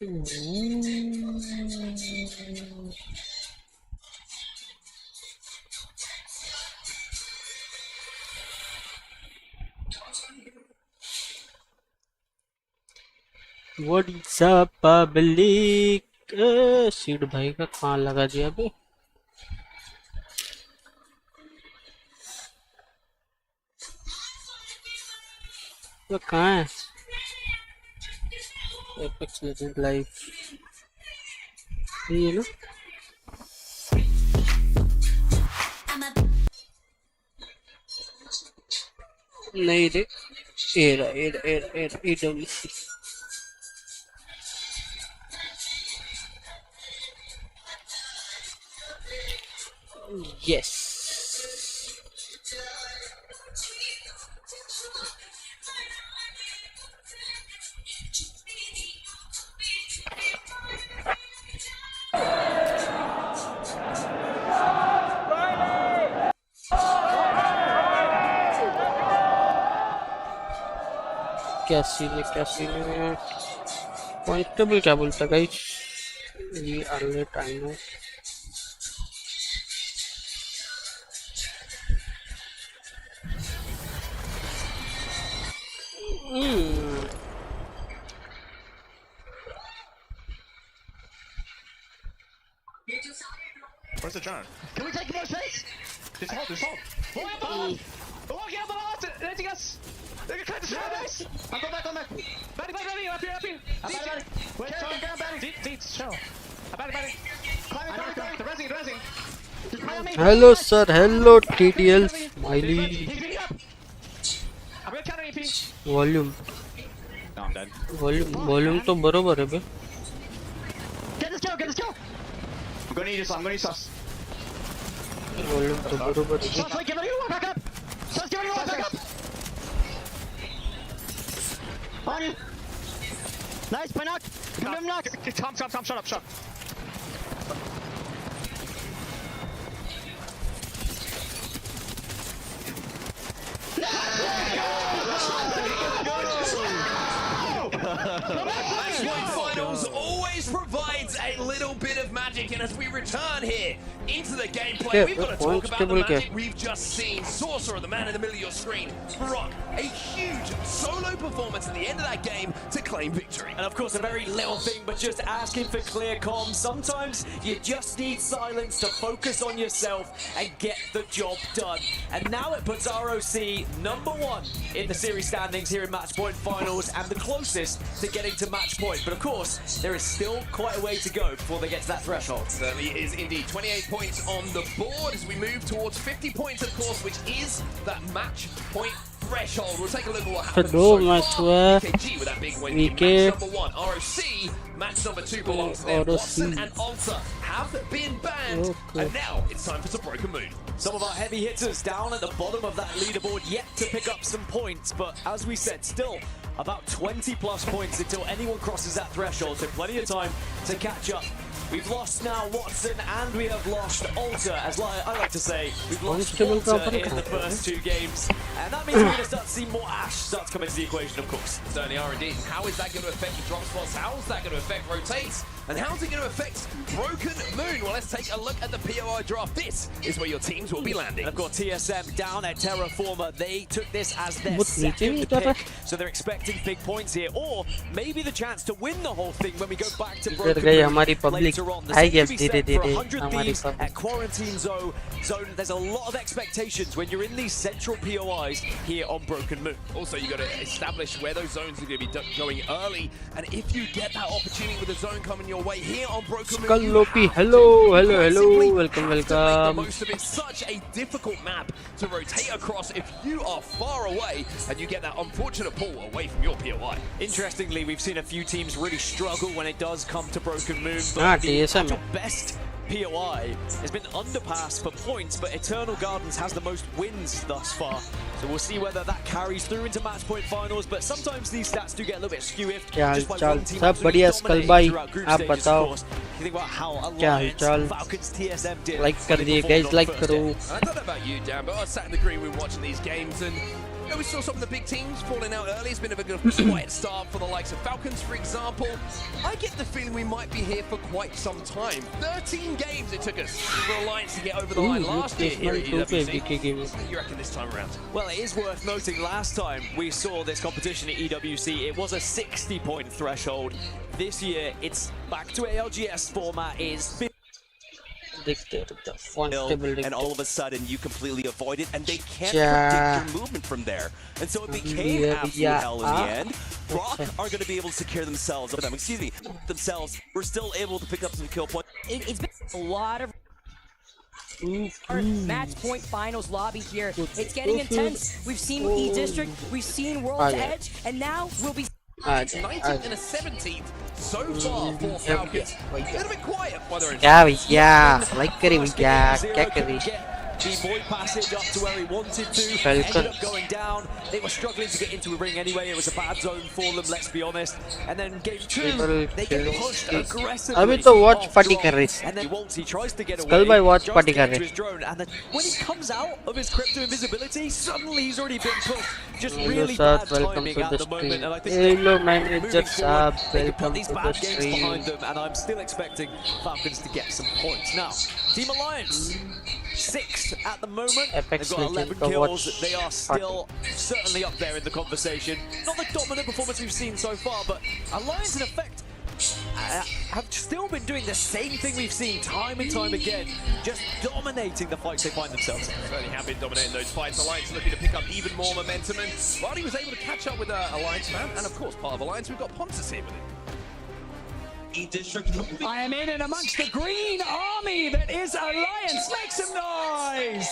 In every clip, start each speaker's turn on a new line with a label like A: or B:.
A: What is up public? Seed भाई का कहाँ लगा दिया बे? वो कहाँ है? एपेक्स लेजेंड लाइव ये ना नहीं रे एरा EWC yes क्या सीन है कांस्टेबल क्या बोलता guys we are late I know
B: Where's the drone? Can we take more space? Just hold. Oh, get the last. Letting us. They're gonna cut the space. I'm back. Batty, up here. Wait, Batty. Deets, chill. Batty. Climbing. The resing.
A: hello sir hello TTL smiley
B: He's beating up. I'm gonna counter EP.
A: volume
B: No, I'm dead.
A: volume तो बरोबर है बे
B: Get this kill. I'm gonna need sauce.
A: volume तो बरोबर है
B: Sauce, wait, give it a back up. Sauce, give it a back up. On you. Nice, point knock. Give him knock. Tom, shut up.
C: Finals always provides a little bit of magic, and as we return here into the gameplay, we've got to talk about the magic we've just seen. Sorcerer, the man in the middle of your screen, Brock, a huge solo performance at the end of that game to claim victory.
D: And of course, a very little thing, but just asking for clear comms. Sometimes you just need silence to focus on yourself and get the job done. And now it puts ROC #1 in the series standings here in Match Point Finals and the closest to getting to Match Point. But of course, there is still quite a way to go before they get to that threshold.
C: Certainly is indeed. 28 points on the board as we move towards 50 points, of course, which is that Match Point threshold. We'll take a look at what happened so far. KG with that big win in match #1. ROC, match #2 belongs to them. Watson and Alta have been banned, and now it's time for some Broken Moon.
D: Some of our heavy hitters down at the bottom of that leaderboard yet to pick up some points, but as we said, still about 20 plus points until anyone crosses that threshold, so plenty of time to catch up. We've lost now Watson and we have lost Alta, as I like to say, we've lost Alta in the first 2 games. And that means we're going to start to see more Ash start to come into the equation, of course.
C: Certainly are indeed. How is that going to affect the drop spots? How is that going to affect rotates? And how's it going to affect Broken Moon? Well, let's take a look at the POI draft. This is where your teams will be landing.
D: And I've got TSM down at Terraformer. They took this as their second pick, so they're expecting big points here. Or maybe the chance to win the whole thing when we go back to Broken Moon later on. The same can be said for 100 Thieves at Quarantine Zone. There's a lot of expectations when you're in these central POIs here on Broken Moon.
C: Also, you got to establish where those zones are going to be going early, and if you get that opportunity with a zone coming your way here on Broken Moon,
A: Lopi, hello, welcome.
C: Make the most of it. Such a difficult map to rotate across if you are far away and you get that unfortunate pull away from your POI.
D: Interestingly, we've seen a few teams really struggle when it does come to Broken Moon, but the actual best POI has been underpass for points, but Eternal Gardens has the most wins thus far. So we'll see whether that carries through into Match Point Finals, but sometimes these stats do get a little bit skew just by one team absolutely dominating throughout group stages, of course. You think about how Alliance, Falcons, TSM did.
A: Like kar diye guys, like karo.
C: I don't know about you, Dan, but I sat in the green room watching these games, and Yeah, we saw some of the big teams falling out early. It's been a bit of a quiet start for the likes of Falcons, for example. I get the feeling we might be here for quite some time. 13 games it took us for Alliance to get over the line last year here at EWC. What do you reckon this time around?
D: Well, it is worth noting last time we saw this competition at EWC, it was a 60-point threshold. This year, it's back to ALGS format. It's
E: and all of a sudden you completely avoid it, and they can't predict your movement from there. And so it became absolute hell in the end. Rock are going to be able to secure themselves, we're still able to pick up some kill points.
F: It's been a lot of match point finals lobby here. It's getting intense. We've seen E-District, we've seen World's Edge, and now we'll be
C: 19th and a 17th so far for Falcons. A little bit quiet by their
D: the void passage up to where he wanted to, ended up going down. They were struggling to get into a ring anyway. It was a bad zone for them, let's be honest. And then game 2, they get pushed aggressively.
A: अभी तो watch party कर रही है.
D: And then he tries to get away.
A: Skull by watch party कर रही है.
D: Drone, and then when he comes out of his crypto invisibility, suddenly he's already been pushed. Just
A: Hello
D: really
A: sir,
D: bad
A: welcome
D: timing
A: to
D: at
A: the
D: the moment.
A: stream.
D: And I think
A: Hello manager
D: moving
A: sir,
D: forward, they can put
A: welcome
D: these
A: to the
D: bad games
A: stream.
D: behind them, and I'm still expecting Falcons to get some points. Now, Team Alliance, 6 at the moment.
A: Apex
D: They've got 11
A: Legend
D: kills. They are still certainly up there in the conversation. Not the dominant performance we've seen so far, but Alliance in effect have still been doing the same thing we've seen time and time again, just dominating the fights they find themselves in.
C: Certainly have been dominating those fights. Alliance looking to pick up even more momentum, and Roddy was able to catch up with Alliance man, and of course part of Alliance, we've got Pontus here with him.
B: I am in and amongst the green army that is Alliance. Make some noise!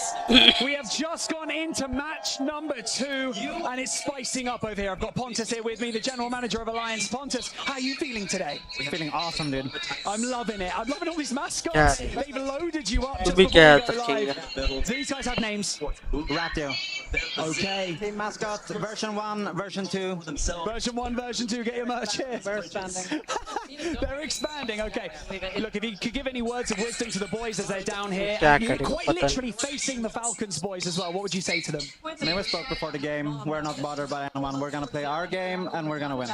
B: We have just gone into match number 2, and it's spicing up over here. I've got Pontus here with me, the general manager of Alliance. Pontus, how are you feeling today?
G: Feeling awesome, dude.
B: I'm loving it. I'm loving all these mascots. They've loaded you up just
A: be
B: before we
A: careful,
B: go live. Do these guys have names?
G: Ratio.
B: Okay.
G: Team mascot, version 1, version 2.
B: Version 1, version 2, get your merch here.
G: We're expanding.
B: They're expanding, okay. Look, if you could give any words of wisdom to the boys as they're down here, you're quite literally facing the Falcons boys as well. What would you say to them?
G: And we spoke before the game. We're not bothered by anyone. We're going to play our game, and we're going to win.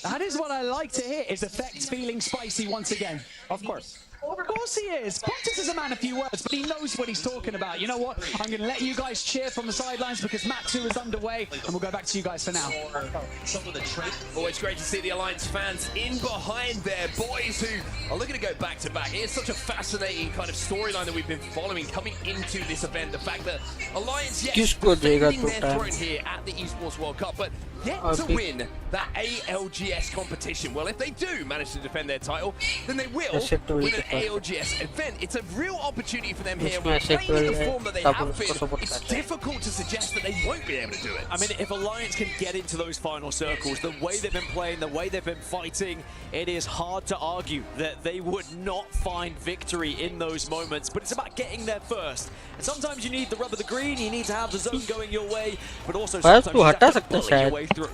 B: That is what I like to hear, is Effect feeling spicy once again.
G: Of course.
B: Of course he is. Pontus is a man of few words, but he knows what he's talking about. You know what? I'm going to let you guys cheer from the sidelines because Mat 2 is underway, and we'll go back to you guys for now.
C: Always great to see the Alliance fans in behind their boys who are looking to go back to back. It's such a fascinating kind of storyline that we've been following coming into this event. The fact that Alliance, yes, defending their throne here at the Esports World Cup, but yet to win that ALGS competition. Well, if they do manage to defend their title, then they will win an ALGS event. It's a real opportunity for them here. With playing in the form that they have been, it's difficult to suggest that they won't be able to do it.
D: I mean, if Alliance can get into those final circles, the way they've been playing, the way they've been fighting, it is hard to argue that they would not find victory in those moments. But it's about getting there first. And sometimes you need the rub of the green, you need to have the zone going your way, but also sometimes you have to bullet your way through.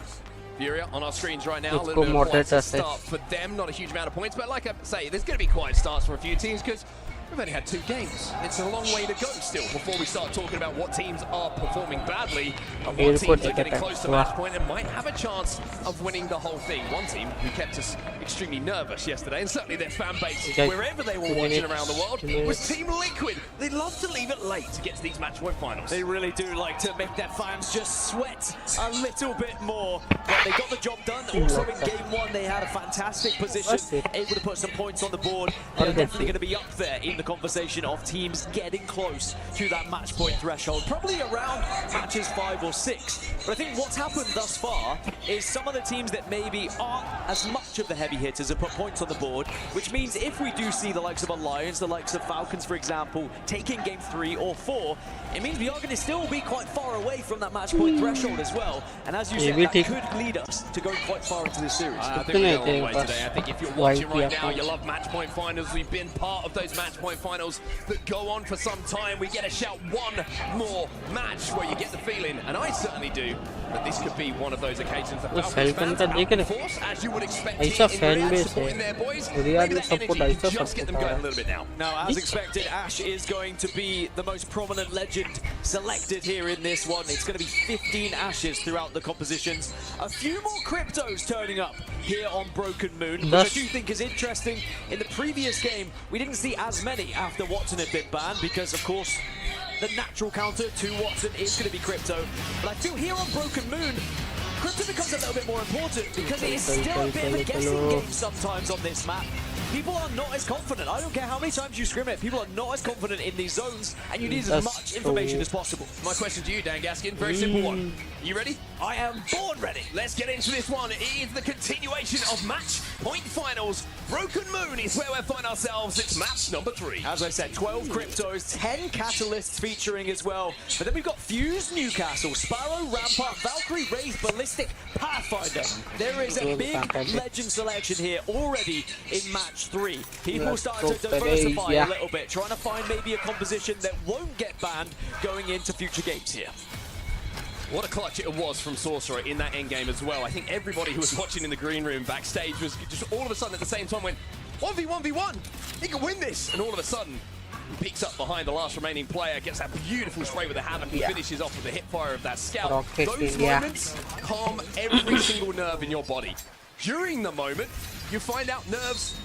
C: Furia on our screens right now, a little bit of a quiet start for them, not a huge amount of points, but like I say, there's going to be quiet starts for a few teams because we've only had 2 games. It's a long way to go still before we start talking about what teams are performing badly and what teams are getting close to match point and might have a chance of winning the whole thing. One team who kept us extremely nervous yesterday, and certainly their fan base, wherever they were watching around the world, was Team Liquid. They love to leave it late to get to these match point finals.
D: They really do like to make their fans just sweat a little bit more. But they got the job done. Also in game 1, they had a fantastic position, able to put some points on the board. They're definitely going to be up there in the conversation of teams getting close to that match point threshold, probably around matches 5 or 6. But I think what's happened thus far is some of the teams that maybe aren't as much of the heavy hitters have put points on the board, which means if we do see the likes of Alliance, the likes of Falcons, for example, taking game 3 or 4, it means we are going to still be quite far away from that match point threshold as well. And as you said, that could lead us to go quite far into this series.
C: I think we're going a long way today. I think if you're watching right now, you love match point finals. We've been part of those match point point finals that go on for some time. We get a shout one more match where you get the feeling, and I certainly do, that this could be one of those occasions that Falcons fans out in force, as you would expect here in Riyadh, supporting their boys. Maybe that energy can just get them going a little bit now.
D: Now, as expected, Ash is going to be the most prominent legend selected here in this one. It's going to be 15 Ashes throughout the compositions. A few more Cryptos turning up here on Broken Moon, which I do think is interesting. In the previous game, we didn't see as many after Watson had been banned because, of course, the natural counter to Watson is going to be Crypto. But I feel here on Broken Moon, Crypto becomes a little bit more important because it is still a bit of a guessing game sometimes on this map. People are not as confident. I don't care how many times you scrim it. People are not as confident in these zones, and you need as much information as possible.
C: My question to you, Dan Gaskin, very simple one. You ready?
D: I am born ready.
C: Let's get into this one. It is the continuation of match point finals. Broken Moon is where we find ourselves. It's match number 3.
D: As I said, 12 Cryptos, 10 Catalysts featuring as well. But then we've got Fuse Newcastle, Sparrow, Rampart, Valkyrie, Wraith, Ballistic, Pathfinder. There is a big legend selection here already in match 3. People starting to diversify a little bit, trying to find maybe a composition that won't get banned going into future games here.
C: What a clutch it was from Sorcerer in that endgame as well. I think everybody who was watching in the green room backstage was just all of a sudden at the same time went, 1v1v1, he can win this. And all of a sudden, he picks up behind the last remaining player, gets that beautiful spray with the Havoc, and finishes off with the hip fire of that scout. Those moments calm every single nerve in your body. During the moment, you find out nerves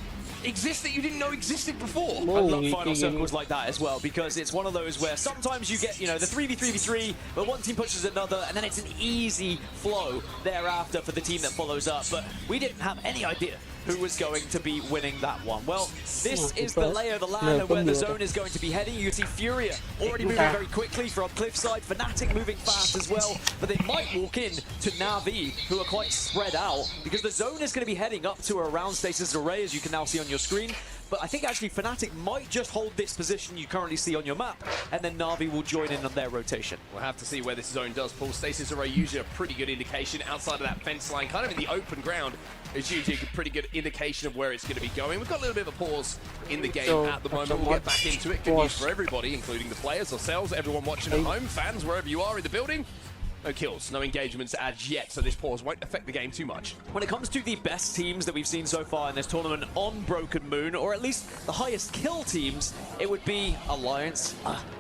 C: exist that you didn't know existed before.
D: I love final circles like that as well, because it's one of those where sometimes you get, you know, the 3v3v3, where one team pushes another, and then it's an easy flow thereafter for the team that follows up. But we didn't have any idea who was going to be winning that one. Well, this is the lay of the land of where the zone is going to be heading. You can see Furia already moving very quickly from Cliffside, Fnatic moving fast as well, but they might walk in to Na'Vi, who are quite spread out, because the zone is going to be heading up to around Stasis Array, as you can now see on your screen. But I think actually Fnatic might just hold this position you currently see on your map, and then Na'Vi will join in on their rotation.
C: We'll have to see where this zone does pull. Stasis Array usually a pretty good indication outside of that fence line, kind of in the open ground. It's usually a pretty good indication of where it's going to be going. We've got a little bit of a pause in the game at the moment. We'll get back into it. Good news for everybody, including the players, ourselves, everyone watching at home, fans, wherever you are in the building. No kills, no engagements as yet, so this pause won't affect the game too much.
D: When it comes to the best teams that we've seen so far in this tournament on Broken Moon, or at least the highest kill teams, it would be Alliance.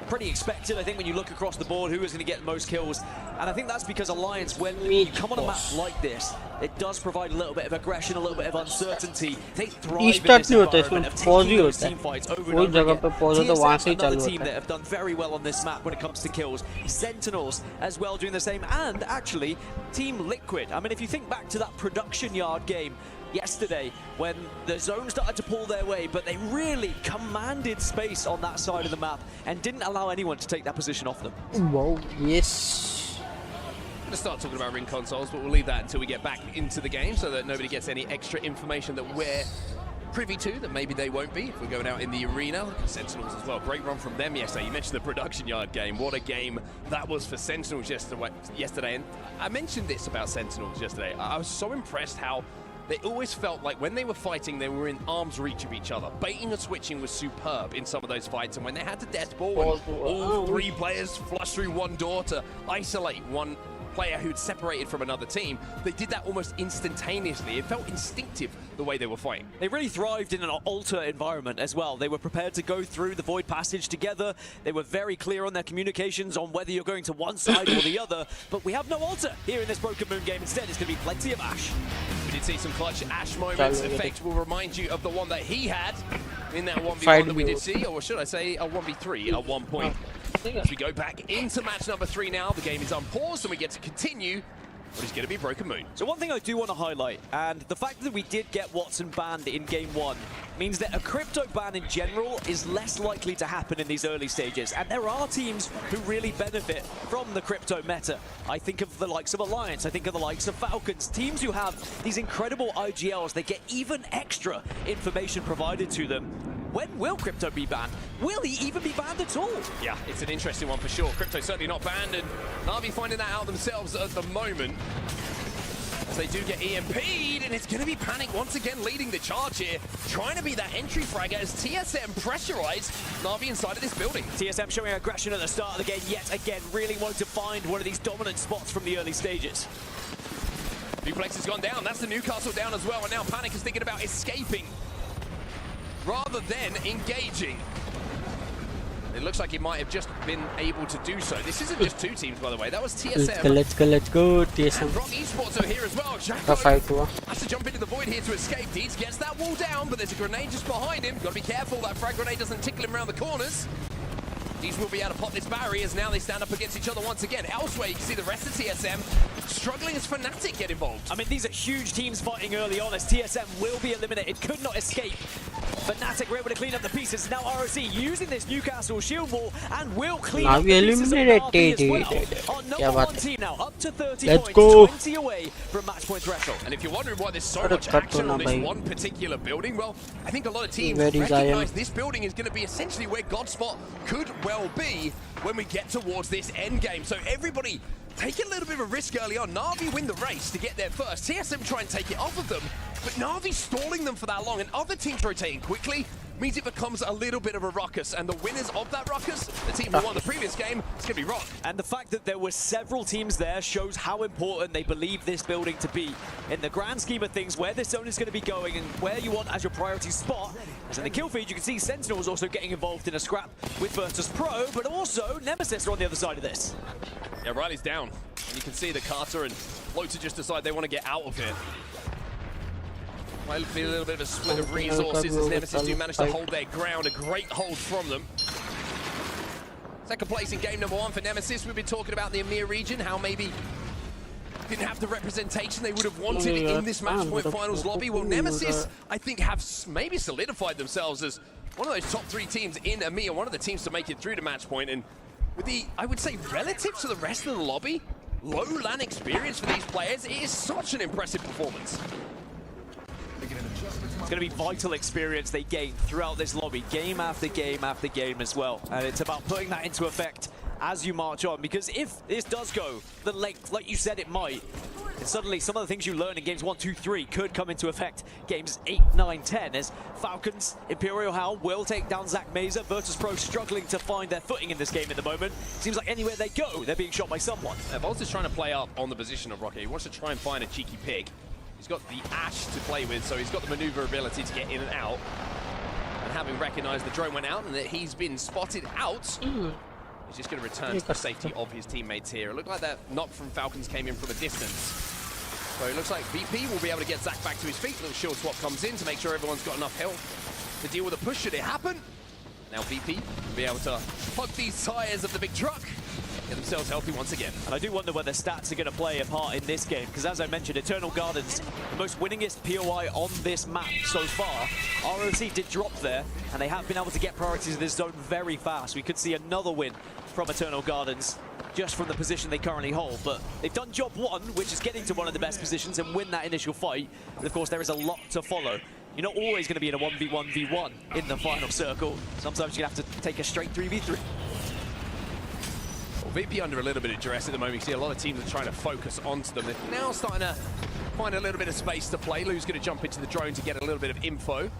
D: Pretty expected, I think, when you look across the board, who is going to get the most kills. And I think that's because Alliance, when you come on a map like this, it does provide a little bit of aggression, a little bit of uncertainty. They thrive in this environment of taking those team fights over and over again. TSM, another team that have done very well on this map when it comes to kills. Sentinels as well doing the same, and actually Team Liquid. I mean, if you think back to that production yard game yesterday when the zone started to pull their way, but they really commanded space on that side of the map and didn't allow anyone to take that position off them.
A: Wow, yes.
C: I'm going to start talking about ring consoles, but we'll leave that until we get back into the game so that nobody gets any extra information that we're privy to, that maybe they won't be if we're going out in the arena. Sentinels as well, great run from them yesterday. You mentioned the production yard game. What a game that was for Sentinels yesterday. And I mentioned this about Sentinels yesterday. I was so impressed how they always felt like when they were fighting, they were in arm's reach of each other. Baiting and switching was superb in some of those fights, and when they had to death ball, all 3 players flush through one door to isolate one player who'd separated from another team, they did that almost instantaneously. It felt instinctive the way they were fighting.
D: They really thrived in an altar environment as well. They were prepared to go through the Void Passage together. They were very clear on their communications on whether you're going to one side or the other. But we have no altar here in this Broken Moon game. Instead, it's going to be plenty of Ash.
C: We did see some clutch Ash moments. Effect will remind you of the one that he had in that 1v1 that we did see, or should I say a 1v3 at one point. As we go back into match number 3 now, the game is unpaused and we get to continue what is going to be Broken Moon.
D: So one thing I do want to highlight, and the fact that we did get Watson banned in game 1 means that a crypto ban in general is less likely to happen in these early stages, and there are teams who really benefit from the crypto meta. I think of the likes of Alliance, I think of the likes of Falcons, teams who have these incredible IGLs. They get even extra information provided to them. When will Crypto be banned? Will he even be banned at all?
C: Yeah, it's an interesting one for sure. Crypto certainly not banned, and Na'Vi finding that out themselves at the moment. As they do get EMP'd, and it's going to be Panic once again leading the charge here, trying to be that entry fragger as TSM pressurize Na'Vi inside of this building.
D: TSM showing aggression at the start of the game, yet again, really wanting to find one of these dominant spots from the early stages.
C: Duplex has gone down, that's the Newcastle down as well, and now Panic is thinking about escaping rather than engaging. It looks like he might have just been able to do so. This isn't just two teams, by the way. That was TSM.
A: Let's go, TSM.
C: And Rock Esports are here as well.
A: Jacko
C: has to jump into the void here to escape. Deeds gets that wall down, but there's a grenade just behind him. Got to be careful that frag grenade doesn't tickle him around the corners. Deeds will be able to pop this barrier as now they stand up against each other once again. Elsewhere, you can see the rest of TSM struggling as Fnatic get involved.
D: I mean, these are huge teams fighting early on as TSM will be eliminated, could not escape. Fnatic were able to clean up the pieces. Now ROC using this Newcastle shield wall and will clean up the pieces of Na'Vi as well. Our number one team now up to 30 points, 20 away from match point threshold.
C: And if you're wondering why there's so much action on this one particular building, well, I think a lot of teams recognize this building is going to be essentially where Godspot could well be when we get towards this end game. So everybody take a little bit of a risk early on. Na'Vi win the race to get there first. TSM try and take it off of them, but Na'Vi stalling them for that long, and other teams rotating quickly means it becomes a little bit of a ruckus. And the winners of that ruckus, the team who won the previous game, it's going to be Rock.
D: And the fact that there were several teams there shows how important they believe this building to be. In the grand scheme of things, where this zone is going to be going and where you want as your priority spot. As in the kill feed, you can see Sentinel is also getting involved in a scrap with Virtus Pro, but also Nemesis are on the other side of this.
C: Yeah, Riley's down. And you can see that Carter and Floater just decide they want to get out of here. Might be a little bit of a split of resources as Nemesis do manage to hold their ground. A great hold from them. Second place in game number 1 for Nemesis. We've been talking about the EMEA region, how maybe didn't have the representation they would have wanted in this match point finals lobby. Well, Nemesis, I think, have maybe solidified themselves as one of those top 3 teams in EMEA, one of the teams to make it through to match point. And with the, I would say, relative to the rest of the lobby, low LAN experience for these players, it is such an impressive performance.
D: It's going to be vital experience they gain throughout this lobby, game after game after game as well. And it's about putting that into effect as you march on, because if this does go the length, like you said it might, and suddenly some of the things you learn in games 1, 2, 3 could come into effect games 8, 9, 10, as Falcons, Imperial Howl will take down Zach Mazer. Virtus Pro struggling to find their footing in this game at the moment. Seems like anywhere they go, they're being shot by someone.
C: Volz is trying to play up on the position of Rocket. He wants to try and find a cheeky pig. He's got the Ash to play with, so he's got the maneuverability to get in and out. And having recognized the drone went out and that he's been spotted out, he's just going to return to the safety of his teammates here. It looked like that knock from Falcons came in from a distance. So it looks like VP will be able to get Zach back to his feet. Little shield swap comes in to make sure everyone's got enough health to deal with a push should it happen. Now VP will be able to plug these tires of the big truck, get themselves healthy once again.
D: And I do wonder whether stats are going to play a part in this game, because as I mentioned, Eternal Gardens, the most winningest POI on this map so far. ROC did drop there, and they have been able to get priorities in this zone very fast. We could see another win from Eternal Gardens just from the position they currently hold. But they've done job 1, which is getting to one of the best positions and win that initial fight. But of course, there is a lot to follow. You're not always going to be in a 1v1v1 in the final circle. Sometimes you're going to have to take a straight 3v3.
C: Well, VP under a little bit of duress at the moment. You see a lot of teams are trying to focus onto them. They're now starting to find a little bit of space to play. Lou's going to jump into the drone to get a little bit of info.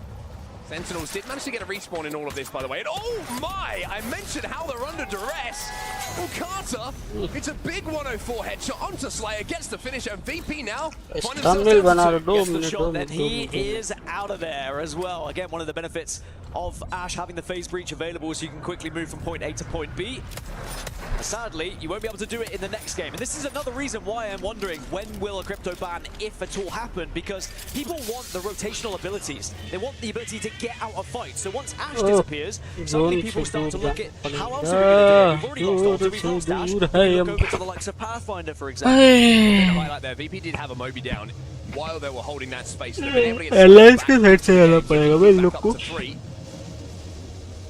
C: Sentinels did manage to get a respawn in all of this, by the way. And oh my! I mentioned how they're under duress. Well, Carter, it's a big 104 headshot onto Slayer, gets the finish, and VP now finds
D: the shot that he is out of there as well. Again, one of the benefits of Ash having the phase breach available is you can quickly move from point A to point B. Sadly, you won't be able to do it in the next game. And this is another reason why I'm wondering when will a crypto ban, if at all, happen, because people want the rotational abilities. They want the ability to get out of fights. So once Ash disappears, suddenly people start to look at how else are we going to do it? We've already lost Ultra, we've lost Ash. Look over to the likes of Pathfinder, for example.
C: Highlight there. VP did have a Moby down while they were holding that space. They've been able to get back up to 3.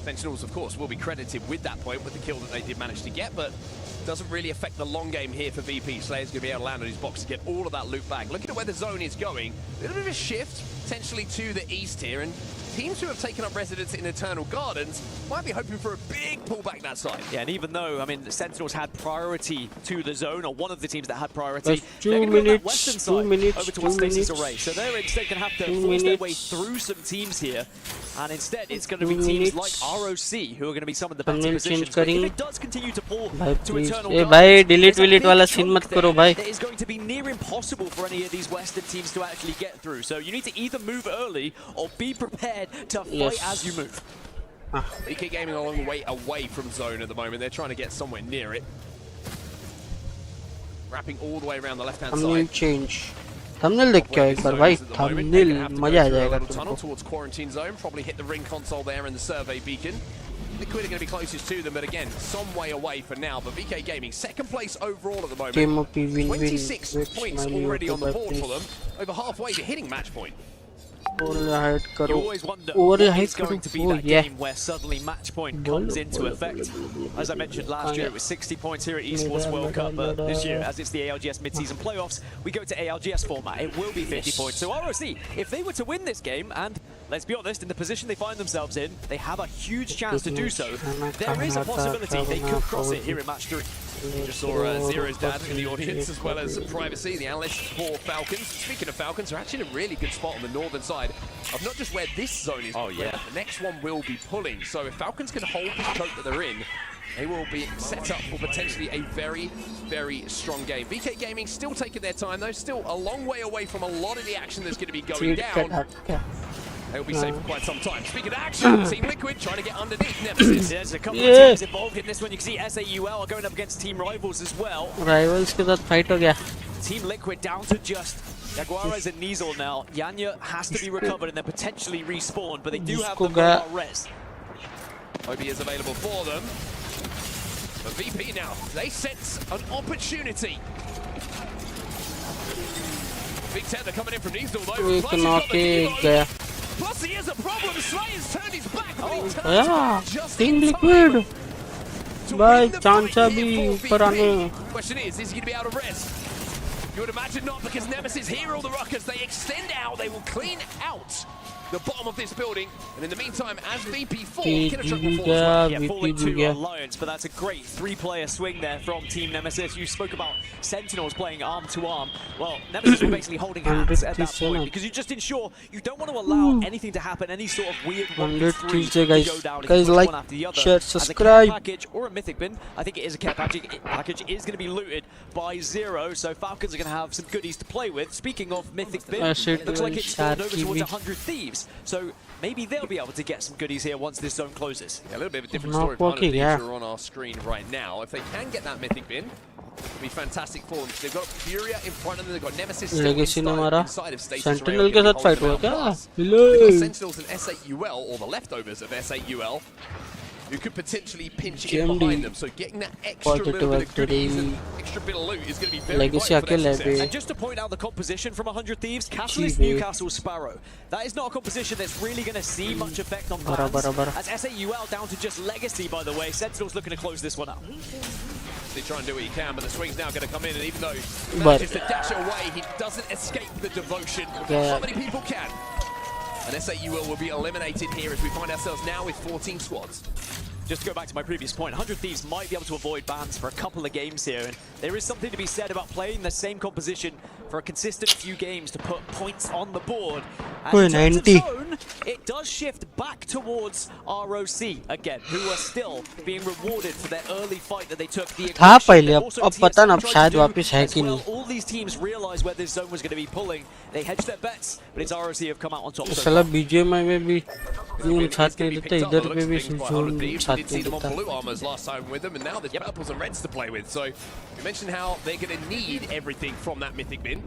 C: Sentinels, of course, will be credited with that point, with the kill that they did manage to get, but doesn't really affect the long game here for VP. Slayer's going to be able to land on his box to get all of that loot back. Looking at where the zone is going, a little bit of a shift, potentially to the east here, and teams who have taken up residence in Eternal Gardens might be hoping for a big pullback that side.
D: Yeah, and even though, I mean, the Sentinels had priority to the zone, or one of the teams that had priority,
A: That's
D: they're
A: 2
D: going to go that
A: minutes,
D: western
A: 2
D: side
A: minutes,
D: over
A: 2
D: towards Stasis
A: minutes.
D: Array. So they're instead going to have to
A: 2
D: force their way
A: minutes.
D: through some teams here, and instead it's going to be
A: 2
D: teams
A: minutes.
D: like ROC who are going to be some of the better
A: Thumbnail
D: positions.
A: change
D: But if
A: करेंगे.
D: it does continue to pull
A: भाई
D: to
A: please,
D: Eternal
A: A
D: Gardens,
A: भाई delete
D: there's a
A: delete
D: big
A: वाला
D: chunk
A: scene मत
D: there
A: करो भाई.
D: that is going to be near impossible for any of these western teams to actually get through. So you need to either move early or be prepared to fight
A: Yes.
D: as you move.
C: BK Gaming a long way away from zone at the moment. They're trying to get somewhere near it. Wrapping all the way around the left-hand
A: Thumbnail
C: side.
A: change. Thumbnail देख के आओ एक बार भाई. Thumbnail मजा आ जाएगा
C: Tunnel
A: तुमको.
C: towards quarantine zone. Probably hit the ring console there and the survey beacon. Liquid are going to be closest to them, but again, some way away for now. But BK Gaming, second place overall at the moment.
A: Game of win
C: 26
A: win.
C: points already on the board for them. Over halfway to hitting match point.
A: Overhide
D: You
A: करो.
D: always wonder what
A: Overhide
D: is going to be
A: करो.
D: that
A: Yeah.
D: game where suddenly match point comes into effect. As I mentioned last year, it was 60 points here at Esports World Cup, but this year, as it's the ALGS mid-season playoffs, we go to ALGS format. It will be 50 points. So ROC, if they were to win this game, and let's be honest, in the position they find themselves in, they have a huge chance to do so. There is a possibility they could cross it here in match 3.
C: Just saw Zero's dad in the audience, as well as Privacy, the analyst for Falcons. Speaking of Falcons, they're actually in a really good spot on the northern side of not just where this zone is, but where the next one will be pulling. So if Falcons can hold the choke that they're in, they will be set up for potentially a very, very strong game. BK Gaming still taking their time, though. Still a long way away from a lot of the action that's going to be going down. They'll be safe for quite some time. Speaking of action, Team Liquid trying to get underneath Nemesis.
D: There's a couple of teams involved in this one. You can see S8UL are going up against Team Rivals as well.
A: Rivals के साथ fight हो गया.
D: Team Liquid down to just Jaguares and Nizel now. Yanya has to be recovered and then potentially respawned, but they do have the mobile res.
C: OB is available for them. But VP now, they sense an opportunity. Big Tether coming in from Nizel though.
A: एक knock के गया.
C: Plus he has a problem. Slayer's turned his back.
A: Yeah. Team Liquid. भाई चांचा भी ऊपर आने.
C: Question is he going to be out of rest? You would imagine not, because Nemesis hear all the ruckers. They extend out. They will clean out the bottom of this building. And in the meantime, as VP fall, Kinetruck will fall as well.
D: Yeah, falling to Alliance, but that's a great three-player swing there from Team Nemesis. You spoke about Sentinels playing arm-to-arm. Well, Nemesis were basically holding hands at that point, because you just ensure you don't want to allow anything to happen, any sort of weird 1v3 to go down.
A: Guys, like,
D: one after the other.
A: share,
D: As a
A: subscribe.
D: care package or a mythic bin, I think it is a care package is going to be looted by Zero, so Falcons are going to have some goodies to play with. Speaking of mythic bin, it looks like it's spawned over towards 100 Thieves. So maybe they'll be able to get some goodies here once this zone closes.
C: Yeah, a little bit of a different story for 100 Thieves who are on our screen right now. If they can get that mythic bin, it'll be fantastic for them. They've got Furia in front of them, they've got Nemesis still inside of Stasis.
A: Sentinel के साथ fight हुआ क्या?
C: They've got Sentinels and S8UL, or the leftovers of S8UL, who could potentially pinch in behind them. So getting that extra little bit of goodies and extra bit of loot is going to be very vital for their success.
D: And just to point out the composition from 100 Thieves, Castle is Newcastle Sparrow. That is not a composition that's really going to see much effect on plans. As S8UL down to just Legacy, by the way. Sentinel's looking to close this one out.
C: They try and do what he can, but the swing's now going to come in, and even though he manages to dash it away, he doesn't escape the devotion. Not many people can. And S8UL will be eliminated here as we find ourselves now with 14 squads.
D: Just to go back to my previous point, 100 Thieves might be able to avoid bans for a couple of games here, and there is something to be said about playing the same composition for a consistent few games to put points on the board. And in terms of zone, it does shift back towards ROC again, who are still being rewarded for their early fight that they took.
A: था पहले अब पता ना अब शायद वापस है कि नहीं.
D: All these teams realized where this zone was going to be pulling. They hedged their bets, but it's ROC who have come out on top.
A: साला BGMI में भी जोन साथ नहीं लेता, इधर पे भी जोन साथ
C: did see them on blue armors last time with them, and now there's purples and reds to play with. So you mentioned how they're going to need everything from that mythic bin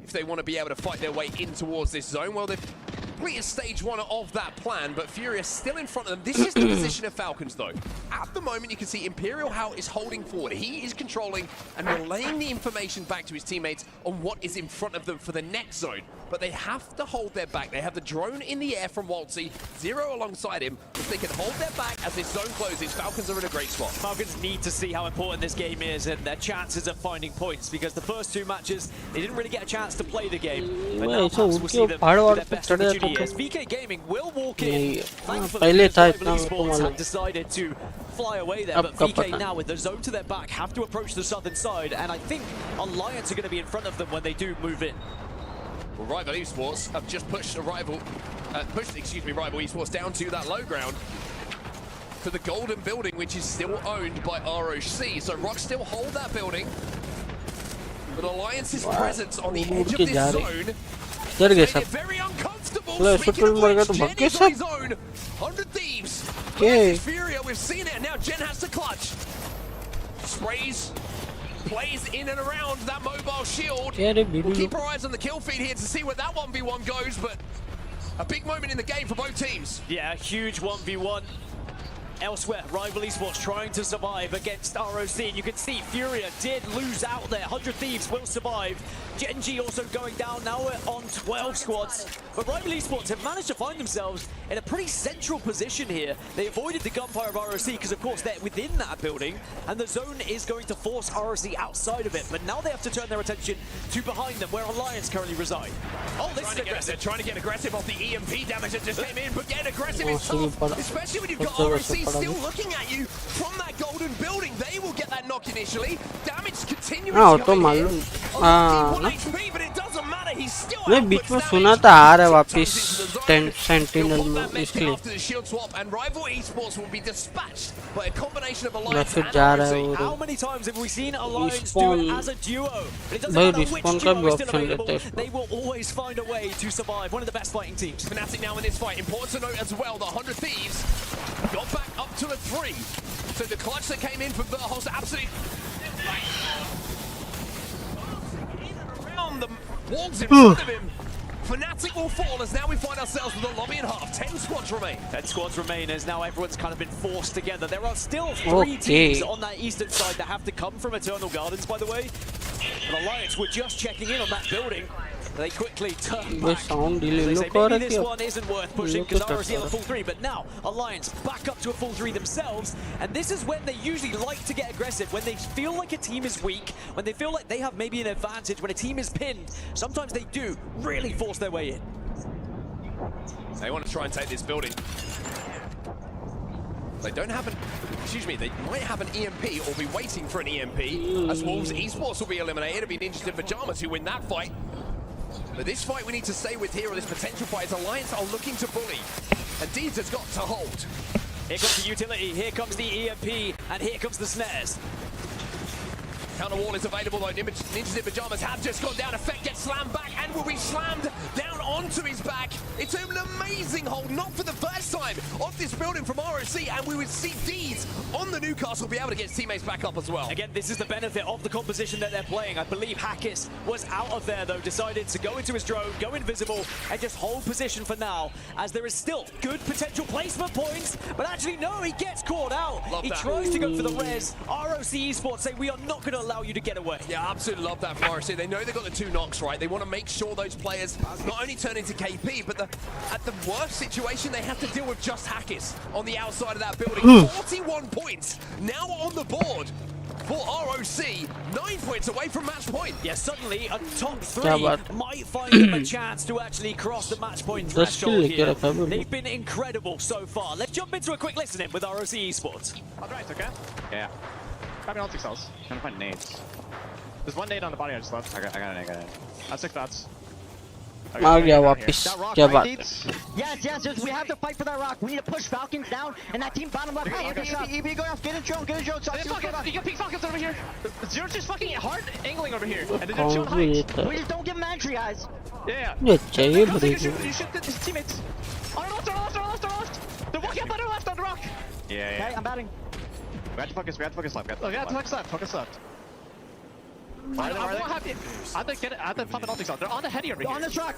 C: if they want to be able to fight their way in towards this zone. Well, they've completed stage 1 of that plan, but Furious still in front of them. This is the position of Falcons, though. At the moment, you can see Imperial How is holding forward. He is controlling and relaying the information back to his teammates on what is in front of them for the next zone. but they have to hold their back. They have the drone in the air from Waltzy, Zero alongside him. If they can hold their back as this zone closes, Falcons are in a great spot.
D: Falcons need to see how important this game is and their chances of finding points, because the first two matches, they didn't really get a chance to play the game. But now perhaps we'll see them to their best opportunity as VK Gaming will walk in. Thankfully, Rival Esports have decided to fly away there, but VK now with the zone to their back have to approach the southern side, and I think Alliance are going to be in front of them when they do move in.
C: Well, Rival Esports have just pushed Rival Esports down to that low ground, to the golden building, which is still owned by ROC. So Rock still hold that building, but Alliance's presence on the edge of this zone makes it very uncomfortable. Speaking of which, Jen is on his own. 100 Thieves versus Furia. We've seen it, and now Jen has to clutch. Sprays, plays in and around that mobile shield. We'll keep our eyes on the kill feed here to see where that 1v1 goes, but a big moment in the game for both teams.
D: Yeah, a huge 1v1. Elsewhere, Rival Esports trying to survive against ROC, and you can see Furia did lose out there. 100 Thieves will survive. Genji also going down, now we're on 12 squads. But Rival Esports have managed to find themselves in a pretty central position here. They avoided the gunfire of ROC because, of course, they're within that building, and the zone is going to force ROC outside of it. But now they have to turn their attention to behind them, where Alliance currently reside. Oh, this is aggressive.
C: Trying to get aggressive off the EMP damage that just came in, but getting aggressive is tough, especially when you've got ROC still looking at you from that golden building. They will get that knock initially. Damage continues coming in. HP, but it doesn't matter. He's still
A: मैं बीच में सुना था आ रहा है वापस sentinel में इसलिए
C: after the shield swap, and Rival Esports will be dispatched by a combination of Alliance
A: फिर
C: and
A: जा रहा है
C: ROC.
D: How many times have we seen Alliance do it as a duo? It doesn't
A: भाई
D: matter which
A: respawn का
D: duo
A: भी
D: is still
A: option
D: available,
A: लेते हैं
D: they will always find a way to survive. One of the best fighting teams.
C: Fnatic now in this fight. Important to note as well, the 100 Thieves got back up to a 3. So the clutch that came in from Verhos absolutely in and around the walls in front of him. Fnatic will fall as now we find ourselves with a lobby and half. 10 squads remain.
D: 10 squads remain as now everyone's kind of been forced together. There are still 3 teams on that eastern side that have to come from Eternal Gardens, by the way. But Alliance were just checking in on that building. They quickly turn back. They say maybe this one isn't worth pushing because ROC have a full 3, but now Alliance back up to a full 3 themselves, and this is when they usually like to get aggressive, when they feel like a team is weak, when they feel like they have maybe an advantage, when a team is pinned, sometimes they do really force their way in.
C: They want to try and take this building. They don't have an, they might have an EMP or be waiting for an EMP as Wolves Esports will be eliminated. It'll be Ninjas in Pajamas who win that fight. But this fight we need to stay with here, or this potential fight, is Alliance are looking to bully. And Deeds has got to hold.
D: Here comes the utility, here comes the EMP, and here comes the snares.
C: Counter wall is available though. Ninjas in Pajamas have just gone down. Effect gets slammed back and will be slammed down onto his back. It's an amazing hold, not for the first time, off this building from ROC, and we would see Deeds on the Newcastle be able to get his teammates back up as well.
D: Again, this is the benefit of the composition that they're playing. I believe Hackis was out of there though, decided to go into his drone, go invisible, and just hold position for now, as there is still good potential placement points, but actually no, he gets caught out. He tries to go for the res. ROC Esports say we are not going to allow you to get away.
C: Yeah, absolutely love that from ROC. They know they've got the 2 knocks, right? They want to make sure those players not only turn into KP, but at the worst situation, they have to deal with just Hackis on the outside of that building. 41 points now on the board for ROC, 9 points away from match point.
D: Yeah, suddenly a top 3 might find them a chance to actually cross the match point threshold here. They've been incredible so far. Let's jump into a quick listening with ROC Esports.
B: Alright, okay? Yeah. Grabbing all 6 cells. Trying to find nades. There's 1 nade on the body I just left. I got a nade, I have 6 bats.
A: आ गया वापस क्या बात है
F: Yes, we have to fight for that rock. We need to push Falcons down, and that team bottom left. EB, go off, get a drone, You
B: got pink Falcons over here. Zero's just fucking hard angling over here. And then they're shooting height.
F: We just don't give them entry, guys.
B: Yeah.
A: ये चाहिए
B: You shoot his teammates. On our left. They're walking up on our left on the rock. Yeah.
F: Okay, I'm batting.
B: We have to focus left. Focus left. I have to pop an ulti zone. They're on the heady over here.
F: On the truck.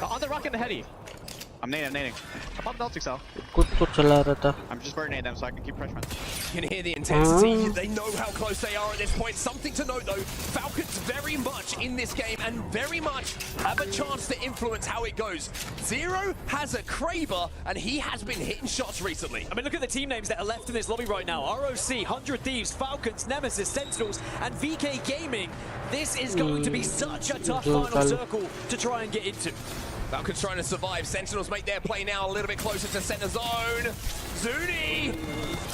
B: On the rock and the heady. I'm nading. I popped ult cell.
A: खुद तो चला रहा था.
B: I'm just burning them so I can keep pressure.
C: You can hear the intensity. They know how close they are at this point. Something to note though, Falcons very much in this game and very much have a chance to influence how it goes. Zero has a Kraber and he has been hitting shots recently.
D: I mean, look at the team names that are left in this lobby right now. ROC, 100 Thieves, Falcons, Nemesis, Sentinels, and VK Gaming. This is going to be such a tough final circle to try and get into.
C: Falcons trying to survive. Sentinels make their play now a little bit closer to center zone. Zuni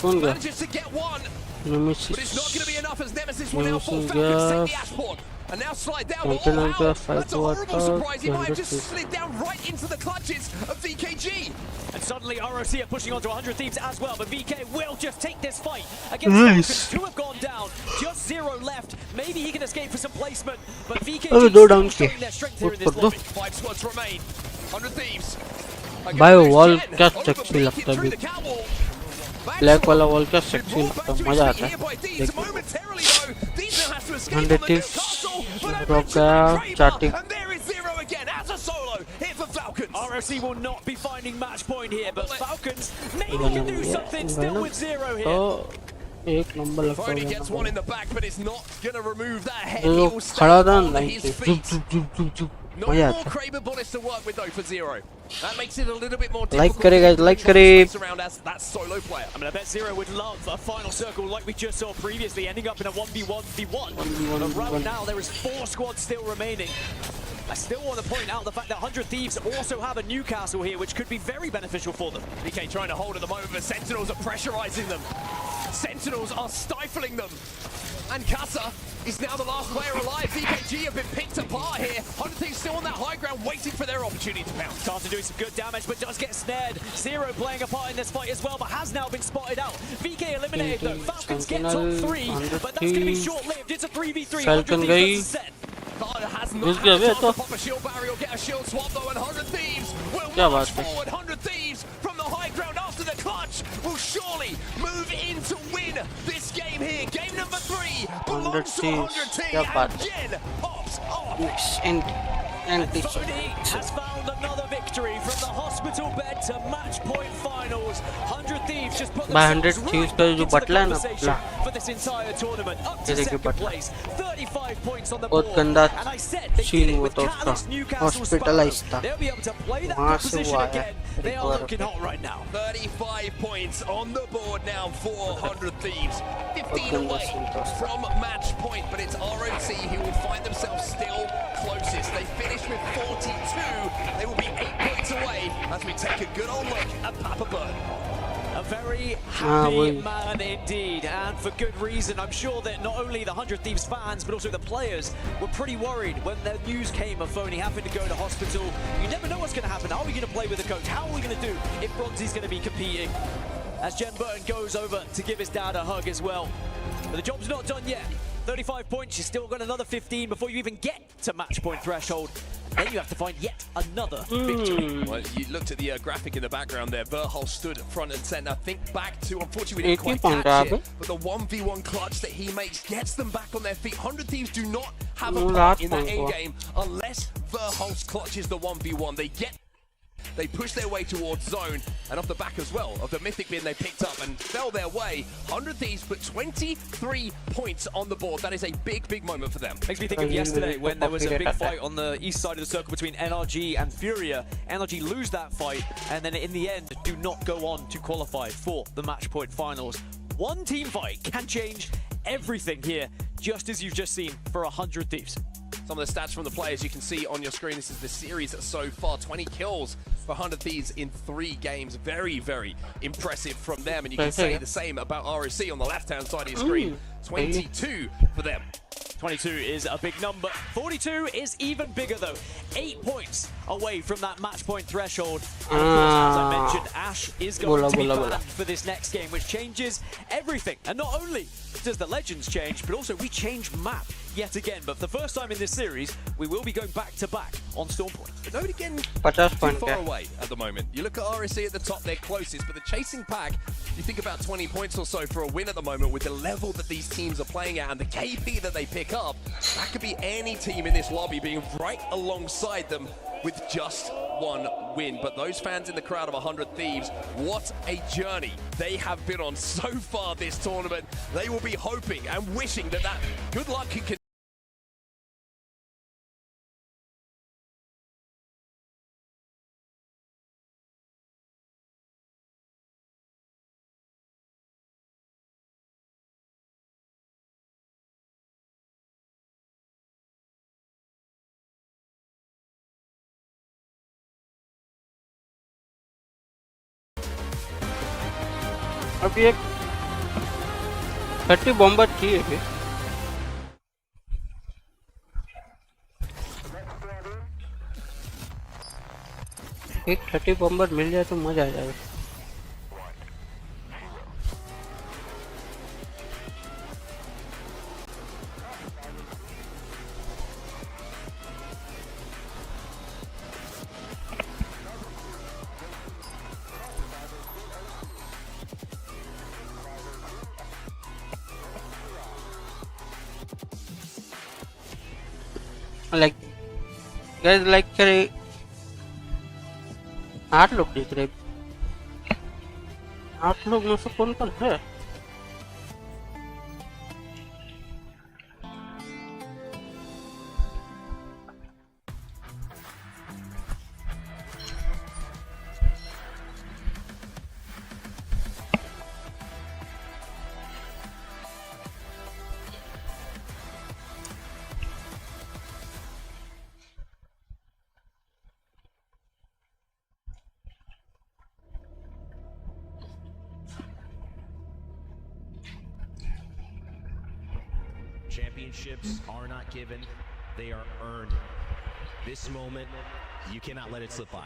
C: manages to get one, but it's not going to be enough as Nemesis will now fall. Falcons take the Ashport and now slide down. Oh, wow. That's a horrible surprise. He might have just slid down right into the clutches of VKG.
D: And suddenly ROC are pushing onto 100 Thieves as well, but VK will just take this fight against Falcons. Two have gone down, just Zero left. Maybe he can escape for some placement, but VK still showing their strength here in this lobby.
C: 5 squads remain. 100 Thieves.
A: भाई wall क्या sexy लगता है. Black वाला wall क्या sexy लगता है. मजा आता है. 100 Thieves रोक गया. Charting.
D: ROC will not be finding match point here, but Falcons maybe can do something still with Zero here.
A: तो एक नंबर लगता
C: Fody
A: है.
C: gets one in the back, but it's not going to remove that head. He
A: तो
C: will
A: खड़ा था
C: stand on
A: line
C: his
A: पे.
C: feet. No more Kraber bullets to work with though for Zero. That makes it a little bit more difficult.
A: Like करे guys, like करे.
C: Around as that solo player.
D: I mean, I bet Zero would love a final circle like we just saw previously, ending up in a 1v1v1. But right now there is 4 squads still remaining. I still want to point out the fact that 100 Thieves also have a Newcastle here, which could be very beneficial for them.
C: VK trying to hold at the moment, but Sentinels are pressurizing them. Sentinels are stifling them. And Kasa is now the last player alive. VKG have been picked apart here. 100 Thieves still on that high ground, waiting for their opportunity to pounce.
D: Kasa doing some good damage, but does get snared. Zero playing a part in this fight as well, but has now been spotted out. VK eliminated though. Falcons get top 3, but that's going to be short-lived. It's a 3v3. 100 Thieves versus Sen.
C: Has not had a chance to pop a shield barrier or get a shield swap though, and 100 Thieves will march forward. 100 Thieves from the high ground after the clutch will surely move in to win this game here. Game number 3 belongs to 100 Thieves, and Jen pops off.
D: And Fody has found another victory from the hospital bed to match point finals. 100 Thieves just put themselves right back into the conversation for this entire tournament. Up to second place, 35 points on the board. And I said they did it with Catalyst Newcastle Sparrow. They'll be able to play that position again. They are looking hot right now.
C: 35 points on the board now for 100 Thieves. 15 away from match point, but it's ROC who will find themselves still closest. They finish with 42. They will be 8 points away as we take a good old look at Papa Bird.
D: A very happy man indeed, and for good reason. I'm sure that not only the 100 Thieves fans, but also the players were pretty worried when the news came of Fony having to go to hospital. You never know what's going to happen. Are we going to play with the coach? How are we going to do if Bronzy's going to be competing? As Jen Burton goes over to give his dad a hug as well. But the job's not done yet. 35 points, you still got another 15 before you even get to match point threshold. Then you have to find yet another victory.
C: Well, you looked at the graphic in the background there. Verhul stood front and center. Think back to, unfortunately, we didn't quite catch it, but the 1v1 clutch that he makes gets them back on their feet. 100 Thieves do not have a part in that end game unless Verhul's clutches the 1v1. They push their way towards zone, and off the back as well of the mythic bin they picked up and fell their way. 100 Thieves put 23 points on the board. That is a big, big moment for them.
D: Makes me think of yesterday when there was a big fight on the east side of the circle between NRG and Furia. NRG lose that fight, and then in the end do not go on to qualify for the match point finals. One team fight can change everything here, just as you've just seen for 100 Thieves.
C: Some of the stats from the players you can see on your screen. This is the series so far. 20 kills for 100 Thieves in 3 games. Very, very impressive from them. And you can say the same about ROC on the left-hand side of your screen. 22 for them.
D: 22 is a big number. 42 is even bigger though. 8 points away from that match point threshold. And of course, as I mentioned, Ash is going to be banned for this next game, which changes everything. And not only does the Legends change, but also we change map yet again. But for the first time in this series, we will be going back-to-back on Stormpoint.
C: But nobody getting too far away at the moment. You look at RSC at the top, they're closest, but the chasing pack, you think about 20 points or so for a win at the moment with the level that these teams are playing at and the KP that they pick up. That could be any team in this lobby being right alongside them with just one win. But those fans in the crowd of 100 Thieves, what a journey they have been on so far this tournament. They will be hoping and wishing that good luck can continue.
A: अभी एक 30 bomber चाहिए थे। एक 30 bomber मिल जाए तो मजा आ जाएगा। Like guys like करे 8 लोग दिख रहे। 8 लोग में से कौन कौन है?
H: Championships are not given, they are earned. This moment, you cannot let it slip by.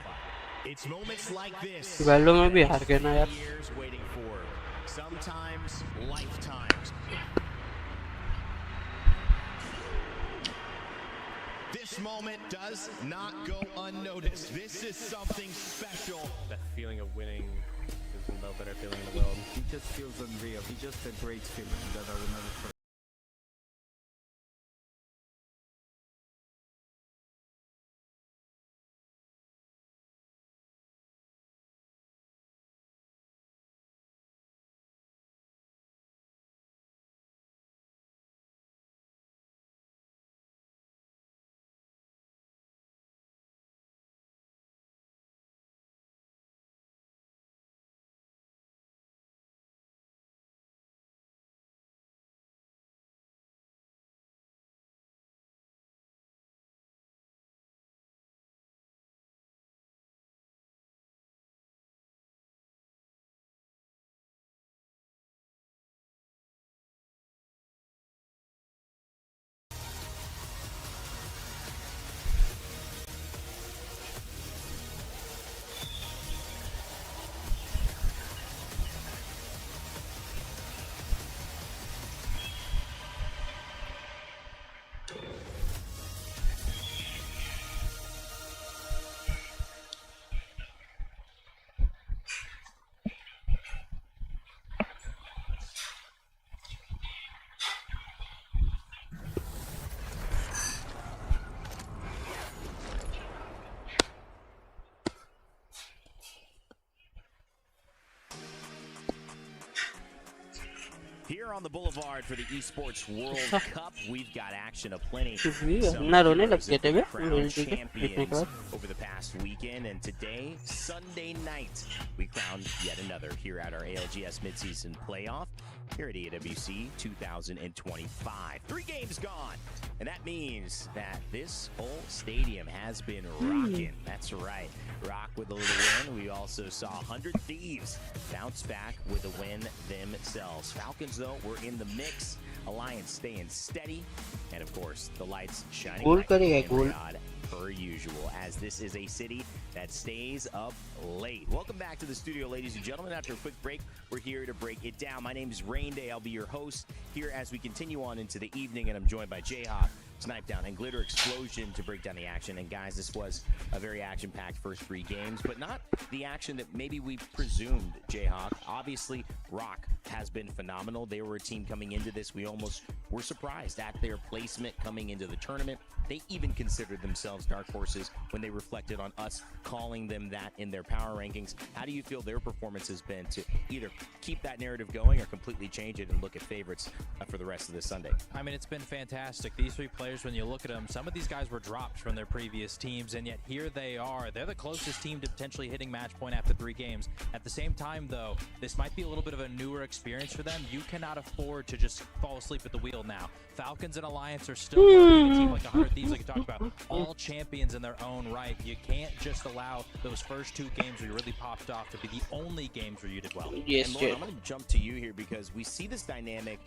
H: It's moments like this
A: value में भी हार गए ना यार।
H: years waiting for, sometimes lifetimes. This moment does not go unnoticed. This is something special.
I: That feeling of winning is no better feeling in the world.
G: He just feels unreal. He just a great feeling that I will never forget.
H: Here on the boulevard for the Esports World Cup, we've got action aplenty.
A: ना रोने लग गए थे
H: Champions over the past weekend, and today, Sunday night, we crowned yet another here at our ALGS midseason playoff here at EWC 2025. 3 games gone, and that means that this whole stadium has been rocking. That's right, rock with a little win. We also saw 100 Thieves bounce back with a win themselves. Falcons, though, were in the mix. Alliance staying steady, and of course, the lights shining bright in Riyadh per usual, as this is a city that stays up late. Welcome back to the studio, ladies and gentlemen. After a quick break, we're here to break it down. My name is Rain Day. I'll be your host here as we continue on into the evening, and I'm joined by Jayhawk, Snipe Down, and Glitter Explosion to break down the action. And guys, this was a very action-packed first 3 games, but not the action that maybe we presumed, Jayhawk. Obviously, Rock has been phenomenal. They were a team coming into this. We almost were surprised at their placement coming into the tournament. They even considered themselves as dark horses when they reflected on us calling them that in their power rankings. How do you feel their performance has been to either keep that narrative going or completely change it and look at favorites for the rest of this Sunday?
J: I mean, it's been fantastic. These three players, when you look at them, some of these guys were dropped from their previous teams, and yet here they are. They're the closest team to potentially hitting match point after 3 games. At the same time, though, this might be a little bit of a newer experience for them. You cannot afford to just fall asleep at the wheel now. Falcons and Alliance are still a team like 100 Thieves, like you talked about, all champions in their own right. You can't just allow those first 2 games where you really popped off to be the only games where you did well.
H: Yes, and Lauren, I'm going to jump to you here because we see this dynamic,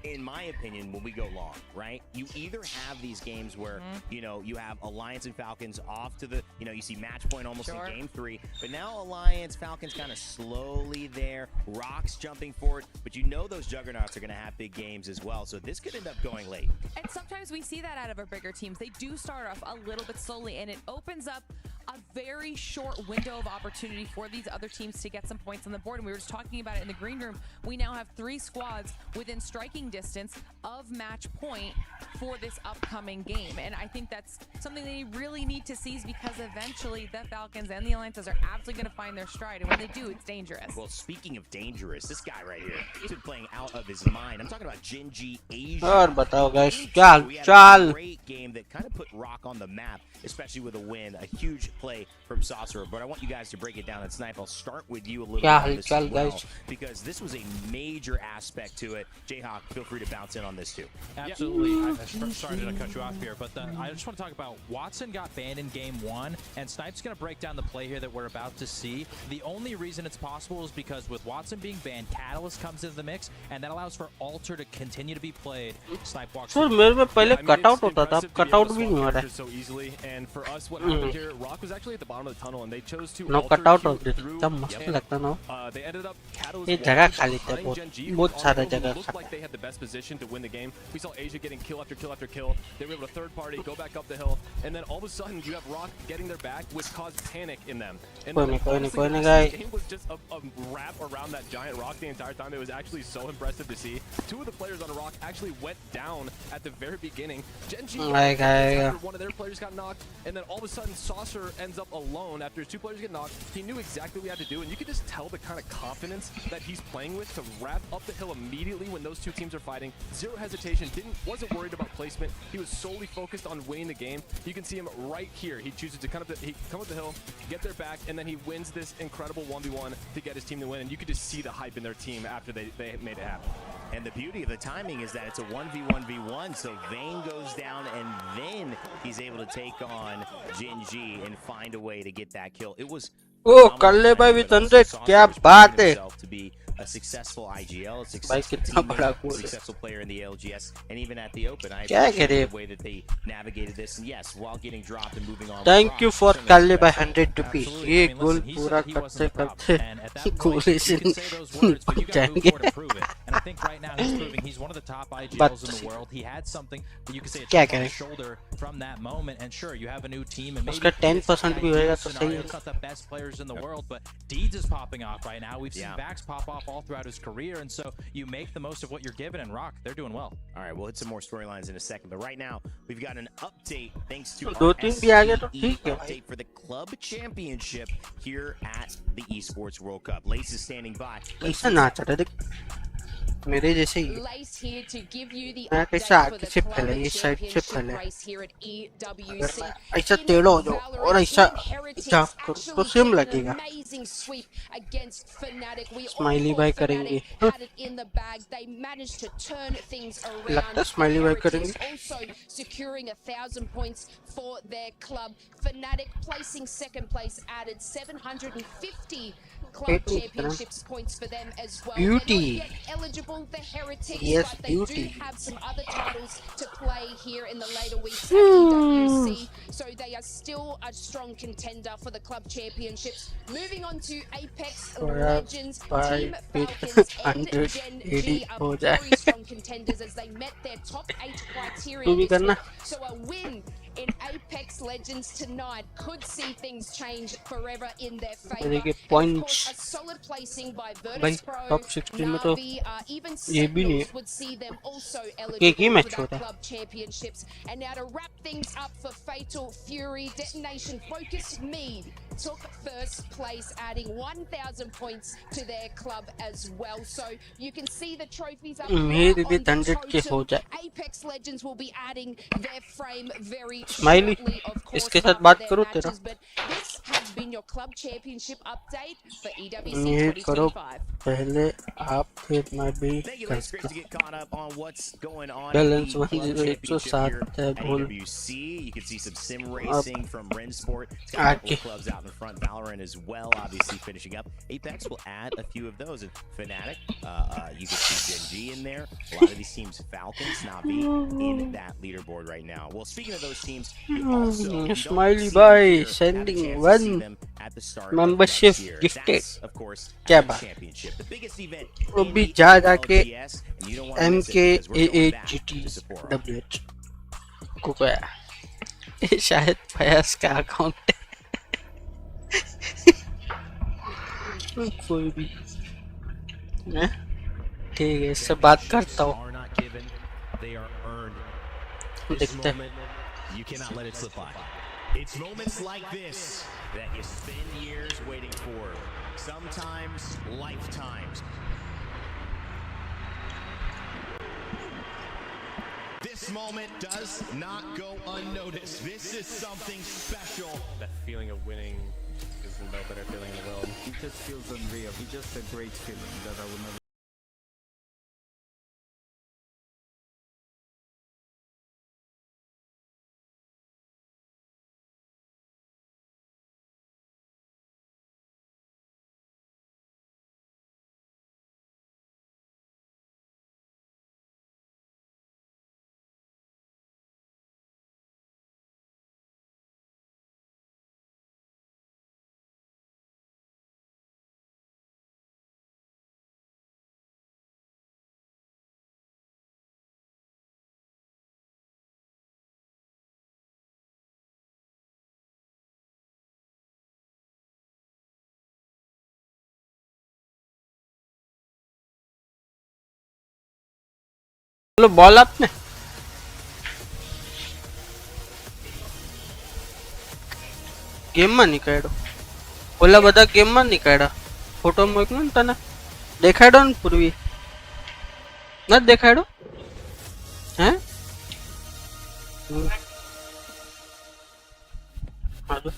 H: in my opinion, when we go long, right? You either have these games where, you know, you have Alliance and Falcons off to the, you know, you see match point almost in game 3, but now Alliance, Falcons kind of slowly there, Rocks jumping forward, but you know those juggernauts are going to have big games as well, so this could end up going late.
K: And sometimes we see that out of our bigger teams. They do start off a little bit slowly, and it opens up a very short window of opportunity for these other teams to get some points on the board. And we were just talking about it in the green room. We now have 3 squads within striking distance of match point for this upcoming game. And I think that's something they really need to seize, because eventually the Falcons and the Alliances are absolutely going to find their stride. And when they do, it's dangerous.
H: Well, speaking of dangerous, this guy right here, he's been playing out of his mind. I'm talking about Genji Asia.
A: और बताओ guys,
H: चल great game that kind of put Rock on the map, especially with a win, a huge play from Saucer. But I want you guys to break it down. And Snipe, I'll start with you a little bit on this as well, because this was a major aspect to it. Jayhawk, feel free to bounce in on this too.
J: Absolutely. I'm sorry to cut you off here, but I just want to talk about Watson got banned in game 1, and Snipe's going to break down the play here that we're about to see. The only reason it's possible is because with Watson being banned, Catalyst comes into the mix, and that allows for Alter to continue to be played. Snipe walks.
A: So मेरे में पहले cutout होता था, अब cutout भी नहीं हो रहा है.
I: So easily, and for us, what happened here? Rock was actually at the bottom of the tunnel, and they chose to
A: No cutout of it. तब मस्त लगता ना.
I: They ended up Catalyst
A: ये जगह खाली थी बहुत सारा जगह.
I: Looked like they had the best position to win the game. We saw Asia getting kill after kill after kill. They were able to third party, go back up the hill, and then all of a sudden you have Rock getting their back, which caused panic in them. And then the game was just a wrap around that giant Rock the entire time. It was actually so impressive to see. 2 of the players on Rock actually went down at the very beginning. Genji, one of their players got knocked, and then all of a sudden Saucer ends up alone after his 2 players get knocked. He knew exactly what he had to do, and you could just tell the kind of confidence that he's playing with to wrap up the hill immediately when those 2 teams are fighting. Zero hesitation, wasn't worried about placement. He was solely focused on winning the game. You can see him right here. He chooses to come up the hill, get their back, and then he wins this incredible 1v1 to get his team to win. And you could just see the hype in their team after they made it happen.
H: And the beauty of the timing is that it's a 1v1v1, so Vayne goes down, and then he's able to take on Genji and find a way to get that kill. It was
A: कल्ले भाई with 100 क्या बात है.
H: To be a successful IGL, a successful player in the ALGS, and even at the Open. I appreciate the way that they navigated this, and yes, while getting dropped and moving on.
A: Thank you for कल्ले भाई 100 rupees. ये गोल पूरा करते करते corekishan निकल जाएंगे.
J: And I think right now he's proving he's one of the top IGLs in the world. He had something that you could say a chip on his shoulder from that moment. And sure, you have a new team, and maybe
A: उसका 10% भी होएगा तो सही है.
J: It's not the best players in the world, but Deeds is popping off right now. We've seen Vax pop off all throughout his career, and so you make the most of what you're given. And Rock, they're doing well.
H: All right, we'll hit some more storylines in a second, but right now we've got an update thanks to
A: दो तीन भी आ गया तो ठीक है.
H: Update for the club championship here at the Esports World Cup. Lace is standing by.
A: ऐसा ना चले देख. मेरे जैसे ही.
L: Lace here to give you the
A: कैसा
L: update for the
A: किसे
L: club
A: पहले ये साइड से
L: championship
A: पहले.
L: race here at EWC.
A: ऐसा टेढ़ा हो जाओ और ऐसा चाप करो तो सेम लगेगा.
L: Amazing sweep against Fnatic. We
A: Smiley भाई करेंगे.
L: had it in the bag. They managed to turn things around.
A: लगता Smiley भाई करेंगे.
L: Also securing 1,000 points for their club. Fnatic placing second place, added 750 club championships points for them as well.
A: Beauty.
L: They're not yet eligible, the Heretics,
A: Yes,
L: but they
A: beauty.
L: do have some other titles to play here in the later weeks at EWC. So they are still a strong contender for the club championships. Moving on to Apex Legends, Team Falcons and Gen G are very strong contenders as they met their top 8 criteria this week. So a win in Apex Legends tonight could see things change forever in their favor. Of course, a solid placing by Virtus Pro,
A: top 16 में तो
L: Navi, even
A: ये भी नहीं
L: S8UL would see them also eligible for that club Championships. And now to wrap things up for Fatal Fury, Detonation Focus Me took first place, adding 1,000 points to their club as well. So you can see the trophies up here on the totem. Apex Legends will be adding their frame very shortly, of course, after their matches. But this has been your club championship update for EWC 2025.
A: पहले आप फिर मैं भी
H: करता
A: balance 10107 है भूल
H: You can see some sim racing from Rensport. It's got a couple of clubs out in front. Valorant as well, obviously finishing up. Apex will add a few of those. And Fnatic, you can see Gen G in there. A lot of these teams, Falcon, Snappy, in that leaderboard right now. Well, speaking of those teams,
A: Smiley Boy sending one membership gifted. क्या बात वो भी जा जाके MKAAGTWH को गया ये शायद फयाज का अकाउंट है कोई भी ठीक है इससे बात करता हूँ देखते हैं
H: You cannot let it slip by. It's moments like this that you spend years waiting for. Sometimes lifetimes. This moment does not go unnoticed. This is something special.
I: That feeling of winning is no better feeling in the world.
G: It just feels unreal. It's just a great feeling that I will never.
A: बोलो ball आपने game में नहीं काढो बोला बता game में नहीं काढा photo मोकलो ने तने देखाडो ने पूर्वी न देखाडो हैं हालो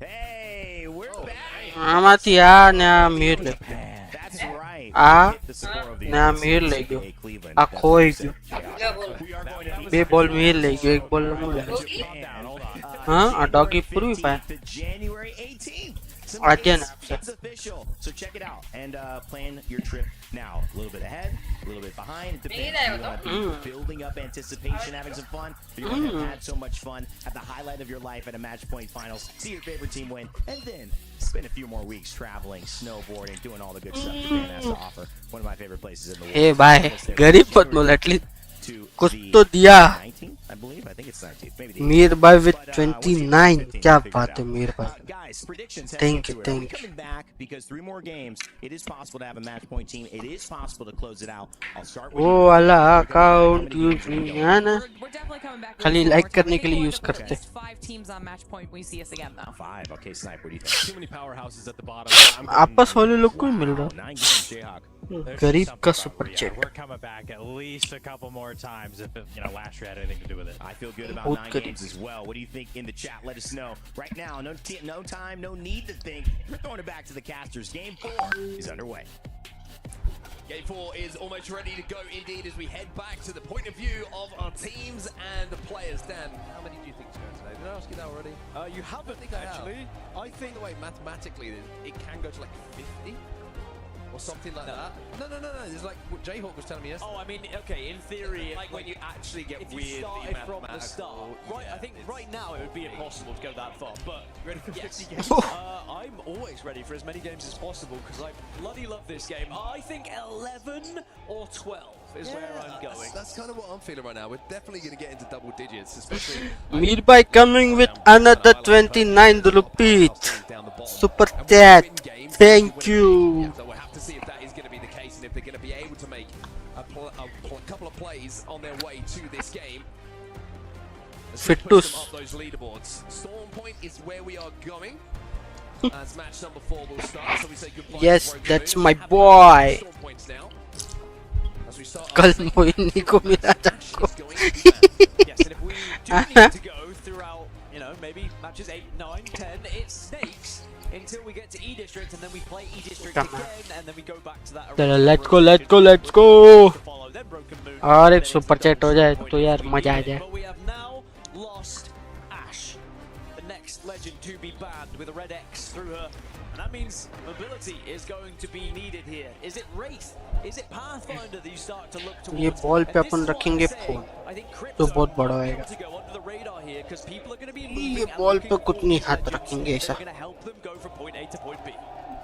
H: Hey, we're back.
A: आमाती आ ने आ मीर ले आ ने आ मीर ले गयो आ खोई गयो बे बॉल मीर ले गयो एक बॉल मु ले हां आ डॉगी पूरी पाए Again,
H: it's official. So check it out and plan your trip now. A little bit ahead, a little bit behind. Depends. You want to be building up anticipation, having some fun. You want to have had so much fun, have the highlight of your life at a match point finals, see your favorite team win, and then spend a few more weeks traveling, snowboarding, doing all the good stuff Japan has to offer. One of my favorite places in the world.
A: Hey, bye. Garib but no, at least. कुछ तो दिया मीर भाई with 29 क्या बात है मीर भाई thank you वो वाला अकाउंट यूज नहीं है ना खाली लाइक करने के लिए यूज करते आपस वाले लोग को मिल रहा गरीब का super chat
J: times if it, last year had anything to do with it.
H: I feel good about 9 games as well. What do you think in the chat? Let us know. Right now, no time, no need to think. We're throwing it back to the casters. Game 4 is underway.
C: Game 4 is almost ready to go indeed as we head back to the point of view of our teams and the players. Dan, how many do you think is going today? Did I ask you that already?
I: You haven't, actually.
C: I think the way mathematically it can go to like 50. Or something like that. No. There's like what Jayhawk was telling me yesterday.
D: Oh, I mean, okay, in theory,
C: like when you actually get
D: if you started from the start. Right, I think right now it would be impossible to go that far. But
I: ready for 50 games?
D: I'm always ready for as many games as possible because I bloody love this game. I think 11 or 12 is where I'm going.
C: That's kind of what I'm feeling right now. We're definitely going to get into double digits, especially.
A: Mirbai coming with another 29 rupees super chat. Thank you.
C: So we'll have to see if that is going to be question if they're going to be able to make a couple of plays on their way to this game.
A: Fittus.
C: Up those leaderboards. Storm Point is where we are going. As match number 4 will start, so we say goodbye.
A: Yes, that's my boy.
C: Storm Points now. As we start
A: कल मोहिनी को मिला जाको.
D: Yes, and if we do need to go throughout, you know, maybe matches 8, 9, 10, it's snakes until we get to E District, and then we play E District again, and then we go back to that.
A: चलो let's go, let's go, let's go. और एक super chat हो जाए तो यार मजा आ जाए.
D: But we have now lost Ash, the next legend to be banned with a red X through her. And that means mobility is going to be needed here. Is it Wraith? Is it Pathfinder that you start to look towards?
A: ये ball पे अपन रखेंगे phone तो बहुत बड़ा होएगा. ये ball पे कुछ नहीं हाथ रखेंगे ऐसा.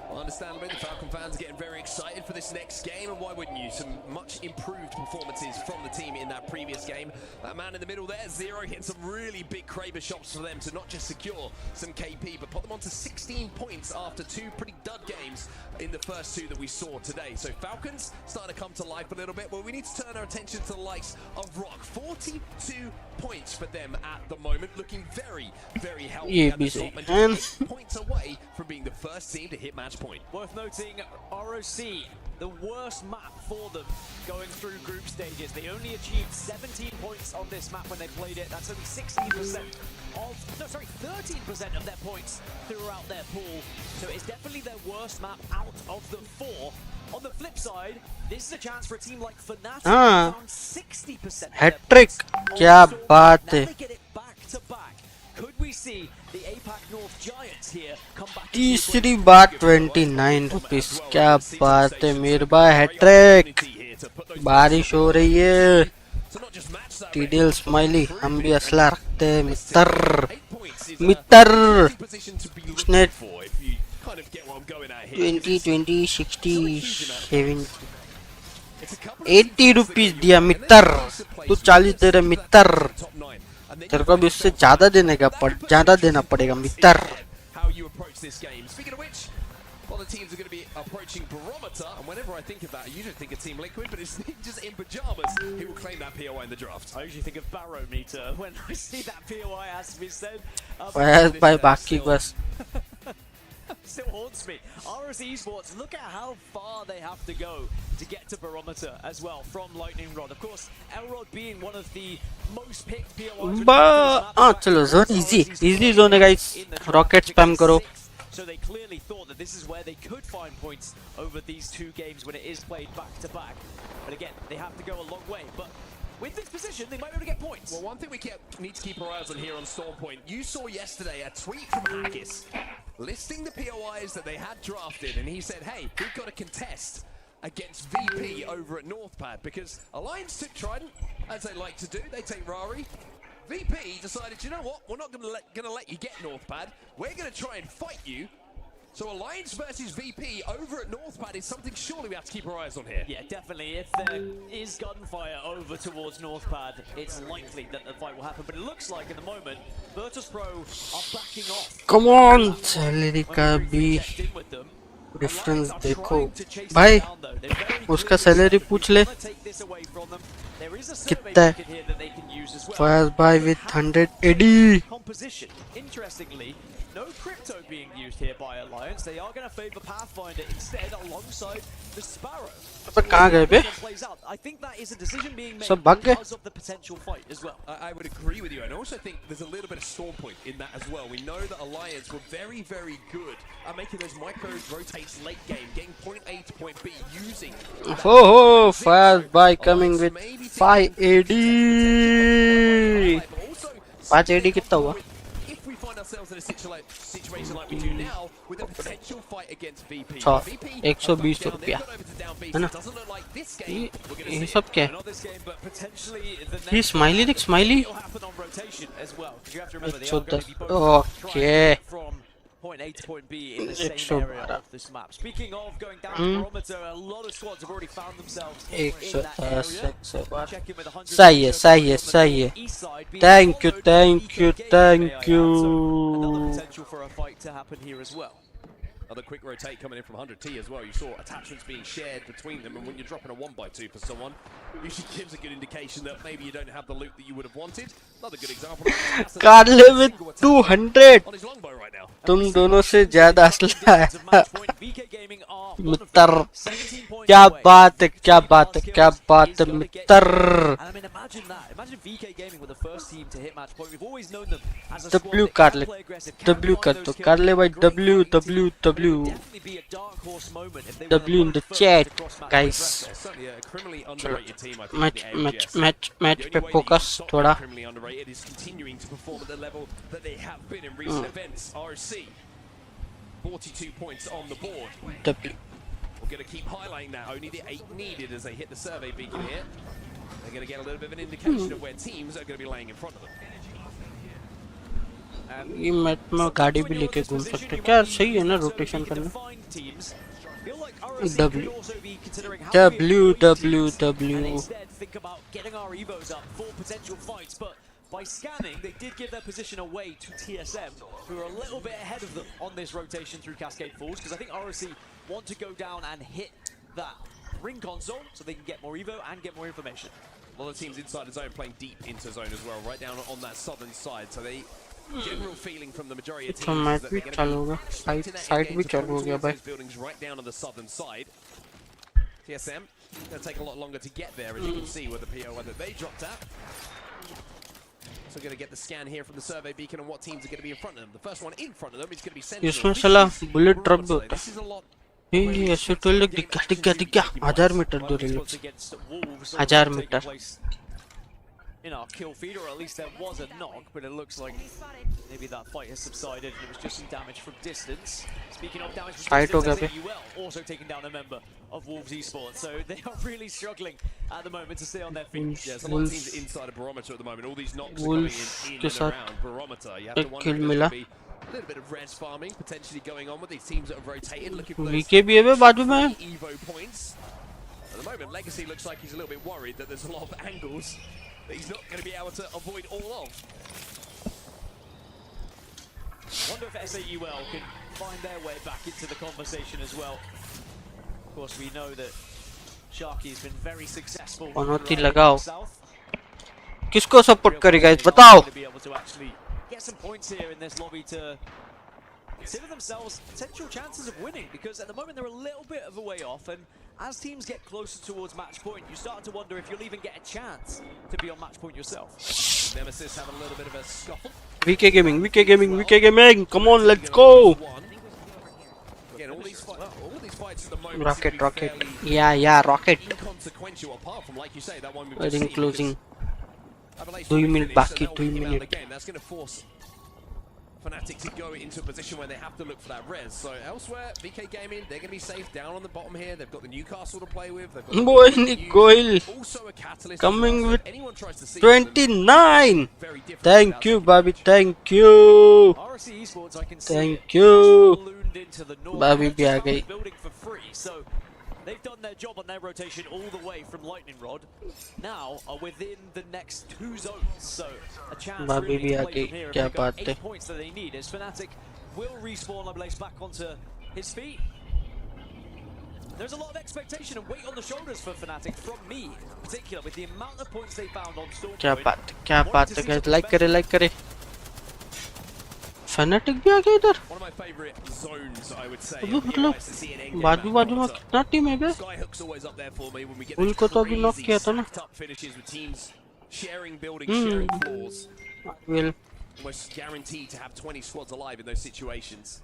C: Well, understandably, the Falcon fans are getting very excited for this next game, and why wouldn't you? Some much improved performances from the team in that previous game. That man in the middle there, Zero, hitting some really big Kraber shots for them to not just secure some KP, but put them onto 16 points after 2 pretty dud games in the first 2 that we saw today. So Falcons starting to come to life a little bit. Well, we need to turn our attention to the likes of Rock. 42 points for them at the moment, looking very, very healthy. And 8 points away from being the first team to hit match point.
D: Worth noting, ROC, the worst map for them going through group stages. They only achieved 17 points on this map when they played it. That's only 16% of, no, sorry, 13% of their points throughout their pool. So it's definitely their worst map out of the 4. On the flip side, this is a chance for a team like Fnatic to around 60%.
A: Hat-trick, क्या बात है.
D: Could we see the APAC North Giants here come back?
A: तीसरी बार 29 rupees. क्या बात है मेरे भाई. Hat trick. बारिश हो रही है. टीडीएल स्माइली, हम भी असला रखते हैं मित्र. मित्र. उसने 20, 20, 60, 70, 80 रुपीस दिया मित्र. तू 40 दे रहे मित्र. तेरे को भी उससे ज्यादा देना पड़ेगा मित्र.
C: Well, the teams are going to be approaching Barometer, and whenever I think of that, I usually think of Team Liquid, but it's just in pajamas who will claim that POI in the draft.
D: I usually think of Barometer when I see that POI has to be said.
A: By बाकी बस.
D: Still haunts me. ROC Esports, look at how far they have to go to get to Barometer as well from Lightning Rod. Of course, Elrod being one of the most picked POIs.
A: चलो zone easy zone है guys. Rocket spam करो.
D: So they clearly thought that this is where they could find points over these 2 games when it is played back to back. But again, they have to go a long way. But with this position, they might be able to get points.
C: Well, one thing we need to keep our eyes on here on Storm Point. You saw yesterday a tweet from Hackis listing the POIs that they had drafted, and he said, hey, we've got to contest against VP over at Northpad, because Alliance took Trident, as they like to do. They take Rari. VP decided, you know what, we're not going to let you get Northpad. We're going to try and fight you. So Alliance versus VP over at Northpad is something surely we have to keep our eyes on here.
D: Yeah, definitely. If there is gunfire over towards Northpad, it's likely that the fight will happen. But it looks like at the moment, Virtus Pro are backing off.
A: Come on, salary का भी difference देखो भाई. उसका salary पूछ ले कितना है. Fires by with 180.
D: Composition. Interestingly, no crypto being used here by Alliance. They are going to favor Pathfinder instead alongside the Sparrow.
A: पर कहाँ गए बे?
D: I think that is a decision being made
A: सब भाग गए.
D: because of the potential fight as well.
C: I would agree with you, and I also think there's a little bit of Storm Point in that as well. We know that Alliance were very, very good at making those micro rotates late game, getting point A to point B using.
A: Oh, Fires by coming with 580. 580 कितना हुआ?
C: If we find ourselves in a situation like we do now, with a potential fight against VP.
A: 120 रुपया है ना? ये सब क्या है? ये स्माइली देख smiley. 110. Okay.
D: Point A to point B in the same area of this map. Speaking of going down to Barometer, a lot of squads have already found themselves in that area. Checking with 100.
A: सही है. Thank you.
D: Another potential for a fight to happen here as well.
C: Another quick rotate coming in from 100T as well. You saw attachments being shared between them, and when you're dropping a 1x2 for someone, usually gives a good indication that maybe you don't have the loot that you would have wanted. Another good example.
A: Carly with 200. तुम दोनों से ज्यादा असला है मित्र क्या बात है क्या बात है क्या बात है मित्र W Carly W कर दो Carly भाई W W W W in the chat guys match पे फोकस थोड़ा
C: 42 points on the board.
A: W.
C: We're going to keep highlighting that. Only the 8 needed as they hit the survey beacon here. They're going to get a little bit of an indication of where teams are going to be laying in front of them.
A: ये match में गाड़ी भी लेके घूम सकते हैं क्या सही है ना रोटेशन करना W W W W
D: By scanning, they did give their position away to TSM, who are a little bit ahead of them on this rotation through Cascade Falls, because I think ROC want to go down and hit that ring console so they can get more Evo and get more information.
C: A lot of teams inside the zone playing deep into zone as well, right down on that southern side. So they general feeling from the majority of teams that they're going to be side buildings right down on the southern side. TSM going to take a lot longer to get there, as you can see with the POI that they dropped at. So going to get the scan here from the survey beacon on what teams are going to be in front of them. The first one in front of them is going to be Sentinel.
A: इसमें साला bullet drop भी होता है ये S8UL दिक्का 1000 metre दूर है 1000 metre
D: in our kill feed, or at least there was a knock, but it looks like maybe that fight has subsided and it was just some damage from distance. Speaking of damage from distance, S8UL also taking down a member of Wolves Esports, so they are really struggling at the moment to stay on their feet.
C: Yeah, some teams inside a barometer at the moment. All these knocks are coming in and around barometer. You have to wonder if there's going to be a little bit of res farming potentially going on with these teams that have rotated, looking for those Evo points. At the moment, Legacy looks like he's a little bit worried that there's a lot of angles that he's not going to be able to avoid all of.
D: I wonder if S8UL can find their way back into the conversation as well. Of course, we know that Sharky's been very successful.
A: लगाओ किसको support करेगा इस बताओ
D: to be able to actually get some points here in this lobby to consider themselves potential chances of winning, because at the moment they're a little bit of a way off, and as teams get closer towards match point, you start to wonder if you'll even get a chance to be on match point yourself.
C: Nemesis have a little bit of a scuffle.
A: VK Gaming, come on, let's go.
C: Again, all these fights at the moment
A: Rocket. Yeah, Rocket.
C: Inconsequential apart from, like you say, that one
A: we've just closing. 2 minutes बाकी 2 minutes.
C: Again, that's going to force Fnatic to go into a position where they have to look for that res. So elsewhere, VK Gaming, they're going to be safe down on the bottom here. They've got the Newcastle to play with. They've got
A: boy Nicoil coming with 29. Thank you, Bobby. Thank you. Thank you. Bobby भी आ गई.
D: They've done their job on their rotation all the way from Lightning Rod. Now are within the next 2 zones, so a chance really to play from here. They've got 8 points that they need as Fnatic will respawn Lovelace back onto his feet. There's a lot of expectation and weight on the shoulders for Fnatic from me, in particular, with the amount of points they found on Storm.
A: क्या बात है guys, like करे. Fnatic भी आ गया इधर.
C: One of my favorite zones, I would say.
A: मतलब बाजू में कितना टीम है बे?
C: Skyhook's always up there for me when we get
A: उनको तो अभी नॉक किया था ना.
C: finishes with teams sharing buildings, sharing floors.
A: Well,
C: almost guaranteed to have 20 squads alive in those situations.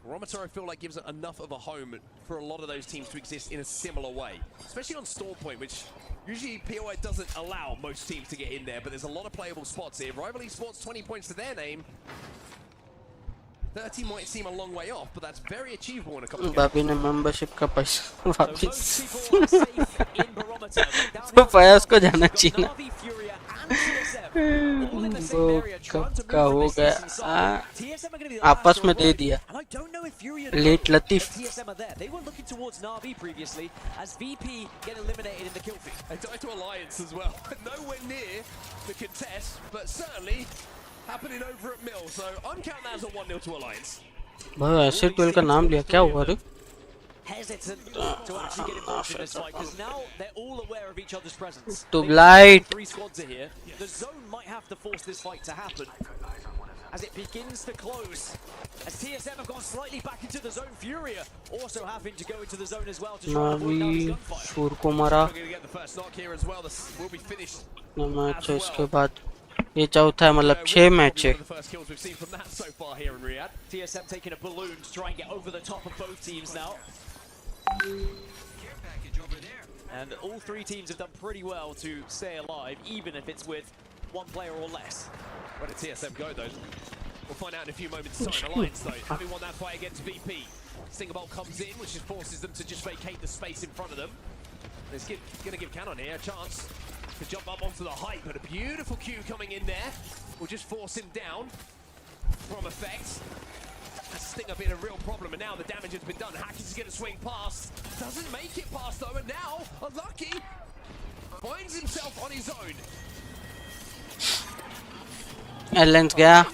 C: Barometer, I feel like, gives it enough of a home for a lot of those teams to exist in a similar way, especially on Storm Point, which usually POI doesn't allow most teams to get in there, but there's a lot of playable spots here. Rival Esports, 20 points to their name. 30 might seem a long way off, but that's very achievable in a couple of games.
A: बाबी ने membership का पैसा वापस तो फयाज को जाना चाहिए ना वो कब का हो गया आपस में दे दिया late Latif
D: They were looking towards Na'Vi previously as VP get eliminated in the kill feed.
C: And died to Alliance as well. Nowhere near the contest, but certainly happening over at Mill. So I'm counting that as a 1-0 to Alliance.
A: भाई S8UL का नाम लिया, क्या हुआ रे?
D: Hesitant to actually get involved in this fight because now they're all aware of each other's presence.
A: Too blind.
D: 3 squads are here. The zone might have to force this fight to happen as it begins to close. As TSM have gone slightly back into the zone, Furia also having to go into the zone as well to try and avoid now this gunfight.
A: शूर को मारा।
C: Going to get the first knock here as well. This will be finished.
A: Match है इसके बाद, ये चौथा है, मतलब 6 मैच है।
C: The first kills we've seen from that so far here in Riyadh.
D: TSM taking a balloon to try and get over the top of both teams now. And all 3 teams have done pretty well to stay alive, even if it's with 1 player or less.
C: Where did TSM go though? We'll find out in a few moments' time. Alliance though, having won that fight against VP. Stingerbolt comes in, which just forces them to just vacate the space in front of them. It's going to give Canon here a chance to jump up onto the height, but a beautiful Q coming in there will just force him down from effect. Stinger been a real problem, and now the damage has been done. Hackett is going to swing past. Doesn't make it past though, and now Unlucky finds himself on his own.
A: Let's go.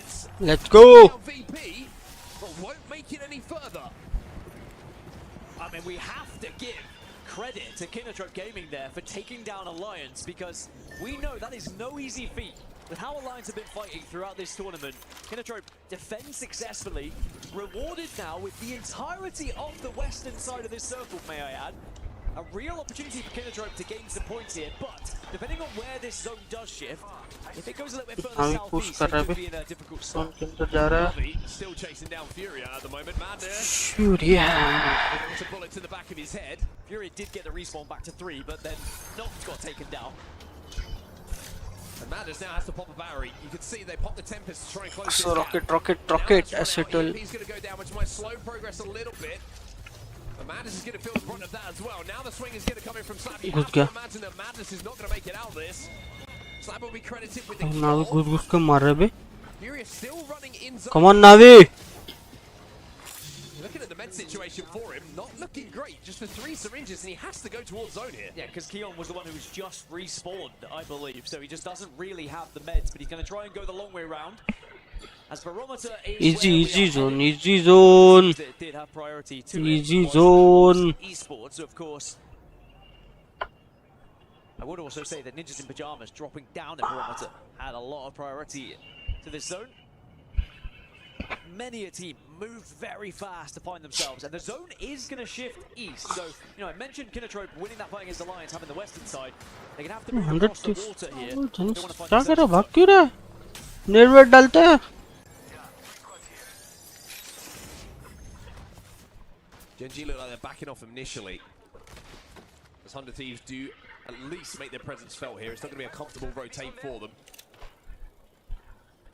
A: Let's go.
C: VP, but won't make it any further.
D: I mean, we have to give credit to Kinatrop Gaming there for taking down Alliance, because we know that is no easy feat. With how Alliance have been fighting throughout this tournament, Kinatrop defends successfully, rewarded now with the entirety of the western side of this circle, may I add. A real opportunity for Kinatrop to gain some points here, but depending on where this zone does shift, if it goes a little bit further southeast, it could be in a difficult spot.
C: Still chasing down Furia at the moment. Madness.
A: Furia.
C: It's a bullet to the back of his head.
D: Furia did get the respawn back to 3, but then Noct got taken down.
C: And Madness now has to pop a battery. You can see they pop the Tempest to try and close
A: So
C: this
A: rocket, S8UL.
C: He's going to go down, which might slow progress a little bit. But Madness is going to feel the brunt of that as well. Now the swing is going to come in from Slab. You have to imagine that Madness is not going to make it out of this. Slab will be credited with the
A: Navi घुस के मार रहे बे।
C: Furia still running in zone.
A: Come on Navi.
C: Looking at the med situation for him, not looking great. Just for 3 syringes, and he has to go towards zone here.
D: Yeah, because Keon was the one who was just respawned, I believe. So he just doesn't really have the meds, but he's going to try and go the long way around. As Barometer is
A: easy zone, easy zone.
D: It did have priority to
A: easy zone.
D: Esports, of course. I would also say that Ninjas in Pajamas dropping down at Barometer had a lot of priority to this zone. Many a team moved very fast to find themselves, and the zone is going to shift east. So, you know, I mentioned Kinatrop winning that fight against Alliance, having the western side. They're going to have to move across the water here.
A: क्या कर रहा है, भाग क्यों रहा है? Network डालते हैं।
C: Genji look like they're backing off initially. As 100 Thieves do at least make their presence felt here. It's not going to be a comfortable rotate for them.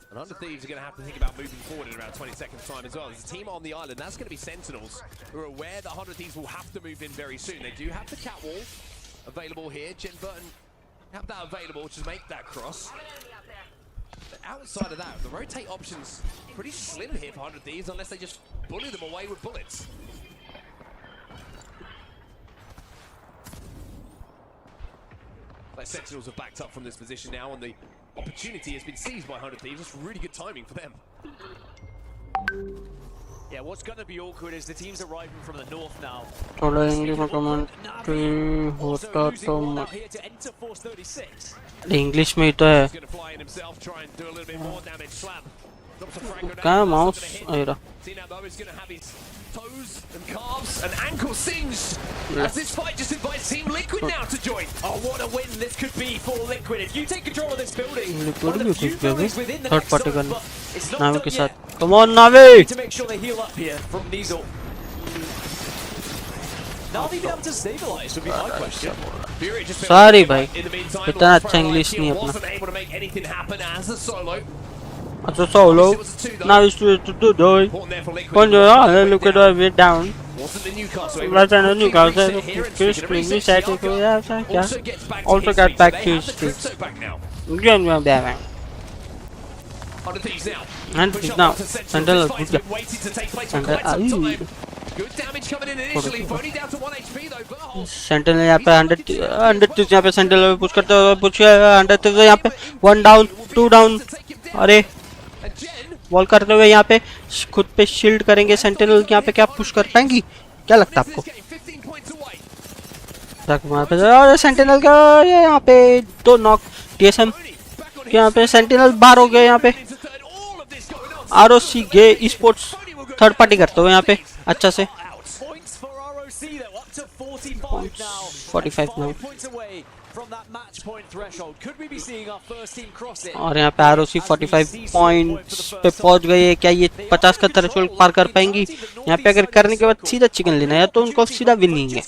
C: And 100 Thieves are going to have to think about moving forward in about 20 seconds time as well. There's a team on the island. That's going to be Sentinels, who are aware that 100 Thieves will have to move in very soon. They do have the catwall available here. Jen Burton have that available to make that cross. But outside of that, the rotate options pretty slim here for 100 Thieves unless they just bully them away with bullets. Like Sentinels have backed up from this position now, and the opportunity has been seized by 100 Thieves. It's really good timing for them.
D: Yeah, what's going to be awkward is the teams arriving from the north now.
A: थोड़ा English में comment होता तो मत। English में ही तो है। कहाँ mouse आएगा?
C: Toes and calves and ankle singed as this fight just invites Team Liquid now to join.
D: Oh, what a win this could be for Liquid. If you take control of this building,
A: Liquid भी कुछ भी
D: the
A: third party gun
D: it's not
A: Navi के
D: done
A: साथ। Come on Navi.
D: to make sure they heal up here from Diesel. Now they be able to stabilize would be my question.
A: Sorry भाई, इतना अच्छा English नहीं अपना।
C: Wasn't able to make anything happen as a solo.
A: As a solo, now it's to do. When you are Liquid way down.
C: Wasn't the Newcastle.
A: Let's end the Newcastle. Chris Spring set it. Also get back to his feet. Again, we're back. And now, Sandal good.
C: Good damage coming in initially. Only down to 1 HP though.
A: Sentinel यहाँ पे 100 यहाँ पे Sentinel push करते हुए push 100 यहाँ पे 1 down 2 down. अरे wall करते हुए यहाँ पे खुद पे शील्ड करेंगे सेंटिनल। यहाँ पे क्या पुश कर पाएंगी, क्या लगता है आपको? वहाँ पे और सेंटिनल का यहाँ पे 2 नॉक। टीएसएम यहाँ पे सेंटिनल बाहर हो गए। यहाँ पे आरओसी गे स्पोर्ट्स थर्ड पार्टी करते हुए यहाँ पे अच्छा से 45 नाउ। और यहाँ पे आरओसी 45 पॉइंट्स पे पहुंच गई है। क्या ये 50 का थ्रेशोल्ड पार कर पाएंगी? यहाँ पे अगर करने के बाद सीधा चिकन लेना है तो उनको सीधा विनिंग है।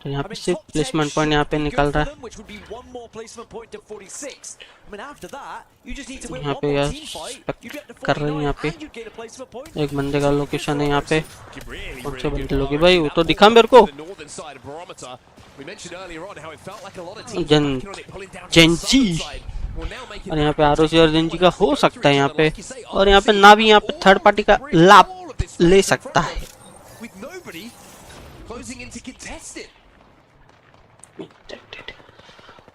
A: तो यहाँ पे सिर्फ प्लेसमेंट पॉइंट यहाँ पे निकल रहा है। यहाँ पे यार कर रहे हैं। यहाँ पे एक बंदे का लोकेशन है। यहाँ पे कौन से बंदे लोगे भाई, वो तो दिखा मेरे को। जेंजी और यहाँ पे आरओसी और जेंजी का हो सकता है यहाँ पे। और यहाँ पे ना भी यहाँ पे थर्ड पार्टी का लाभ ले सकता है।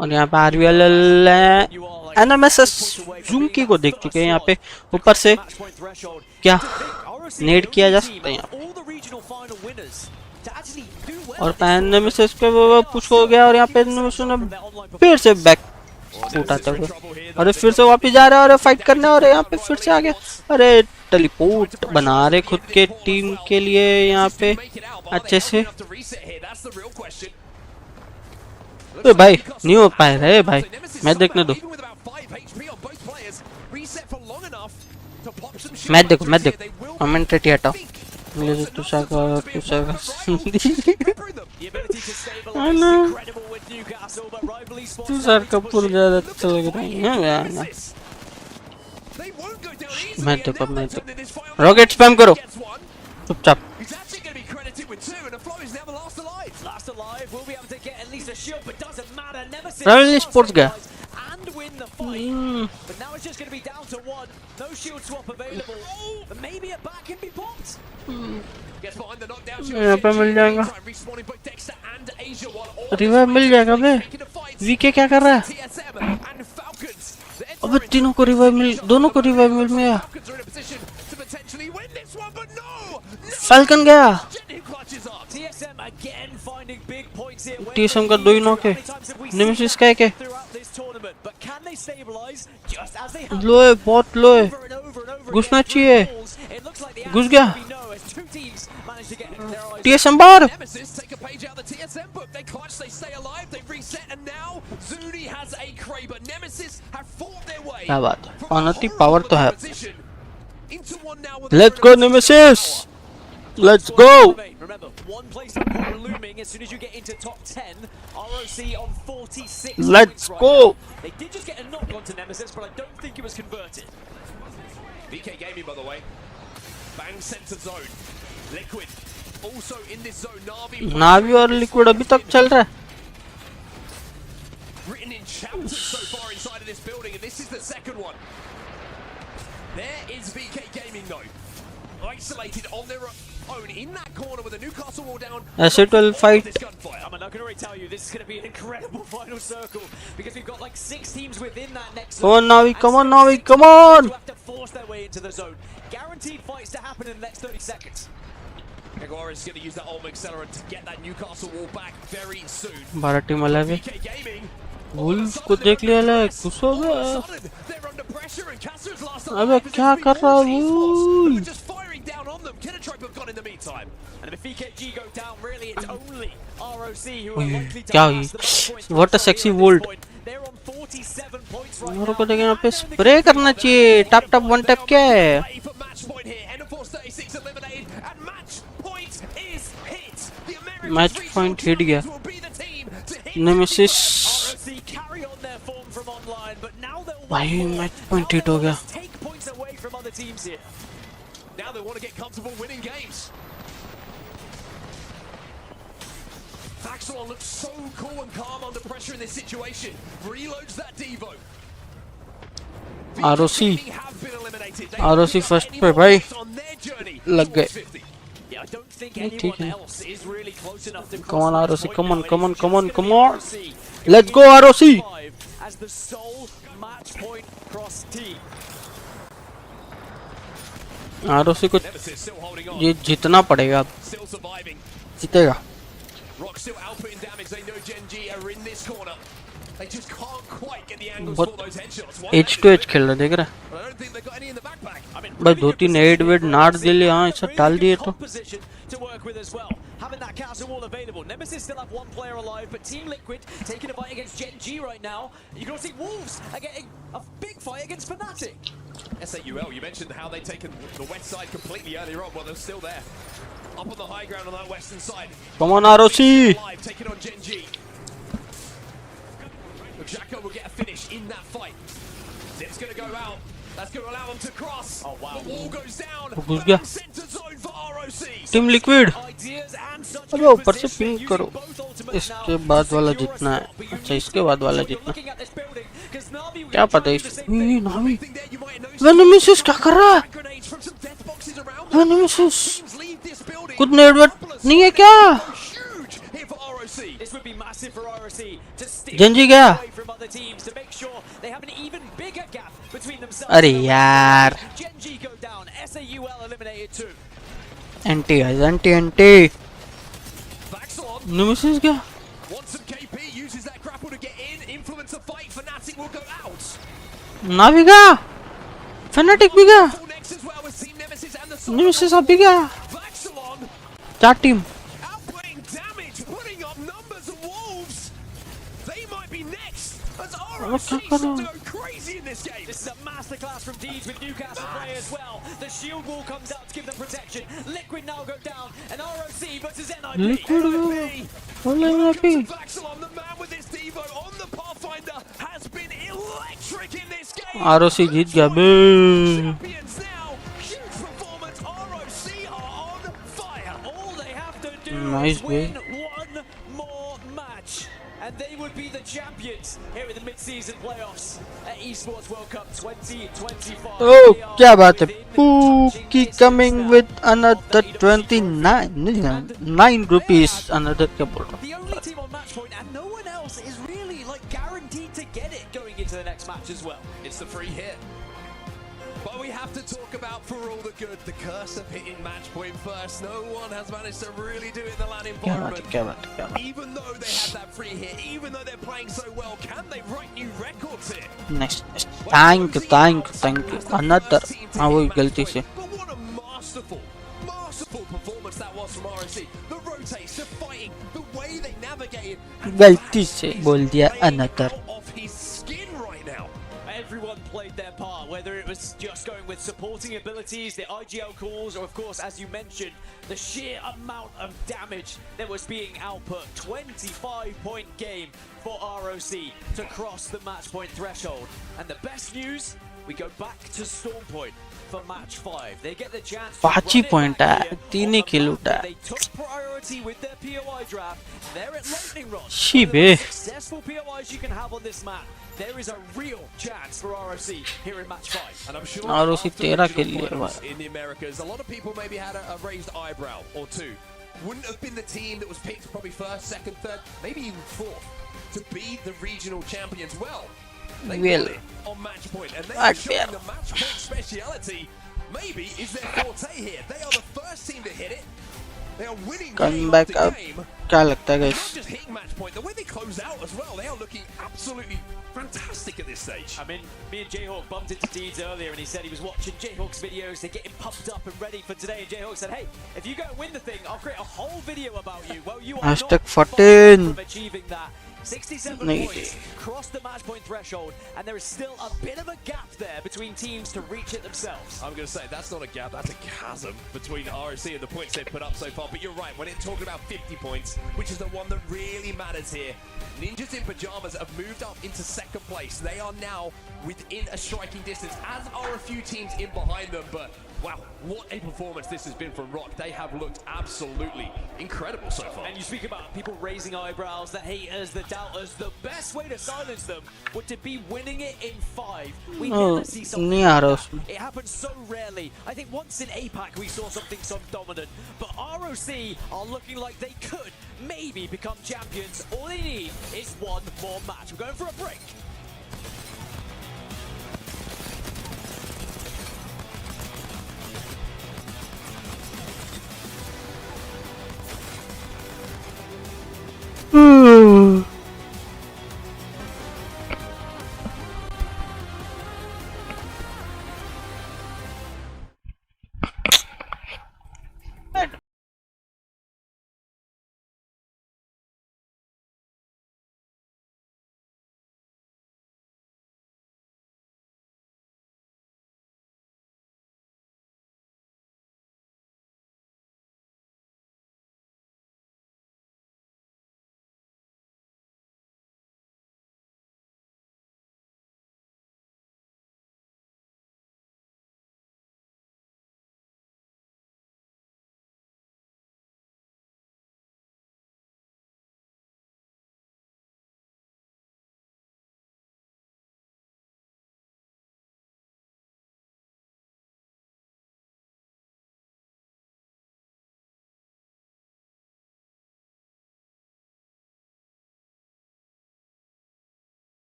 A: और यहाँ पे आरवीएल एनएमएसएस जूमकी को देख चुके हैं। यहाँ पे ऊपर से क्या नेड किया जा सकता है यहाँ पे। और एनएमएसएस पे वो पुश हो गया और यहाँ पे फिर से बैक उठाते हुए अरे फिर से वापस जा रहा है और फाइट करने। और यहाँ पे फिर से आ गया। अरे टेलीपोर्ट बना रहे खुद के टीम के लिए यहाँ पे अच्छे से। तो भाई नहीं हो पाए रहे भाई, मैच देखने दो। मैच देखो मैच देखो, कमेंट्रेटी हटाओ। मुझे तुषार का तुषार कपूर ज्यादा अच्छा लग रहा है। मैच देखो मैच देखो, रॉकेट स्पैम करो चुपचाप। रॉयल स्पोर्ट्स गया। यहाँ पे मिल जाएगा, रिवाइव मिल जाएगा बे। वीके क्या कर रहा है? अबे तीनों को रिवाइव मिल, दोनों को रिवाइव मिल गया। फाल्कन गया। टीएसएम का 2 ही नॉक है। नेमेसिस का एक है। लो है, बहुत लो है, घुसना चाहिए। घुस गया। टीएसएम बाहर। क्या बात है, अनति पावर तो है। Let's go nemesis, let's go. Let's go.
D: They did just get a knock onto Nemesis, but I don't think it was converted.
C: VK Gaming, by the way. Bang center zone. Liquid also in this zone.
A: Navi और Liquid अभी तक चल रहा है।
C: Written in chapters so far inside of this building, and this is the second one. There is VK Gaming though, isolated on their own in that corner with the Newcastle wall down.
A: S8UL fight.
D: I mean, I can already tell you this is going to be an incredible final circle because we've got like 6 teams within that next zone.
A: Come on Navi, come on Navi, come on.
D: Have to force their way into the zone. Guaranteed fights to happen in the next 30 seconds.
C: Jaguar is going to use that ultimate accelerant to get that Newcastle wall back very soon.
A: 12 team अलग है। Wolf को देख लिया है, खुश हो गया। अबे क्या कर रहा है वुल्फ? क्या हुई? What a sexy world. मेरे को देखें यहाँ पे स्प्रे करना चाहिए। टैप टैप वन टैप क्या है? मैच पॉइंट हिट गया। नेमेसिस भाई मैच पॉइंट हिट हो गया।
C: Now they want to get comfortable winning games. Axel looks so cool and calm under pressure in this situation. Reloads that Devo.
A: ROC first पे भाई लग गए। ठीक है। Come on ROC, come on, come on, come on, come on. Let's go ROC.
D: As the sole match point cross team.
A: ROC को ये जीतना पड़ेगा, जीतेगा। बहुत एज टू एज खेल रहा, देख रहा भाई, 2-3 एड वेड नाट दिले, हाँ ऐसा डाल दिए तो
D: to work with as well. Having that castle wall available. Nemesis still have one player alive, but Team Liquid taking a fight against Gen G right now. You can see Wolves are getting a big fight against Fnatic.
C: S8UL, you mentioned how they've taken the west side completely earlier on, well they're still there. Up on the high ground on that western side.
A: Come on, ROC!
C: Taking on Gen G. Jacko will get a finish in that fight. Zip's gonna go out. That's going to allow them to cross. Oh wow. The wall goes down. Center zone for ROC.
A: Team liquid, अबे ऊपर से ping करो। इसके बाद वाला जीतना है। अच्छा, इसके बाद वाला जीतना, क्या पता। नावी वेनेमिसिस क्या कर रहा है? वेनेमिसिस कुछ नेटवर्क नहीं है क्या?
D: This would be massive for ROC to stick
A: Genji गया।
D: away from other teams to make sure they have an even bigger gap between themselves.
A: अरे यार,
D: Genji go down. S8UL eliminated too.
A: Anti है, anti. Nemesis गया। नावी गया, fanatic भी गया, nemesis अब भी गया। 4 team.
D: This is a masterclass from Deeds with Newcastle play as well. The shield wall comes out to give them protection. Liquid now go down, and ROC versus NIP.
A: Liquid go. Only NIP.
C: The man with this Devo on the Pathfinder has been electric in this game.
A: ROC जीत गया बे।
C: Champions now. Huge performance. ROC are on fire.
D: All they have to do
A: Nice,
D: is win one more match, and they would be the champions here in the mid-season playoffs at Esports World Cup 2025.
A: Oh, क्या बात है। Pookie coming with another 9 rupees. Another क्या बोल रहा?
D: The only team on match point, and no one else is really like guaranteed to get it going into the next match as well.
C: It's the free hit. But we have to talk about, for all the good, the curse of hitting match point first. No one has managed to really do it in the LAN environment. Even though they had that free hit, even though they're playing so well, can they write new records here?
A: Next. Thank you. Another. हाँ वो गलती से।
C: But what a masterful performance that was from ROC. The rotates, the fighting, the way they navigated.
A: गलती से बोल दिया another।
C: Off his skin right now.
D: Everyone played their part, whether it was just going with supporting abilities, the IGL calls, or of course, as you mentioned, the sheer amount of damage that was being output. 25-point game for ROC to cross the match point threshold. And the best news, we go back to Storm Point for match 5. They get the chance to
A: 5 point है, 3 kill उठा।
D: They took priority with their POI draft. They're at lightning rod.
A: Shibe.
D: Successful POIs you can have on this map. There is a real chance for ROC here in match 5.
C: And I'm sure
A: ROC 13 kill लिया भाई।
C: in the Americas, a lot of people maybe had a raised eyebrow or two. Wouldn't have been the team that was picked probably first, second, third, maybe even fourth to be the regional champions. Well, they
A: Well.
C: won it on match point, and they
A: I'd
C: are showing the match point speciality maybe is their forte here. They are the first team to hit it. They are winning
A: Come
C: game
A: back
C: after
A: up.
C: game.
A: क्या लगता है
C: Not
A: guys?
C: just hitting match point, the way they close out as well, they are looking absolutely fantastic at this stage.
D: I mean, me and Jayhawk bumped into Deeds earlier and he said he was watching Jayhawk's videos. They're getting pumped up and ready for today. And Jayhawk said, hey, if you go and win the thing, I'll create a whole video about you. Well, you are
A: Hashtag
D: not far
A: 14.
D: from achieving that. 67
A: Nailed
D: points, cross the match point threshold, and there is still a bit of a gap there between teams to reach it themselves.
C: I'm going to say that's not a gap, that's a chasm between ROC and the points they've put up so far. But you're right, when it's talking about 50 points, which is the one that really matters here, Ninjas in Pajamas have moved up into second place. They are now within a striking distance, as are a few teams in behind them. But wow, what a performance this has been from Rock. They have looked absolutely incredible so far.
D: And you speak about people raising eyebrows, the haters, the doubters. The best way to silence them would to be winning it in 5. We never see something
A: नहीं आ रहा
D: like
A: उसमें।
D: that. It happens so rarely. I think once in APAC we saw something so dominant. But ROC are looking like they could maybe become champions. All they need is one more match. We're going for a break.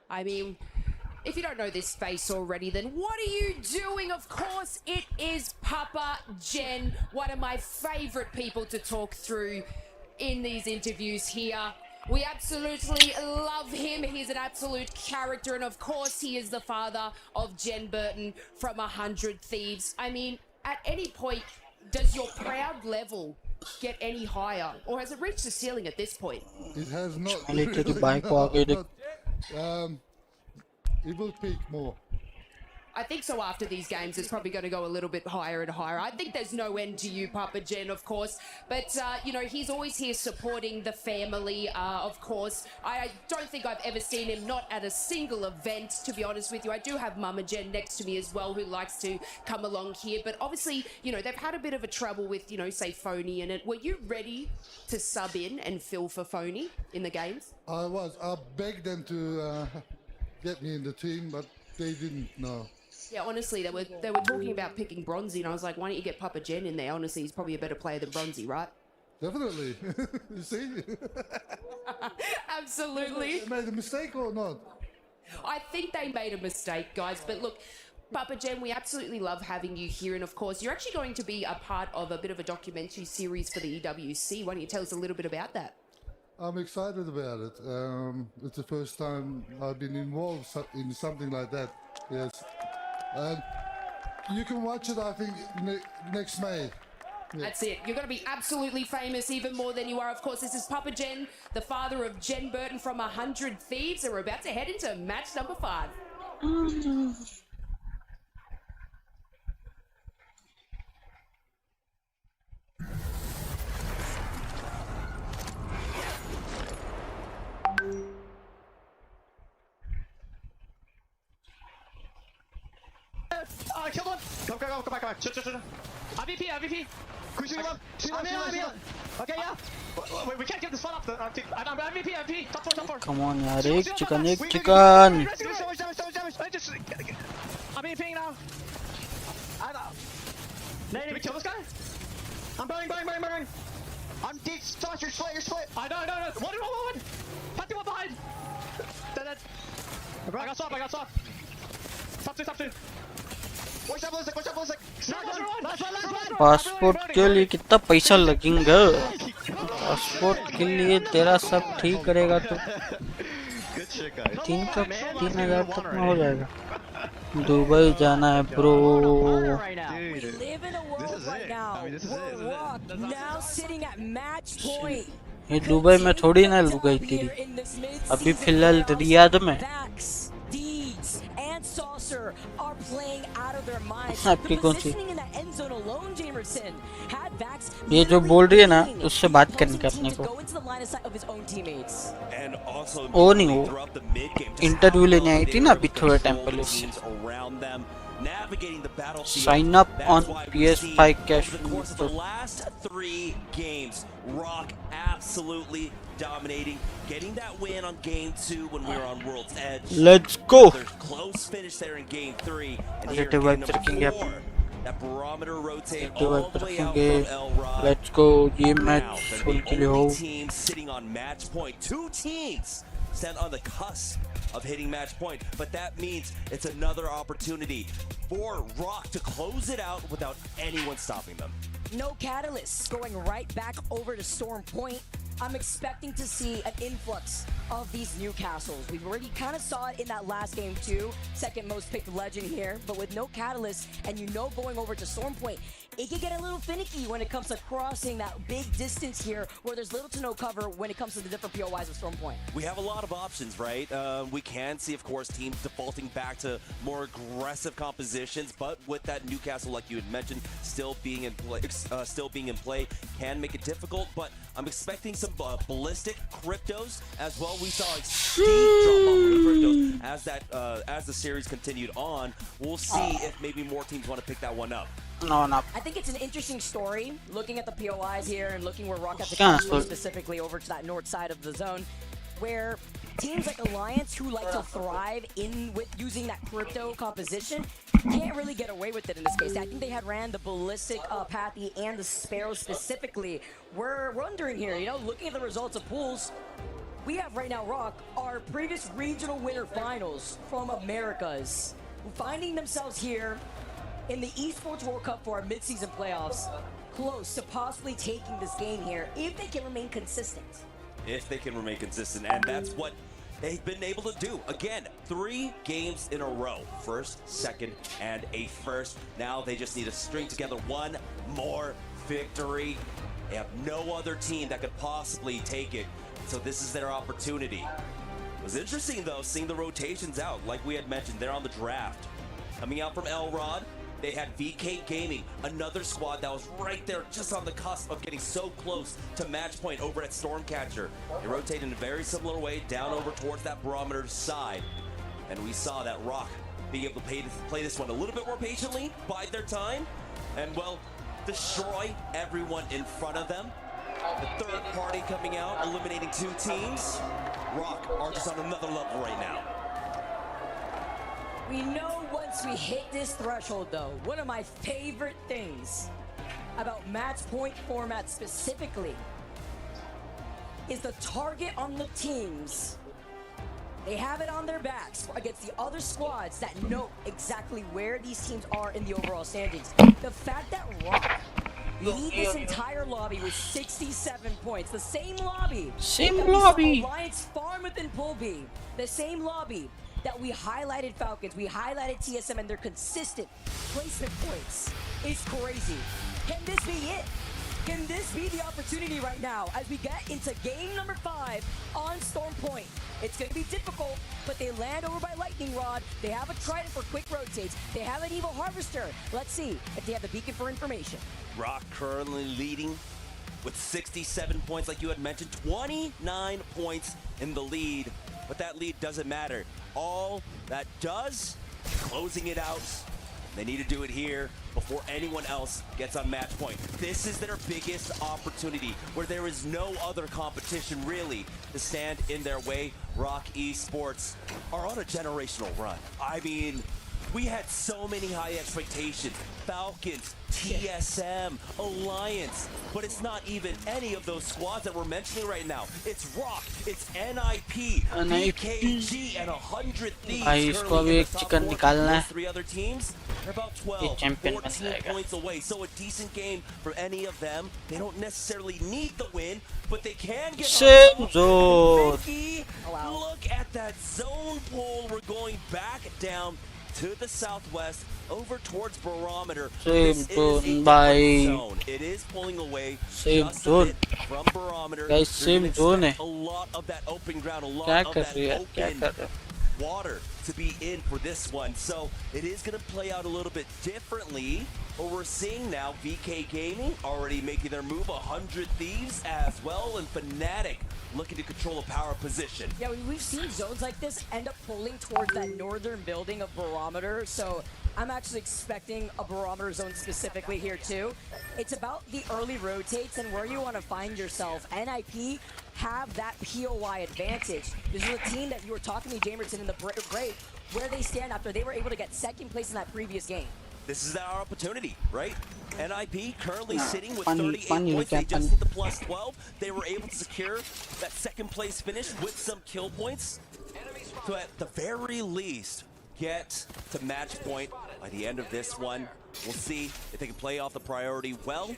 L: I mean, if you don't know this face already, then what are you doing? Of course, it is Papa Gen, one of my favorite people to talk through in these interviews here. We absolutely love him. He's an absolute character. And of course, he is the father of Jen Burton from 100 Thieves. I mean, at any point, does your proud level get any higher? Or has it reached the ceiling at this point?
M: It has not. It will peak more.
L: I think so. After these games, it's probably going to go a little bit higher and higher. I think there's no end to you, Papa Gen, of course. But, you know, he's always here supporting the family, of course. I don't think I've ever seen him not at a single event, to be honest with you. I do have Mama Gen next to me as well, who likes to come along here. But obviously, you know, they've had a bit of a trouble with, you know, say, Phony in it. Were you ready to sub in and fill for Phony in the games?
M: I was. I begged them to get me in the team, but they didn't know.
L: Yeah, honestly, they were talking about picking Bronzy, and I was like, why don't you get Papa Gen in there? Honestly, he's probably a better player than Bronzy, right?
M: Definitely. You see?
L: Absolutely.
M: They made a mistake or not?
L: I think they made a mistake, guys. But look, Papa Gen, we absolutely love having you here. And of course, you're actually going to be a part of a bit of a documentary series for the EWC. Why don't you tell us a little bit about that?
M: I'm excited about it. It's the first time I've been involved in something like that. Yes. And you can watch it, I think, next May. Yeah.
L: That's it. You're going to be absolutely famous, even more than you are. Of course, this is Papa Gen, the father of Jen Burton from 100 Thieves, and we're about to head into match number 5.
B: Kill one! Go back. Shoot. MVP! Cruising one! Okay, yeah! We can't get this one up. MVP! Top 4!
A: Come on, yaar, ek chicken.
B: I'm MVP now! Did we kill this guy? I'm burning! I'm deep! You're split! I know! One! Patty one behind! Dead! I got soft! Top 2!
A: Passport के लिए कितना पैसा लगेगा? Passport के लिए तेरा सब ठीक करेगा तो 3,000 तक में हो जाएगा. दुबई जाना है ब्रो. ये दुबई में थोड़ी ना लुक गई तेरी. अभी फिलहाल रियाद में. आपकी कौन सी? ये जो बोल रही है ना, उससे बात करने का अपने को. वो नहीं, वो इंटरव्यू लेने आई थी ना अभी थोड़े टाइम पहले. Sign up on PS5 cash.
E: The last 3 games, Rock absolutely dominating, getting that win on game 2 when we were on World's Edge.
A: Let's go.
E: There's close finish there in game 3, and here in game number 4, that barometer rotate all the way out from El Rod.
A: Let's go. ये match
E: full के लिए हो. Team sitting on match point. 2 teams stand on the cusp of hitting match point, but that means it's another opportunity for Rock to close it out without anyone stopping them.
F: No catalyst, going right back over to Storm Point. I'm expecting to see an influx of these Newcastles. We've already kind of saw it in that last game too, second most picked legend here, but with no catalyst and going over to Storm Point, it can get a little finicky when it comes to crossing that big distance here where there's little to no cover when it comes to the different POIs of Storm Point.
E: We have a lot of options, right? We can see, of course, teams defaulting back to more aggressive compositions, but with that Newcastle, like you had mentioned, still being in play, can make it difficult. But I'm expecting some ballistic cryptos as well. We saw a steep drop off of cryptos as the series continued on. We'll see if maybe more teams want to pick that one up.
A: No.
F: I think it's an interesting story, looking at the POIs here and looking where Rock has to come specifically over to that north side of the zone, where teams like Alliance, who like to thrive with using that crypto composition, can't really get away with it in this case. I think they had ran the ballistic Pathy and the Sparrow specifically. We're wondering here, looking at the results of pools, we have right now, Rock, our previous regional winner finals from Americas, finding themselves here in the Esports World Cup for our mid-season playoffs, close to possibly taking this game here if they can remain consistent.
E: If they can remain consistent, and that's what they've been able to do. Again, 3 games in a row. First, second, and a first. Now they just need to string together one more victory. They have no other team that could possibly take it. So this is their opportunity. It was interesting though, seeing the rotations out. Like we had mentioned, they're on the draft. Coming out from Elrod, they had VK Gaming, another squad that was right there just on the cusp of getting so close to match point over at Stormcatcher. They rotated in a very similar way down over towards that barometer side. And we saw that Rock being able to play this one a little bit more patiently, bide their time, and well, destroy everyone in front of them. The third party coming out, eliminating 2 teams. Rock are just on another level right now.
F: We know once we hit this threshold though, one of my favorite things about match point format specifically is the target on the teams. They have it on their backs against the other squads that know exactly where these teams are in the overall standings. The fact that Rock lead this entire lobby with 67 points, the same lobby. Alliance Farm within Pool B, the same lobby that we highlighted Falcons, we highlighted TSM and their consistent placement points. It's crazy. Can this be it? Can this be the opportunity right now as we get into game number 5 on Storm Point? It's going to be difficult, but they land over by Lightning Rod. They have a Trident for quick rotates. They have an Evil Harvester. Let's see if they have the beacon for information.
E: Rock currently leading with 67 points, like you had mentioned, 29 points in the lead. But that lead doesn't matter. All that does, closing it out. They need to do it here before anyone else gets on match point. This is their biggest opportunity where there is no other competition really to stand in their way. Rock Esports are on a generational run. I mean, we had so many high expectations. Falcons, TSM, Alliance, but it's not even any of those squads that we're mentioning right now. It's Rock, it's NIP, BKG, and 100 Thieves. Currently in the top 4. Those 3 other teams, they're about 12, 14 points away. So a decent game for any of them. They don't necessarily need the win, but they can get on top. Look at that zone pull. We're going back down to the southwest, over towards Barometer. This is a zone. It is pulling away just a bit from Barometer.
A: Guys, same zone.
E: A lot of that open ground, a lot of that open water to be in for this one. So it is going to play out a little bit differently. But we're seeing now VK Gaming already making their move, 100 Thieves as well, and Fnatic looking to control a power position.
F: Yeah, we've seen zones like this end up pulling towards that northern building of Barometer, so I'm actually expecting a Barometer zone specifically here too. It's about the early rotates and where you want to find yourself. NIP have that POI advantage. This is a team that you were talking to Jamerson in the break, where they stand after they were able to get second place in that previous game.
E: This is our opportunity, right? NIP currently sitting with 38 points. They just hit the plus 12. They were able to secure that second place finish with some kill points. So at the very least, get to match point by the end of this one. We'll see if they can play off the priority well.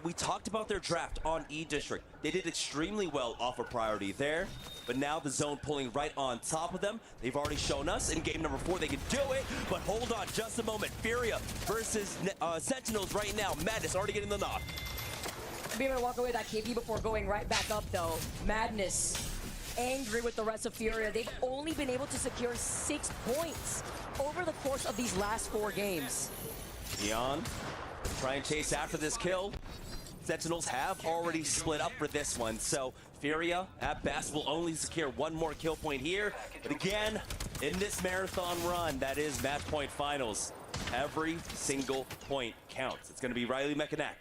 E: We talked about their draft on E-District. They did extremely well off a priority there, but now the zone pulling right on top of them. They've already shown us in game number 4 they can do it, but hold on just a moment. Furia versus Sentinels right now. Madness already getting the knock.
F: Be able to walk away with that KP before going right back up though. Madness angry with the rest of Furia. They've only been able to secure 6 points over the course of these last 4 games.
E: Neon, try and chase after this kill. Sentinels have already split up for this one, so Furia at best will only secure 1 more kill point here. But again, in this marathon run, that is match point finals, every single point counts. It's going to be Riley Mekanak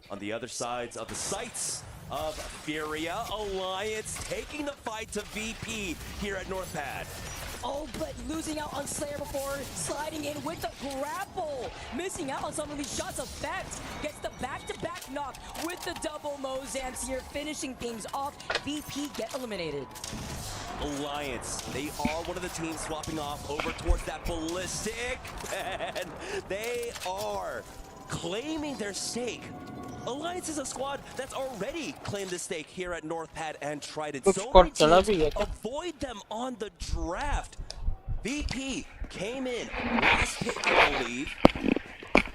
E: on the other sides of the sights of Furia. Alliance taking the fight to VP here at North Pad.
F: Oh, but losing out on Slayer before sliding in with the grapple. Missing out on some of these shots. Effect gets the back-to-back knock with the double Mozamps here, finishing things off. VP get eliminated.
E: Alliance, they are one of the teams swapping off over towards that ballistic, and they are claiming their stake. Alliance is a squad that's already claimed the stake here at North Pad and Trident. So many teams avoid them on the draft. VP came in last pick, I believe.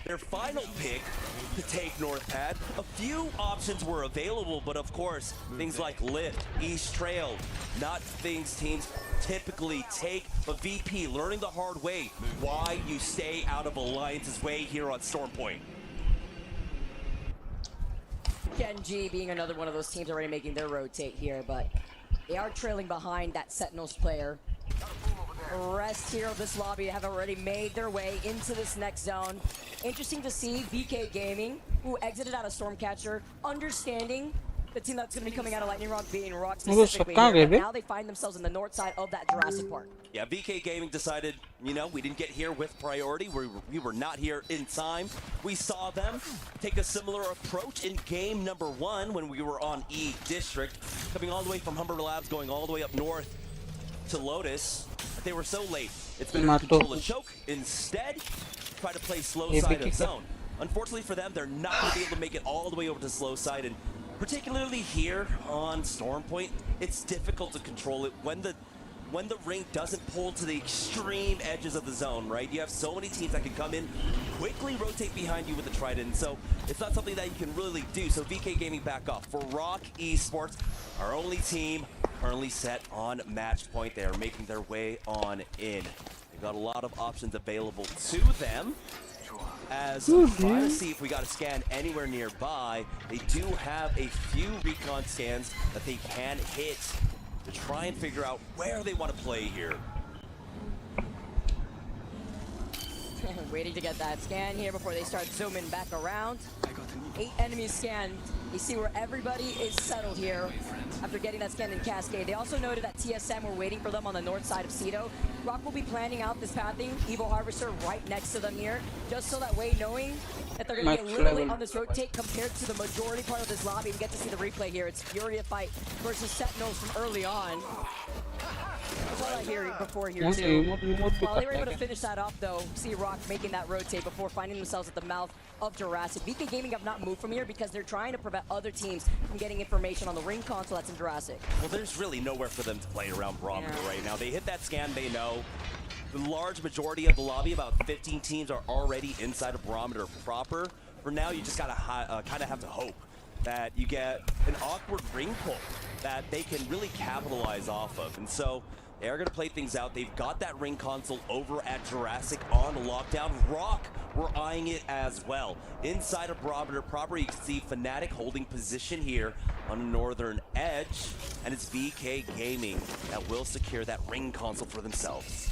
E: Their final pick to take North Pad. A few options were available, but of course, things like Lift, East Trail, not things teams typically take. But VP learning the hard way why you stay out of Alliance's way here on Stormpoint.
F: Genji being another one of those teams already making their rotate here, but they are trailing behind that Sentinels player. The rest here of this lobby have already made their way into this next zone. Interesting to see VK Gaming, who exited out of Stormcatcher, understanding the team that's going to be coming out of Lightning Rock being Rock specifically here, but now they find themselves in the north side of that Jurassic Park.
E: Yeah, VK Gaming decided, you know, we didn't get here with priority. We were not here in time. We saw them take a similar approach in game number 1 when we were on E District, coming all the way from Humber Labs, going all the way up north to Lotus. But they were so late. It's been to control a choke. Instead, try to play slow side of zone. Unfortunately for them, they're not going to be able to make it all the way over to slow side, and particularly here on Stormpoint, it's difficult to control it when the ring doesn't pull to the extreme edges of the zone, right? You have so many teams that can come in, quickly rotate behind you with the Trident, so it's not something that you can really do. So VK Gaming back off. For Rock Esports, our only team currently set on match point. They are making their way on in. They've got a lot of options available to them. As trying to see if we got a scan anywhere nearby. They do have a few recon scans that they can hit to try and figure out where they want to play here.
F: Waiting to get that scan here before they start zooming back around. 8 enemies scanned. You see where everybody is settled here after getting that scan in Cascade. They also noted that TSM were waiting for them on the north side of Cedo. Rock will be planning out this pathing, Evo Harvester right next to them here, just so that way knowing that they're going to be a little late on this rotate compared to the majority part of this lobby. We get to see the replay here. It's Furia fight versus Sentinels from early on. I saw that here before here too. While they were able to finish that off though, see Rock making that rotate before finding themselves at the mouth of Jurassic. VK Gaming have not moved from here because they're trying to prevent other teams from getting information on the ring console that's in Jurassic.
E: Well, there's really nowhere for them to play around Barometer right now. They hit that scan, they know. The large majority of the lobby, about 15 teams, are already inside of Barometer proper. For now, you just gotta kind of have to hope that you get an awkward ring pull that they can really capitalize off of. And so they are going to play things out. They've got that ring console over at Jurassic on lockdown. Rock, we're eyeing it as well. Inside of Barometer proper, you can see Fnatic holding position here on the northern edge. And it's VK Gaming that will secure that ring console for themselves.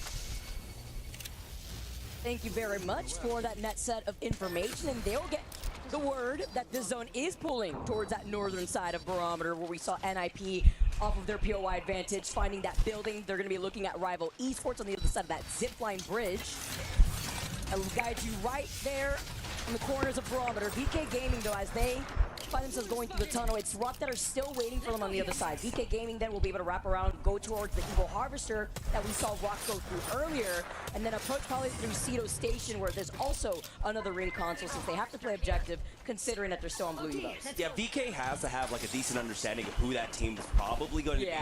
F: Thank you very much for that net set of information, and they'll get the word that this zone is pulling towards that northern side of Barometer, where we saw NIP off of their POI advantage, finding that building. They're going to be looking at rival esports on the other side of that zipline bridge. And we'll guide you right there in the corners of Barometer. VK Gaming, though, as they find themselves going through the tunnel, it's Rock that are still waiting for them on the other side. VK Gaming then will be able to wrap around, go towards the Evo Harvester that we saw Rock go through earlier, and then approach probably through Cedo Station, where there's also another ring console, since they have to play objective, considering that they're still on blue Evos.
E: Yeah, VK has to have like a decent understanding of who that team is probably going to be.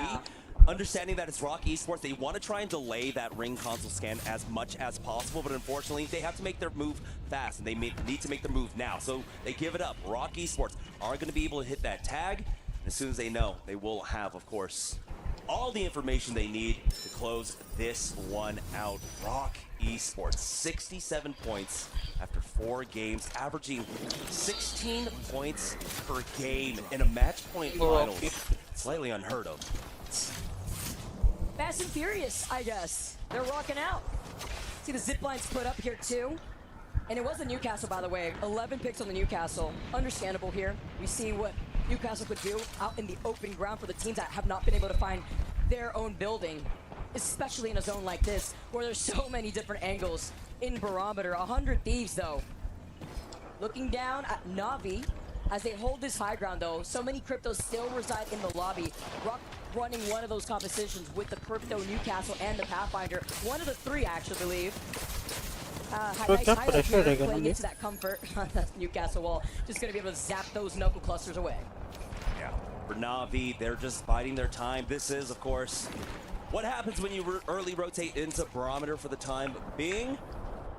E: Understanding that it's Rock Esports, they want to try and delay that ring console scan as much as possible, but unfortunately, they have to make their move fast, and they need to make their move now. So they give it up. Rock Esports are going to be able to hit that tag. As soon as they know, they will have, of course, all the information they need to close this one out. Rock Esports, 67 points after 4 games, averaging 16 points per game in a match point finals. Slightly unheard of.
F: Fast and Furious, I guess. They're rocking out. See the zip lines put up here too. And it was the Newcastle, by the way. 11 picks on the Newcastle. Understandable here. We see what Newcastle could do out in the open ground for the teams that have not been able to find their own building, especially in a zone like this where there's so many different angles in Barometer. 100 Thieves though, looking down at Navi as they hold this high ground though. So many cryptos still reside in the lobby. Rock running one of those competitions with the Crypto, Newcastle, and the Pathfinder. One of the three, I actually believe. Nice highlight here, playing into that comfort on that Newcastle wall. Just going to be able to zap those knuckle clusters away.
E: Yeah, for Navi, they're just biding their time. This is, of course, what happens when you early rotate into Barometer for the time being.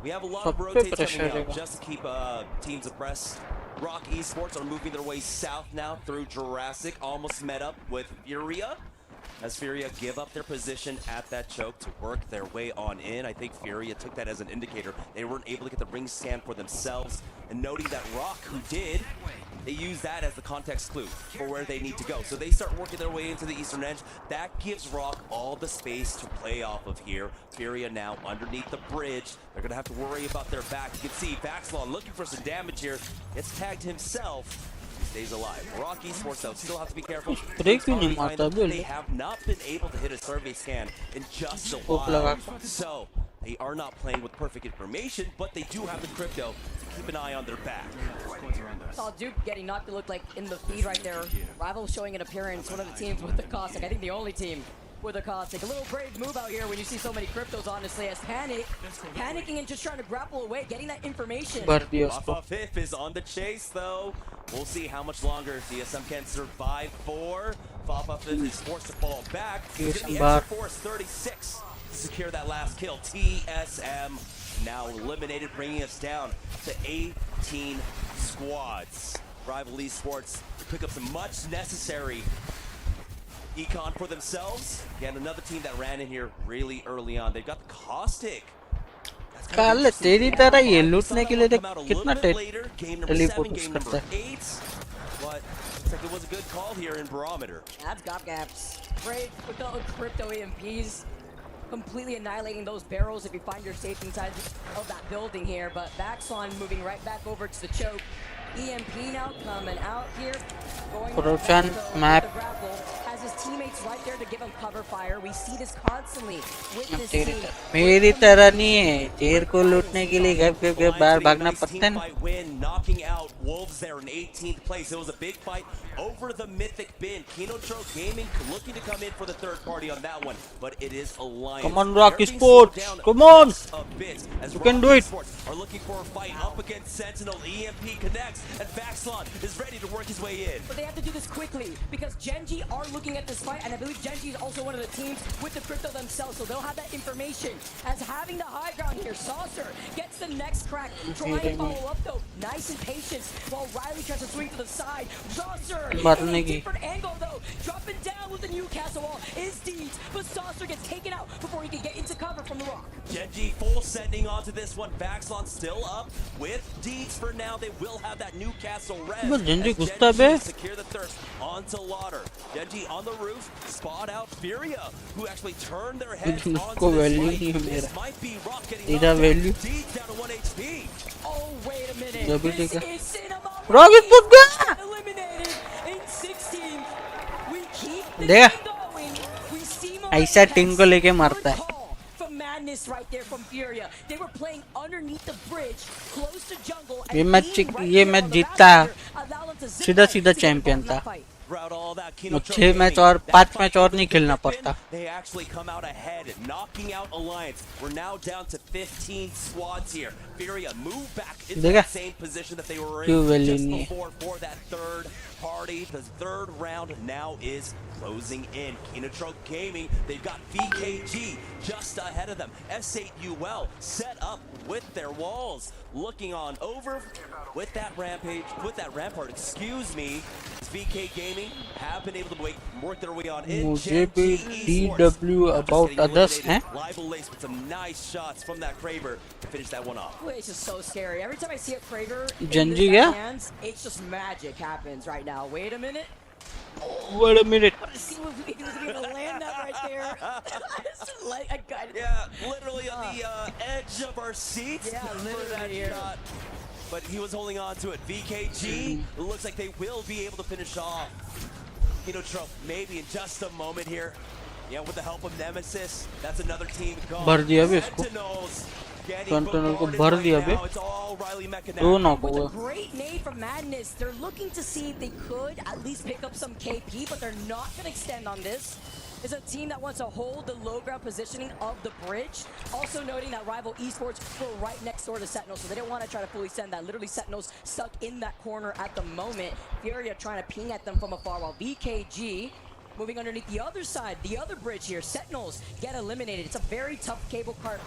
E: We have a lot of rotates coming out just to keep teams abreast. Rock Esports are moving their way south now through Jurassic, almost met up with Furia. As Furia give up their position at that choke to work their way on in. I think Furia took that as an indicator. They weren't able to get the ring scan for themselves. And noting that Rock, who did, they use that as the context clue for where they need to go. So they start working their way into the eastern edge. That gives Rock all the space to play off of here. Furia now underneath the bridge. They're going to have to worry about their back. You can see Vaxlon looking for some damage here. Gets tagged himself. Stays alive. Rock Esports though still have to be careful. They have not been able to hit a survey scan in just a while. So they are not playing with perfect information, but they do have the crypto to keep an eye on their back.
F: Saw Duke getting knocked to look like in the feed right there. Rival showing an appearance, one of the teams with the Caustic. I think the only team with a Caustic. A little brave move out here when you see so many cryptos, honestly, as panicking and just trying to grapple away, getting that information.
E: Papa Fifth is on the chase though. We'll see how much longer DSM can survive for. Papa Fifth is forced to fall back. Getting the extra force 36 to secure that last kill. TSM now eliminated, bringing us down to 18 squads. Rival Esports pick up some much necessary econ for themselves. Again, another team that ran in here really early on. They've got the Caustic.
A: काल तेरी तरह ये लूटने के लिए कितना teleport करता है.
E: But looks like it was a good call here in Barometer.
F: That's Gopgaps. Brave with the crypto EMPs. Completely annihilating those barrels if you find your safe inside of that building here. But Vaxlon moving right back over to the choke. EMP now coming out here. Going
A: map.
F: Has his teammates right there to give him cover fire. We see this constantly with this team.
A: मेरी तरह नहीं है. तेरे को लूटने के लिए गप बाहर भागना पड़ता है ना.
E: Knocking out Wolves there in 18th place. It was a big fight over the mythic bin. Kinotro Gaming looking to come in for the third party on that one, but it is Alliance.
A: Come on, Rock Esports. Come on. You can do it.
E: Are looking for a fight up against Sentinel. EMP connects, and Vaxlon is ready to work his way in.
F: But they have to do this quickly because Genji are looking at this fight, and I believe Genji is also one of the teams with the crypto themselves, so they'll have that information. As having the high ground here, Saucer gets the next crack. Trying to follow up though, nice and patient while Riley tries to swing to the side. Saucer in a different angle though, dropping down with the Newcastle wall is Deeds, but Saucer gets taken out before he can get into cover from the rock.
E: Genji full sending onto this one. Vaxlon still up with Deeds for now. They will have that Newcastle res.
A: Genji
E: secure the thirst onto Lauder. Genji on the roof, spot out Furia, who actually turned their heads onto this fight. This might be Rock getting knocked down. Deeds down to 1 HP.
F: Oh, wait a minute. This is Cinema
A: Rock Esports
F: eliminated in 16. We keep the
A: देखा
F: going. We see
A: ऐसा team को लेके मारता है.
F: from madness right there from Furia. They were playing underneath the bridge, close to jungle.
A: ये match जीता सीधा champion था. 6 मैच और 5 मैच और नहीं खेलना पड़ता.
E: They actually come out ahead, knocking out Alliance. We're now down to 15 squads here. Furia move back into the same position that they were in just before for that third party. The third round now is closing in. Kinotro Gaming, they've got VKG just ahead of them. S8UL set up with their walls, looking on over with that rampart, excuse me. VK Gaming have been able to work their way on in.
A: मुझे भी DW about others हैं.
E: Libel Lace with some nice shots from that Kraber to finish that one off.
F: It's just so scary. Every time I see a Kraber
A: Genji,
F: in
A: yeah?
F: hands, it's just magic happens right now. Wait a minute.
A: Wait a minute.
F: Let's see if we can land that right there.
E: Yeah, literally on the edge of our seats.
F: Yeah, literally here.
E: but he was holding on to it. VKG, it looks like they will be able to finish off Trope maybe in just a moment here. Yeah, with the help of Nemesis, that's another team gone.
A: भर दिया बे इसको container को भर दिया बे दो knock हुआ
F: Great nade from Madness. They're looking to see if they could at least pick up some KP, but they're not going to extend on this. It's a team that wants to hold the low ground positioning of the bridge. Also noting that rival esports were right next door to Sentinels, so they didn't want to try to fully send that. Literally Sentinels stuck in that corner at the moment. Furia trying to ping at them from afar, while VKG moving underneath the other side, the other bridge here. Sentinels get eliminated. It's a very tough cable cart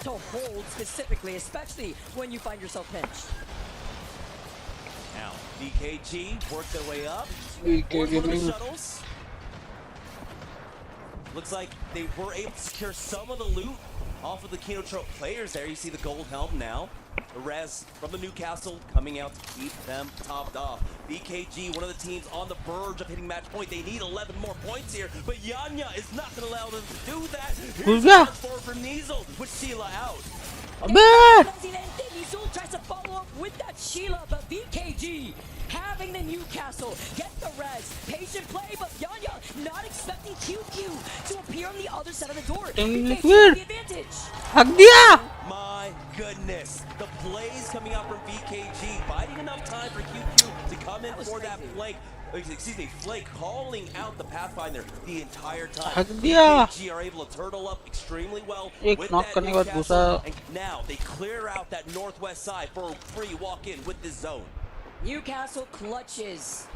F: to hold specifically, especially when you find yourself pinched.
E: Now, VKG work their way up. Shuttles. Looks like they were able to secure some of the loot off of the Kinotrope players there. You see the gold helm now. The res from the Newcastle coming out to keep them topped off. VKG, one of the teams on the verge of hitting match point. They need 11 more points here, but Yanya is not going to allow them to do that. Here's the forward for Nizel with Sheila out.
F: Nizel tries to follow up with that Sheila, but VKG having the Newcastle get the res. Patient play, but Yanya not expecting QQ to appear on the other side of the door. VKG the advantage.
E: My goodness, the plays coming out from VKG, biding enough time for QQ to come in for that flank. Excuse me, Flake calling out the Pathfinder the entire time. VKG are able to turtle up extremely well with that Newcastle, and now they clear out that northwest side for a free walk-in with this zone.
F: Newcastle clutches.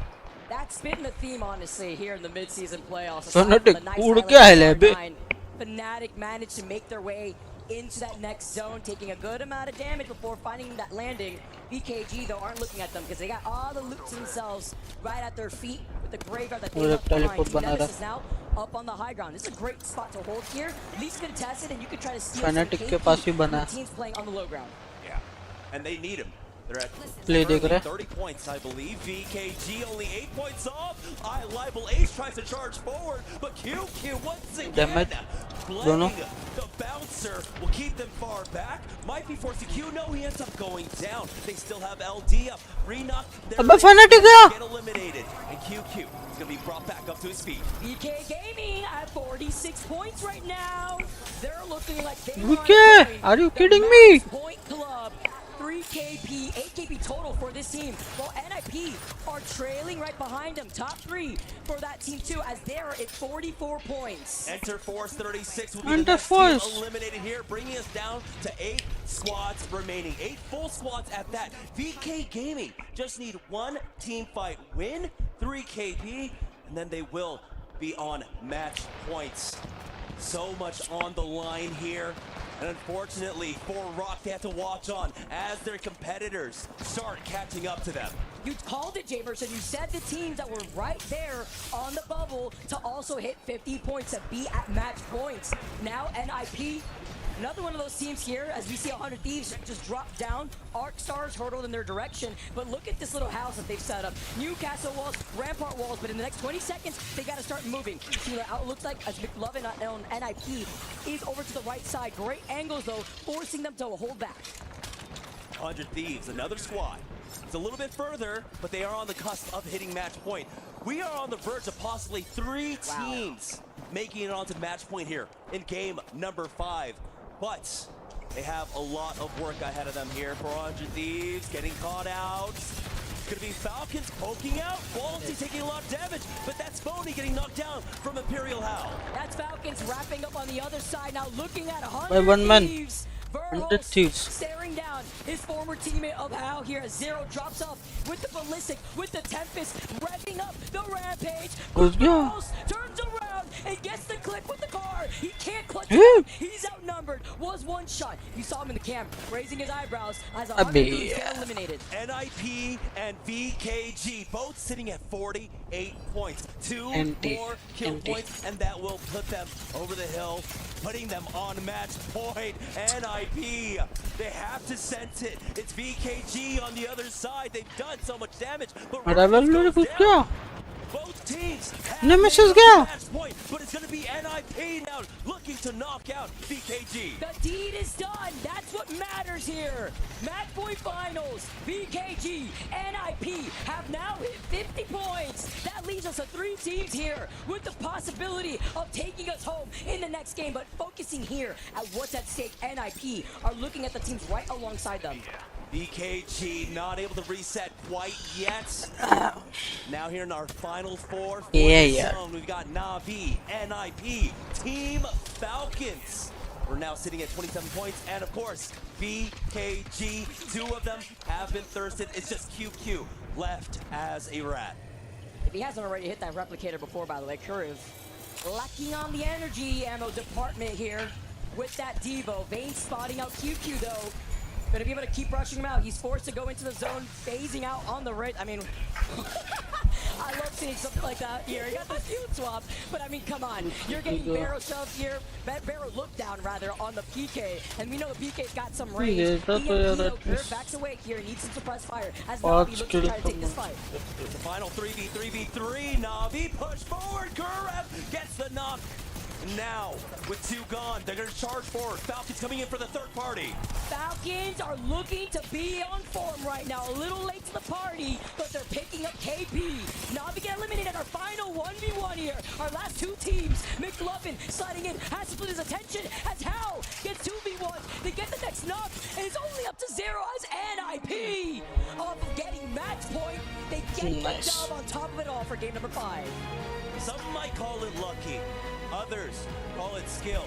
F: That's been the theme, honestly, here in the mid-season playoffs. Fnatic managed to make their way into that next zone, taking a good amount of damage before finding that landing. VKG, though, aren't looking at them because they got all the loot to themselves right at their feet with the graveyard that they left behind. Nemesis is now up on the high ground. This is a great spot to hold here. At least contest it, and you can try to steal some KP. Teams playing on the low ground.
E: Yeah, and they need him. They're at 30 points, I believe. VKG only 8 points off. Libel Ace tries to charge forward, but QQ once again blending the bouncer will keep them far back. Might be forcing Q. No, he ends up going down. They still have LD up. Renock, get eliminated. And QQ is going to be brought back up to his feet.
F: VK Gaming at 46 points right now. They're looking like they
A: are you kidding me?
F: Point club. 3 KP, 8 KP total for this team, while NIP are trailing right behind them. Top 3 for that team too, as they're at 44 points.
E: Enter Force 36 will be the next team eliminated here, bringing us down to 8 squads remaining. 8 full squads at that. VK Gaming just need 1 team fight win, 3 KP, and then they will be on match points. So much on the line here. And unfortunately for Rock, they have to watch on as their competitors start catching up to them.
F: You called it, Jamerson. You said the teams that were right there on the bubble to also hit 50 points, to be at match points. Now NIP, another one of those teams here, as we see 100 Thieves just drop down. Arc Stars hurtled in their direction, but look at this little house that they've set up. Newcastle walls, Rampart walls, but in the next 20 seconds, they got to start moving. See what it looks like as McLovin on NIP is over to the right side. Great angles, though, forcing them to hold back.
E: 100 Thieves, another squad. It's a little bit further, but they are on the cusp of hitting match point. We are on the verge of possibly 3 teams making it onto match point here in game number 5. But they have a lot of work ahead of them here for 100 Thieves, getting caught out. It's going to be Falcons poking out. Quality taking a lot of damage, but that's Phony getting knocked down from Imperial Howl.
F: That's Falcons wrapping up on the other side now, looking at 100 Thieves. Staring down his former teammate of Howl here as Zero drops off with the Ballistic, with the Tempest, revving up the Rampage. Turns around and gets the click with the car. He can't clutch it. He's outnumbered. Was one shot. You saw him in the camera, raising his eyebrows as 100 Thieves get eliminated.
E: NIP and VKG both sitting at 48 points. 2 more kill points, and that will put them over the hill, putting them on match point. NIP, they have to sense it. It's VKG on the other side. They've done so much damage, but both teams have match point, but it's going to be NIP now looking to knock out BKG.
F: The deed is done. That's what matters here. Match point finals. BKG, NIP have now hit 50 points. That leaves us 3 teams here with the possibility of taking us home in the next game. But focusing here at what's at stake, NIP are looking at the teams right alongside them.
E: BKG not able to reset quite yet. Now here in our final 4 for the zone, we've got Na'Vi, NIP, Team Falcons. We're now sitting at 27 points, and of course, BKG, 2 of them have been thirsted. It's just QQ left as a rat.
F: If he hasn't already hit that replicator before, by the way, Kuriv lacking on the energy ammo department here with that Devo. Vayne spotting out QQ though. Gonna be able to keep rushing him out. He's forced to go into the zone, phasing out on the right. I mean, I love seeing something like that here. He got the feud swap, but I mean, come on. You're getting barrel shoved here. Barrel look down, rather, on the PK. And we know the PK's got some range. Curve backs away here. Needs some suppressed fire. As Na'Vi looks to try to take this fight.
E: It's the final 3v3. Na'Vi push forward. Kurev gets the knock. Now, with 2 gone, they're going to charge forward. Falcons coming in for the third party.
F: Falcons are looking to be on form right now. A little late to the party, but they're picking up KP. Na'Vi get eliminated. Our final 1v1 here. Our last 2 teams. McLovin sliding in, has to put his attention as Hal gets 2v1. They get the next knock, and it's only up to 0 as NIP. Off of getting match point, they get the job on top of it all for game number 5.
E: Some might call it lucky. Others call it skill.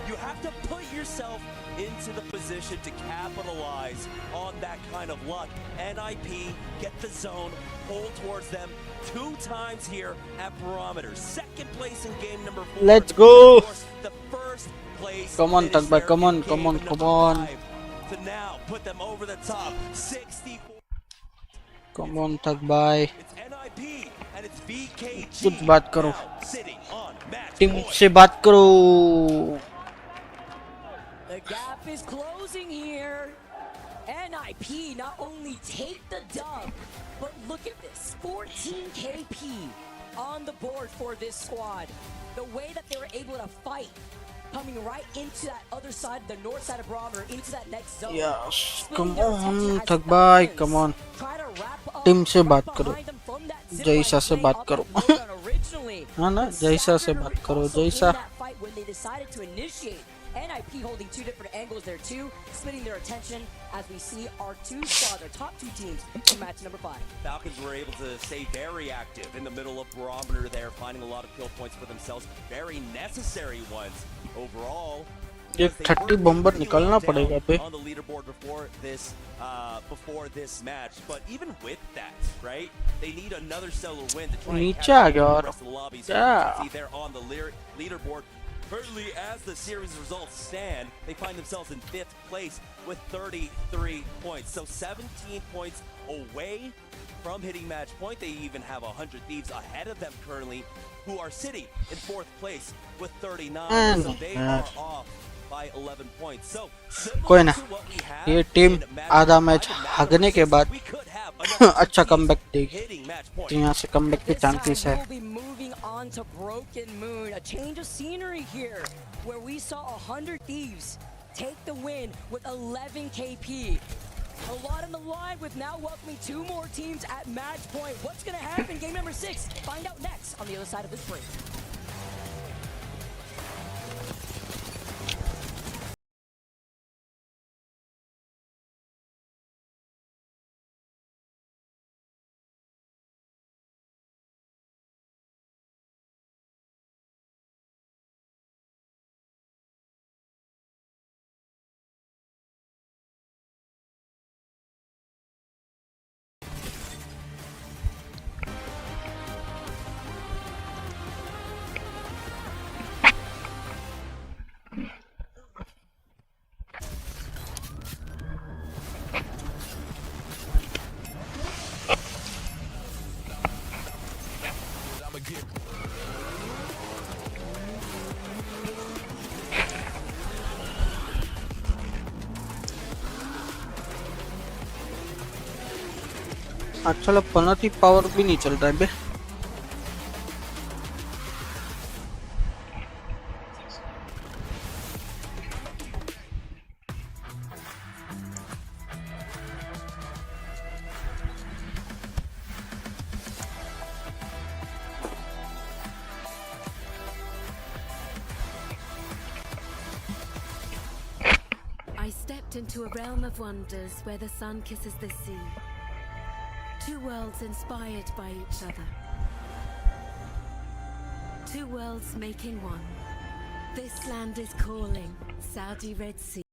E: You have to put yourself into the position to capitalize on that kind of luck. NIP get the zone, pull towards them 2 times here at Barometer. Second place in game number 4.
A: Let's go.
E: Course, the first place.
A: Come on, Tagbay. Come on.
E: To now put them over the top. 64.
A: Come on, Tagbay.
E: It's NIP and it's BKG.
A: कुछ बात करो.
E: Sitting on match
A: team
E: point.
A: से बात करो.
F: The gap is closing here. NIP not only take the dub, but look at this. 14 KP on the board for this squad. The way that they were able to fight, coming right into that other side, the north side of Barometer, into that next zone.
A: Yes, come on, Tagbay, come on. Team से बात करो. जैसा से बात करो. हाँ ना, जैसा से बात करो. जैसा.
F: When they decided to initiate, NIP holding 2 different angles there too, splitting their attention as we see our 2 squads, our top 2 teams in match number 5.
E: Falcons were able to stay very active in the middle of Barometer there, finding a lot of kill points for themselves, very necessary ones overall.
A: एक 30 बम्बर निकालना पड़ेगा पे.
E: On the leaderboard before this match, but even with that, right? They need another stellar win to try and
A: नीचे
E: catch
A: आ गया
E: the
A: और.
E: rest of the lobbies.
A: Yeah.
E: See there on the leaderboard. Currently, as the series results stand, they find themselves in 5th place with 33 points. So 17 points away from hitting match point. They even have 100 Thieves ahead of them currently, who are sitting in 4th place with 39. So they are off by 11 points. So
A: कोई ना. ये team आधा match हारने के बाद अच्छा comeback देगी. तो यहाँ से कमबैक के चांसेस है.
F: On to Broken Moon, a change of scenery here, where we saw 100 Thieves take the win with 11 KP. A lot on the line with now welcoming 2 more teams at match point. What's going to happen game number 6? Find out next on the other side of this break.
A: अच्छा पनौती power भी नहीं चल रहा है बे.
N: stepped into a realm of wonders where the sun kisses the sea. Two worlds inspired by each other. Two worlds making one. This land is calling, Saudi Red Sea.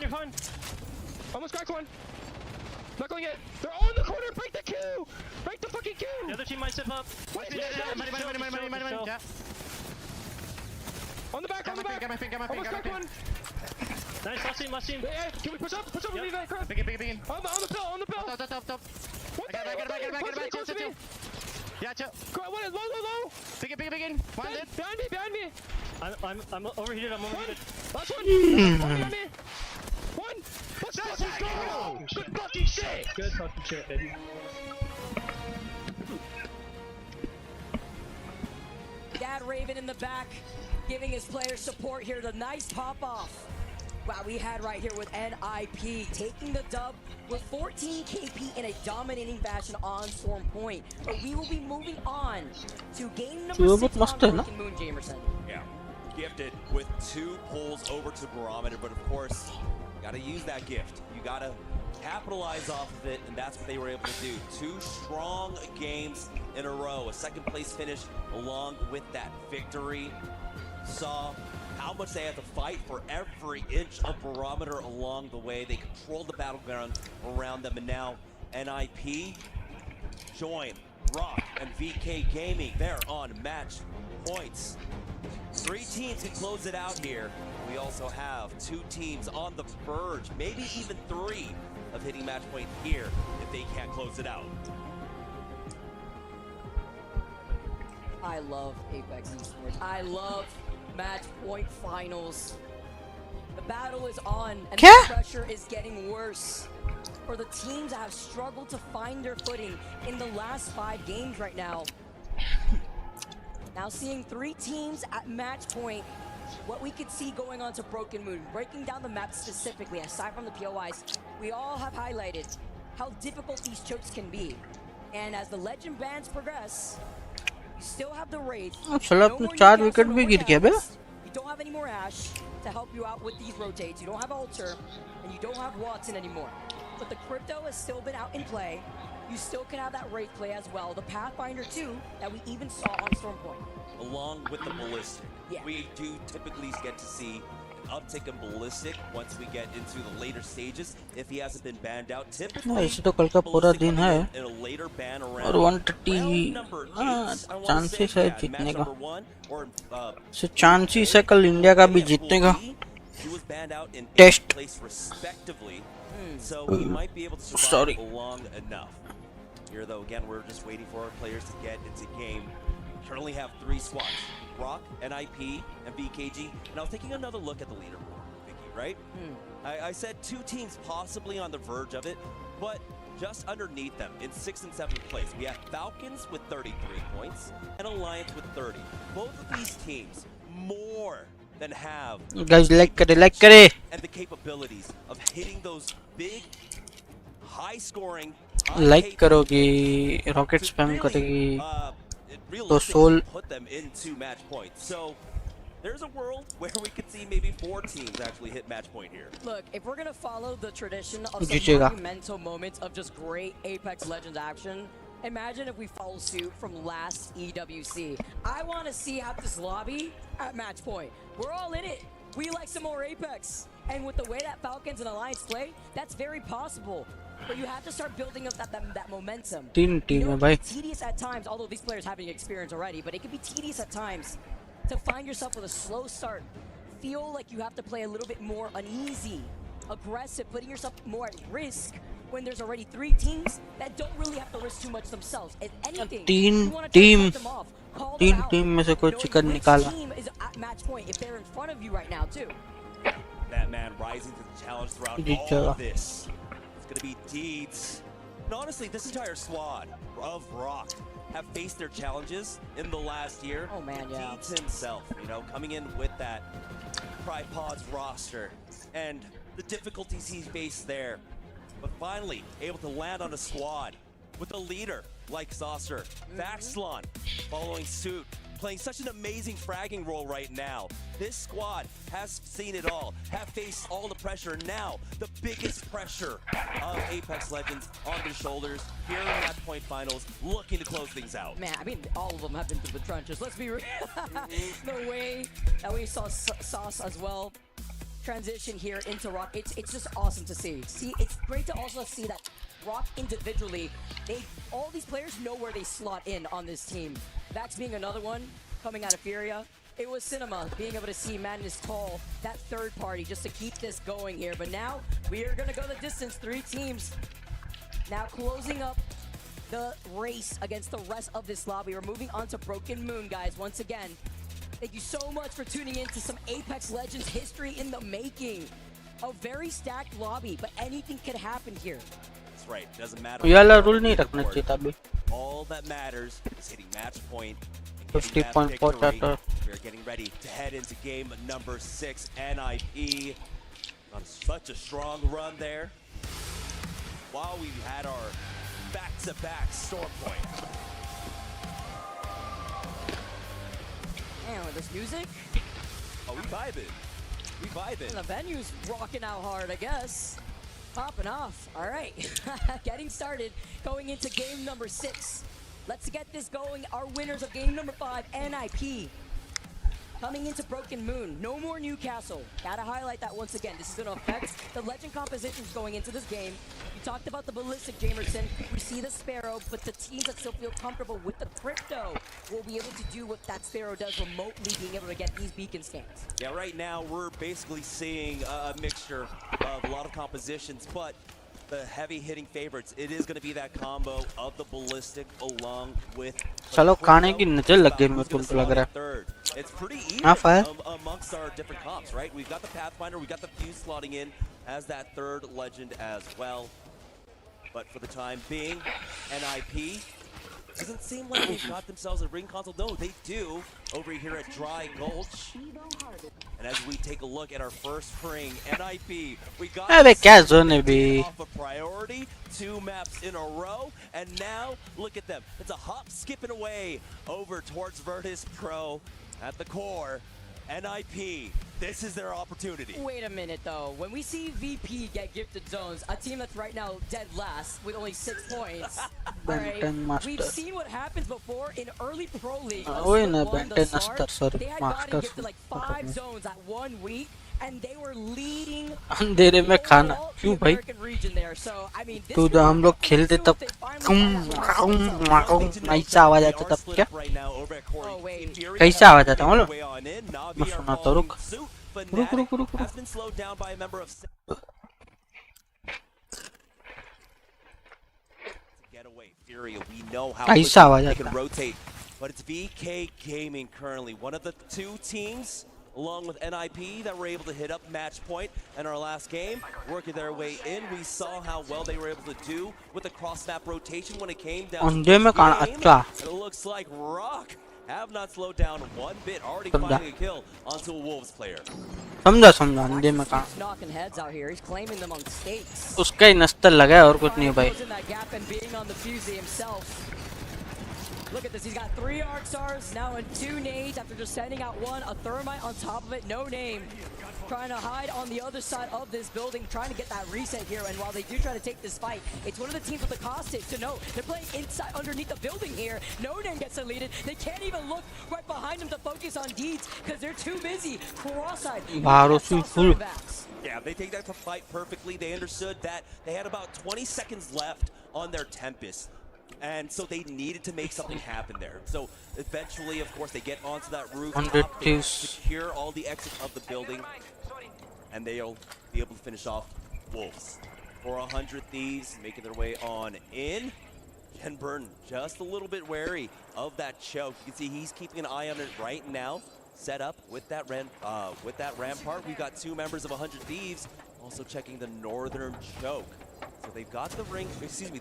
I: You're fine. Almost cracked one. Not going yet. They're all in the corner. Break the queue. Break the fucking queue.
B: The other team might step up.
I: Money.
B: Yeah.
I: On the back.
B: Got my ping.
I: Almost cracked one.
B: Nice, last team.
I: Yeah. Can we push up? Push up with me, man. Crap.
B: Big in.
I: On the pill.
B: Top.
I: What
B: I got it back. Chill. Yeah, chill.
I: What is low?
B: Big in. One dead.
I: Behind me.
B: I'm overheated.
I: Last one. Behind me. One. Let's go. Good fucking shit,
B: baby.
F: Dad Raven in the back, giving his players support here. The nice pop off. Wow, we had right here with NIP taking the dub with 14 KP in a dominating fashion on Storm Point. But we will be moving on to game number 6 on Broken Moon, Jamerson.
E: Yeah, gifted with 2 pulls over to Barometer, but of course, you gotta use that gift. You gotta capitalize off of it, and that's what they were able to do. 2 strong games in a row, a second place finish along with that victory. Saw how much they had to fight for every inch of Barometer along the way. They controlled the battleground around them, and now NIP join Rock and VK Gaming. They're on match points. 3 teams can close it out here. We also have 2 teams on the verge, maybe even 3 of hitting match point here if they can't close it out.
F: I love Apex Esports. I love match point finals. The battle is on, and the pressure is getting worse for the teams that have struggled to find their footing in the last 5 games right now. Now seeing 3 teams at match point, what we could see going on to Broken Moon, breaking down the map specifically, aside from the POIs, we all have highlighted how difficult these chokes can be. And as the legend bans progress, you still have the Wraith.
A: अपने 4 wicket भी गिर गया बे.
F: You don't have any more Ashe to help you out with these rotates. You don't have Alter, and you don't have Watson anymore. But the Crypto has still been out in play. You still can have that Wraith play as well. The Pathfinder too, that we even saw on Storm Point.
E: Along with the Ballistic, we do typically get to see an uptick in Ballistic once we get into the later stages. If he hasn't been banned out, typically
A: इसे तो कल का पूरा दिन है
E: in a later ban
A: और
E: around
A: 130 chances है जीतने का. So chances है कल इंडिया का भी जीतने का.
E: He was banned out in
A: Test.
E: 8th place respectively, so he might be able to survive
A: Sorry.
E: long enough. Here though, again, we're just waiting for our players to get into game. Currently have 3 squads: Rock, NIP, and BKG. And I was taking another look at the leaderboard, Vicky, right? I said 2 teams possibly on the verge of it, but just underneath them in 6th and 7th place, we have Falcons with 33 points and Alliance with 30. Both of these teams more than have
A: guys like करे
E: and the capabilities of hitting those big, high-scoring.
A: like करोगे rocket spam करेगी तो soul
E: put them into match points. So there's a world where we could see maybe 4 teams actually hit match point here.
F: Look, if we're gonna follow the tradition of some
A: Jijega.
F: monumental moments of just great Apex Legends action, imagine if we follow suit from last EWC. I want to see out this lobby at match point. We're all in it. We like some more Apex. And with the way that Falcons and Alliance play, that's very possible. But you have to start building up that momentum.
A: Team
F: You know,
A: है
F: it
A: भाई.
F: can be tedious at times, although these players have experience already, but it can be tedious at times to find yourself with a slow start. Feel like you have to play a little bit more uneasy, aggressive, putting yourself more at risk when there's already 3 teams that don't really have to risk too much themselves. If anything, you want to try to cut them off, call them out,
A: team में से कोई
F: knowing
A: chicken
F: which
A: निकाला.
F: team is at match point if they're in front of you right now too.
E: That man rising to the challenge throughout
A: Jijega.
E: all of this. It's going to be Deeds. And honestly, this entire squad of Rock have faced their challenges in the last year.
F: Oh man, yeah.
E: Deeds himself, you know, coming in with that Tripods roster and the difficulties he faced there. But finally, able to land on a squad with a leader like Saucer. Vaxlon following suit, playing such an amazing fragging role right now. This squad has seen it all, have faced all the pressure. Now, the biggest pressure of Apex Legends on their shoulders here in Match Point Finals, looking to close things out.
F: Man, I mean, all of them have been through the trenches. Let's be real. The way that we saw Sauce as well transition here into Rock, it's just awesome to see. See, it's great to also see that Rock individually, all these players know where they slot in on this team. Vax being another one coming out of Furia. It was Cinema being able to see Madness Tall, that third party, just to keep this going here. But now we are gonna go the distance, 3 teams. Now closing up the race against the rest of this lobby. We're moving on to Broken Moon, guys, once again. Thank you so much for tuning in to some Apex Legends history in the making. A very stacked lobby, but anything could happen here.
E: That's right, doesn't matter.
A: ये वाला rule नहीं रखना चाहिए था अभी.
E: All that matters is hitting match point.
A: 50.4 chapter.
E: We're getting ready to head into game number 6. NIP on such a strong run there. While we had our back-to-back storm point.
F: Man, with this music,
E: Oh, we vibing. We vibing.
F: the venue's rocking out hard, I guess. Popping off. All right, getting started, going into game number 6. Let's get this going. Our winners of game number 5, NIP. Coming into Broken Moon, no more Newcastle. Gotta highlight that once again. This is gonna affect the legend compositions going into this game. We talked about the Ballistic Jamerson. We see the Sparrow, but the teams that still feel comfortable with the Crypto will be able to do what that Sparrow does remotely, being able to get these beacon scans.
E: Yeah, right now we're basically seeing a mixture of a lot of compositions, but the heavy hitting favorites, it is going to be that combo of the Ballistic along with
A: चलो खाने की नजर लग गई मेरे को लग रहा है.
E: third. It's pretty even
A: हाँ, fire.
E: amongst our different comps, right? We've got the Pathfinder, we've got the Fuse slotting in as that third legend as well. But for the time being, NIP doesn't seem like they've got themselves a ring console. No, they do over here at Dry Gulch. And as we take a look at our first ring, NIP, we got
A: अबे क्या zone है बे?
E: off a priority, 2 maps in a row, and now look at them. It's a hop skipping away over towards Virtus Pro at the core. NIP, this is their opportunity.
F: Wait a minute though, when we see VP get gifted zones, a team that's right now dead last with only 6 points, alright, we've seen what happens before in early pro league. They had gotten gifted like 5 zones at 1 week, and they were leading
A: अंधेरे में खाना क्यों भाई?
F: region there. So I mean,
A: तो जब हम लोग खेलते तब ऐसा आवाज आता तब क्या? कैसा आवाज आता मालूम? मैं सुना तो रुक रुक रुक रुक रुक. ऐसा आवाज आता.
E: But it's VK Gaming currently, one of the 2 teams along with NIP that were able to hit up match point in our last game, working their way in. We saw how well they were able to do with the cross-map rotation when it came down to the game. It looks like Rock have not slowed down one bit, already finding a kill onto a Wolves player.
A: समझा समझा अंधे में कहाँ?
F: knocking heads out here. He's claiming them on stakes.
A: उसका ही नस्तर लगा है और कुछ नहीं भाई.
F: Look at this, he's got 3 arc stars, now in 2 nades after just sending out 1, a thermite on top of it, no name. Trying to hide on the other side of this building, trying to get that reset here, and while they do try to take this fight, it's one of the teams with the caustic, so no, they're playing inside, underneath the building here. No name gets deleted, they can't even look right behind them to focus on Deeds, because they're too busy. Cross-eyed.
E: Yeah, they take that to fight perfectly. They understood that they had about 20 seconds left on their Tempest. And so they needed to make something happen there. So eventually, of course, they get onto that roof, they secure all the exits of the building, and they'll be able to finish off Wolves. For 100 Thieves making their way on in. Ken Burton just a little bit wary of that choke. You can see he's keeping an eye on it right now. Set up with that rampart. We've got 2 members of 100 Thieves also checking the northern choke. So they've got the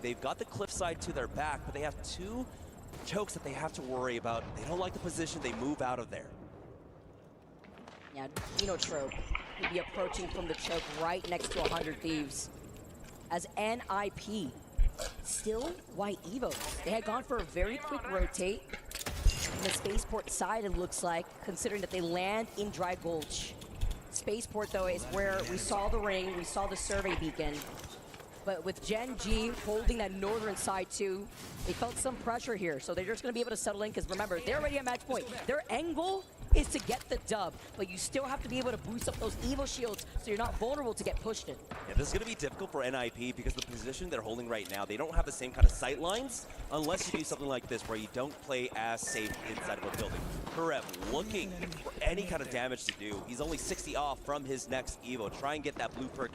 E: they've got the cliffside to their back, but they have 2 chokes that they have to worry about. They don't like the position, they move out of there.
F: Yeah, Dino Trope will be approaching from the choke right next to 100 Thieves. As NIP, still White Evos. They had gone for a very quick rotate. On the spaceport side, it looks like, considering that they land in Dry Gulch. Spaceport, though, is where we saw the ring, we saw the survey beacon. But with Gen G holding that northern side too, they felt some pressure here. So they're just going to be able to settle in because remember, they're already at match point. Their angle is to get the dub, but you still have to be able to boost up those Evo shields so you're not vulnerable to get pushed in.
E: Yeah, this is going to be difficult for NIP because the position they're holding right now, they don't have the same kind of sight lines unless you do something like this where you don't play as safe inside of a building. Karev looking for any kind of damage to do. He's only 60 off from his next Evo. Try and get that blue perk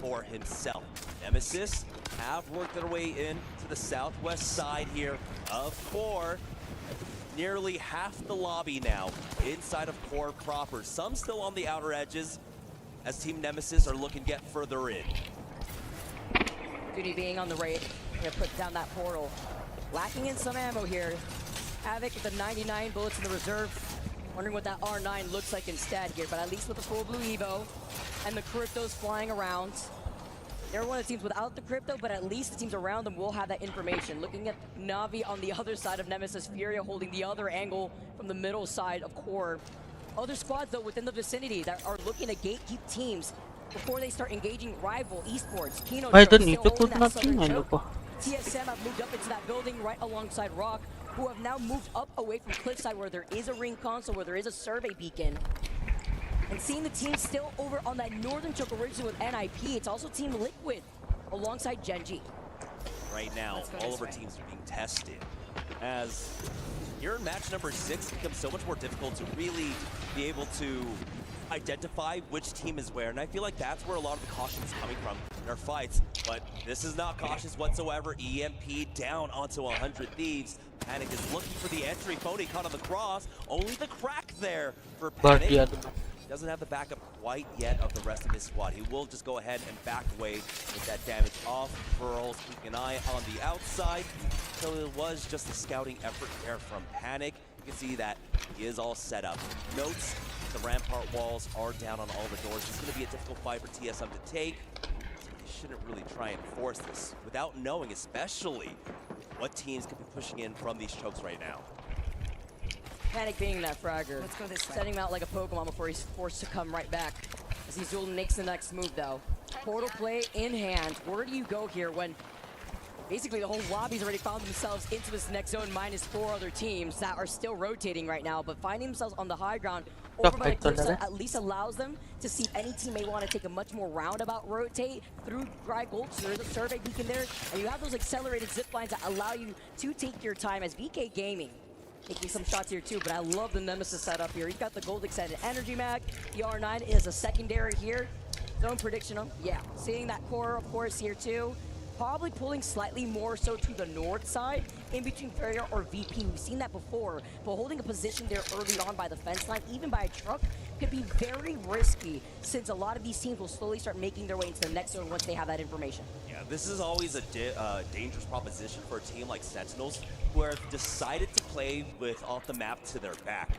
E: for himself. Nemesis have worked their way in to the southwest side here of Core. Nearly half the lobby now inside of Core proper. Some still on the outer edges as Team Nemesis are looking to get further in.
F: Duty being on the right, gonna put down that portal. Lacking in some ammo here. Havoc with the 99 bullets in the reserve. Wondering what that R9 looks like instead here, but at least with the full blue Evo and the cryptos flying around. They're one of the teams without the crypto, but at least the teams around them will have that information. Looking at Navi on the other side of Nemesis, Furia holding the other angle from the middle side of Core. Other squads, though, within the vicinity that are looking to gatekeep teams before they start engaging rival esports. Kino TSM have moved up into that building right alongside Rock, who have now moved up away from Cliffside where there is a ring console, where there is a survey beacon. And seeing the team still over on that northern choke originally with NIP, it's also Team Liquid alongside Gen G.
E: Right now, all of our teams are being tested as here in match number 6 it becomes so much more difficult to really be able to identify which team is where, and I feel like that's where a lot of the caution is coming from in our fights, but this is not cautious whatsoever. EMP down onto 100 Thieves. Panic is looking for the entry. Phony caught on the cross. Only the crack there for Panic. Doesn't have the backup quite yet of the rest of his squad. He will just go ahead and back away with that damage off. Pearls keeping an eye on the outside. So it was just a scouting effort there from Panic. You can see that he is all set up. Notes, the rampart walls are down on all the doors. It's going to be a difficult fight for TSM to take. So they shouldn't really try and force this without knowing especially what teams could be pushing in from these chokes right now.
F: Panic being that fragger. Let's go this way. Setting him out like a Pokemon before he's forced to come right back. As Z8UL makes the next move though. Portal play in hand. Where do you go here when basically the whole lobby's already found themselves into this next zone minus 4 other teams that are still rotating right now, but finding themselves on the high ground over by the cliffside at least allows them to see if any team may want to take a much more roundabout rotate through Dry Gulch. There's a survey beacon there, and you have those accelerated zip lines that allow you to take your time as VK Gaming. Taking some shots here too, but I love the Nemesis setup here. He's got the gold extended energy mag. The R9 is a secondary here. Zone prediction, yeah. Seeing that core, of course, here too. Probably pulling slightly more so to the north side, in between Ferrier or VP. We've seen that before, but holding a position there early on by the fence line, even by a truck, could be very risky, since a lot of these teams will slowly start making their way into the next zone once they have that information.
E: Yeah, this is always a dangerous proposition for a team like Sentinels, who have decided to play with off the map to their back.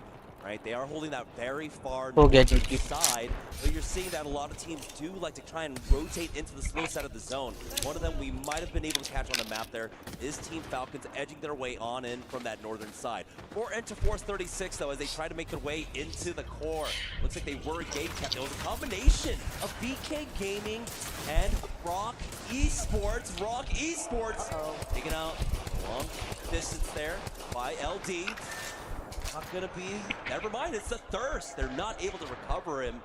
E: right? They are holding that very far
A: Oh, get
E: northern
A: it.
E: side, but you're seeing that a lot of teams do like to try and rotate into the slow side of the zone. One of them we might have been able to catch on the map there is Team Falcons edging their way on in from that northern side. 4 Enter Force 36 though, as they try to make their way into the core. Looks like they were gate kept. It was a combination of BK Gaming and Rock Esports. Rock Esports taking out long distance there by LD. Not gonna be, never mind, it's the Thirst. They're not able to recover him.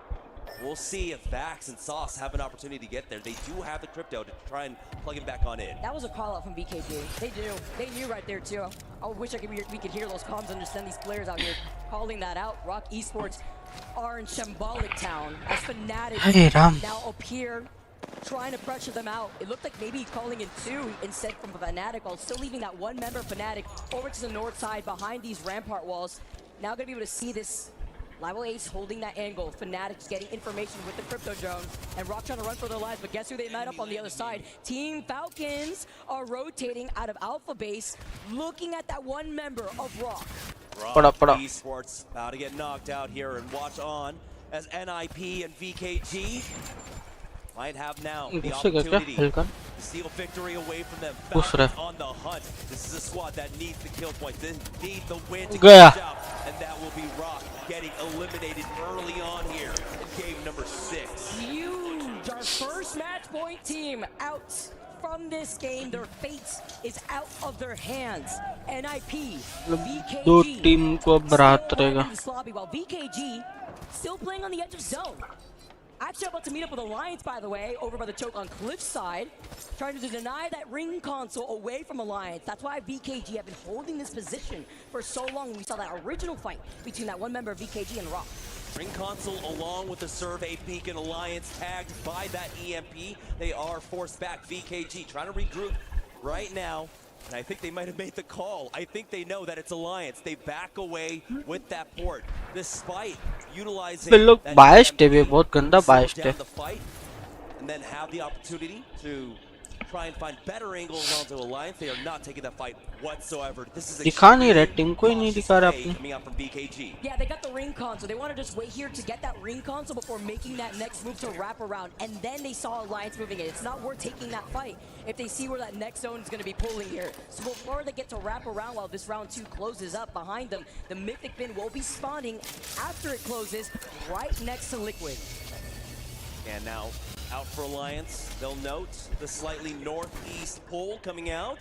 E: We'll see if Vax and Sauce have an opportunity to get there. They do have the crypto to try and plug him back on in.
F: That was a call out from BKG. They do. They knew right there too. I wish we could hear those comms, understand these players out here calling that out. Rock Esports are in Shambolic Town as Fnatic
A: Hey, Ram.
F: now up here trying to pressure them out. It looked like maybe calling in 2 instead from Fnatic, while still leaving that one member Fnatic over to the north side behind these rampart walls. Now gonna be able to see this Live Ace holding that angle. Fnatic's getting information with the crypto drone, and Rock trying to run for their lives, but guess who they met up on the other side? Team Falcons are rotating out of Alpha Base, looking at that one member of Rock.
E: Rock Esports about to get knocked out here, and watch on as NIP and VKG might have now the opportunity to steal victory away from them. Falcons on the hunt. This is a squad that needs the kill point. They need the win to catch out, and that will be Rock getting eliminated early on here in game number 6.
F: Huge! Our first match point team out from this game. Their fate is out of their hands. NIP,
A: दो
F: VKG,
A: team को बरात रहेगा.
F: in this lobby, while VKG still playing on the edge of zone. Actually about to meet up with Alliance, by the way, over by the choke on Cliffside, trying to deny that ring console away from Alliance. That's why VKG have been holding this position for so long. We saw that original fight between that one member of VKG and Rock.
E: Ring console along with the Survey Beacon Alliance tagged by that EMP. They are forced back. VKG trying to regroup right now. And I think they might have made the call. I think they know that it's Alliance. They back away with that port, despite utilizing
A: लोग biased है, बहुत गंदा biased है.
E: the fight, and then have the opportunity to try and find better angles onto Alliance. They are not taking that fight whatsoever. This is
A: दिखा नहीं रहे, team को ही नहीं दिखा रहा अपने.
E: coming out from BKG.
F: Yeah, they got the ring console. They want to just wait here to get that ring console before making that next move to wrap around. And then they saw Alliance moving in. It's not worth taking that fight if they see where that next zone is going to be pulling here. So before they get to wrap around while this round 2 closes up behind them, the Mythic Bin will be spawning after it closes right next to Liquid.
E: And now out for Alliance. They'll note the slightly northeast pull coming out.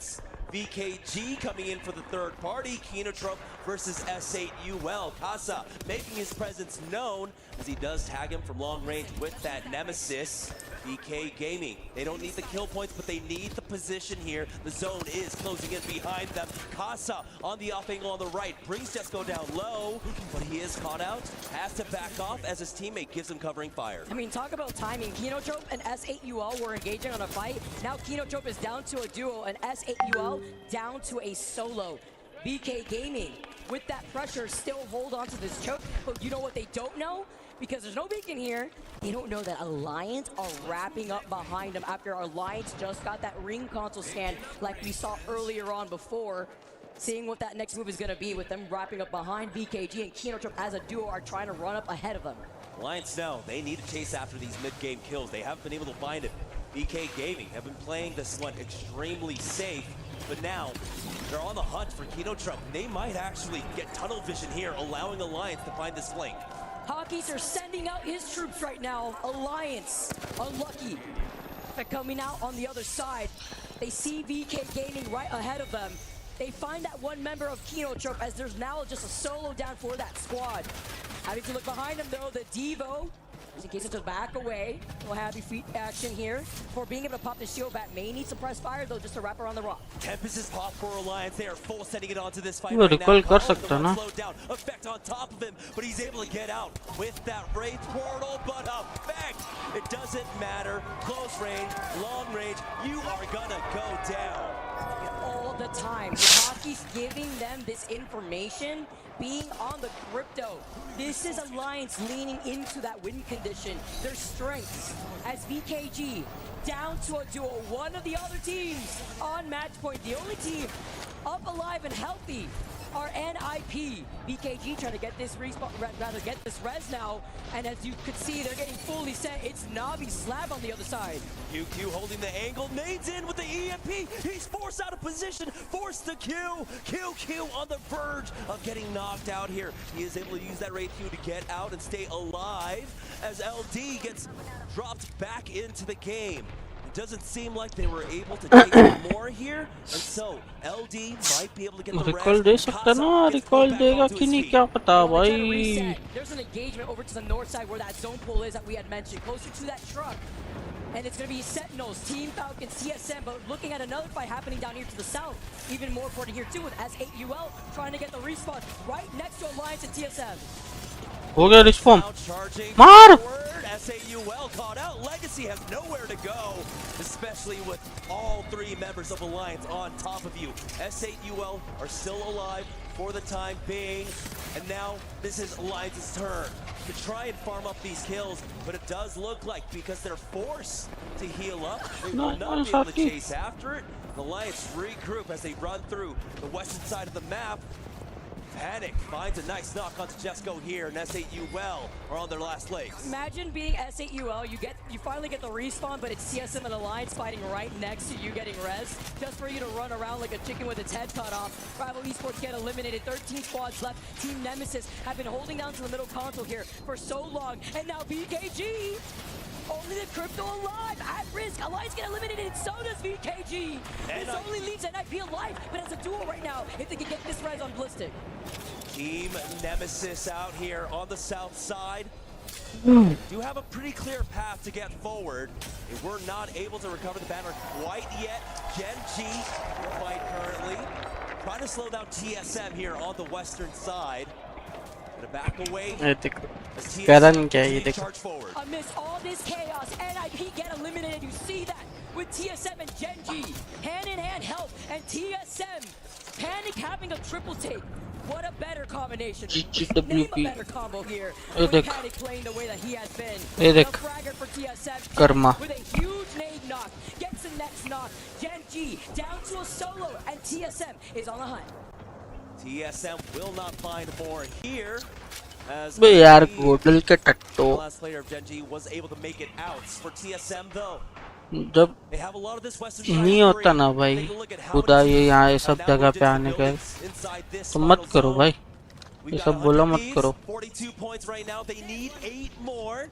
E: VKG coming in for the third party. Kinotrump versus S8UL. Casa making his presence known as he does tag him from long range with that Nemesis. BK Gaming, they don't need the kill points, but they need the position here. The zone is closing in behind them. Casa on the off angle on the right, brings Jesco down low, but he is caught out, has to back off as his teammate gives him covering fire.
F: I mean, talk about timing. Kinotrope and S8UL were engaging on a fight. Now Kinotrope is down to a duo and S8UL down to a solo. BK Gaming, with that pressure, still hold on to this choke, but you know what they don't know? Because there's no beacon here, they don't know that Alliance are wrapping up behind them after Alliance just got that ring console scan like we saw earlier on before. Seeing what that next move is going to be with them wrapping up behind BKG, and Kinotrop as a duo are trying to run up ahead of them.
E: Alliance know they need to chase after these mid-game kills. They haven't been able to find it. BK Gaming have been playing this one extremely safe, but now they're on the hunt for Kinotrop. They might actually get tunnel vision here, allowing Alliance to find this flank.
F: Hawkies are sending out his troops right now. Alliance, unlucky. They're coming out on the other side. They see VK Gaming right ahead of them. They find that one member of Kinotrope as there's now just a solo down for that squad. Having to look behind him though, the Devo, just in case it's a back away. Little happy feet action here. For being able to pop the shield back, may need some press fire though just to wrap around the rock.
E: Tempest is pop for Alliance. They are full setting it onto this fight
A: वो
E: right
A: recall
E: now.
A: कर सकता ना.
E: Slow down, effect on top of him, but he's able to get out with that Wraith portal, but effect! It doesn't matter. Close range, long range, you are gonna go down.
F: All the time. Hockey's giving them this information, being on the crypto. This is Alliance leaning into that win condition. Their strengths as VKG down to a duo. One of the other teams on match point. The only team up alive and healthy are NIP. BKG trying to get this respawn, rather get this res now. And as you could see, they're getting fully set. It's Navi Slab on the other side.
E: QQ holding the angle, nades in with the EMP. He's forced out of position, forced to Q. QQ on the verge of getting knocked out here. He is able to use that Wraith Q to get out and stay alive as LD gets dropped back into the game. It doesn't seem like they were able to take more here, and so LD might be able to get the
A: recall दे सकता ना recall देगा कि नहीं क्या पता भाई.
F: There's an engagement over to the north side where that zone pool is that we had mentioned, closer to that truck. And it's going to be Sentinels, Team Falcons, CSM, but looking at another fight happening down here to the south. Even more important here too with S8UL trying to get the respawn right next to Alliance and TSM.
A: हो गया respawn. मार.
E: S8UL caught out. Legacy has nowhere to go, especially with all three members of Alliance on top of you. S8UL are still alive for the time being, and now this is Alliance's turn to try and farm up these kills, but it does look like because they're forced to heal up, they will not be able to chase after it. Alliance regroup as they run through the western side of the map. Panic finds a nice knock onto Jesco here, and S8UL are on their last legs.
F: Imagine being S8UL, you finally get the respawn, but it's TSM and Alliance fighting right next to you getting res, just for you to run around like a chicken with its head cut off. Rival Esports get eliminated, 13 squads left. Team Nemesis have been holding down to the middle console here for so long, and now BKG, only the Crypto alive, at risk. Alliance get eliminated, and so does BKG. This only leaves NIP alive, but as a duo right now, if they can get this res on Ballistic.
E: Team Nemesis out here on the south side. Do have a pretty clear path to get forward. They were not able to recover the banner quite yet. Gen G fight currently. Trying to slow down TSM here on the western side. Gonna back away. Charge forward.
F: Amidst all this chaos, NIP get eliminated. You see that with TSM and Gen G. Hand in hand help, and TSM Panic having a triple take. What a better combination. Name a better combo here. With Panic playing the way that he has been. The fragger for TSM
A: Karma.
F: with a huge nade knock. Gets the next knock. Gen G down to a solo, and TSM is on the hunt.
E: TSM will not find more here. As
A: बे यार गोडल के टट्टो.
E: the last player of Gen G was able to make it out. For TSM though,
A: जब नहीं होता ना भाई खुदा ये यहाँ ये सब जगह पे आने का तो मत करो भाई ये सब बोला मत करो.
E: 42 points right now. They need 8 more.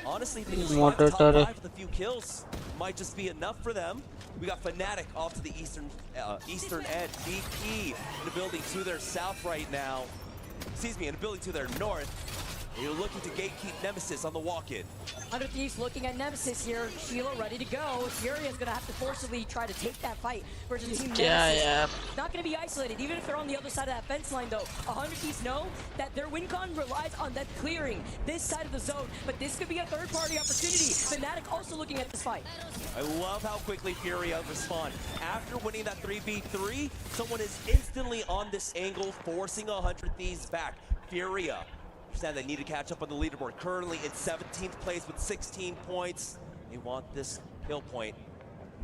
E: Honestly, they just
A: Motor
E: top 5
A: turret.
E: with a few kills might just be enough for them. We got Fnatic off to the eastern end. VP in a building to their south right now. Excuse me, in a building to their north. You're looking to gatekeep Nemesis on the walk-in.
F: 100 Thieves looking at Nemesis here. Sheila ready to go. Fury is going to have to forcibly try to take that fight versus Team Nemesis. Not going to be isolated, even if they're on the other side of that fence line though. 100 Thieves know that their win con relies on them clearing this side of the zone, but this could be a third-party opportunity. Fnatic also looking at this fight.
E: I love how quickly Fury respond. After winning that 3v3, someone is instantly on this angle, forcing 100 Thieves back. Furia. They need to catch up on the leaderboard. Currently in 17th place with 16 points. They want this kill point.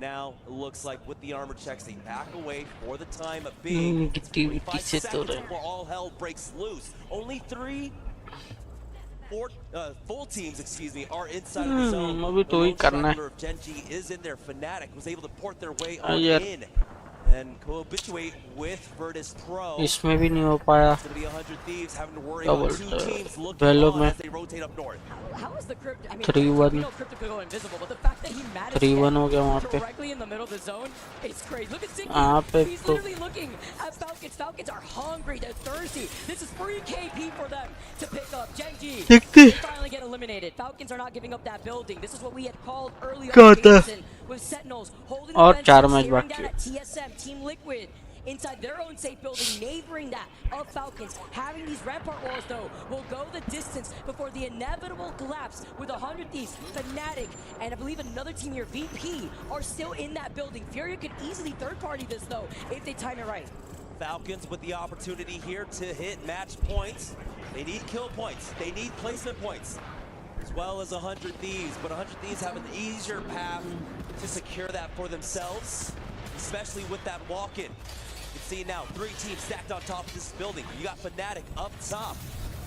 E: Now it looks like with the armor checks, they back away for the time being. 5 seconds before all hell breaks loose. Only full teams, excuse me, are inside of the zone. The lone survivor of Gen G is in there. Fnatic was able to port their way on in and co-habituate with Virtus Pro.
A: इसमें भी नहीं हो पाया.
E: It's going to be 100 Thieves having to worry about 2 teams looking on as they rotate up north.
F: How is the Crypt? I mean,
A: 3-1.
F: we know Crypto could go invisible, but the fact that he managed
A: 3-1 हो गया वहाँ
F: to
A: पे.
F: get directly in the middle of the zone, it's crazy. Look at Sinky.
A: यहाँ पे
F: He's
A: तो
F: literally looking at Falcons. Falcons are hungry. They're thirsty. This is free KP for them to pick up. Gen G, they finally get eliminated. Falcons are not giving up that building. This is what we had called early on with Sentinels holding the fence, staring down at TSM, Team Liquid. Inside their own safe building, neighboring that of Falcons. Having these rampart walls, though, will go the distance before the inevitable collapse with 100 Thieves, Fnatic, and I believe another team here, VP, are still in that building. Fury could easily third-party this, though, if they time it right.
E: Falcons with the opportunity here to hit match points. They need kill points. They need placement points, as well as 100 Thieves. But 100 Thieves have an easier path to secure that for themselves, especially with that walk-in. You can see now 3 teams stacked on top of this building. You got Fnatic up top.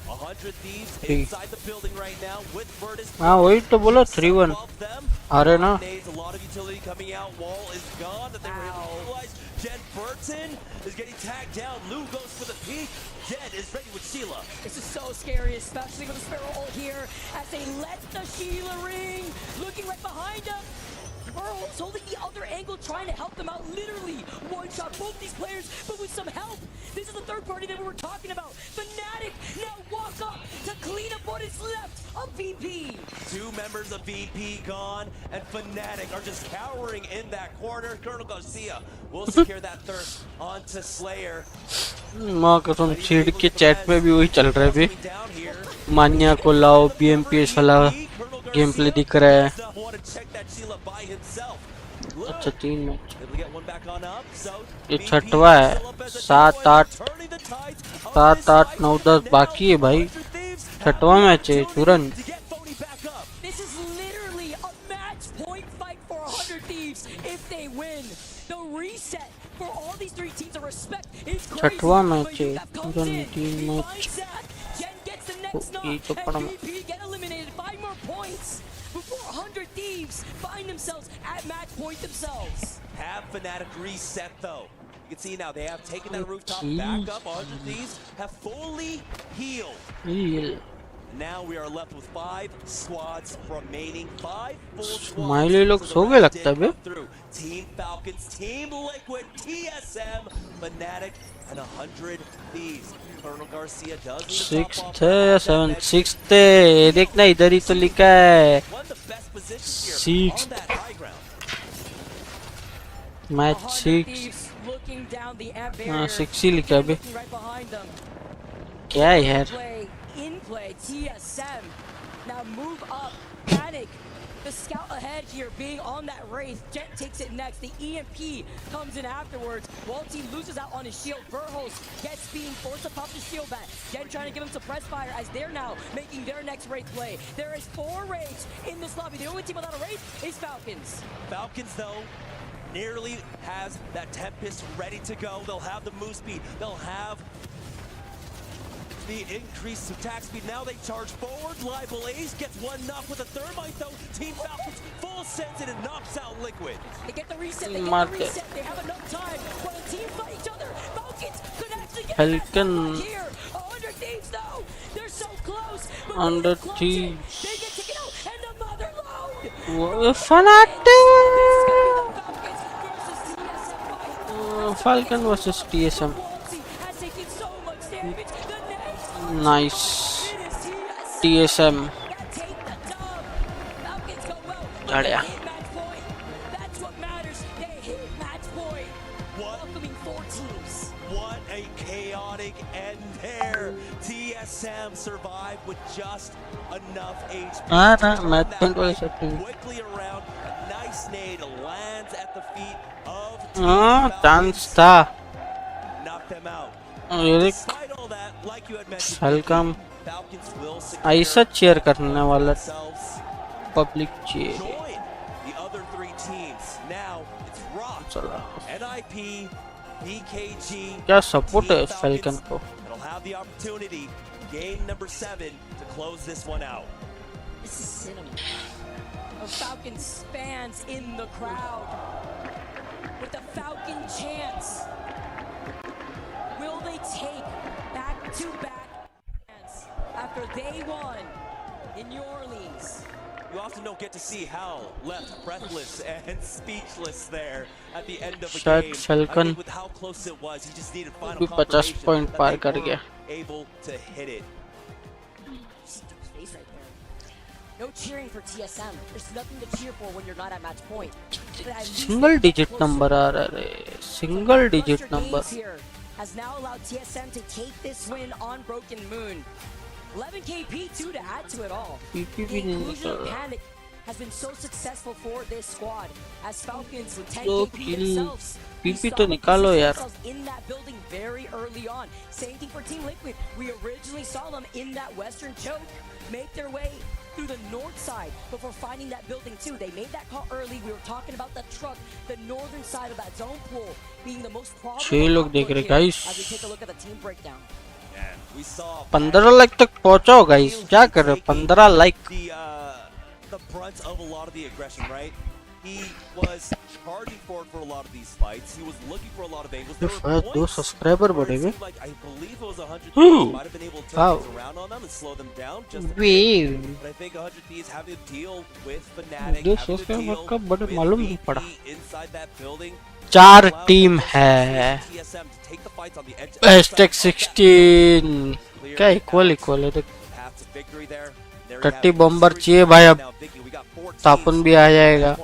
E: 100 thieves inside the building right now with Virtus.
A: हाँ वही तो बोला 3-1 आ रहे ना.
E: A lot of utility coming out. Wall is gone that they were able to utilize. Jen Burton is getting tagged down. Lou goes for the peek. Jen is ready with Sheila.
F: This is so scary, especially with the Sparrow ult here as they let the Sheila ring. Looking right behind him. Burrow's holding the other angle, trying to help them out. Literally one-shot both these players, but with some help. This is the third party that we were talking about. Fnatic now walk up to clean up what is left of VP.
E: 2 members of VP gone, and Fnatic are just cowering in that corner. Colonel Garcia will secure that thirst onto Slayer.
A: माँ कसम seed के chat पे भी वही चल रहा है अभी. मान्या को लाओ BMPS वाला गेम प्ले दिख रहा है. अच्छा 3 मैच. ये 6वां है. 7, 8, 9, 10 बाकी है भाई. 6वां मैच है तुरंत.
F: This is literally a match point fight for 100 Thieves if they win. The reset for all these 3 teams of respect is crazy.
A: 6वां मैच है तुरंत 3 match.
F: Jen gets the next knock and VP get eliminated. 5 more points before 100 Thieves find themselves at match point themselves.
E: Have Fnatic reset though. You can see now they have taken that rooftop back up. 100 Thieves have fully healed. Now we are left with 5 squads remaining. 5 full squads.
A: Smiley लोग सो गए लगता है बे.
E: Team Falcons, Team Liquid, TSM, Fnatic, and 100 Thieves. Colonel Garcia does need to top off
A: 6th, 6th. देखना इधर ही तो लिखा है. 6th. Match 6. हाँ 6 ही लिखा है बे. क्या है यार.
F: In play, TSM now move up. Panic, the scout ahead here being on that Wraith. Jet takes it next. The EMP comes in afterwards. Walty loses out on his shield. Burhos gets being forced to pop the shield back. Jen trying to give him suppress fire as they're now making their next Wraith play. There is 4 Wraiths in this lobby. The only team without a Wraith is Falcons.
E: Falcons though nearly has that Tempest ready to go. They'll have the move speed. They'll have the increased attack speed. Now they charge forward. Libel Ace gets 1 knock with a thermite though. Team Falcons full sends it and knocks out Liquid.
F: They get the reset. They get the reset. They have enough time for the team fight each other. Falcons could actually get
A: Falcon
F: here. 100 Thieves though. They're so close.
A: 100 Thieves.
F: They get taken out and the mother load.
A: Falcon versus TSM. Nice. TSM. बढ़िया.
F: That's what matters. They hit match point. Welcoming 4 teams.
E: What a chaotic end there. TSM survived with just enough HP.
A: हाँ ना match point वाले setting.
E: Quickly around. A nice nade lands at the feet of
A: हाँ chance था.
E: Knock them out.
A: Falcon ऐसा chair करने वाला public chair. चला. क्या सपोर्ट है Falcon को.
F: This is cinema. Falcons fans in the crowd with the Falcon chants. Will they take back-to-back after they won in New Orleans?
E: You often don't get to see Hal left breathless and speechless there at the end of a game. I think with how close it was, he just needed final confirmation
A: 50 point पार कर गया.
E: Able to hit it.
F: No cheering for TSM. There's nothing to cheer for when you're not at match point.
A: Single digit number आ रहा है. Single digit number.
F: Has now allowed TSM to take this win on Broken Moon. 11 KP too to add to it all. The inclusion of Panic has been so successful for this squad as Falcons with 10 KP themselves.
A: PP तो निकालो यार.
F: In that building very early on. Same thing for Team Liquid. We originally saw them in that Western choke make their way through the north side before finding that building too. They made that call early. We were talking about that truck, the northern side of that zone pool being the most probable.
A: 6 लोग देख रहे guys.
F: As we take a look at the team breakdown.
E: We saw
A: 15 like तक पहुंचाओ guys. क्या कर रहे हो? 15 like.
E: The brunt of a lot of the aggression, right? He was charging forward for a lot of these fights. He was looking for a lot of angles. There were
A: If 2 subscriber बढ़ेंगे.
E: like I believe it was 100 Thieves might have been able to turn things around on them and slow them down just a bit. But I think 100 Thieves having to deal with Fnatic, having to deal with VP inside that building.
A: 4 team है. Hashtag 16. क्या equal है देख. 30 बम्बर चाहिए भाई अब. तापन भी आ जाएगा.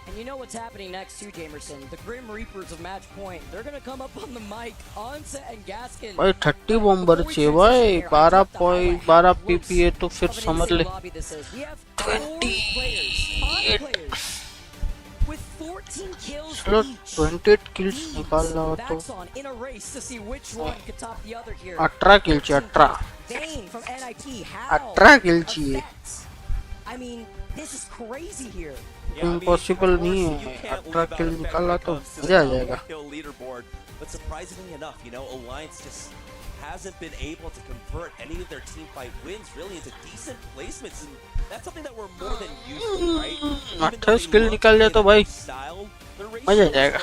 F: And you know what's happening next too, Jamerson. The Grim Reapers of Match Point. They're gonna come up on the mic, Onset and Gaskin.
A: भाई 30 बम्बर चाहिए भाई. 12 PPA तो फिर समझ ले. 28.
F: With 14 kills
A: चलो
F: each.
A: 28 kills निकालना हो तो.
F: In a race to see which one could top the other here.
A: 18 किल चाहिए. 18.
F: Dane from NIT. How?
A: 18 किल चाहिए.
F: I mean, this is crazy here.
A: Impossible नहीं है. 18 किल निकाला तो मजा आ जाएगा.
E: But surprisingly enough, you know, Alliance just hasn't been able to convert any of their team fight wins really into decent placements, and that's something that we're more than used to, right?
A: 28 किल निकाल लिया तो भाई मजा आ जाएगा.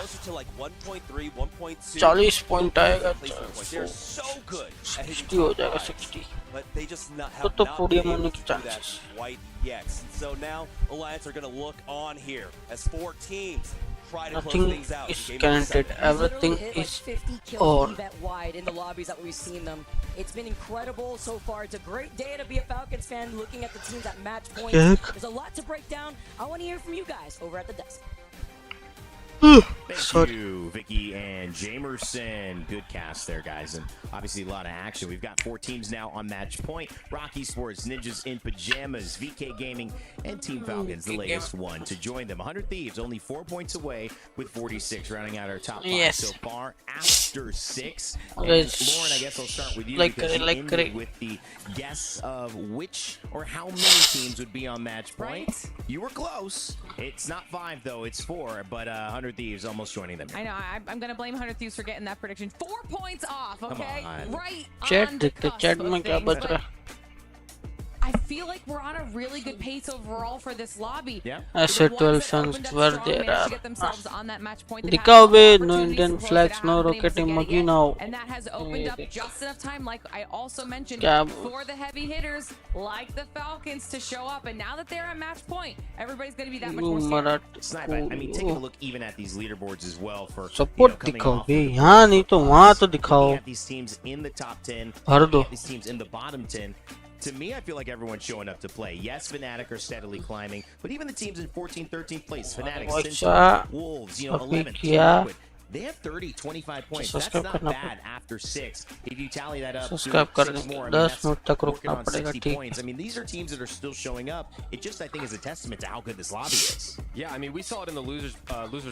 A: 40 point आएगा. 60 हो जाएगा. 60 तो पोडियम होने की chances.
E: So now Alliance are going to look on here as 4 teams try to
A: Nothing
E: close things out.
A: is guaranteed. Everything is on.
F: Wide in the lobbies that we've seen them. It's been incredible so far. It's a great day to be a Falcons fan looking at the teams at match point. There's a lot to break down. I want to hear from you guys over at the desk.
H: Thank you, Vicky and Jamerson. Good cast there, guys, and obviously a lot of action. We've got 4 teams now on match point. Rocky Sports, Ninjas in Pajamas, VK Gaming, and Team Falcons, the latest one to join them. 100 Thieves, only 4 points away with 46, rounding out our top 5 so far after 6. And Lauren, I guess I'll start with you because you ended with the guess of which or how many teams would be on match point. You were close. It's not 5, though. It's 4, but 100 Thieves almost joining them.
K: I know. I'm going to blame 100 Thieves for getting that prediction. 4 points off, okay? Right
A: Chat
K: on the
A: देखते.
K: cusp
A: Chat
K: of
A: में क्या
K: things,
A: बच
K: but
A: रहा.
K: I feel like we're on a really good pace overall for this lobby.
H: Yeah.
A: S8UL fans were there.
K: The
A: दिखाओ बे. No Indian flags, no rocket emoji now.
K: And that has opened up just enough time, like I also mentioned,
A: क्या
K: for the heavy hitters like the Falcons to show up. And now that they're at match point, everybody's going to be that much more scared.
H: Snipe, I mean, taking a look even at these leaderboards as well for
A: support दिखाओ बे. यहाँ नहीं तो वहाँ तो दिखाओ.
H: these teams in the top 10,
A: भर दो.
H: these teams in the bottom 10. To me, I feel like everyone's showing up to play. Yes, Fnatic are steadily climbing, but even the teams in 14th, 13th place, Fnatic, Sintra, Wolves, you know, 11th, Liquid, they have 30, 25 points. That's not bad after 6. If you tally that up to 6 more, I mean, that's working on 60 points. I mean, these are teams that are still showing up. It just, I think, is a testament to how good this lobby is.
I: Yeah, I mean, we saw it in the losers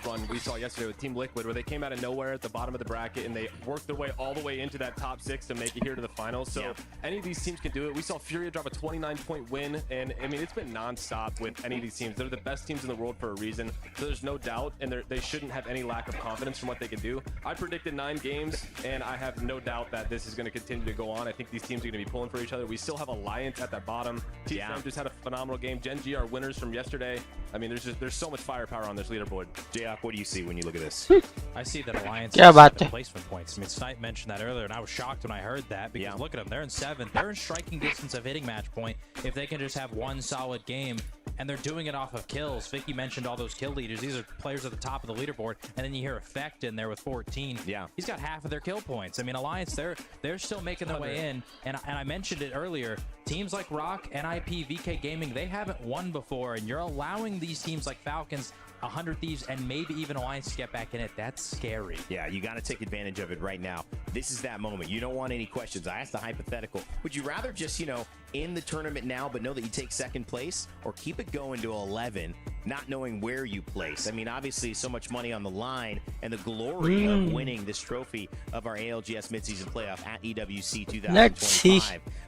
I: run we saw yesterday with Team Liquid, where they came out of nowhere at the bottom of the bracket and they worked their way all the way into that top 6 to make it here to the finals. So any of these teams can do it. We saw Furia drop a 29-point win, and I mean, it's been non-stop with any of these teams. They're the best teams in the world for a reason, so there's no doubt, and they shouldn't have any lack of confidence from what they can do. I predicted 9 games, and I have no doubt that this is going to continue to go on. I think these teams are going to be pulling for each other. We still have Alliance at that bottom. TSM just had a phenomenal game. Gen G are winners from yesterday. I mean, there's so much firepower on this leaderboard.
H: Jayak, what do you see when you look at this?
J: I see that Alliance
A: has
J: 7 placement points. I mean, Snipe mentioned that earlier, and I was shocked when I heard that because look at them. They're in 7th. They're in striking distance of hitting match point if they can just have one solid game, and they're doing it off of kills. Vicky mentioned all those kill leaders. These are players at the top of the leaderboard, and then you hear Effect in there with 14.
H: Yeah.
J: He's got half of their kill points. I mean, Alliance, they're still making their way in, and I mentioned it earlier. Teams like Rock, NIP, VK Gaming, they haven't won before, and you're allowing these teams like Falcons, 100 Thieves, and maybe even Alliance to get back in it. That's scary.
H: Yeah, you got to take advantage of it right now. This is that moment. You don't want any questions. I asked the hypothetical. Would you rather just, you know, in the tournament now, but know that you take 2nd place, or keep it going to 11 not knowing where you place. I mean, obviously, so much money on the line, and the glory of winning this trophy of our ALGS midseason playoff at EWC 2025.
A: Let's see.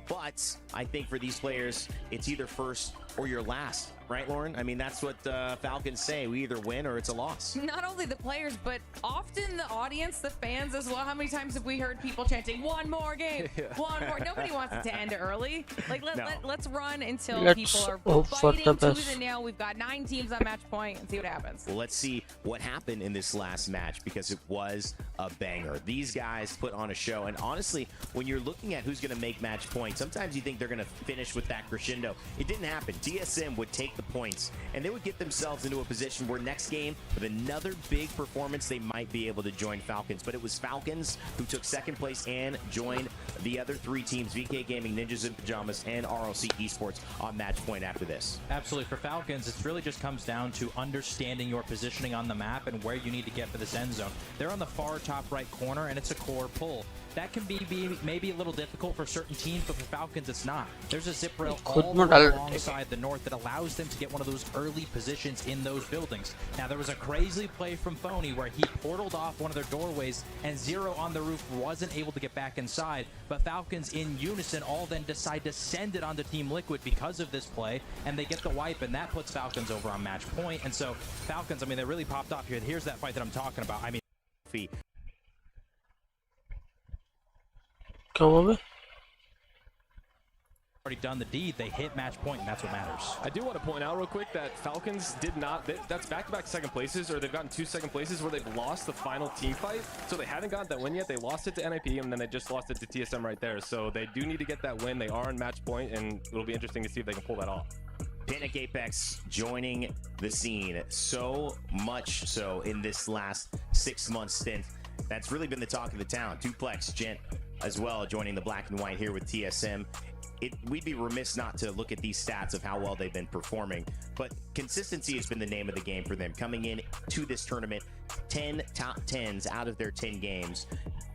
H: But I think for these players, it's either first or your last. Right, Lauren? I mean, that's what Falcons say. We either win or it's a loss.
K: Not only the players, but often the audience, the fans as well. How many times have we heard people chanting, one more game, one more? Nobody wants it to end early. Like, let's run until people are fighting tooth and nail. We've got 9 teams on match point and see what happens.
H: Well, let's see what happened in this last match because it was a banger. These guys put on a show. And honestly, when you're looking at who's going to make match point, sometimes you think they're going to finish with that crescendo. It didn't happen. TSM would take the points and they would get themselves into a position where next game with another big performance they might be able to join Falcons. But it was Falcons who took second place and joined the other 3 teams, VK Gaming, Ninjas in Pajamas, and RLC Esports on match point after this.
J: Absolutely. For Falcons, it really just comes down to understanding your positioning on the map and where you need to get for this end zone. They're on the far top right corner and it's a core pull. That can be maybe a little difficult for certain teams, but for Falcons, it's not. There's a zip rail all the way alongside the north that allows them to get one of those early positions in those buildings. Now, there was a crazy play from Phony where he portaled off one of their doorways and Zero on the roof wasn't able to get back inside, but Falcons in unison all then decide to send it onto Team Liquid because of this play, and they get the wipe, and that puts Falcons over on match point. And so Falcons, I mean, they really popped off here. Here's that fight that I'm talking about. I mean, already done the deed, they hit match point, and that's what matters.
I: I do want to point out real quick that Falcons did not, that's back-to-back second places, or they've gotten 2 second places where they've lost the final team fight. So they haven't gotten that win yet. They lost it to NIP, and then they just lost it to TSM right there. So they do need to get that win. They are in match point, and it'll be interesting to see if they can pull that off.
H: Panic Apex joining the scene so much so in this last 6-month stint. That's really been the talk of the town. Duplex, Gent as well joining the black and white here with TSM. We'd be remiss not to look at these stats of how well they've been performing, but consistency has been the name of the game for them. Coming in to this tournament, 10 top 10s out of their 10 games,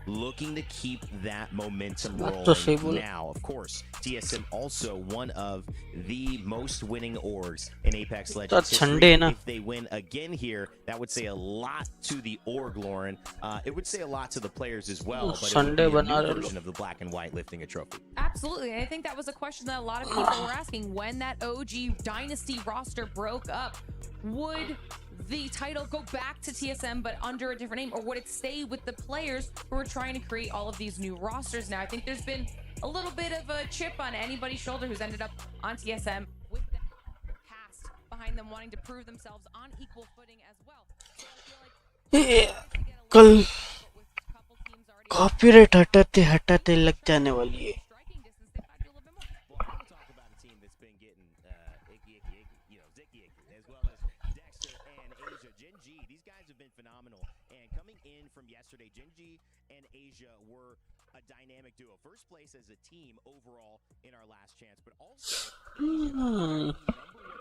H: looking to keep that momentum rolling. Now, of course, TSM also one of the most winning orgs in Apex Legends history. If they win again here, that would say a lot to the org, Lauren. It would say a lot to the players as well, but it would be a new version of the black and white lifting a trophy.
K: Absolutely, and I think that was a question that a lot of people were asking. When that OG Dynasty roster broke up, would the title go back to TSM but under a different name, or would it stay with the players who are trying to create all of these new rosters now? I think there's been a little bit of a chip on anybody's shoulder who's ended up on TSM with that past behind them, wanting to prove themselves on equal footing as well. So
A: कल copyright हटाते हटाते लग जाने वाली है.
H: Dynamic duo. First place as a team overall in our last chance, but also number 1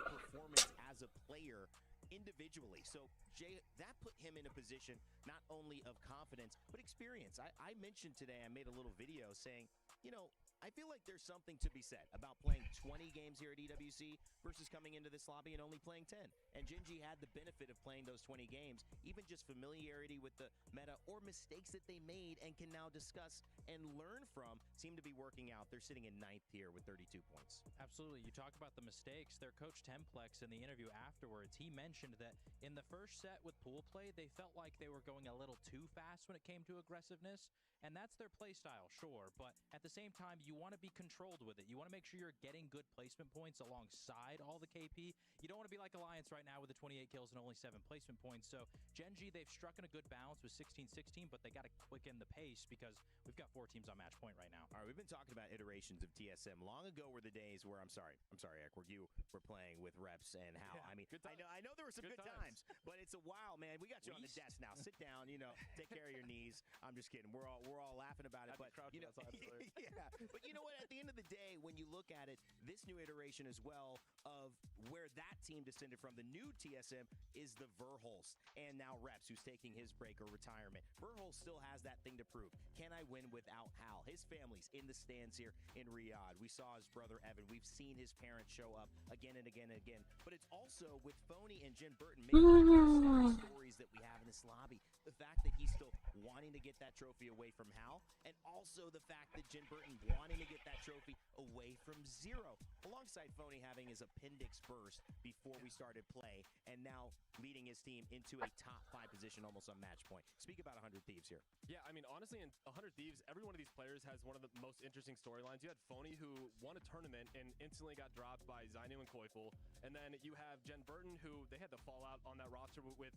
H: performance as a player individually. So Jay, that put him in a position not only of confidence but experience. I mentioned today, I made a little video saying, you know, I feel like there's something to be said about playing 20 games here at EWC versus coming into this lobby and only playing 10. And Genji had the benefit of playing those 20 games, even just familiarity with the meta or mistakes that they made and can now discuss and learn from seem to be working out. They're sitting in 9th here with 32 points.
J: Absolutely. You talk about the mistakes. Their coach Templex in the interview afterwards, he mentioned that in the first set with pool play, they felt like they were going a little too fast when it came to aggressiveness. And that's their play style, sure, but at the same time, you want to be controlled with it. You want to make sure you're getting good placement points alongside all the KP. You don't want to be like Alliance right now with the 28 kills and only 7 placement points. So Genji, they've struck in a good balance with 16-16, but they got to quicken the pace because we've got 4 teams on match point right now.
H: All right, we've been talking about iterations of TSM. Long ago were the days where, I'm sorry, Ek, where you were playing with Reps and how, I mean, I know there were some good times, but it's a while, man. We got you on the desk now. Sit down, you know, take care of your knees. I'm just kidding. We're we're all laughing about it, but you know, yeah. But you know what? At the end of the day, when you look at it, this new iteration as well of where that team descended from, the new TSM is the Verholst, and now Reps, who's taking his break or retirement. Verholst still has that thing to prove. Can I win without Hal? His family's in the stands here in Riyadh. We saw his brother Evan. We've seen his parents show up again and again and again. But it's also with Phony and Jen Burton making stories that we have in this lobby. The fact that he's still wanting to get that trophy away from Hal, and also the fact that Jen Burton wanting to get that trophy away from Zero, alongside Phony having his appendix burst before we started play, and now leading his team into a top 5 position almost on match point. Speak about 100 Thieves here.
I: Yeah, I mean, honestly, in 100 Thieves, every one of these players has one of the most interesting storylines. You had Phony, who won a tournament and instantly got dropped by Zainu and Koiful, and then you have Jen Burton, who they had the fallout on that roster with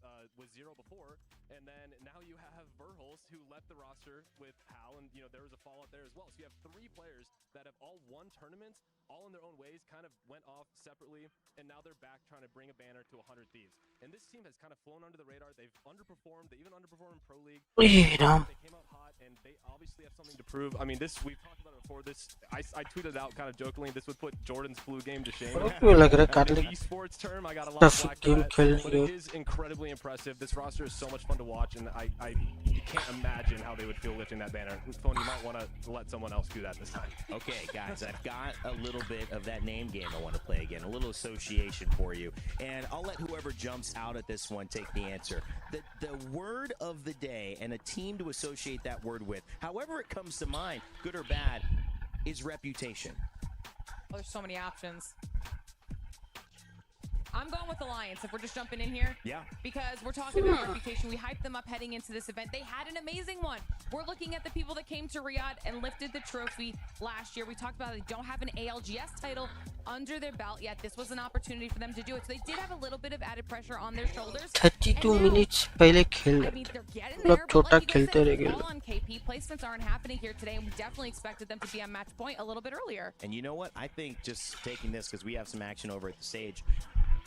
I: Zero before, and then now you have Verholst, who left the roster with Hal, and there was a fallout there as well. So you have 3 players that have all won tournaments, all in their own ways, kind of went off separately, and now they're back trying to bring a banner to 100 Thieves. And this team has kind of flown under the radar. They've underperformed. They even underperformed in Pro League. They came out hot, and they obviously have something to prove. I mean, we've talked about it before. I tweeted out kind of jokingly, this would put Jordan's flu game to shame. Esports term, I got a lot of flack for that, but it is incredibly impressive. This roster is so much fun to watch, and I can't imagine how they would feel lifting that banner. Phone, you might want to let someone else do that this time.
H: Okay, guys, I've got a little bit of that name game I want to play again, a little association for you, and I'll let whoever jumps out at this one take the answer. The word of the day and a team to associate that word with, however it comes to mind, good or bad, is reputation.
K: Oh, there's so many options. I'm going with Alliance if we're just jumping in here.
H: Yeah.
K: Because we're talking about reputation. We hyped them up heading into this event. They had an amazing one. We're looking at the people that came to Riyadh and lifted the trophy last year. We talked about they don't have an ALGS title under their belt yet. This was an opportunity for them to do it. So they did have a little bit of added pressure on their shoulders.
A: 32 minutes पहले खेल
K: I mean, they're getting there, but like you guys said, all on KP. Placements aren't happening here today, and we definitely expected them to be on match point a little bit earlier.
H: And you know what? I think just taking this, because we have some action over at the stage,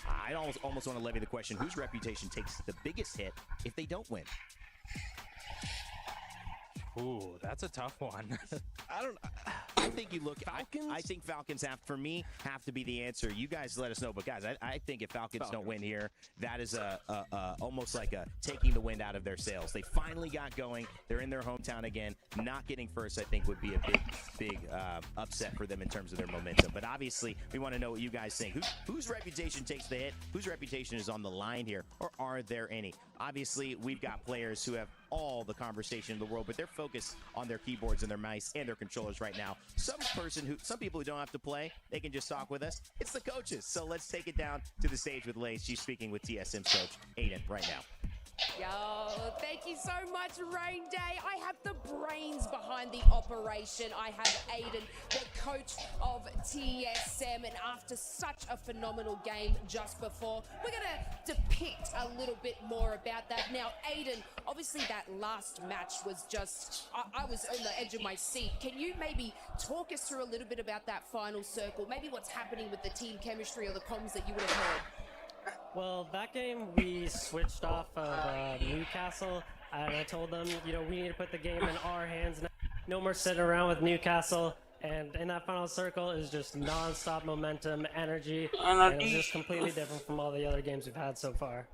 H: I almost want to levy the question, whose reputation takes the biggest hit if they don't win?
J: Ooh, that's a tough one.
H: I think you look Falcons. I think Falcons have to be the answer. You guys let us know, but guys, I think if Falcons don't win here, that is almost like taking the wind out of their sails. They finally got going. They're in their hometown again. Not getting first, I think, would be a big upset for them in terms of their momentum. But obviously, we want to know what you guys think. Whose reputation takes the hit? Whose reputation is on the line here, or are there any? Obviously, we've got players who have all the conversation in the world, but they're focused on their keyboards and their mice and their controllers right now. Some people who don't have to play, they can just talk with us. It's the coaches. So let's take it down to the stage with Lace. She's speaking with TSM's coach, Aiden, right now.
L: Yo, thank you so much, Rain Day. I have the brains behind the operation. I have Aiden, the coach of TSM, and after such a phenomenal game just before, we're going to depict a little bit more about that. Now, Aiden, obviously that last match was just, I was on the edge of my seat. Can you maybe talk us through a little bit about that final circle, maybe what's happening with the team chemistry or the comms that you would have heard?
O: Well, that game we switched off of Newcastle, and I told them, we need to put the game in our hands. No more sitting around with Newcastle, and in that final circle is just non-stop momentum, energy, and it was just completely different from all the other games we've had so far.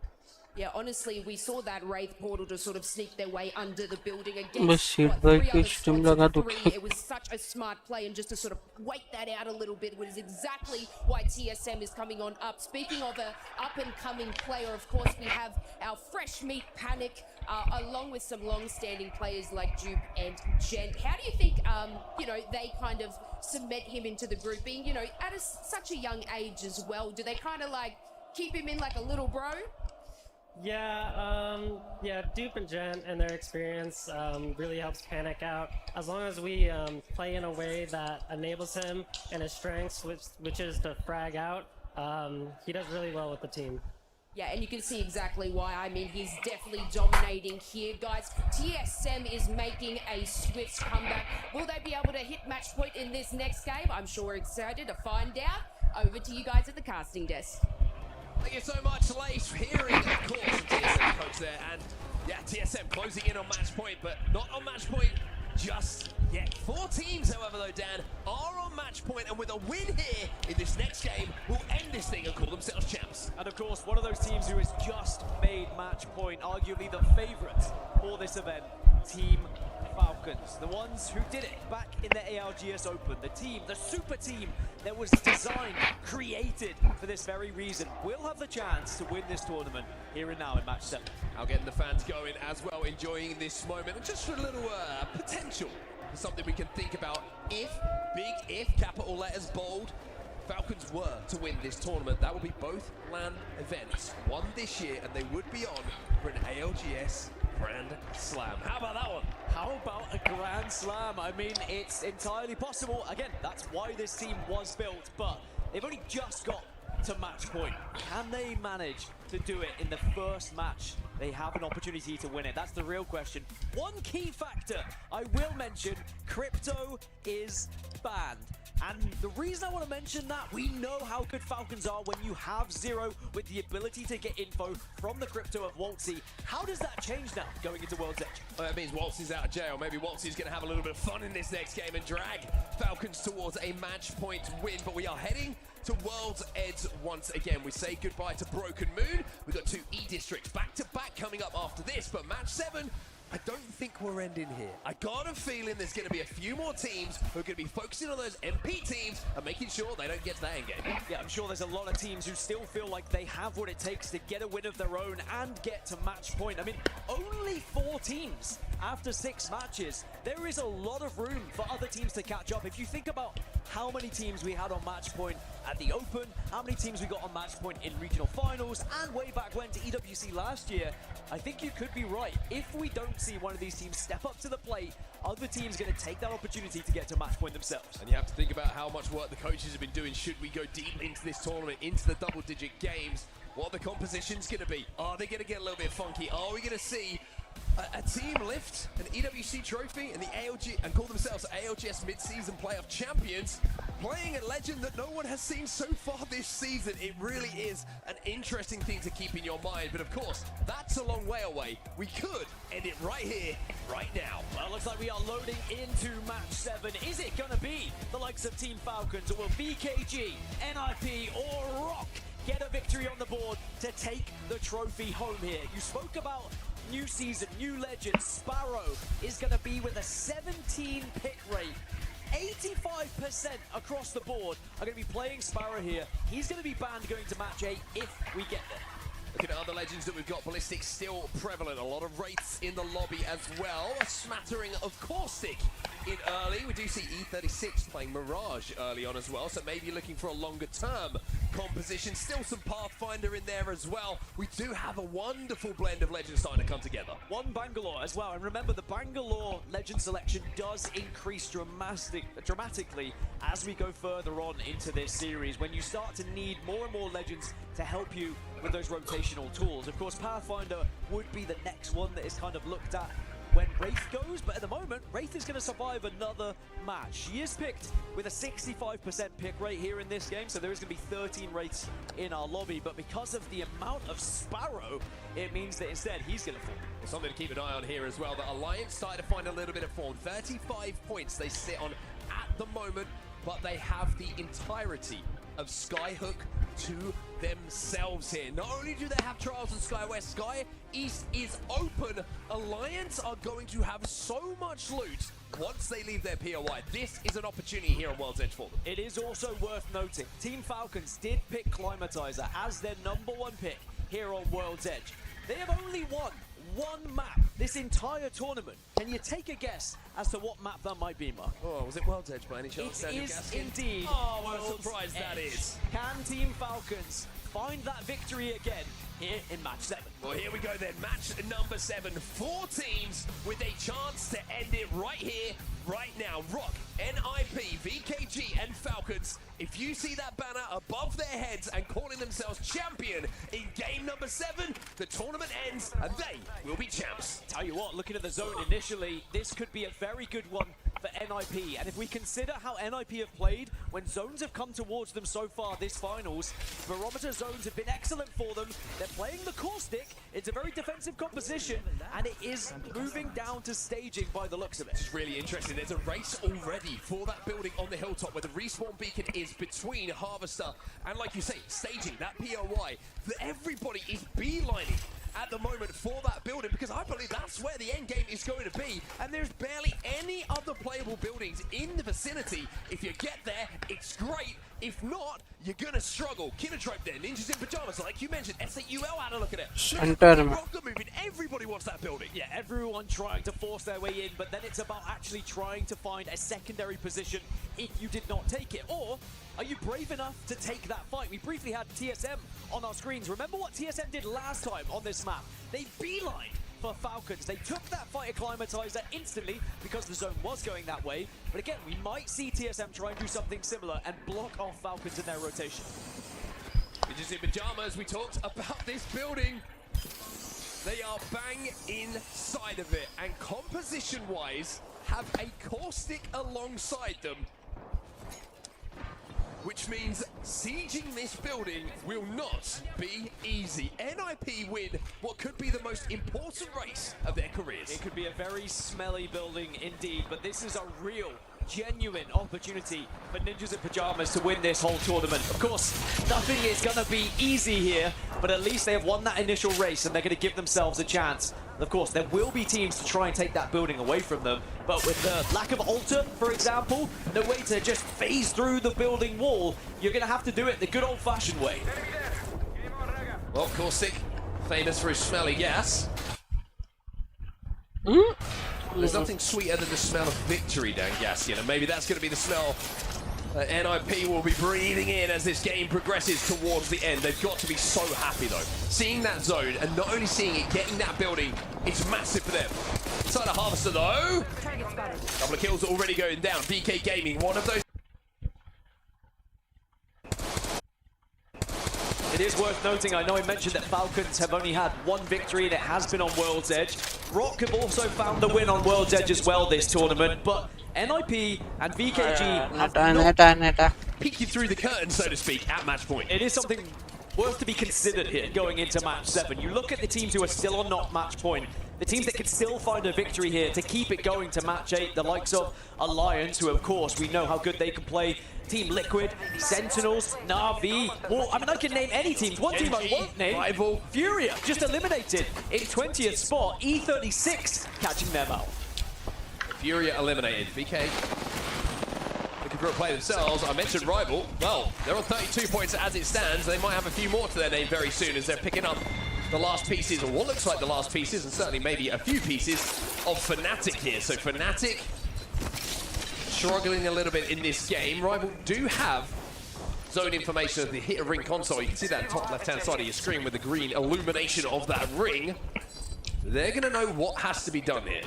L: Yeah, honestly, we saw that Wraith portal to sort of sneak their way under the building against
A: It
L: was such a smart play, and just to sort of wait that out a little bit was exactly why TSM is coming on up. Speaking of an up-and-coming player, of course, we have our fresh meat Panic, along with some long-standing players like Dupe and Jen. How do you think, they kind of cement him into the group, being, at such a young age as well? Do they kind of like keep him in like a little bro?
O: Yeah, Dupe and Jen and their experience really helps Panic out. As long as we play in a way that enables him and his strengths, which is to frag out, he does really well with the team.
L: Yeah, and you can see exactly why. I mean, he's definitely dominating here, guys. TSM is making a swift comeback. Will they be able to hit match point in this next game? I'm sure we're excited to find out. Over to you guys at the casting desk.
C: Thank you so much, Lace, hearing, of course, TSM coach there. And yeah, TSM closing in on match point, but not on match point just yet. 4 teams, however, though, Dan, are on match point, and with a win here in this next game, will end this thing and call themselves champs.
D: And of course, one of those teams who has just made match point, arguably the favourites for this event, Team Falcons. The ones who did it back in the ALGS Open. The team, the super team that was designed, created for this very reason, will have the chance to win this tournament here and now in match 7.
C: Now getting the fans going as well, enjoying this moment, and just for a little potential, something we can think about if, big if, capital letters, bold, Falcons were to win this tournament. That would be both LAN events, one this year, and they would be on for an ALGS Grand Slam. How about that one?
D: How about a Grand Slam? I mean, it's entirely possible. Again, that's why this team was built, but they've only just got to match point. Can they manage to do it in the first match? They have an opportunity to win it. That's the real question. One key factor I will mention, crypto is banned. And the reason I want to mention that, we know how good Falcons are when you have Zero with the ability to get info from the crypto of Waltzy. How does that change now going into World's Edge?
C: Well, that means Waltzy's out of jail. Maybe Waltzy's going to have a little bit of fun in this next game and drag Falcons towards a match point win. But we are heading to World's Edge once again. We say goodbye to Broken Moon. We've got 2 E-Districts back-to-back coming up after this. But match 7, I don't think we're ending here. I got a feeling there's going to be a few more teams who are going to be focusing on those MP teams and making sure they don't get to that end game.
D: Yeah, I'm sure there's a lot of teams who still feel like they have what it takes to get a win of their own and get to match point. I mean, only 4 teams after 6 matches. There is a lot of room for other teams to catch up. If you think about how many teams we had on match point at the Open, how many teams we got on match point in regional finals, and way back when to EWC last year, I think you could be right. If we don't see one of these teams step up to the plate, other teams are going to take that opportunity to get to match point themselves.
C: And you have to think about how much work the coaches have been doing should we go deep into this tournament, into the double-digit games. What are the compositions going to be? Are they going to get a little bit funky? Are we going to see a team lift an EWC trophy and the ALG and call themselves ALGS mid-season playoff champions, playing a legend that no one has seen so far this season? It really is an interesting thing to keep in your mind, but of course, that's a long way away. We could end it right here, right now.
D: Well, it looks like we are loading into match 7. Is it going to be the likes of Team Falcons, or will VKG, NIP, or Rock get a victory on the board to take the trophy home here? You spoke about new season, new legend. Sparrow is going to be with a 17 pick rate. 85% across the board are going to be playing Sparrow here. He's going to be banned going to match 8 if we get there.
C: Looking at other legends that we've got, Ballistic still prevalent. A lot of Wraiths in the lobby as well. A smattering of Caustic in early. We do see E36 playing Mirage early on as well, so maybe looking for a longer term composition. Still some Pathfinder in there as well. We do have a wonderful blend of legends starting to come together.
D: One Bangalore as well, and remember the Bangalore legend selection does increase dramatically as we go further on into this series, when you start to need more and more legends to help you with those rotational tools. Of course, Pathfinder would be the next one that is kind of looked at when Wraith goes, but at the moment, Wraith is going to survive another match. She is picked with a 65% pick rate here in this game, so there is going to be 13 Wraiths in our lobby, but because of the amount of Sparrow, it means that instead he's going to fall.
C: Well, something to keep an eye on here as well. The Alliance started to find a little bit of form. 35 points they sit on at the moment, but they have the entirety of Skyhook to themselves here. Not only do they have Trials and Sky West, Sky East is open. Alliance are going to have so much loot once they leave their POI. This is an opportunity here on World's Edge for them.
D: It is also worth noting, Team Falcons did pick Climatizer as their #1 pick here on World's Edge. They have only won one map this entire tournament. Can you take a guess as to what map that might be, Mark?
C: Oh, was it World's Edge by any chance?
D: It is indeed.
C: Oh, what a surprise that is.
D: Can Team Falcons find that victory again here in match 7?
C: Well, here we go then. Match number 7. 4 teams with a chance to end it right here, right now. Rock NIP, VKG, and Falcons, if you see that banner above their heads and calling themselves champion in game number 7, the tournament ends and they will be champs.
D: Tell you what, looking at the zone initially, this could be a very good one for NIP. And if we consider how NIP have played, when zones have come towards them so far this finals, barometer zones have been excellent for them. They're playing the caustic. It's a very defensive composition, and it is moving down to staging by the looks of it.
C: It's really interesting. There's a race already for that building on the hilltop where the respawn beacon is between Harvester and, like you say, staging that POI. Everybody is beelining at the moment for that building because I believe that's where the end game is going to be, and there's barely any other playable buildings in the vicinity. If you get there, it's great. If not, you're gonna struggle. Kinotrope there, Ninjas in Pajamas, like you mentioned. S8UL had a look at it. Rocker moving, everybody wants that building.
D: Yeah, everyone trying to force their way in, but then it's about actually trying to find a secondary position if you did not take it. Or are you brave enough to take that fight? We briefly had TSM on our screens. Remember what TSM did last time on this map? They beeline for Falcons. They took that fight acclimatizer instantly because the zone was going that way. But again, we might see TSM try and do something similar and block off Falcons in their rotation.
C: Ninjas in Pajamas, we talked about this building. They are bang inside of it, and composition-wise, have a caustic alongside them, which means sieging this building will not be easy. NIP win what could be the most important race of their careers.
D: It could be a very smelly building indeed, but this is a real, genuine opportunity for Ninjas in Pajamas to win this whole tournament. Of course, nothing is going to be easy here, but at least they have won that initial race and they're going to give themselves a chance. Of course, there will be teams to try and take that building away from them, but with the lack of altar, for example, no way to just phase through the building wall, you're going to have to do it the good old-fashioned way.
C: Well, Caustic, famous for his smelly gas. There's nothing sweeter than the smell of victory, Dan Gassian, and maybe that's going to be the smell that NIP will be breathing in as this game progresses towards the end. They've got to be so happy, though. Seeing that zone, and not only seeing it, getting that building, it's massive for them. Inside of Harvester, though, couple of kills already going down. VK Gaming, one of those.
D: It is worth noting, I know I mentioned that Falcons have only had one victory and it has been on World's Edge. Rock have also found the win on World's Edge as well this tournament, but NIP and VKG have not
C: peeked you through the curtain, so to speak, at match point.
D: It is something worth to be considered here going into match 7. You look at the teams who are still on not match point, the teams that can still find a victory here to keep it going to match 8, the likes of Alliance, who of course we know how good they can play, Team Liquid, Sentinels, Na'Vi, well, I mean I can name any teams. One team I won't name,
C: Rival,
D: Furia, just eliminated in 20th spot, E36 catching them out.
C: Furia eliminated, VK looking for a play themselves. I mentioned Rival, well, they're on 32 points as it stands. They might have a few more to their name very soon as they're picking up the last pieces, or what looks like the last pieces, and certainly maybe a few pieces of Fnatic here. So Fnatic struggling a little bit in this game. Rival do have zone information of the hit ring console. You can see that top left-hand side of your screen with the green illumination of that ring. They're going to know what has to be done here.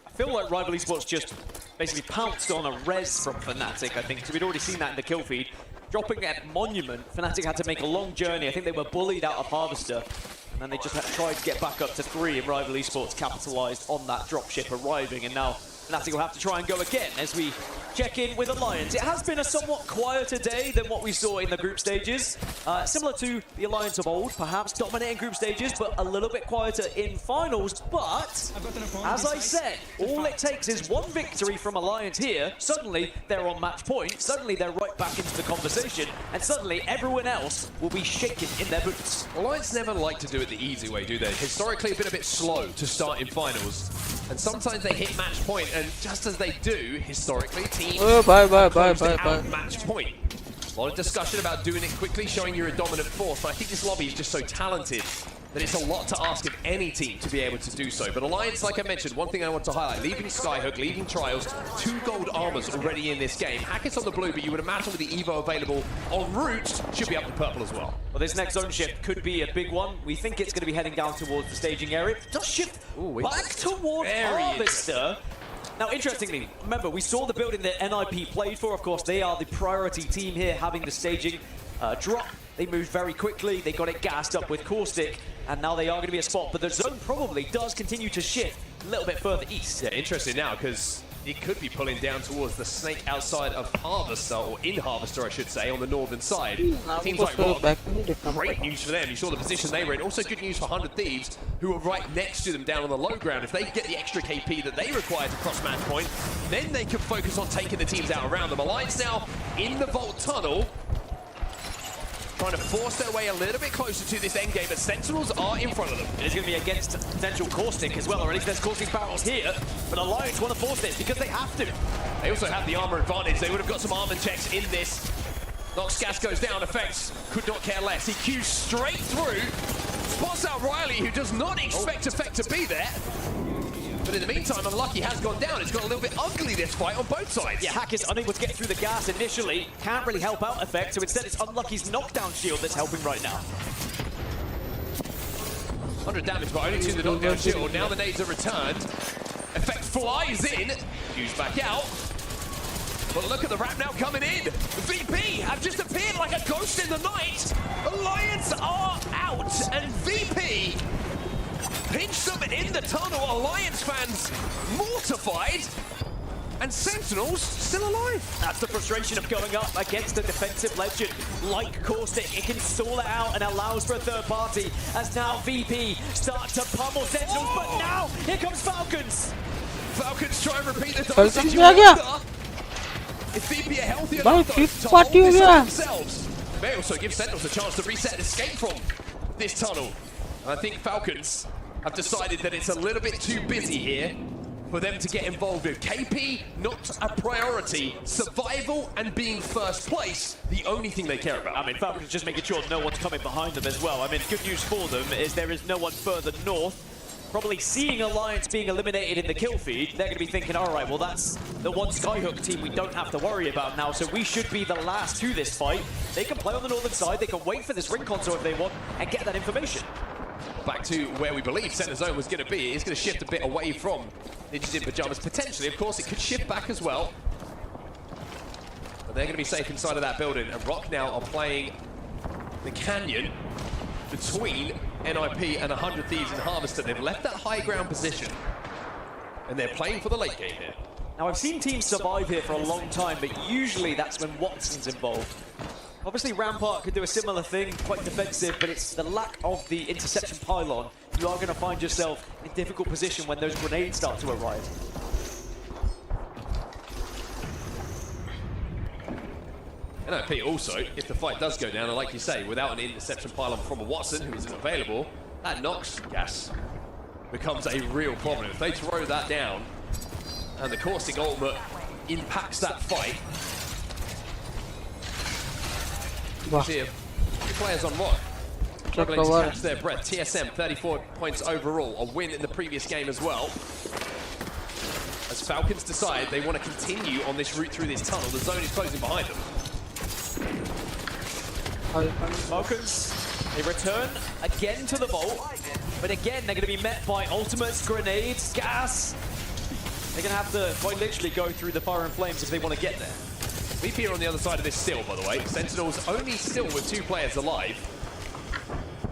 D: I feel like Rival Esports just basically pounced on a res from Fnatic, I think, because we'd already seen that in the kill feed. Dropping at Monument, Fnatic had to make a long journey. I think they were bullied out of Harvester, and then they just had to try to get back up to 3, and Rival Esports capitalized on that dropship arriving, and now Fnatic will have to try and go again as we check in with Alliance. It has been a somewhat quieter day than what we saw in the group stages. Similar to the Alliance of old, perhaps dominating group stages, but a little bit quieter in finals. But, as I said, all it takes is one victory from Alliance here. Suddenly, they're on match point. Suddenly, they're right back into the conversation. And suddenly, everyone else will be shaking in their boots.
C: Alliance never like to do it the easy way, do they? Historically, have been a bit slow to start in finals. And sometimes they hit match point, and just as they do, historically, teams out match point. A lot of discussion about doing it quickly, showing you're a dominant force, but I think this lobby is just so talented that it's a lot to ask of any team to be able to do so. But Alliance, like I mentioned, one thing I want to highlight, leaving Skyhook, leaving Trials, 2 gold armors already in this game. Hackett's on the blue, but you would imagine with the Evo available en route, should be up to purple as well.
D: Well, this next zone shift could be a big one. We think it's going to be heading down towards the staging area. It does shift back towards Harvester. Now, interestingly, remember, we saw the building that NIP played for. Of course, they are the priority team here, having the staging drop. They moved very quickly. They got it gassed up with Caustic, and now they are going to be a spot. But the zone probably does continue to shift a little bit further east.
C: Yeah, interesting now, because it could be pulling down towards the snake outside of Harvester, or in Harvester, I should say, on the northern side. Teams like Rock, great news for them. You saw the position they were in. Also good news for 100 Thieves, who are right next to them down on the low ground. If they get the extra KP that they require to cross match point, then they can focus on taking the teams out around them. Alliance now in the Vault Tunnel, trying to force their way a little bit closer to this endgame, but Sentinels are in front of them.
D: It is going to be against potential Caustic as well, or at least there's Caustic barrels here, but Alliance want to force this because they have to.
C: They also have the armor advantage. They would have got some armor checks in this. Nox gas goes down, Effects could not care less. He queues straight through, spots out Riley, who does not expect Effect to be there. But in the meantime, Unlucky has gone down. It's got a little bit ugly, this fight, on both sides.
D: Yeah, Hack is unable to get through the gas initially. Can't really help out Effect, so instead it's Unlucky's knockdown shield that's helping right now.
C: 100 damage, but only to the knockdown shield. Now the nades are returned. Effect flies in, used back out. But look at the wrap now coming in. VP have just appeared like a ghost in the night. Alliance are out, and VP pinched them in the tunnel. Alliance fans mortified, and Sentinels still alive.
D: That's the frustration of going up against a defensive legend like Caustic. It can stall it out and allows for a third party, as now VP start to pummel Sentinels, but now here comes Falcons.
C: Falcons try and repeat the situation. If VP are healthy enough to hold this on themselves, may also give Sentinels a chance to reset and escape from this tunnel. I think Falcons have decided that it's a little bit too busy here for them to get involved with. KP, not a priority. Survival and being first place, the only thing they care about.
D: I mean, Falcons just making sure no one's coming behind them as well. I mean, good news for them is there is no one further north. Probably seeing Alliance being eliminated in the kill feed, they're going to be thinking, all right, well, that's the one Skyhook team we don't have to worry about now, so we should be the last to this fight. They can play on the northern side, they can wait for this ring console if they want, and get that information.
C: Back to where we believe Center Zone was going to be. It's going to shift a bit away from Ninjas in Pajamas. Potentially, of course, it could shift back as well. But they're going to be safe inside of that building. And Rock now are playing the Canyon between NIP and 100 Thieves and Harvester. They've left that high ground position, and they're playing for the late game here.
D: Now, I've seen teams survive here for a long time, but usually that's when Watson's involved. Obviously, Rampart could do a similar thing, quite defensive, but it's the lack of the interception pylon. You are going to find yourself in a difficult position when those grenades start to arrive.
C: NIP also, if the fight does go down, and like you say, without an interception pylon from a Watson, who isn't available, that Nox gas becomes a real problem. If they throw that down, and the Caustic ultimate impacts that fight, see a few players on Rock struggling to catch their breath. TSM, 34 points overall, a win in the previous game as well. As Falcons decide they want to continue on this route through this tunnel, the zone is closing behind them.
D: Falcons, they return again to the vault, but again they're going to be met by ultimates, grenades, gas. They're going to have to quite literally go through the fire and flames if they want to get there.
C: VP are on the other side of this still, by the way. Sentinels only still with 2 players alive.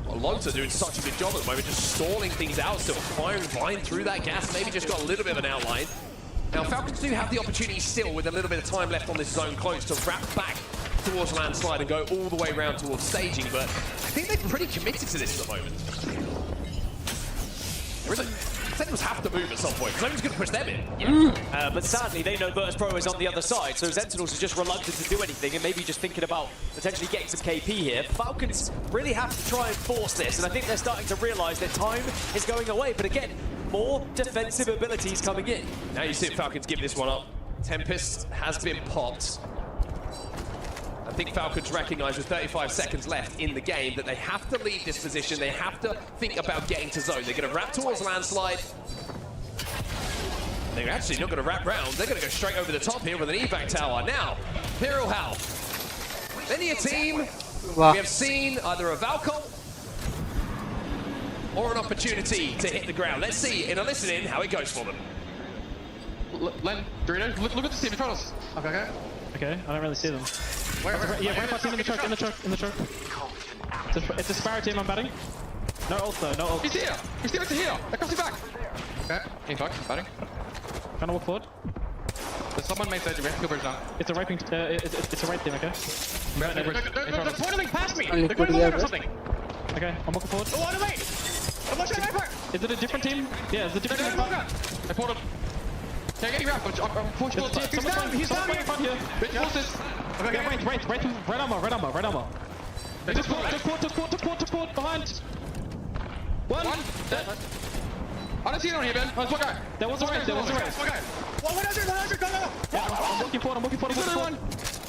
C: Well, Lonta doing such a good job at the moment, just stalling things out, still firing fine through that gas. Maybe just got a little bit of an outline. Now, Falcons do have the opportunity still, with a little bit of time left on this zone close, to wrap back towards landslide and go all the way around towards staging, but I think they're pretty committed to this at the moment. Sentinels have to move at some point, because no one's going to push them in.
D: But sadly, they know Virtus Pro is on the other side, so Sentinels are just reluctant to do anything, and maybe just thinking about potentially getting some KP here. Falcons really have to try and force this, and I think they're starting to realize their time is going away, but again, more defensive abilities coming in.
C: Now you see Falcons give this one up. Tempest has been popped. I think Falcons recognize with 35 seconds left in the game that they have to leave this position. They have to think about getting to zone. They're going to wrap towards landslide. They're actually not going to wrap round. They're going to go straight over the top here with an evac tower. Now, Imperial Hal. Many a team we have seen either a Valcol or an opportunity to hit the ground. Let's see in a listen-in how it goes for them.
B: Len, Dorito, look at the team in front of us. Okay.
P: Okay, I don't really see them.
B: Where?
P: Yeah, right past him in the truck, in the truck. It's a Sparrow team I'm batting. No ult though, no ult.
B: He's here! He's here to here! Across your back! Okay, he fucked, batting.
P: Trying to walk forward.
B: There's someone main stage, kill bridge now.
P: It's a raping, it's a rape team, okay?
B: They're portaling past me!
A: Only
B: They're going
A: could
B: to
A: be
B: or something!
P: Okay, I'm walking forward.
B: Oh, on the way! I'm watching that back!
P: Is it a different team? Yeah, it's a different team.
B: I ported. Can't get him out, I'm fortunate. He's down here! Bitch, forces! Okay,
P: Red armor. Just port, behind! One!
B: I don't see anyone here, Ben. There's one guy.
P: There was a race.
B: One guy. 100, go!
P: I'm looking for him.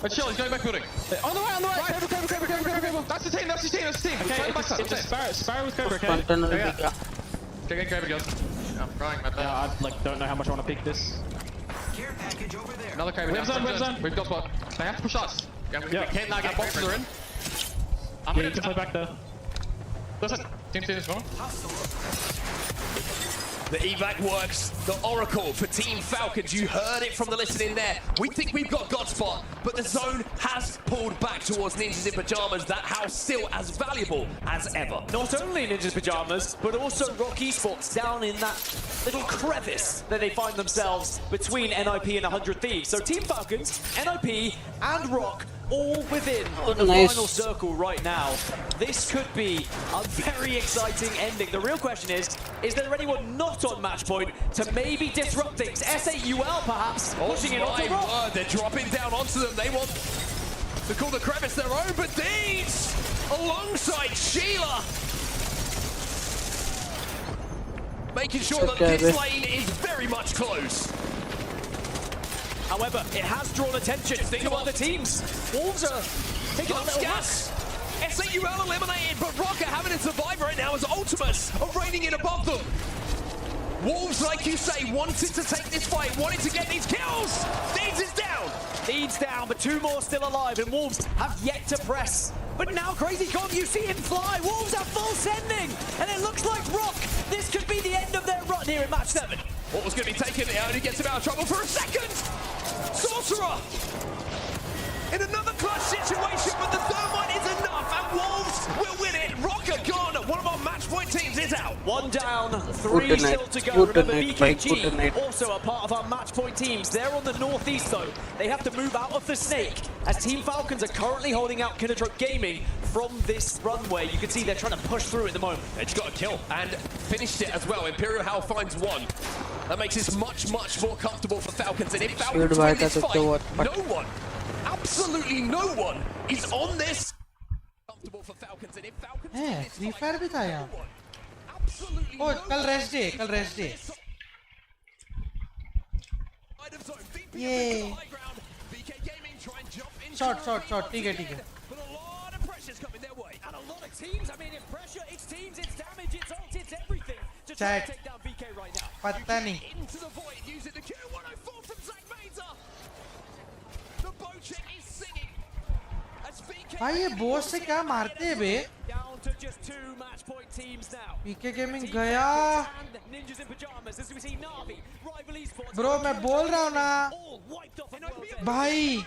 B: Let's chill, he's going back building.
P: On the way! Cobra.
B: That's the team.
P: Okay, it's Sparrow with Cobra, okay?
A: Container
B: Yeah. Get Cobra, guys. I'm crying, man.
P: Yeah, I don't know how much I want to pick this.
B: Another Cobra.
P: We have zone.
B: We've got spot. They have to push us. Yeah, we can't now get boxes are in. I'm
P: Yeah, you can play back there.
B: Listen, team C is wrong.
C: The evac works, the oracle for Team Falcons. You heard it from the listening there. We think we've got Godspot, but the zone has pulled back towards Ninjas in Pajamas. That house still as valuable as ever.
D: Not only Ninjas Pajamas, but also Rock Esports down in that little crevice that they find themselves between NIP and 100 Thieves. So Team Falcons, NIP, and Rock all within the final circle right now. This could be a very exciting ending. The real question is there anyone not on match point to maybe disrupt things? S8UL perhaps pushing it onto Rock.
C: They're dropping down onto them. They want to call the crevice their own, but Deeds alongside Sheila making sure that this lane is very much close.
D: However, it has drawn attention to other teams. Wolves are taking a little gas.
C: S8UL eliminated, but Rock are having a survive right now as Ultimates are reigning in above them. Wolves, like you say, wanted to take this fight, wanted to get these kills. Deeds is down.
D: Deeds down, but two more still alive, and Wolves have yet to press. But now Crazy Kong, you see him fly. Wolves are full sending, and it looks like Rock. This could be the end of their run here in match 7.
C: What was going to be taken? It only gets him out of trouble for a second. Sorcerer in another clutch situation, but the thermite is enough, and Wolves will win it. Rock are gone. One of our match point teams is out.
D: One down, three still to go. Remember, BKG, also a part of our match point teams. They're on the northeast, though. They have to move out of the snake, as Team Falcons are currently holding out Kinetro Gaming from this runway. You can see they're trying to push through at the moment.
C: They just got a kill and finished it as well. Imperial Howl finds one. That makes this much more comfortable for Falcons. And if Falcons win this fight, no one, absolutely no one, is on this. Comfortable for Falcons. And if Falcons win this
Q: Free Fire भी था यहाँ.
C: absolutely
Q: Oh, कल rest day. Yay. Short. ठीक है.
D: Coming their way. And a lot of teams, I mean, it's pressure, it's teams, it's damage, it's ult, it's everything to try and take down VK right now.
Q: पता नहीं.
C: Into the void, using the Q104 from Zach Mazer. The bow check is singing. As VK
Q: भाई ये बोस से क्या मारते हैं बे?
D: Down to just 2 match point teams now.
Q: PK Gaming गया.
D: Ninjas in Pajamas, as we see Navi, rival esports.
Q: Bro मैं बोल रहा हूँ ना. भाई.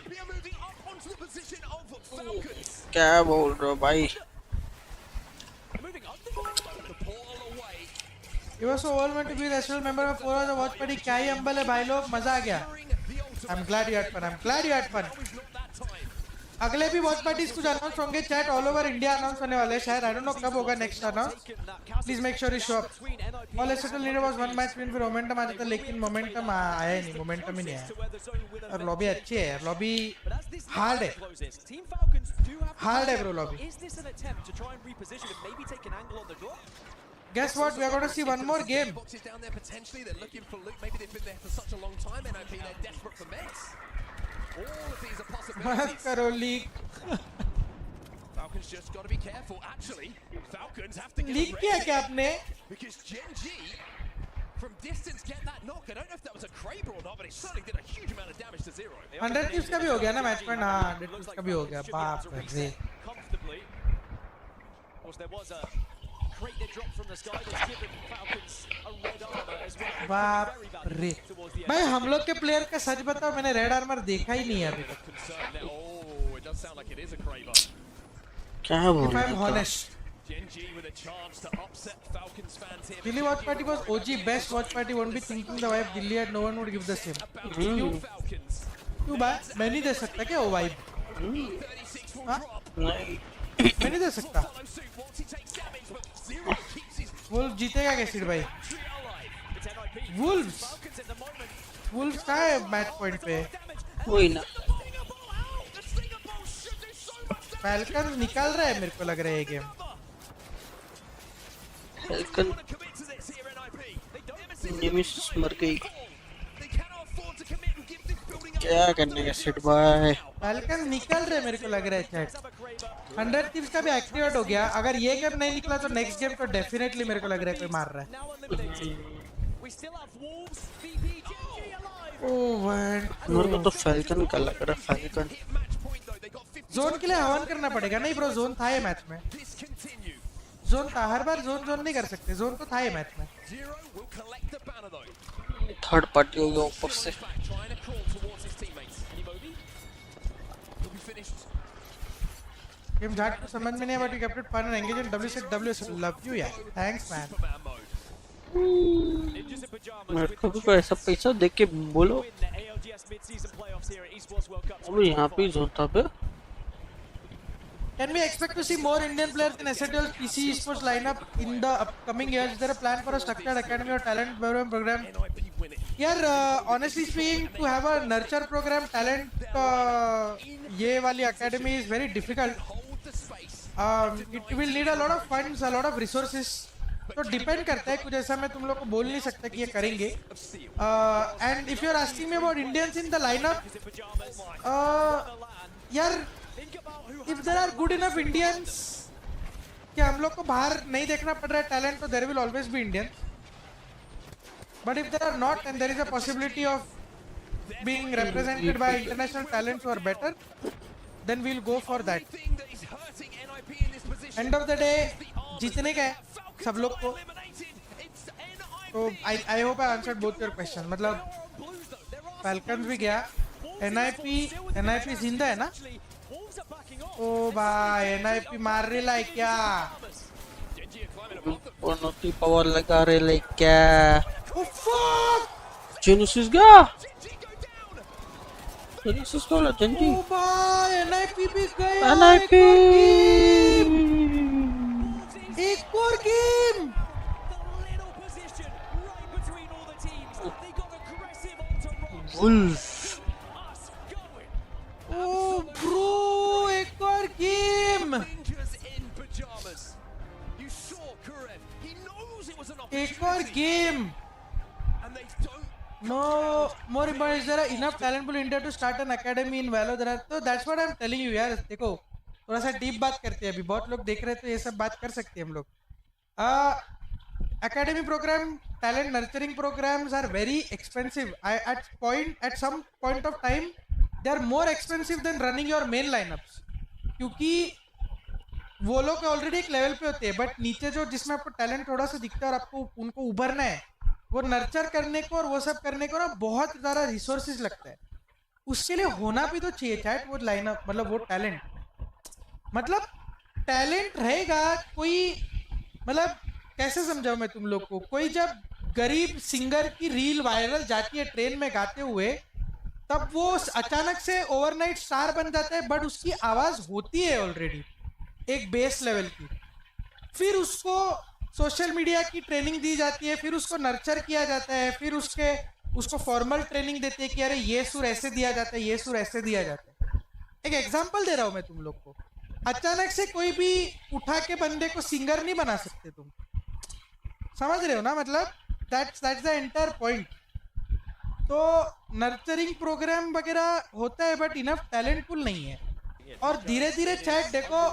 A: क्या बोल रहे हो भाई?
Q: It was so overwhelming to be the S8UL member of 4 hours of watch party. क्या ही अंबल है भाई लोग, मजा आ गया. I'm glad you had fun. अगले भी वॉच पार्टीज कुछ अनाउंस होंगे chat all over India announce होने वाले हैं शायद आई डोंट नो कब होगा next announce please make sure you show up all एस8UL leader was one match win फिर मोमेंटम आ जाता लेकिन मोमेंटम आया नहीं मोमेंटम ही नहीं आया और लॉबी अच्छी है यार लॉबी हार्ड है bro lobby Guess what? We are going to see one more game.
C: Boxes down there potentially. They're looking for loot. Maybe they've been there for such a long time. NIP, they're desperate for meds. All of these are possibilities.
Q: करो leak.
C: Falcons just got to be careful. Actually, Falcons have to get
Q: leak किया क्या आपने?
C: Because Gen G from distance get that knock. I don't know if that was a Kraber or not, but it certainly did a huge amount of damage to Zero.
Q: 100 kills का भी हो गया ना match में हाँ 100 kills का भी हो गया बाप रे. बाप रे भाई, हम लोग के प्लेयर का सच बताओ, मैंने रेड आर्मर देखा ही नहीं है अभी तक।
A: क्या बोल
Q: If I'm
A: रहा था?
Q: honest, Delhi watch party was OG best watch party. Won't be thinking the vibe Delhi had, no one would give the same. क्यों भाई, मैं नहीं दे सकता क्या वो vibe? हाँ? मैं नहीं दे सकता। Wolves जीतेगा कैसे भाई? Wolves कहाँ है मैच पॉइंट पे?
A: वही ना।
Q: Falcons निकाल रहा है, मेरे को लग रहा है ये गेम।
A: Falcon नेमिसिस मर गई। क्या करने का सेट भाई?
Q: Falcons निकल रहे मेरे को लग रहा है चैट। 100 Thieves का भी एक्टिवेट हो गया। अगर ये गेम नहीं निकला तो नेक्स्ट गेम तो डेफिनेटली मेरे को लग रहा है कोई मार रहा है। ओह
A: मेरे को तो फैल्कन का लग रहा है। फैल्कन
Q: जोन के लिए हवन करना पड़ेगा। नहीं ब्रो, जोन था ये मैच में। जोन था, हर बार जोन नहीं कर सकते। जोन तो था ये मैच में।
A: थर्ड पार्टी हो गया ऊपर से।
Q: गेम झाट को समझ में नहीं आया, but you kept it fun and engaging. WCW love you यार, थैंक्स मैन।
A: मेरे को भी कोई ऐसा पैसा देख के बोलो। अबे यहाँ पे जोन था बे।
Q: Can we expect to see more Indian players in S8UL PC esports lineup in the upcoming years? Is there a plan for a structured academy or talent development program? यार honestly speaking, to have a nurture program, talent ये वाली academy is very difficult. It will need a lot of funds, a lot of resources. तो depend करता है, कुछ ऐसा मैं तुम लोग को बोल नहीं सकता कि ये करेंगे। And if you are asking me about Indians in the lineup, यार if there are good enough Indians कि हम लोग को बाहर नहीं देखना पड़ रहा है टैलेंट, तो there will always be Indians. But if there are not and there is a possibility of being represented by international talents who are better, then we will go for that. End of the day जीतने का है सब लोग को। तो I hope I answered both your question. मतलब Falcons भी गया, एनआईपी जिंदा है ना? ओ भाई एनआईपी मार रही है क्या?
A: उन्नति पावर लगा रहे क्या? Oh fuck! जेनेसिस गया। जेनेसिस को जंजी।
Q: ओ भाई एनआईपी भी गया।
A: एनआईपी
Q: एक और गेम।
A: वुल्फ।
Q: ओ ब्रो, एक और गेम। एक और game. No more important, is there enough talent pool in India to start an academy in Valor? There are, so that's what I'm telling you यार। देखो थोड़ा सा डीप बात करते हैं, अभी बहुत लोग देख रहे हैं तो ये सब बात कर सकते हैं हम लोग। Academy program, talent nurturing programs are very expensive. at some point of time they are more expensive than running your main lineups, क्योंकि वो लोग ऑलरेडी एक लेवल पे होते हैं, बट नीचे जो जिसमें आपको टैलेंट थोड़ा सा दिखता है और आपको उनको उभरना है, वो नर्चर करने को और वो सब करने को ना बहुत ज़्यादा रिसोर्सेज लगता है। उसके लिए होना भी तो चाहिए चैट वो लाइनअप, मतलब वो टैलेंट। मतलब टैलेंट रहेगा कोई, मतलब कैसे समझाऊं मैं तुम लोग को। कोई जब गरीब सिंगर की रील वायरल जाती है ट्रेन में गाते हुए, तब वो अचानक से ओवरनाइट स्टार बन जाता है, बट उसकी आवाज़ होती है ऑलरेडी एक बेस लेवल की। फिर उसको सोशल मीडिया की ट्रेनिंग दी जाती है, फिर उसको नर्चर किया जाता है, फिर उसको फॉर्मल ट्रेनिंग देते हैं कि अरे ये सुर ऐसे दिया जाता है, ये सुर ऐसे दिया जाता है। एक एग्जांपल दे रहा हूँ मैं तुम लोग को। अचानक से कोई भी उठा के बंदे को सिंगर नहीं बना सकते तुम, समझ रहे हो ना? मतलब दैट्स द एंटायर पॉइंट। तो नर्चरिंग प्रोग्राम वगैरह होता है, बट इनफ टैलेंट पूल नहीं है। और धीरे धीरे चैट देखो,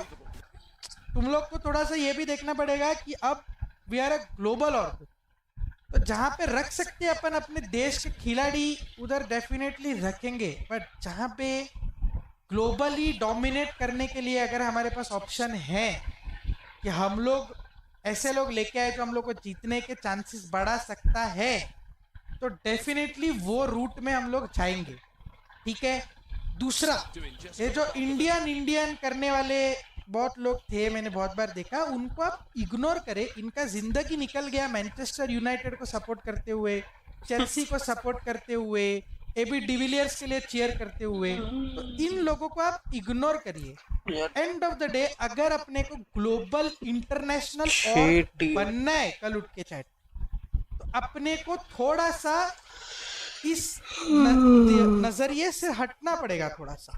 Q: तुम लोग को थोड़ा सा ये भी देखना पड़ेगा कि अब we are a global org, तो जहाँ पे रख सकते हैं अपन अपने देश के खिलाड़ी उधर डेफिनेटली रखेंगे, बट जहाँ पे ग्लोबली डोमिनेट करने के लिए अगर हमारे पास ऑप्शन है कि हम लोग ऐसे लोग लेके आए जो हम लोग को जीतने के चांसेस बढ़ा सकता है, तो डेफिनेटली वो रूट में हम लोग जाएंगे, ठीक है। दूसरा, ये जो इंडियन करने वाले बहुत लोग थे, मैंने बहुत बार देखा, उनको आप इग्नोर करें। इनका जिंदगी निकल गया मैनचेस्टर यूनाइटेड को सपोर्ट करते हुए, चेल्सी को सपोर्ट करते हुए, एबी डिविलियर्स के लिए चीयर करते हुए। तो इन लोगों को आप इग्नोर करिए। एंड ऑफ द डे अगर अपने को ग्लोबल इंटरनेशनल और बनना है कल उठ के चैट, तो अपने को थोड़ा सा इस नजरिए से हटना पड़ेगा, थोड़ा सा,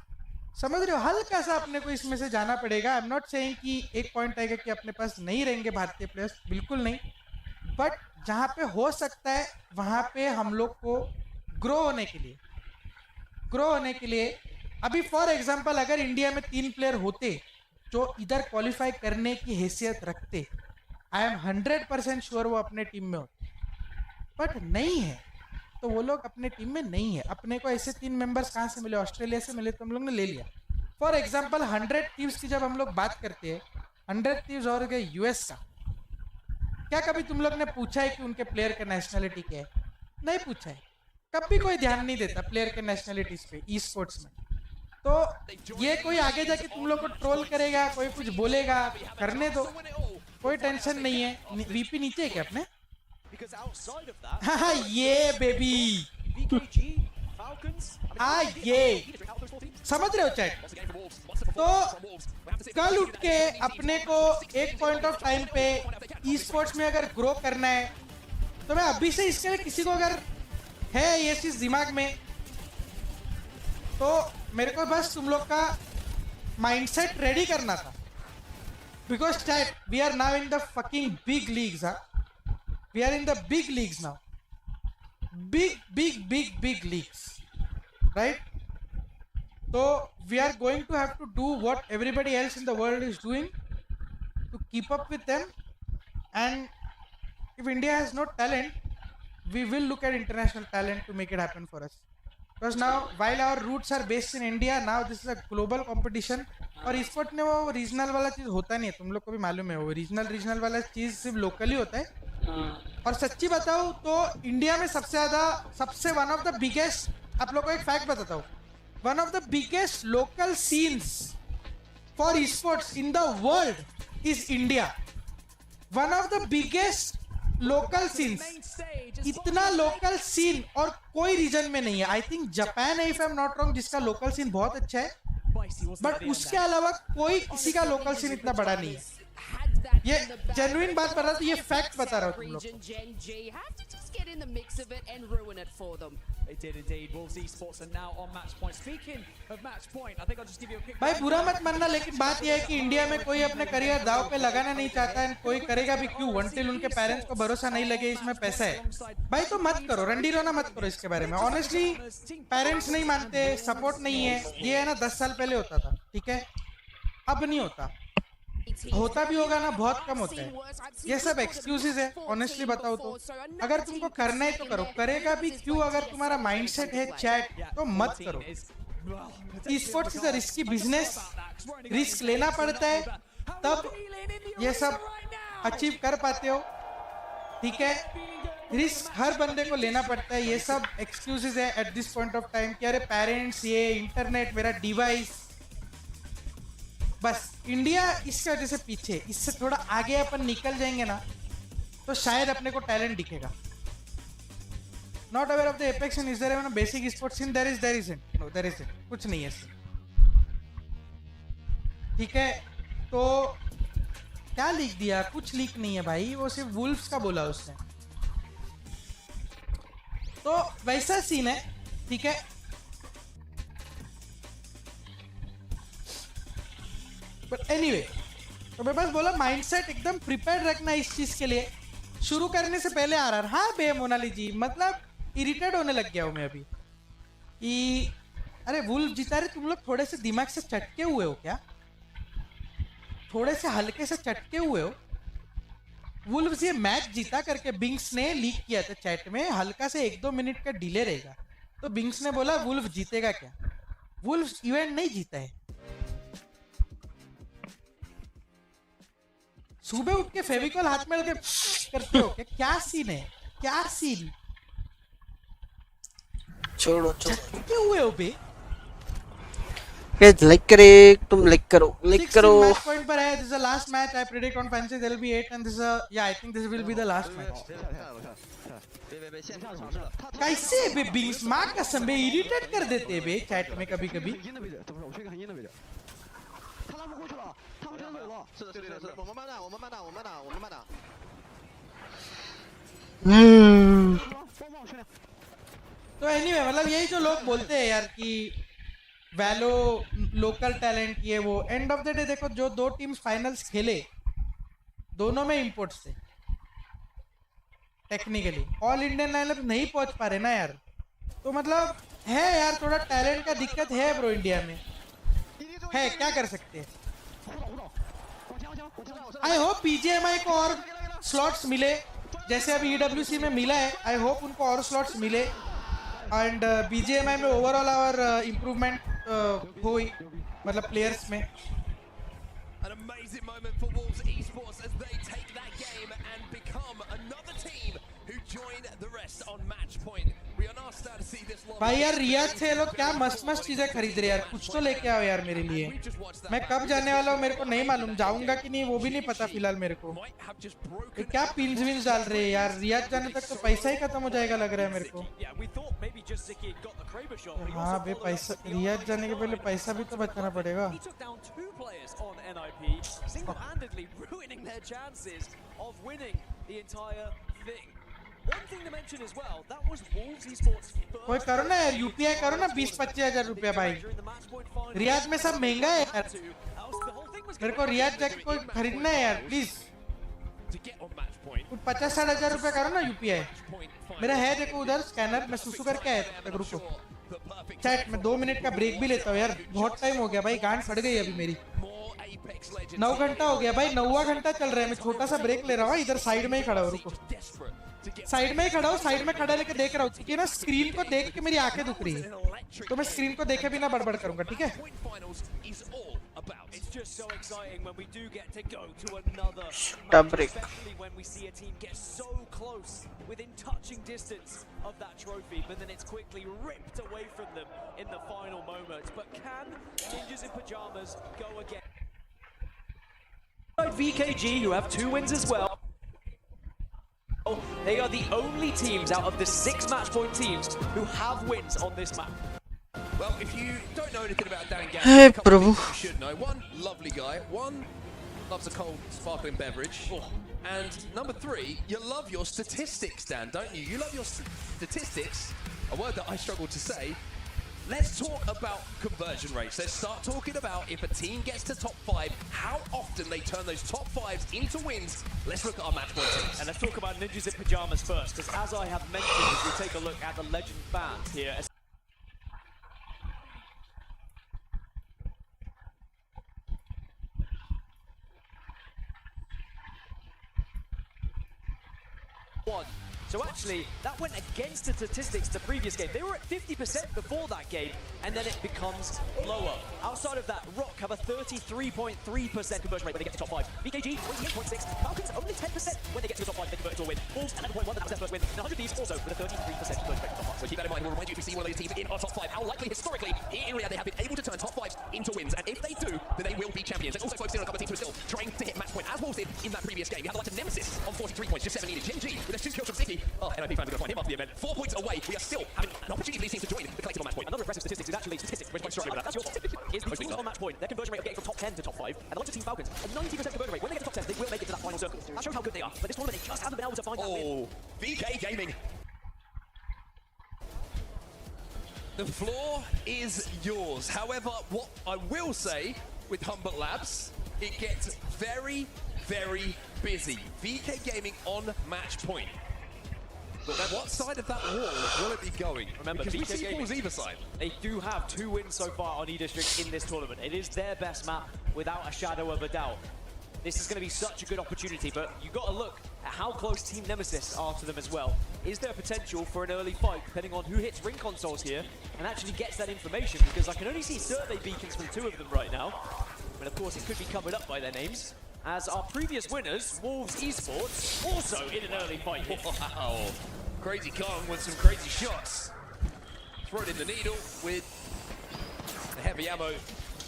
Q: समझ रहे हो, हल्का सा अपने को इसमें से जाना पड़ेगा। आई एम नॉट सेइंग कि एक पॉइंट आएगा कि अपने पास नहीं रहेंगे भारतीय प्लेयर्स, बिल्कुल नहीं, बट जहाँ पे हो सकता है वहाँ पे हम लोग को ग्रो होने के लिए अभी फॉर एग्जांपल अगर इंडिया में 3 प्लेयर होते जो इधर क्वालिफाई करने की हैसियत रखते, आई एम 100% श्योर वो अपने टीम में होते, बट नहीं है, तो वो लोग अपने टीम में नहीं है। अपने को ऐसे 3 मेंबर्स कहाँ से मिले? ऑस्ट्रेलिया से मिले, तो हम लोग ने ले लिया। फॉर एग्जांपल 100 टीम्स की जब हम लोग बात करते हैं, 100 टीम्स और गए यूएस का, क्या कभी तुम लोग ने पूछा है कि उनके प्लेयर का नेशनलिटी क्या है? नहीं पूछा है, कभी कोई ध्यान नहीं देता प्लेयर के नेशनलिटीज पे ई स्पोर्ट्स में। तो ये कोई आगे जाके तुम लोग को ट्रोल करेगा, कोई कुछ बोलेगा, करने दो, कोई टेंशन नहीं है। वीपी नीचे है क्या अपने? हाँ ये बेबी, हाँ ये समझ रहे हो चैट। तो कल उठ के अपने को एक पॉइंट ऑफ टाइम पे ई स्पोर्ट्स में अगर ग्रो करना है, तो मैं अभी से इसके लिए किसी को अगर है ये चीज दिमाग में, तो मेरे को बस तुम लोग का माइंडसेट रेडी करना था। Because chat, we are now in the fucking big leagues, we are in the big leagues now, big leagues, right? So we are going to have to do what everybody else in the world is doing to keep up with them, and if India has no talent, we will look at international talent to make it happen for us, because now while our roots are based in India, now this is a global competition। और sport में वो regional वाला चीज होता नहीं है, तुम लोग को भी मालूम है, वो रीजनल वाला चीज सिर्फ लोकली होता है। और सच्ची बताऊं तो इंडिया में सबसे वन ऑफ द बिगेस्ट, आप लोग को एक फैक्ट बताता हूँ, one of the biggest local scenes for sports in the world is India. One of the biggest local scenes, इतना लोकल सीन और कोई रीजन में नहीं है। आई थिंक जापान है, if I am not wrong, जिसका लोकल सीन बहुत अच्छा है, बट उसके अलावा कोई किसी का लोकल सीन इतना बड़ा नहीं है। ये जेन्युइन बात कर रहा था, ये फैक्ट बता रहा हूँ तुम लोग। भाई बुरा मत मानना, लेकिन बात यह है कि इंडिया में कोई अपने करियर दाव पे लगाना नहीं चाहता है, कोई करेगा भी क्यों, अनटिल उनके पेरेंट्स को भरोसा नहीं लगे इसमें पैसा है। भाई तो मत करो, रंडी रोना मत करो इसके बारे में। ऑनेस्टली पेरेंट्स नहीं मानते, सपोर्ट नहीं है, ये है ना 10 साल पहले होता था, ठीक है, अब नहीं होता भी होगा ना, बहुत कम होता है। ये सब एक्सक्यूजेस है, ऑनेस्टली बताओ तो। अगर तुमको करना है तो करो, करेगा भी क्यों? अगर तुम्हारा माइंडसेट है चैट, तो मत करो। Sports is a risky business, risk लेना पड़ता है, तब ये सब अचीव कर पाते हो, ठीक है। रिस्क हर बंदे को लेना पड़ता है, ये सब एक्सक्यूजेस है at this point of time कि अरे पेरेंट्स, ये इंटरनेट, मेरा डिवाइस, बस इंडिया इसके वजह से पीछे। इससे थोड़ा आगे अपन निकल जाएंगे ना, तो शायद अपने को टैलेंट दिखेगा। Not aware of the apex and is there even basic sports scene? There is no, there is कुछ नहीं है, ठीक है। तो क्या लीक दिया? कुछ लीक नहीं है भाई, वो सिर्फ वुल्फ्स का बोला उसने। तो वैसा सीन है, ठीक है। बट एनीवे, तो मैं बस बोला माइंडसेट एकदम प्रिपेयर रखना इस चीज के लिए। शुरू करने से पहले आ रहा, हाँ बे मोनाली जी, मतलब इरिटेट होने लग गया हूँ मैं अभी कि अरे वुल्फ जीता रहे, तुम लोग थोड़े से दिमाग से चटके हुए हो क्या? थोड़े से हल्के से चटके हुए हो। वुल्फ्स ये मैच जीता करके बिंग्स ने लीक किया था चैट में, हल्का से 1-2 मिनट का डिले रहेगा, तो बिंग्स ने बोला वुल्फ जीतेगा क्या? वुल्फ्स इवेंट नहीं जीता है। सुबह उठ के फेविकॉल हाथ में लेके करते हो क्या सीन है क्या सीन
A: छोड़ो
Q: क्या हुए हो बे
A: गाइस लाइक करे तुम लाइक करो
Q: मैच पॉइंट पर है. This is the last match. I predict on fantasy there will be 8 and this is I think this will be the last match. कैसे बे बिंग्स माँ कसम बे इरिटेट कर देते बे चैट में कभी-कभी. तो anyway मतलब यही जो लोग बोलते हैं यार कि वैलो लोकल टैलेंट ये वो एंड ऑफ द डे देखो जो दो टीम्स फाइनल्स खेले दोनों में इंपोर्ट्स थे टेक्निकली ऑल इंडियन लाइनअप नहीं पहुंच पा रहे ना यार तो मतलब है यार थोड़ा टैलेंट का दिक्कत है ब्रो इंडिया में है क्या कर सकते हैं. आई होप पीजीएमआई को और स्लॉट्स मिले जैसे अभी EWC में मिला है. आई होप उनको और स्लॉट्स मिले एंड बीजीएमआई में ओवरऑल और इम्प्रूवमेंट हुई मतलब प्लेयर्स में.
C: An amazing moment for Wolves Esports as they take that game and become another team who join the rest on match point. We are now starting to see this.
Q: भाई यार Riyadh से ये लोग क्या मस्त मस्त चीजें खरीद रहे यार कुछ तो लेके आओ यार मेरे लिए. मैं कब जाने वाला हूँ मेरे को नहीं मालूम जाऊंगा कि नहीं वो भी नहीं पता फिलहाल मेरे को. ये क्या पिन्स विन्स डाल रहे हैं यार रियाद जाने तक तो पैसा ही खत्म हो जाएगा लग रहा है मेरे को. हाँ बे पैसा रियाद जाने के पहले पैसा भी तो बचाना पड़ेगा.
D: single-handedly ruining their chances of winning the entire thing. One thing to mention as well, that was Wolves Esports first.
Q: कोई करो ना यार यूपीआई करो ना 20-25 हजार रुपया भाई. रियाद में सब महंगा है यार मेरे को रियाद जाके कोई खरीदना है यार प्लीज कुछ 50-60 हजार रुपया करो ना यूपीआई. मेरा है देखो उधर स्कैनर मैं सुसु करके आया तक रुको चैट में 2 मिनट का ब्रेक भी लेता हूँ यार बहुत टाइम हो गया भाई गांड फट गई अभी मेरी. 9 घंटा हो गया भाई 9वां घंटा चल रहा है. मैं छोटा सा ब्रेक ले रहा हूँ इधर साइड में ही खड़ा हूँ रुको साइड में ही खड़ा हूँ साइड में खड़ा लेके देख रहा हूँ क्योंकि ना स्क्रीन को देख के मेरी आंखें दुख रही है तो मैं स्क्रीन को देखे बिना बड़बड़ करूंगा ठीक है.
D: It's just so exciting when we do get to go to another
A: break.
D: especially when we see a team get so close within touching distance of that trophy but then it's quickly ripped away from them in the final moments. But can Ninjas in Pajamas go again? VKG, you have 2 wins as well. They are the only teams out of the 6 match point teams who have wins on this map.
C: Well, if you don't know anything about Dan Gavin,
A: Hey,
C: a couple of
A: Prabhu.
C: things you should know. One, lovely guy. One, loves a cold, sparkling beverage. And number 3, you love your statistics, Dan, don't you? You love your statistics, a word that I struggle to say. Let's talk about conversion rates. Let's start talking about if a team gets to top 5, how often they turn those top 5s into wins. Let's look at our match point teams.
D: And let's talk about Ninjas in Pajamas first, because as I have mentioned, as we take a look at the legend band here. So actually, that went against the statistics the previous game. They were at 50% before that game, and then it becomes lower. Outside of that, Rock have a 33.3% conversion rate when they get to top 5. BKG, 28.6. Falcons, only 10% when they get to the top 5, they convert into a win. Wolves, 11.1, that was their first win. And 100 Thieves also with a 33% conversion rate to top 5.
C: So keep that in mind. We'll remind you if you see one of those teams in our top 5, how likely historically here in Riyadh they have been able to turn top 5s into wins. And if they do, then they will be champions. Let's also focus in on a couple of teams who are still trying to hit match point, as Wolves did in that previous game. You have the likes of Nemesis on 43 points, just 7 needed. Gen G with a 2 kills from City. Oh, NIP fans are going to find him after the event. 4 points away. We are still having an opportunity for these teams to join the collective on match point.
D: Another impressive statistic is actually statistics. We're quite struggling with that. That's your top. Is the Wolves on match point. Their conversion rate of getting from top 10 to top 5. And the likes of Team Falcons, a 90% conversion rate. When they get to top 10, they will make it to that final circle. That shows how good they are. But this tournament, they just haven't been able to find that win.
C: VK Gaming. The floor is yours. However, what I will say with Humbert Labs, it gets very, very busy. VK Gaming on match point. But then what side of that wall will it be going?
D: Remember,
C: because we
D: VK
C: see
D: Gaming,
C: Paul's either side.
D: They do have 2 wins so far on E-District in this tournament. It is their best map without a shadow of a doubt. This is going to be such a good opportunity, but you've got to look at how close Team Nemesis are to them as well. Is there potential for an early fight, depending on who hits ring consoles here and actually gets that information? Because I can only see survey beacons from 2 of them right now. But of course, it could be covered up by their names. as our previous winners, Wolves Esports, also in an early fight here.
C: Wow. Crazy Kong with some crazy shots. Thrown in the needle with the heavy ammo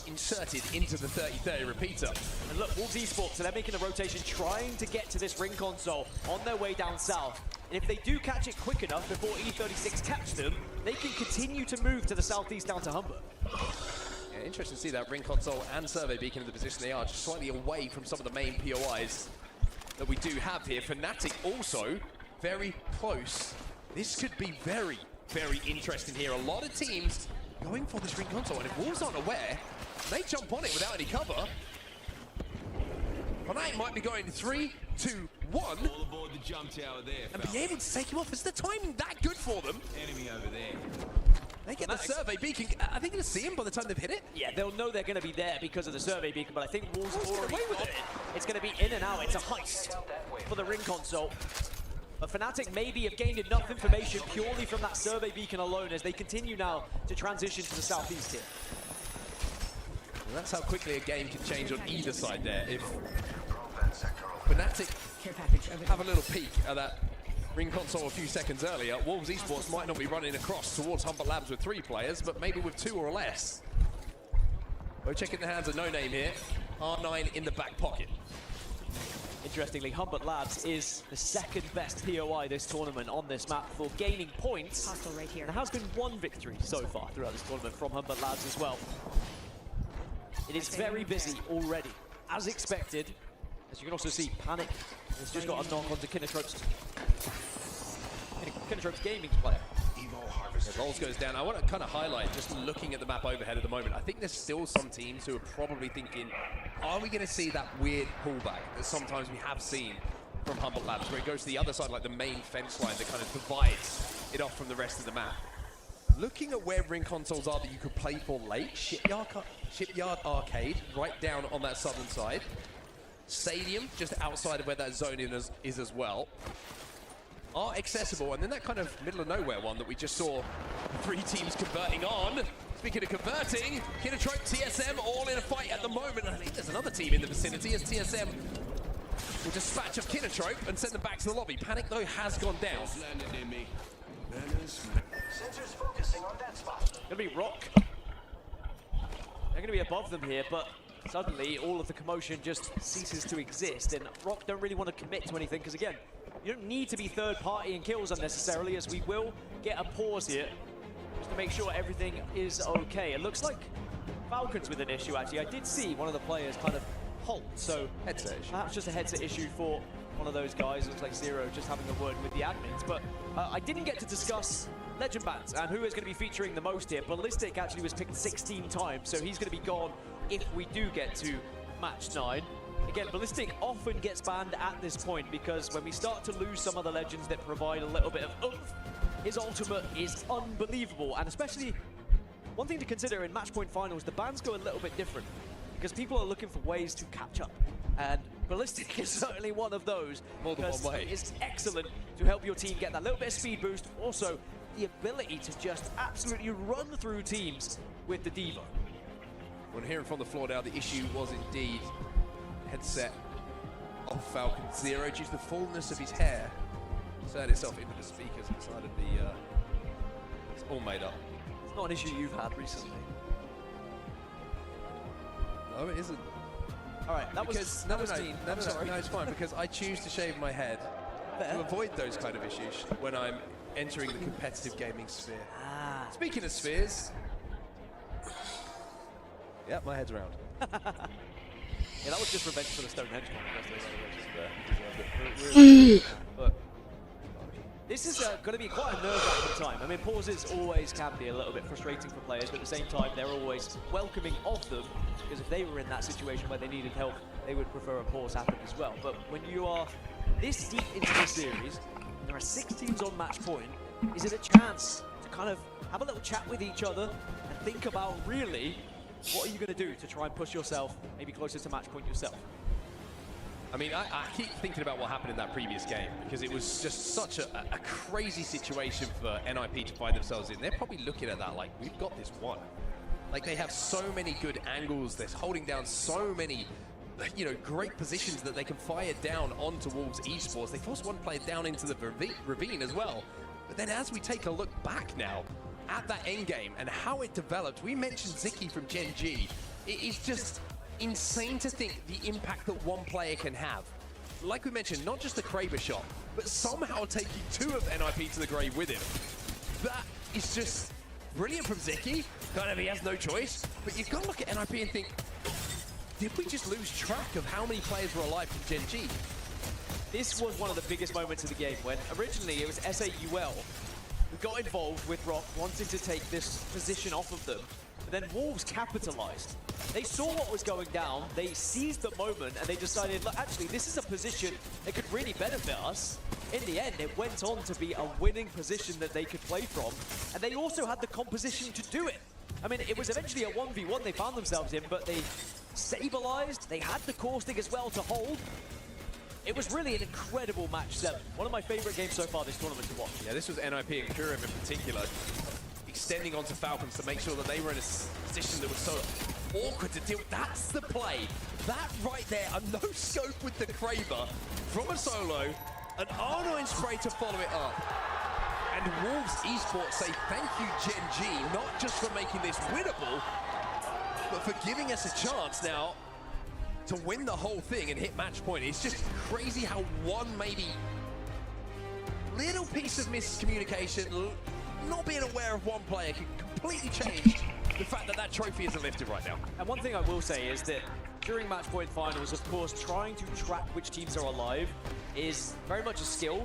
C: inserted into the 30-30 repeater.
D: And look, Wolves Esports, so they're making a rotation, trying to get to this ring console on their way down south. And if they do catch it quick enough before E36 catch them, they can continue to move to the southeast down to Humber.
C: Yeah, interesting to see that ring console and survey beacon in the position they are, just slightly away from some of the main POIs that we do have here. Fnatic also very close. This could be very, very interesting here. A lot of teams going for this ring console, and if Wolves aren't aware, they jump on it without any cover. Fnatic might be going 3, 2, 1,
R: all aboard the jump tower there,
C: and be able to take him off. Is the timing that good for them?
R: Enemy over there.
C: They get the survey beacon. Are they going to see him by the time they've hit it?
D: Yeah, they'll know they're going to be there because of the survey beacon, but I think Wolves already got it. It's going to be in and out. It's a heist for the ring console. But Fnatic maybe have gained enough information purely from that survey beacon alone as they continue now to transition to the southeast here.
C: And that's how quickly a game can change on either side there. If Fnatic have a little peek at that ring console a few seconds earlier, Wolves Esports might not be running across towards Humber Labs with 3 players, but maybe with 2 or less. We're checking the hands of No Name here. R9 in the back pocket.
D: Interestingly, Humbert Labs is the second best POI this tournament on this map for gaining points.
F: Right here.
D: There has been 1 victory so far throughout this tournament from Humbert Labs as well. It is very busy already, as expected. As you can also see, Panic has just got a knock onto Kinnetrope's gaming player.
C: As Rolls goes down, I want to kind of highlight, just looking at the map overhead at the moment, I think there's still some teams who are probably thinking, are we going to see that weird pullback that sometimes we have seen from Humble Labs, where it goes to the other side, like the main fence line that kind of divides it off from the rest of the map. Looking at where ring consoles are that you could play for late, Shipyard Arcade, right down on that southern side. Stadium, just outside of where that zone is as well, are accessible. And then that kind of middle of nowhere one that we just saw 3 teams converting on. Speaking of converting, Kinnetrope, TSM all in a fight at the moment. I think there's another team in the vicinity as TSM will dispatch of Kinnetrope and send them back to the lobby. Panic though has gone down.
D: Gonna be Rock. They're gonna be above them here, but suddenly all of the commotion just ceases to exist, and Rock don't really want to commit to anything because, again, you don't need to be third party in kills unnecessarily, as we will get a pause here just to make sure everything is okay. It looks like Falcons with an issue, actually. I did see one of the players kind of halt, so perhaps just a headset issue for one of those guys. It looks like Zero just having a word with the admins, but I didn't get to discuss Legend Bats and who is going to be featuring the most here. Ballistic actually was picked 16 times, so he's going to be gone if we do get to match 9. Again, Ballistic often gets banned at this point because when we start to lose some of the legends that provide a little bit of oomph, his ultimate is unbelievable. And especially, one thing to consider in match point finals, the bans go a little bit different because people are looking for ways to catch up. And Ballistic is certainly one of those.
C: More than one way.
D: It's excellent to help your team get that little bit of speed boost. Also, the ability to just absolutely run through teams with the Devo.
C: When hearing from the floor now, the issue was indeed headset of Falcon Zero due to the fullness of his hair. Turned itself into the speakers inside of the. It's all made up.
D: It's not an issue you've had recently.
C: No, it isn't.
D: All right, that was
C: no, it's fine because I choose to shave my head to avoid those kind of issues when I'm entering the competitive gaming sphere. Speaking of spheres, yep, my head's round.
D: Yeah, that was just revenge for the Stonehenge one. But this is going to be quite a nerve-wracking time. I mean, pauses always can be a little bit frustrating for players, but at the same time, they're always welcoming of them, because if they were in that situation where they needed help, they would prefer a pause happen as well. But when you are this deep into the series, and there are 6 teams on match point, is it a chance to kind of have a little chat with each other and think about really what are you going to do to try and push yourself maybe closer to match point yourself?
C: I mean, I keep thinking about what happened in that previous game because it was just such a crazy situation for NIP to find themselves in. They're probably looking at that like, we've got this one. Like, they have so many good angles. They're holding down so many you know, great positions that they can fire down onto Wolves Esports. They forced one player down into the ravine as well. But then as we take a look back now at that endgame and how it developed, we mentioned Ziki from Gen G. It is just insane to think the impact that one player can have. Like we mentioned, not just the Kraber shot, but somehow taking 2 of NIP to the grave with him. That is just brilliant from Ziki. Kind of, he has no choice. But you've got to look at NIP and think, did we just lose track of how many players were alive from Gen G?
D: This was one of the biggest moments of the game when originally it was S8UL who got involved with Rock, wanted to take this position off of them. But then Wolves capitalized. They saw what was going down, they seized the moment, and they decided, look, actually, this is a position that could really benefit us. In the end, it went on to be a winning position that they could play from, and they also had the composition to do it. I mean, it was eventually a 1v1 they found themselves in, but they stabilized, they had the caustic as well to hold. It was really an incredible match 7. One of my favorite games so far this tournament to watch.
C: Yeah, this was NIP and Kurim in particular, extending onto Falcons to make sure that they were in a position that was so awkward to deal with. That's the play. That right there, a no-scope with the Kraber from a solo, an R9 spray to follow it up. And Wolves Esports say thank you, Gen G, not just for making this winnable, but for giving us a chance now to win the whole thing and hit match point. It's just crazy how one maybe little piece of miscommunication, not being aware of one player, can completely change the fact that that trophy isn't lifted right now.
D: And one thing I will say is that during match point finals, of course, trying to track which teams are alive is very much a skill.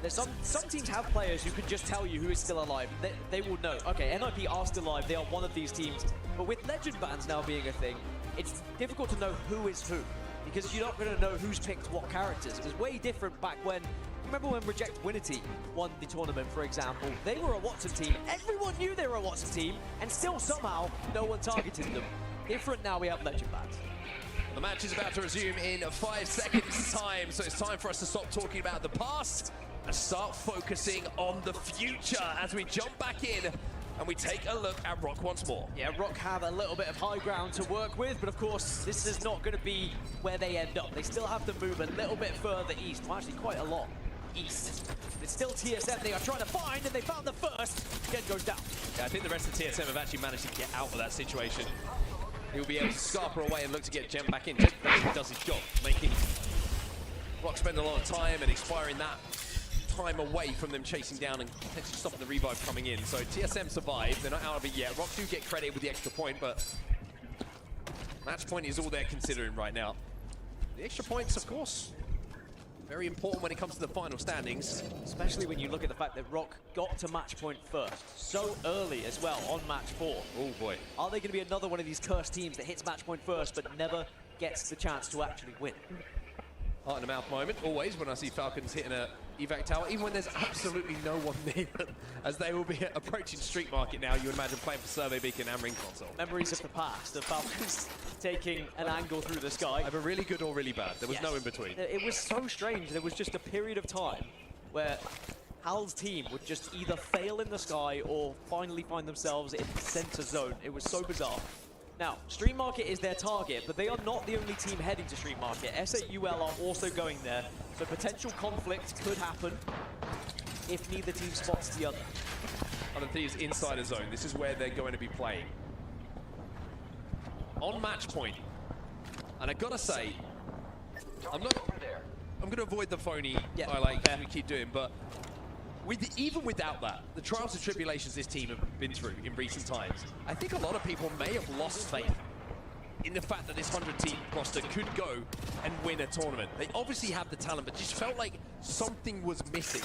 D: There's some teams have players who can just tell you who is still alive. They will know, okay, NIP are still alive, they are one of these teams. But with legend bans now being a thing, it's difficult to know who is who, because you're not going to know who's picked what characters. It was way different back when, remember when Reject Winity won the tournament, for example? They were a Watson team, everyone knew they were a Watson team, and still somehow no one targeted them. Different now, we have legend bans.
C: The match is about to resume in 5 seconds time, so it's time for us to stop talking about the past and start focusing on the future as we jump back in and we take a look at Rock once more.
D: Yeah, Rock have a little bit of high ground to work with, but of course, this is not going to be where they end up. They still have to move a little bit further east, well, actually quite a lot east. It's still TSM they are trying to find, and they found the first. Again goes down.
C: Yeah, I think the rest of TSM have actually managed to get out of that situation. He'll be able to scarper away and look to get Gem back in. Gem does his job, making Rock spend a lot of time and expiring that time away from them chasing down and potentially stopping the revive coming in. So TSM survived, they're not out of it yet. Rock do get credit with the extra point, but match point is all they're considering right now. The extra points, of course, very important when it comes to the final standings.
D: Especially when you look at the fact that Rock got to match point first so early as well on match 4.
C: Oh boy.
D: Are they going to be another one of these cursed teams that hits match point first but never gets the chance to actually win?
C: Heart in the mouth moment, always, when I see Falcons hitting a evac tower, even when there's absolutely no one near them, as they will be approaching Street Market now, you would imagine playing for Survey Beacon and Ring Console.
D: Memories of the past, the Falcons taking an angle through the sky.
C: Either really good or really bad, there was no in between.
D: It was so strange, there was just a period of time where Hal's team would just either fail in the sky or finally find themselves in the center zone. It was so bizarre. Now, Street Market is their target, but they are not the only team heading to Street Market. S8UL are also going there, so potential conflict could happen if neither team spots the other.
C: Other thieves insider zone, this is where they're going to be playing. On match point, and I gotta say, I'm going to avoid the phony highlight we keep doing, but even without that, the trials and tribulations this team have been through in recent times, I think a lot of people may have lost faith in the fact that this 100-team roster could go and win a tournament. They obviously have the talent, but just felt like something was missing.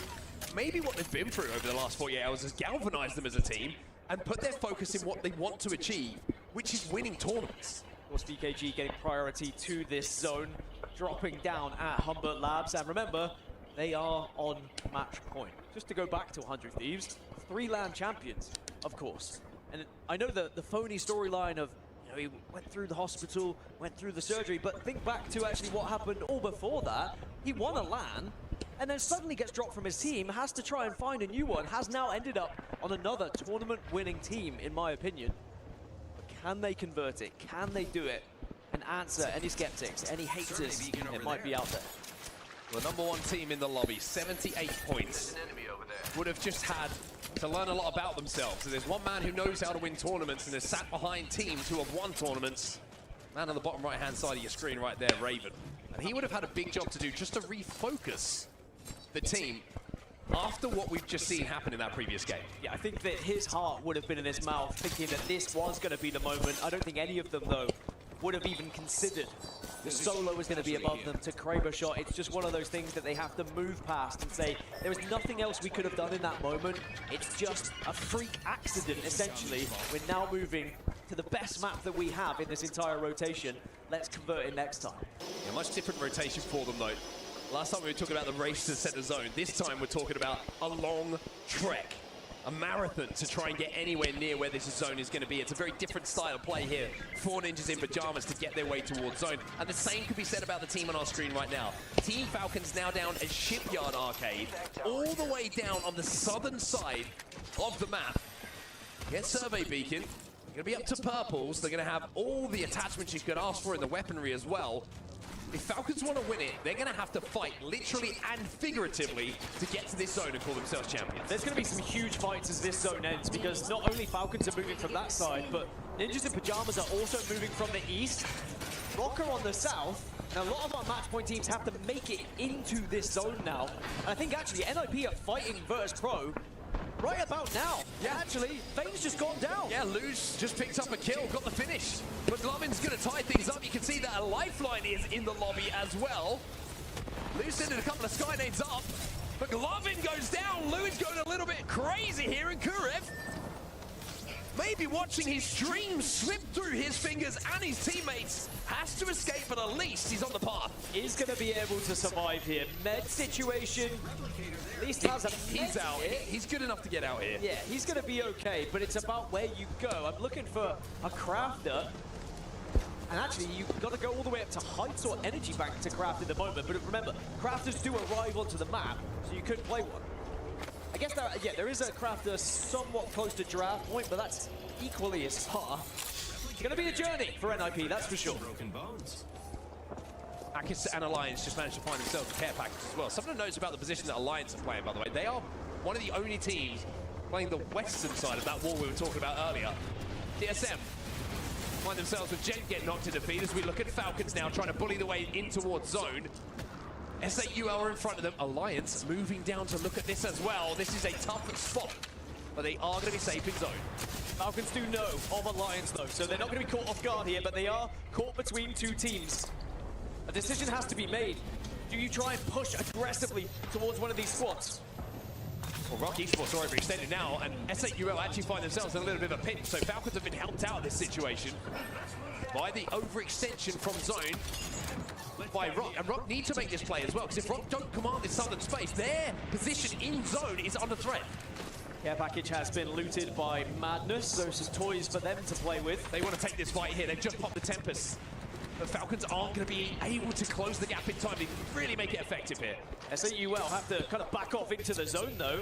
C: Maybe what they've been through over the last 48 hours has galvanized them as a team and put their focus in what they want to achieve, which is winning tournaments.
D: Of course, BKG getting priority to this zone, dropping down at Humbert Labs, and remember, they are on match point. Just to go back to 100 Thieves, 3 LAN champions, of course. And I know the phony storyline of, you know, he went through the hospital, went through the surgery, but think back to actually what happened all before that. He won a LAN, and then suddenly gets dropped from his team, has to try and find a new one, has now ended up on another tournament-winning team, in my opinion. But can they convert it? Can they do it? And answer any skeptics, any haters that might be out there.
C: The #1 team in the lobby, 78 points. Would have just had to learn a lot about themselves. So there's one man who knows how to win tournaments and has sat behind teams who have won tournaments. Man on the bottom right-hand side of your screen right there, Raven. And he would have had a big job to do just to refocus the team after what we've just seen happen in that previous game.
D: Yeah, I think that his heart would have been in his mouth thinking that this was going to be the moment. I don't think any of them, though, would have even considered the solo was going to be above them to crave a shot. It's just one of those things that they have to move past and say, there was nothing else we could have done in that moment. It's just a freak accident, essentially. We're now moving to the best map that we have in this entire rotation. Let's convert it next time.
C: A much different rotation for them, though. Last time we were talking about the race to set the zone. This time we're talking about a long trek, a marathon to try and get anywhere near where this zone is going to be. It's a very different style of play here for Ninjas in Pajamas to get their way towards zone. And the same could be said about the team on our screen right now. Team Falcons now down at Shipyard Arcade, all the way down on the southern side of the map. Get Survey Beacon. They're going to be up to purples. They're going to have all the attachments you could ask for in the weaponry as well. If Falcons want to win it, they're going to have to fight literally and figuratively to get to this zone and call themselves champions.
D: There's going to be some huge fights as this zone ends, because not only Falcons are moving from that side, but Ninjas in Pajamas are also moving from the east. Rocker on the south. And a lot of our match point teams have to make it into this zone now. And I think actually NIP are fighting versus Pro right about now. Yeah, actually, Fane's just gone down.
C: Yeah, Luz just picked up a kill, got the finish. But Lovin's going to tie things up. You can see that a lifeline is in the lobby as well. Luz sending a couple of Skynades up. But Lovin goes down. Lou's going a little bit crazy here, and Kurev maybe watching his stream slip through his fingers, and his teammates has to escape, but at least he's on the path.
D: He's going to be able to survive here. Med situation, at least has a
C: He's out. He's good enough to get out here.
D: Yeah, he's going to be okay, but it's about where you go. I'm looking for a crafter. And actually, you've got to go all the way up to Heights or Energy Bank to craft in the moment. But remember, crafters do arrive onto the map, so you could play one. I guess there is a crafter somewhat close to Giraffe Point, but that's equally as far. It's going to be a journey for NIP, that's for sure.
C: Akis and Alliance just managed to find themselves a care package as well. Someone knows about the position that Alliance are playing, by the way. They are one of the only teams playing the western side of that wall we were talking about earlier. TSM find themselves with Jet get knocked in defeat as we look at Falcons now trying to bully the way in towards zone. S8UL are in front of them. Alliance moving down to look at this as well. This is a tough spot, but they are going to be safe in zone.
D: Falcons do know of Alliance though, so they're not going to be caught off guard here, but they are caught between two teams. A decision has to be made. Do you try and push aggressively towards one of these squads?
C: Well, Rock Esports are overextended now, and S8UL actually find themselves in a little bit of a pinch, so Falcons have been helped out of this situation by the overextension from zone by Rock. And Rock need to make this play as well, because if Rock don't command this southern space, their position in zone is under threat.
D: Care package has been looted by Madness. There's some toys for them to play with.
C: They want to take this fight here. They've just popped the Tempest. But Falcons aren't going to be able to close the gap in time to really make it effective here.
D: S8UL have to kind of back off into the zone though.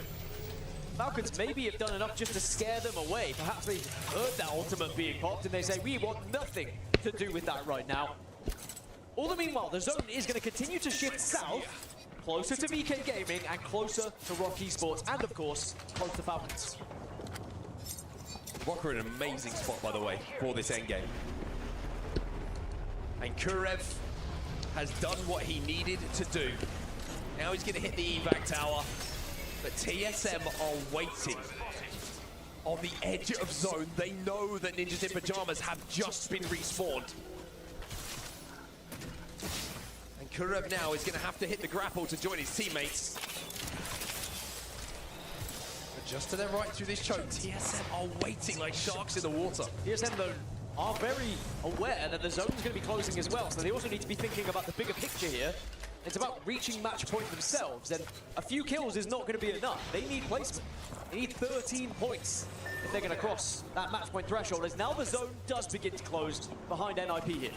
D: Falcons maybe have done enough just to scare them away. Perhaps they heard that ultimate being popped and they say, we want nothing to do with that right now. All the meanwhile, the zone is going to continue to shift south, closer to VK Gaming and closer to Rock Esports, and of course, close to Falcons.
C: Rocker in an amazing spot, by the way, for this endgame. And Kurev has done what he needed to do. Now he's going to hit the evac tower, but TSM are waiting on the edge of zone. They know that Ninjas in Pajamas have just been respawned. And Kurev now is going to have to hit the grapple to join his teammates. But just to their right through this choke, TSM are waiting like sharks in the water.
D: TSM though are very aware that the zone is going to be closing as well, so they also need to be thinking about the bigger picture here. It's about reaching match point themselves, and a few kills is not going to be enough. They need placement. They need 13 points if they're going to cross that match point threshold, as now the zone does begin to close behind NIP here.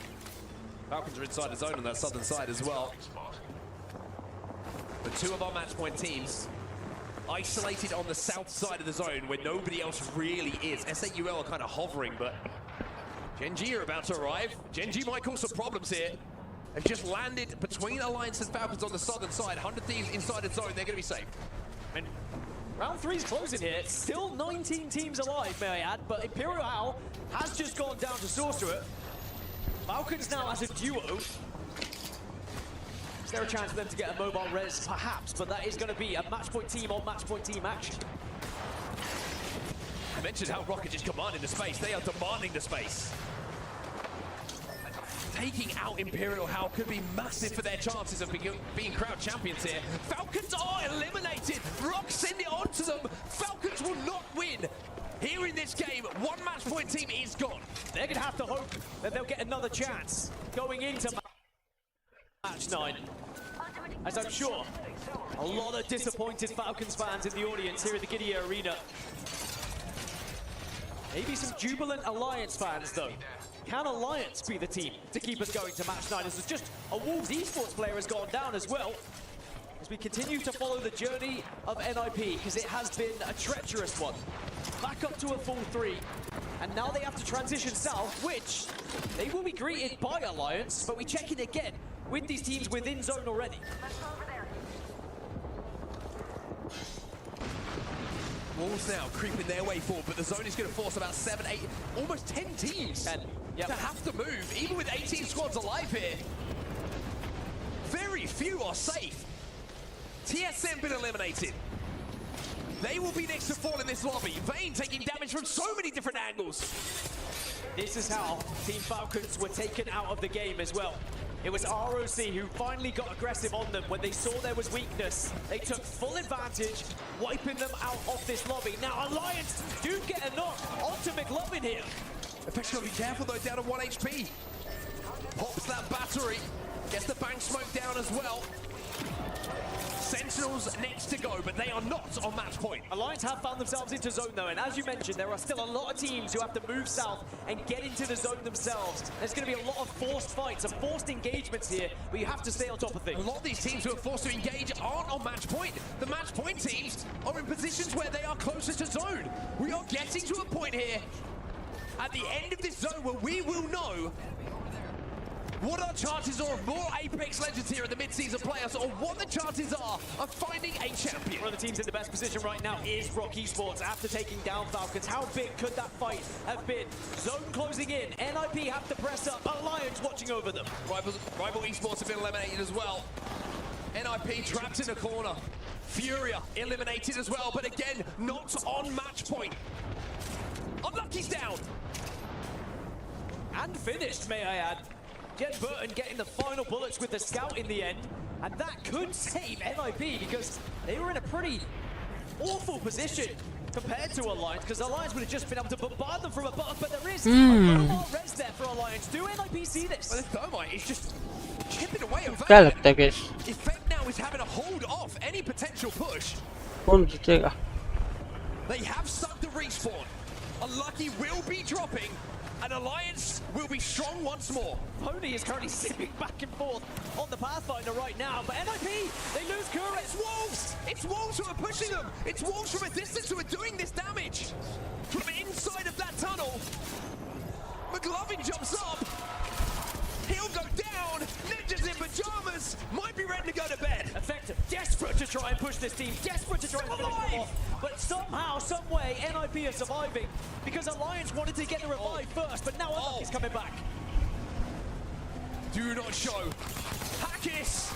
C: Falcons are inside the zone on that southern side as well. But two of our match point teams isolated on the south side of the zone where nobody else really is. S8UL are kind of hovering, but Gen G are about to arrive. Gen G might cause some problems here. They've just landed between Alliance and Falcons on the southern side. 100 Thieves inside the zone. They're going to be safe.
D: I mean, round 3's closing here. Still 19 teams alive, may I add, but Imperial Owl has just gone down to Sorcerer. Falcons now as a duo. Is there a chance for them to get a mobile res? Perhaps, but that is going to be a match point team on match point team action.
C: I mentioned how Rocket just commanding the space. They are demanding the space. Taking out Imperial Howl could be massive for their chances of being crowd champions here. Falcons are eliminated. Rock send it on to them. Falcons will not win. Here in this game, one match point team is gone.
D: They're going to have to hope that they'll get another chance going into match 9. As I'm sure a lot of disappointed Falcons fans in the audience here at the Gidea Arena. Maybe some jubilant Alliance fans though. Can Alliance be the team to keep us going to match 9? As there's just a Wolves esports player has gone down as well. As we continue to follow the journey of NIP, because it has been a treacherous one. Back up to a full 3, and now they have to transition south, which they will be greeted by Alliance, but we check in again with these teams within zone already.
C: Wolves now creeping their way forward, but the zone is going to force about 7, 8, almost 10 teams to have to move, even with 18 squads alive here. Very few are safe. TSM been eliminated. They will be next to fall in this lobby. Vayne taking damage from so many different angles.
D: This is how Team Falcons were taken out of the game as well. It was ROC who finally got aggressive on them when they saw there was weakness. They took full advantage, wiping them out of this lobby. Now Alliance do get a knock onto McLovin here.
C: Effect's got to be careful though, down to 1 HP. Pops that battery, gets the bank smoke down as well. Sentinels next to go, but they are not on match point.
D: Alliance have found themselves into zone though, and as you mentioned, there are still a lot of teams who have to move south and get into the zone themselves. There's going to be a lot of forced fights and forced engagements here, but you have to stay on top of things.
C: A lot of these teams who are forced to engage aren't on match point. The match point teams are in positions where they are closer to zone. We are getting to a point here at the end of this zone where we will know what our chances are of more Apex Legends here in the mid-season playoffs, or what the chances are of finding a champion.
D: One of the teams in the best position right now is Rock Esports after taking down Falcons. How big could that fight have been? Zone closing in, NIP have to press up, Alliance watching over them.
C: Rival Esports have been eliminated as well. NIP trapped in a corner. Furia eliminated as well, but again, not on match point. Unlucky's down.
D: And finished, may I add. Jen Burton getting the final bullets with the scout in the end, and that could save NIP because they were in a pretty awful position compared to Alliance, because Alliance would have just been able to bombard them from above, but there is a little more res there for Alliance. Do NIP see this?
C: Well, the Thermite is just chipping away at
A: क्या लगता है guys?
C: Effect now is having to hold off any potential push.
A: कौन जीतेगा?
C: They have stuck the respawn. Unlucky will be dropping, and Alliance will be strong once more.
D: Pony is currently zipping back and forth on the Pathfinder right now, but NIP, they lose Kura.
C: It's Wolves! It's Wolves who are pushing them! It's Wolves from a distance who are doing this damage! From inside of that tunnel, McLovin jumps up. He'll go down. Ninjas in pajamas might be ready to go to bed.
D: Effective, desperate to try and push this team, desperate to try and finish them off. But somehow, some way, NIP are surviving because Alliance wanted to get the revive first, but now Unlucky is coming back.
C: Do not show. Hackis!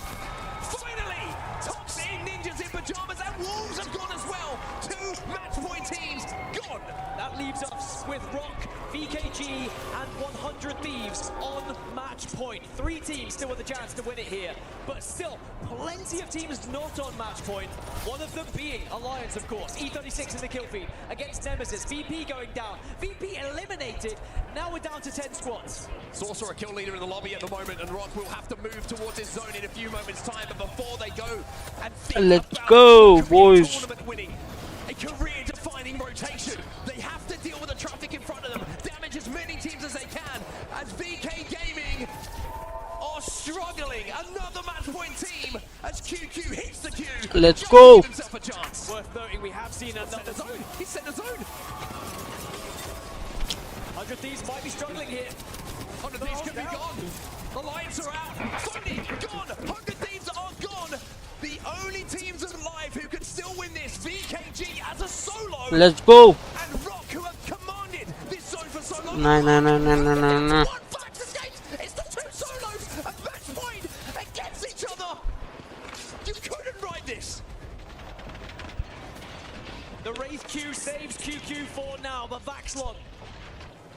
C: Finally! Toxic Ninjas in pajamas, and Wolves have gone as well. 2 match point teams gone.
D: That leaves us with Rock, VKG, and 100 Thieves on match point. 3 teams still with a chance to win it here, but still plenty of teams not on match point. One of them being Alliance, of course. E36 in the kill feed against Nemesis. VP going down. VP eliminated. Now we're down to 10 squads.
C: Sorcerer kill leader in the lobby at the moment, and Rock will have to move towards his zone in a few moments' time. But before they go and think
A: let's go, boys.
C: Tournament winning, a career-defining rotation. They have to deal with the traffic in front of them, damage as many teams as they can, as VK Gaming are struggling. Another match point team as QQ hits the queue.
A: Let's go.
C: Give himself a chance.
D: Worth noting, we have seen another
C: zone. He set the zone.
D: 100 Thieves might be struggling
C: here. 100 Thieves could be gone. The lights are out. Funny, gone. 100 Thieves are gone. The only teams alive who can still win this, VKG as a solo.
A: Let's go.
C: And Rock, who have commanded this zone for so long.
A: No.
C: It's the two solos at match point against each other. You couldn't write this.
D: The Wraith Q saves QQ for now, but Vaxlon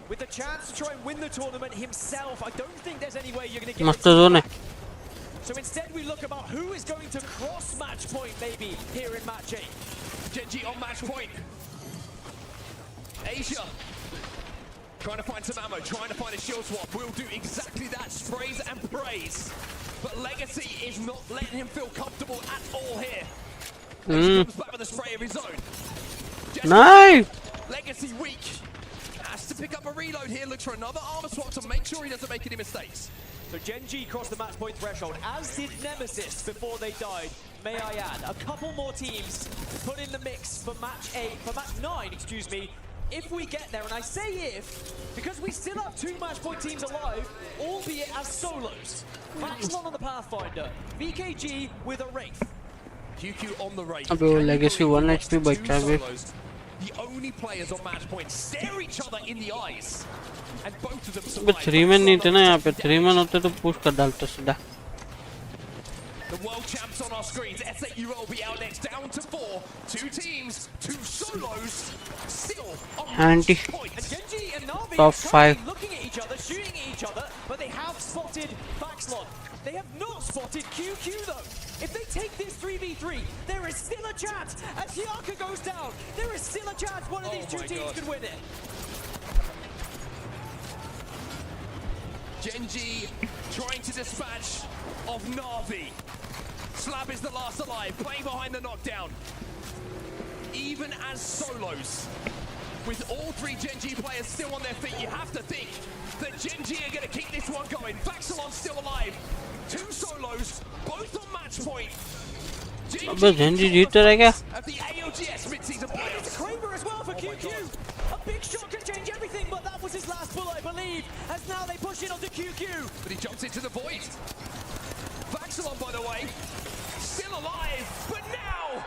D: with the chance to try and win the tournament himself. I don't think there's any way you're going to get it. So instead we look about who is going to cross match point maybe here in match 8.
C: Genji on match point. Asia trying to find some ammo, trying to find a shield swap. Will do exactly that, sprays and prays. But Legacy is not letting him feel comfortable at all here. He comes back with a spray of his own.
A: Nice.
C: Legacy weak. Has to pick up a reload here, looks for another armor swap to make sure he doesn't make any mistakes.
D: So Genji crossed the match point threshold, as did Nemesis before they died. May I add, a couple more teams put in the mix for match 9, excuse me, if we get there. And I say if, because we still have 2 match point teams alive, albeit as solos. Vaxlon on the Pathfinder, VKG with a Wraith.
C: QQ on the Wraith.
A: Legacy 1 HP बचा भी.
C: The only players on match point stare each other in the eyes, and both of them
A: बस 3 man नहीं थे ना यहाँ पे. 3 man होते तो push कर डालते सीधा.
C: The world champs on our screens. S8UL will be out next, down to 4. 2 teams, 2 solos, still on
A: Anti.
C: point.
D: And Genji and Na'Vi
A: Top
D: are
A: 5.
D: looking at each other, shooting at each other, but they have spotted Vaxlon. They have not spotted QQ though. If they take this 3v3, there is still a chance. As Hyaka goes down, there is still a chance one of these 2 teams could win it.
C: Genji trying to dispatch of Na'Vi. Slab is the last alive, playing behind the knockdown. Even as solos, with all 3 Genji players still on their feet, you have to think that Genji are going to keep this one going. Vaxlon's still alive. 2 solos, both on match point.
A: Genji जीतता रह गया.
C: Of the ALGS mid-season playoffs.
D: Kramer as well for QQ. A big shot could change everything, but that was his last bullet, I believe. As now they push it onto QQ.
C: But he jumps into the void. Vaxlon, by the way, still alive. But now,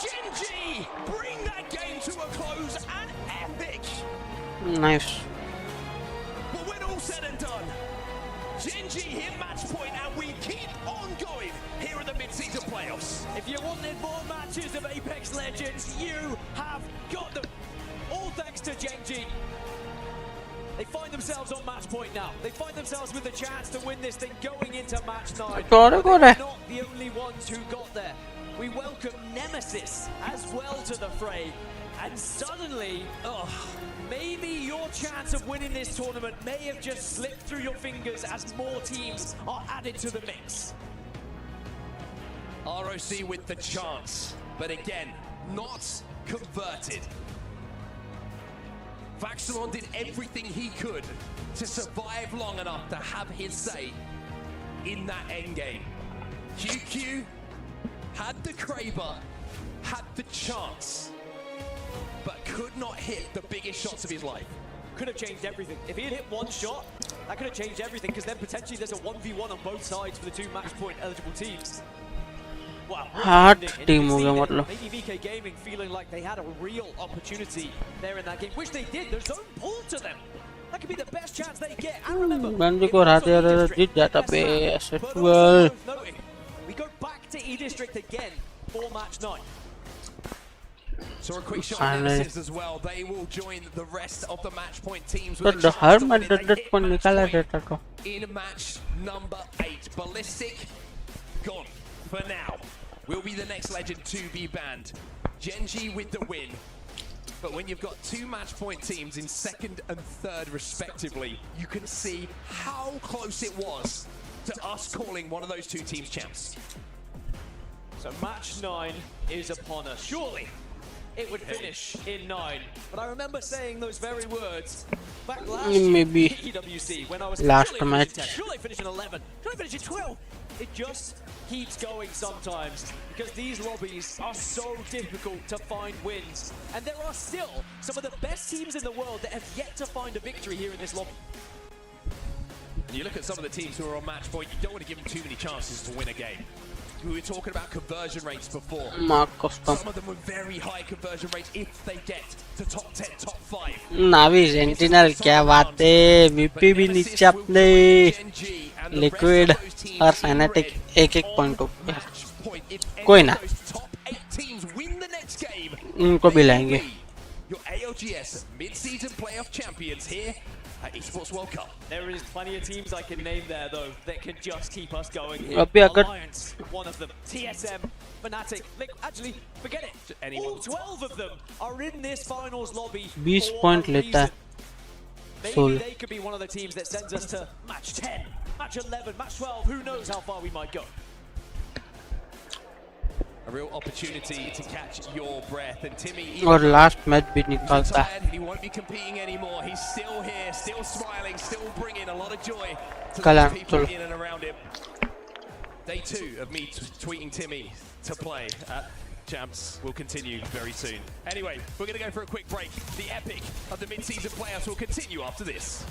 C: Genji bring that game to a close. An epic.
A: Nice.
C: But when all said and done, Genji hit match point, and we keep on going here at the mid-season playoffs.
D: If you wanted more matches of Apex Legends, you have got them. All thanks to Genji. They find themselves on match point now. They find themselves with a chance to win this thing going into match 9.
A: They're
D: not the only ones who got there. We welcome Nemesis as well to the fray. And suddenly, maybe your chance of winning this tournament may have just slipped through your fingers as more teams are added to the mix.
C: ROC with the chance, but again, not converted. Vaxlon did everything he could to survive long enough to have his say in that endgame. QQ had the Kraber, had the chance, but could not hit the biggest shots of his life.
D: Could have changed everything. If he had hit one shot, that could have changed everything, because then potentially there's a 1v1 on both sides for the 2 match point eligible teams. Wow.
A: Hard team हो गया मतलब.
D: Maybe VK Gaming feeling like they had a real opportunity there in that game, which they did. The zone pulled to them. That could be the best chance they get. And remember,
A: Genji को हराते हराते जीत जाता पे S8UL.
D: we go back to E District again for match 9.
C: So a quick shot at Nemesis as well. They will join the rest of the match point teams
A: तो हर match 10 point निकाला देता तो.
C: In match number 8, Ballistic gone for now. Will be the next legend to be banned. Genji with the win. But when you've got 2 match point teams in 2nd and 3rd respectively, you can see how close it was to us calling one of those 2 teams champs.
D: So match 9 is upon us. Surely it would finish in 9. But I remember saying those very words back last year
A: Maybe
D: EWC when I was
A: last match.
D: Surely finish in 11. Surely finish in 12. it just keeps going sometimes because these lobbies are so difficult to find wins. And there are still some of the best teams in the world that have yet to find a victory here in this lobby.
C: You look at some of the teams who are on match point, you don't want to give them too many chances to win a game. We were talking about conversion rates before. Some of them with very high conversion rates if they get to top 10, top 5.
A: Navi sentinel क्या बात है VP भी नीचे अपने liquid और fanatic एक point कोई ना उनको भी लाएंगे
C: Your ALGS mid-season playoff champions here at Esports World Cup.
D: There is plenty of teams I can name there though that can just keep us going here. Alliance, one of them. TSM, Fnatic, actually, forget it. All 12 of them are in this finals lobby.
A: 20 point लेता है
D: Maybe they could be one of the teams that sends us to match 10, match 11, match 12. Who knows how far we might go.
C: A real opportunity to catch your breath, and Timmy.
A: और last match भी निकालता है
C: He won't be competing anymore. He's still here, still smiling, still bringing a lot of joy to
A: Kala,
C: those people in and around him. Day 2 of me tweeting Timmy to play at Champs will continue very soon. Anyway, we're going to go for a quick break. The epic of the mid-season playoffs will continue after this.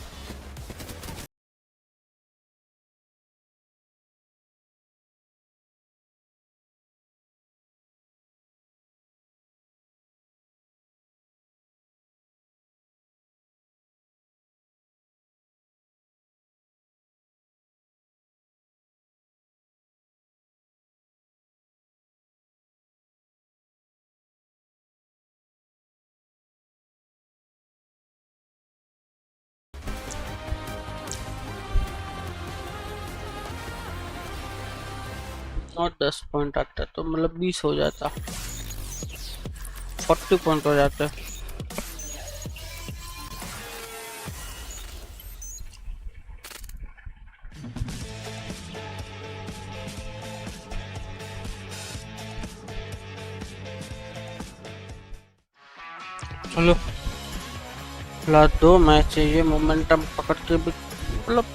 A: और 10 point आता तो मतलब 20 हो जाता 40 point हो जाते चलो last 2 match चाहिए मोमेंटम पकड़ के भी मतलब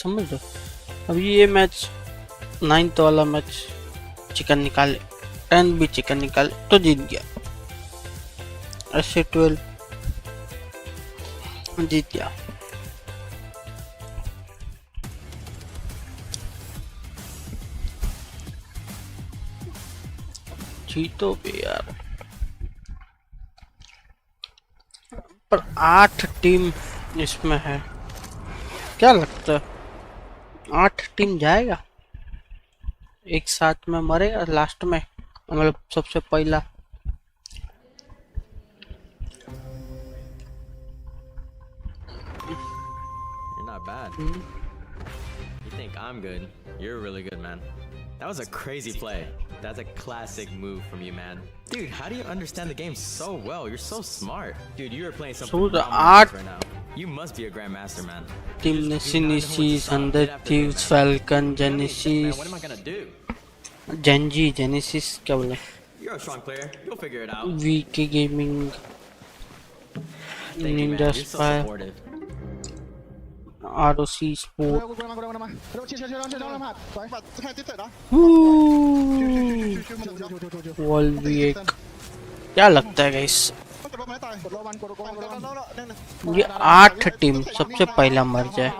A: समझ लो अभी ये मैच 9th वाला मैच चिकन निकाले 10 भी चिकन निकाले तो जीत गया S8UL जीत गया जीतो भी यार पर 8 टीम इसमें है क्या लगता है 8 टीम जाएगा एक साथ में मरेगा लास्ट में मतलब सबसे पहला
S: You're not bad. You think I'm good? You're really good, man. That was a crazy play. That's a classic move from you, man. Dude, how do you understand the game so well? You're so smart. Dude, you are playing something
A: So the
S: right now. You must be a grandmaster, man.
A: Team Genesis, Under Thieves, Falcon, Genesis.
S: Man, what am I gonna do?
A: Genji, Genesis क्या बोले?
S: You're a strong player. You'll figure it out.
A: VK Gaming,
S: Thank you, man.
A: Ninja
S: You're so
A: Spy,
S: supportive.
A: ROC Sport. World V1 क्या लगता है guys ये 8 team सबसे पहला मर जाए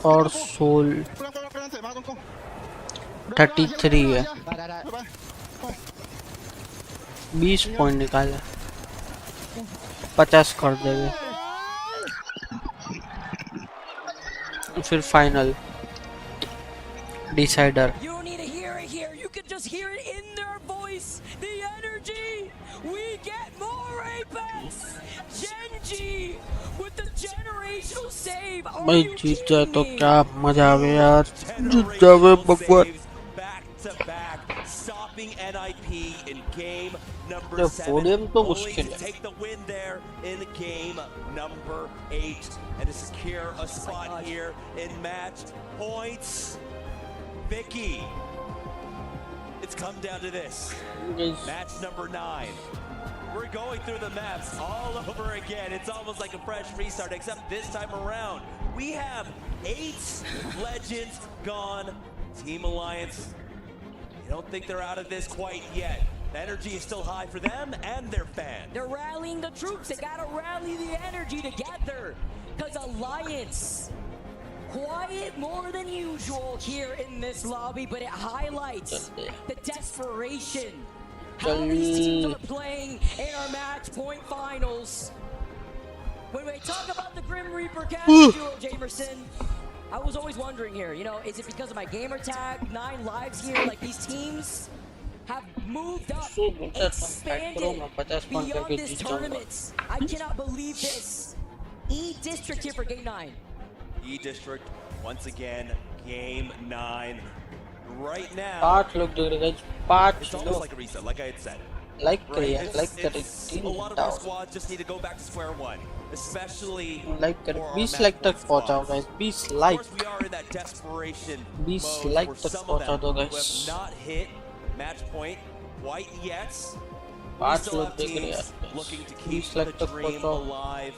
A: और सोल 33 है 20 पॉइंट निकाले 50 कर देंगे फिर final decider
F: You don't need to hear it here. You can just hear it in their voice. The energy. We get more Apex. Genji with the generational save.
A: भाई जीत जाए तो क्या मजा आवे यार जीत जावे भगवान
E: Back to back, stopping NIP in game number
A: The
E: 7,
A: podium to
E: only
A: मुश्किल
E: to
A: है.
E: take the win there in game number 8 and to secure a spot here in match points. Vicky, it's come down to this. Match number 9. We're going through the maps all over again. It's almost like a fresh restart, except this time around, we have 8 legends gone. Team Alliance, I don't think they're out of this quite yet. The energy is still high for them and their fans.
F: They're rallying the troops. They gotta rally the energy together. Because Alliance, quiet more than usual here in this lobby, but it highlights the desperation. How these teams are playing in our match point finals. When we talk about the Grim Reaper castle duo, Jamerson, I was always wondering here, you know, is it because of my gamer tag, 9 lives here, like these teams have moved up, expanded beyond this tournament. I cannot believe this. E-District here for Game 9.
E: E-District, once again, Game 9. Right now,
A: Part look guys. Part
E: it's almost like a reset, like I had said.
A: Like
E: Right?
A: a
E: a lot of our squads just need to go back to square one, especially
A: like
E: for our
A: beast
E: match
A: like
E: point
A: तक पहुंचाओ
E: squads.
A: guys. Beast
E: Of
A: like
E: course, we are in that desperation
A: beast
E: mode
A: like
E: for
A: तक
E: some of them
A: पहुंचा दो
E: who have
A: guys.
E: not hit match point quite yet. We
A: Part
E: still
A: look
E: have
A: देख रहे
E: teams
A: हैं.
E: looking to keep
A: Beast like
E: the
A: तक
E: dream
A: पहुंचाओ.
E: alive.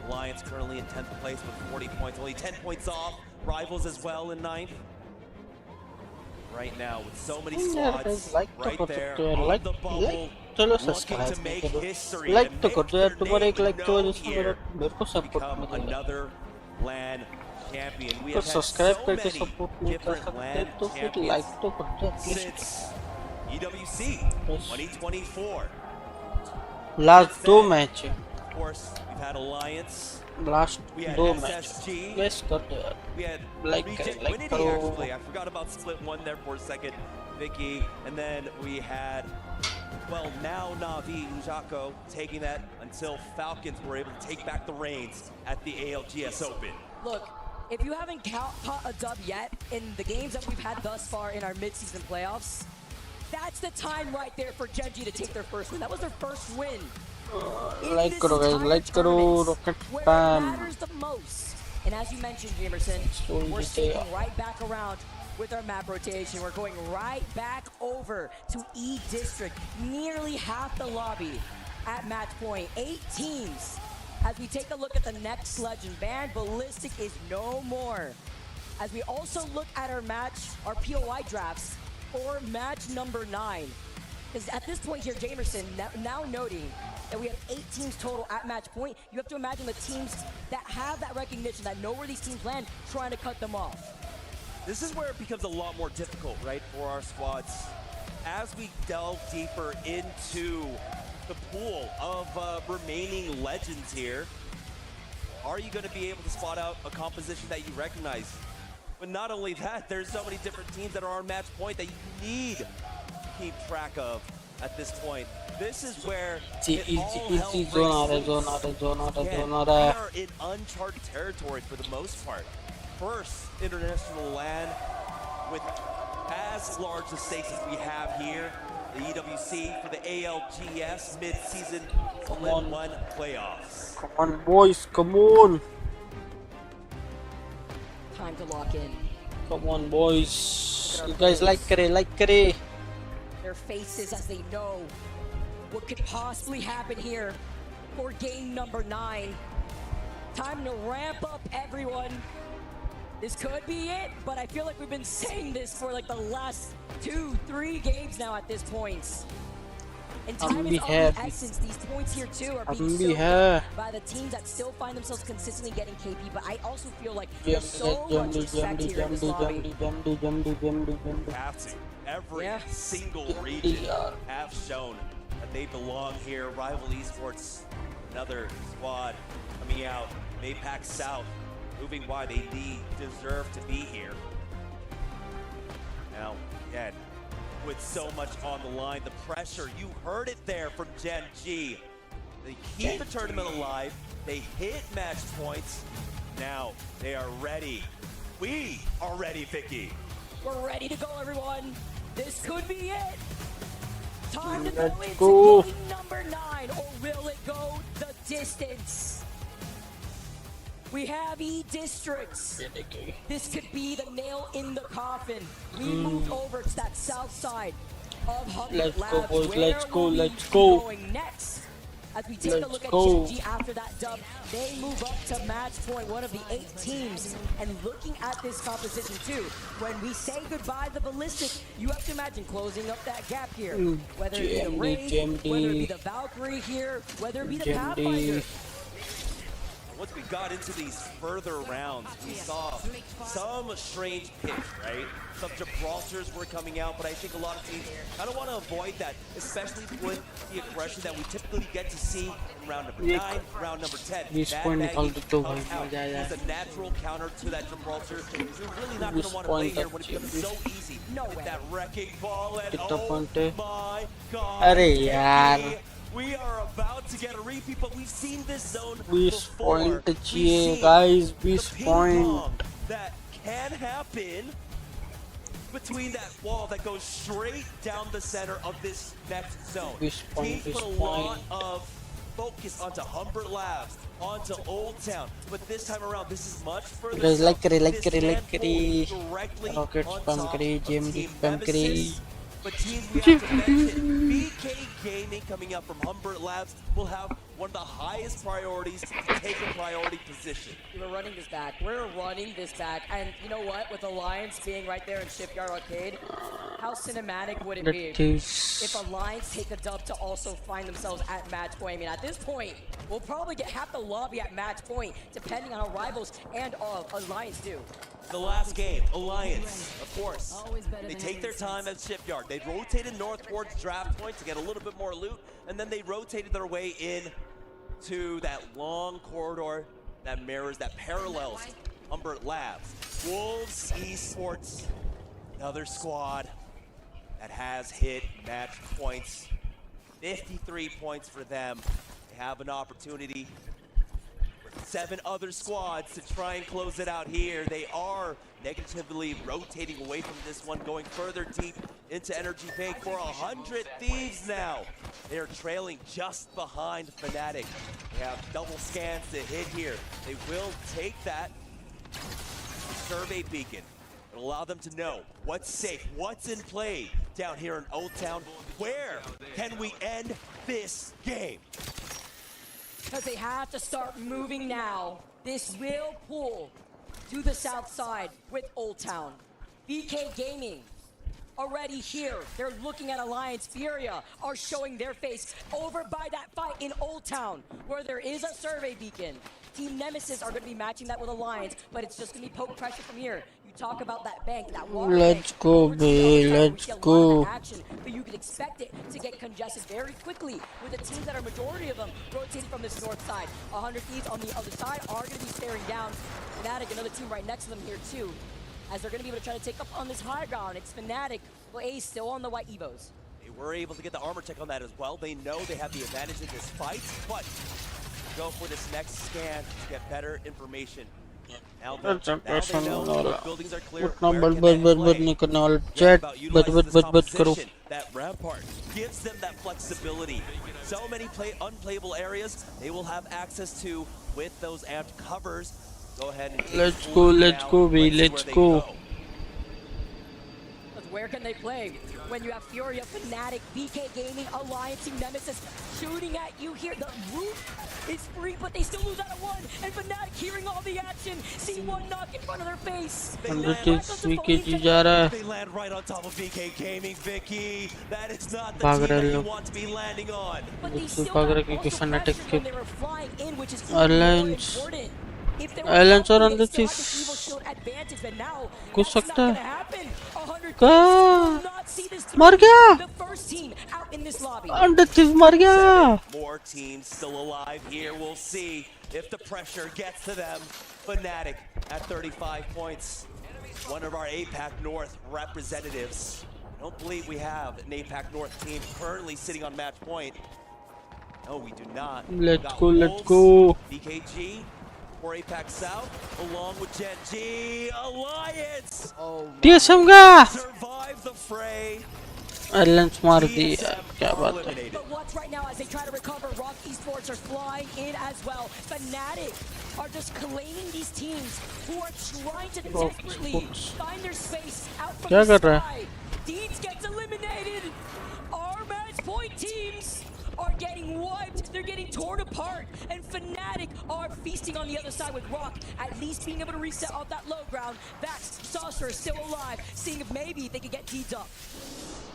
E: Alliance currently in 10th place with 40 points, only 10 points off. Rivals as well in 9th. Right now, with so many squads
A: like
E: right there
A: तो
E: on
A: like
E: the bubble,
A: चलो
E: looking
A: subscribe
E: to make
A: करो.
E: history,
A: Like
E: to
A: तो
E: make
A: कर दो यार.
E: their
A: तुम्हारे एक
E: name
A: like की वजह से
E: known
A: मेरे को सपोर्ट
E: become
A: मिलेगा.
E: another LAN champion. We
A: तो
E: have had
A: सब्सक्राइब
E: so
A: करके
E: many
A: सपोर्ट नहीं कर
E: different
A: सकते
E: LAN
A: तो फिर
E: champions
A: like तो कर दो at least.
E: since EWC 2024.
A: Last 2 match है.
E: Of course, we've had Alliance.
A: Last
E: We had
A: 2 match.
E: SSG.
A: Guys कर दो यार.
E: We had
A: Like
E: Regent
A: like
E: Winity,
A: करो.
E: actually. I forgot about Split 1 there for a second. Vicky, and then we had, well, now Navi Ujako taking that until Falcons were able to take back the reins at the ALGS Open.
F: Look, if you haven't caught a dub yet in the games that we've had thus far in our midseason playoffs, that's the time right there for Genji to take their first win. That was their first win.
A: Like करो guys. Like करो. Rocket
F: Where it
A: spam.
F: matters the most. And as you mentioned, Jamerson,
A: Slowly
F: we're
A: stay
F: circling
A: up.
F: right back around with our map rotation. We're going right back over to E-District, nearly half the lobby at match point. 8 teams. As we take a look at the next legend, Van Ballistic is no more. As we also look at our POI drafts for match number 9. Because at this point here, Jamerson, now noting that we have 8 teams total at match point, you have to imagine the teams that have that recognition, that know where these teams land, trying to cut them off.
E: This is where it becomes a lot more difficult, right, for our squads. As we delve deeper into the pool of remaining legends here, are you going to be able to spot out a composition that you recognize? But not only that, there's so many different teams that are on match point that you need to keep track of at this point. This is where it all hell breaks loose. Again, we are in uncharted territory for the most part. First international LAN with as large the stakes as we have here, the EWC for the ALGS mid-season Split 1 playoffs.
A: Come on boys, come on.
F: Time to lock in.
A: Come on boys. You guys like करे.
F: Their faces as they know what could possibly happen here for game number 9. Time to ramp up, everyone. This could be it, but I feel like we've been saying this for like the last 2-3 games now at this point. And time is of the essence. These points here too are being soaked up by the teams that still find themselves consistently getting KP, but I also feel like there's so much respect here in this lobby.
E: Every single region have shown that they belong here. Rival Esports, another squad coming out. Maypac South, moving why they deserve to be here. Now, again, with so much on the line, the pressure, you heard it there from Gen G. They keep the tournament alive. They hit match points. Now they are ready. We are ready, Vicky.
F: We're ready to go, everyone. This could be it. Time to go
A: Let's
F: into
A: go.
F: game number 9, or will it go the distance? We have E-Districts. This could be the nail in the coffin. We moved over to that south side of Hubbard
A: Let's go,
F: Labs.
A: boys.
F: Where
A: Let's go.
F: will we
A: Let's
F: be
A: go.
F: going next? As we take a
A: Let's
F: look at
A: go.
F: Gen G after that dub, they move up to match point, one of the 8 teams. And looking at this composition too, when we say goodbye to the Ballistic, you have to imagine closing up that gap here. Whether it be the Wraith, whether it be the Valkyrie here, whether it be the Pathfinder.
E: Once we got into these further rounds, we saw some strange picks, right? Some Gibraltars were coming out, but I think a lot of teams kind of want to avoid that, especially with the aggression that we typically get to see in round number 9, round number 10. That Maggie comes out. He's a natural counter to that Gibraltar. You're really not going to want to play here when it becomes so easy. With that wrecking ball and oh my god.
A: Yaar.
E: We are about to get a repeat, but we've seen this zone
A: Beast
E: before.
A: point चाहिए guys. Beast point.
E: That can happen between that wall that goes straight down the center of this next zone.
A: Beast point,
E: Teams put a
A: beast
E: lot
A: point.
E: of focus onto Humbert Labs, onto Old Town, but this time around, this is much further.
A: Guys, like
E: south.
A: करें.
E: Directly
A: Rocket
E: on
A: spam
E: top
A: करें.
E: of
A: GMD
E: Team
A: spam करें.
E: Nemesis. But teams we have to mention, BK Gaming coming up from Humbert Labs will have one of the highest priorities to take a priority position.
F: We're running this back. We're running this back. And you know what? With Alliance being right there in Shipyard Arcade, how cinematic would it be if Alliance take a dub to also find themselves at match point? I mean, at this point, we'll probably get half the lobby at match point, depending on how Rivals and Alliance do.
E: The last game, Alliance, of course. They take their time at Shipyard. They rotated north towards draft point to get a little bit more loot, and then they rotated their way in to that long corridor that mirrors, that parallels Humbert Labs. Wolves Esports, another squad that has hit match points. 53 points for them. They have an opportunity. 7 other squads to try and close it out here. They are negatively rotating away from this one, going further deep into Energy Bank for 100 Thieves now. They are trailing just behind Fnatic. They have double scans to hit here. They will take that survey beacon. It'll allow them to know what's safe, what's in play down here in Old Town. Where can we end this game?
F: Because they have to start moving now. This will pull to the south side with Old Town. BK Gaming already here. They're looking at Alliance. Furia are showing their face over by that fight in Old Town, where there is a survey beacon. Team Nemesis are going to be matching that with Alliance, but it's just going to be poke pressure from here. You talk about that bank, that water
A: Let's
F: bank.
A: go, babe. Let's go.
F: Action, but you can expect it to get congested very quickly with the teams that are majority of them rotating from this north side. 100 Thieves on the other side are going to be staring down Fnatic, another team right next to them here too, as they're going to be able to try to take up on this high ground. It's Fnatic, well, A still on the white Evos.
E: They were able to get the armor check on that as well. They know they have the advantage in this fight, but go for this next scan to get better information. Now they know the buildings are clear.
A: Chat, करो.
E: That rampart gives them that flexibility. So many unplayable areas they will have access to with those amped covers. Go ahead and take
A: Let's go, baby, let's go.
F: Where can they play? When you have Furia, Fnatic, BK Gaming, Alliance, Team Nemesis shooting at you here. The roof is free, but they still lose out of one. And Fnatic hearing all the action. See one knock in front of their face.
E: They land right on top of BK Gaming, Vicky. That is not the team that you want to be landing on.
F: But they still got also pressure when they were flying in, which is
A: Alliance.
F: important.
A: Alliance और अंदर चीज कुछ सकता है का मर गया अंदर चीज मर गया.
E: More teams still alive here. We'll see if the pressure gets to them. Fnatic at 35 points. One of our APAC North representatives. I don't believe we have an APAC North team currently sitting on match point. No, we do not.
A: Let's go, let's go.
E: BKG for APAC South, along with Gen G Alliance.
A: TSM का.
E: Survive the fray.
A: Lens मार दी यार, क्या बात है.
F: But watch right now as they try to recover. Rock Esports are flying in as well. Fnatic are just claiming these teams who are trying to desperately find their space out from
A: क्या
F: the
A: कर रहा
F: sky. Deeds gets eliminated. Our match point teams are getting wiped. They're getting torn apart. And Fnatic are feasting on the other side with Rock at least being able to reset off that low ground. Vax, Saucer is still alive, seeing if maybe they could get Deeds up.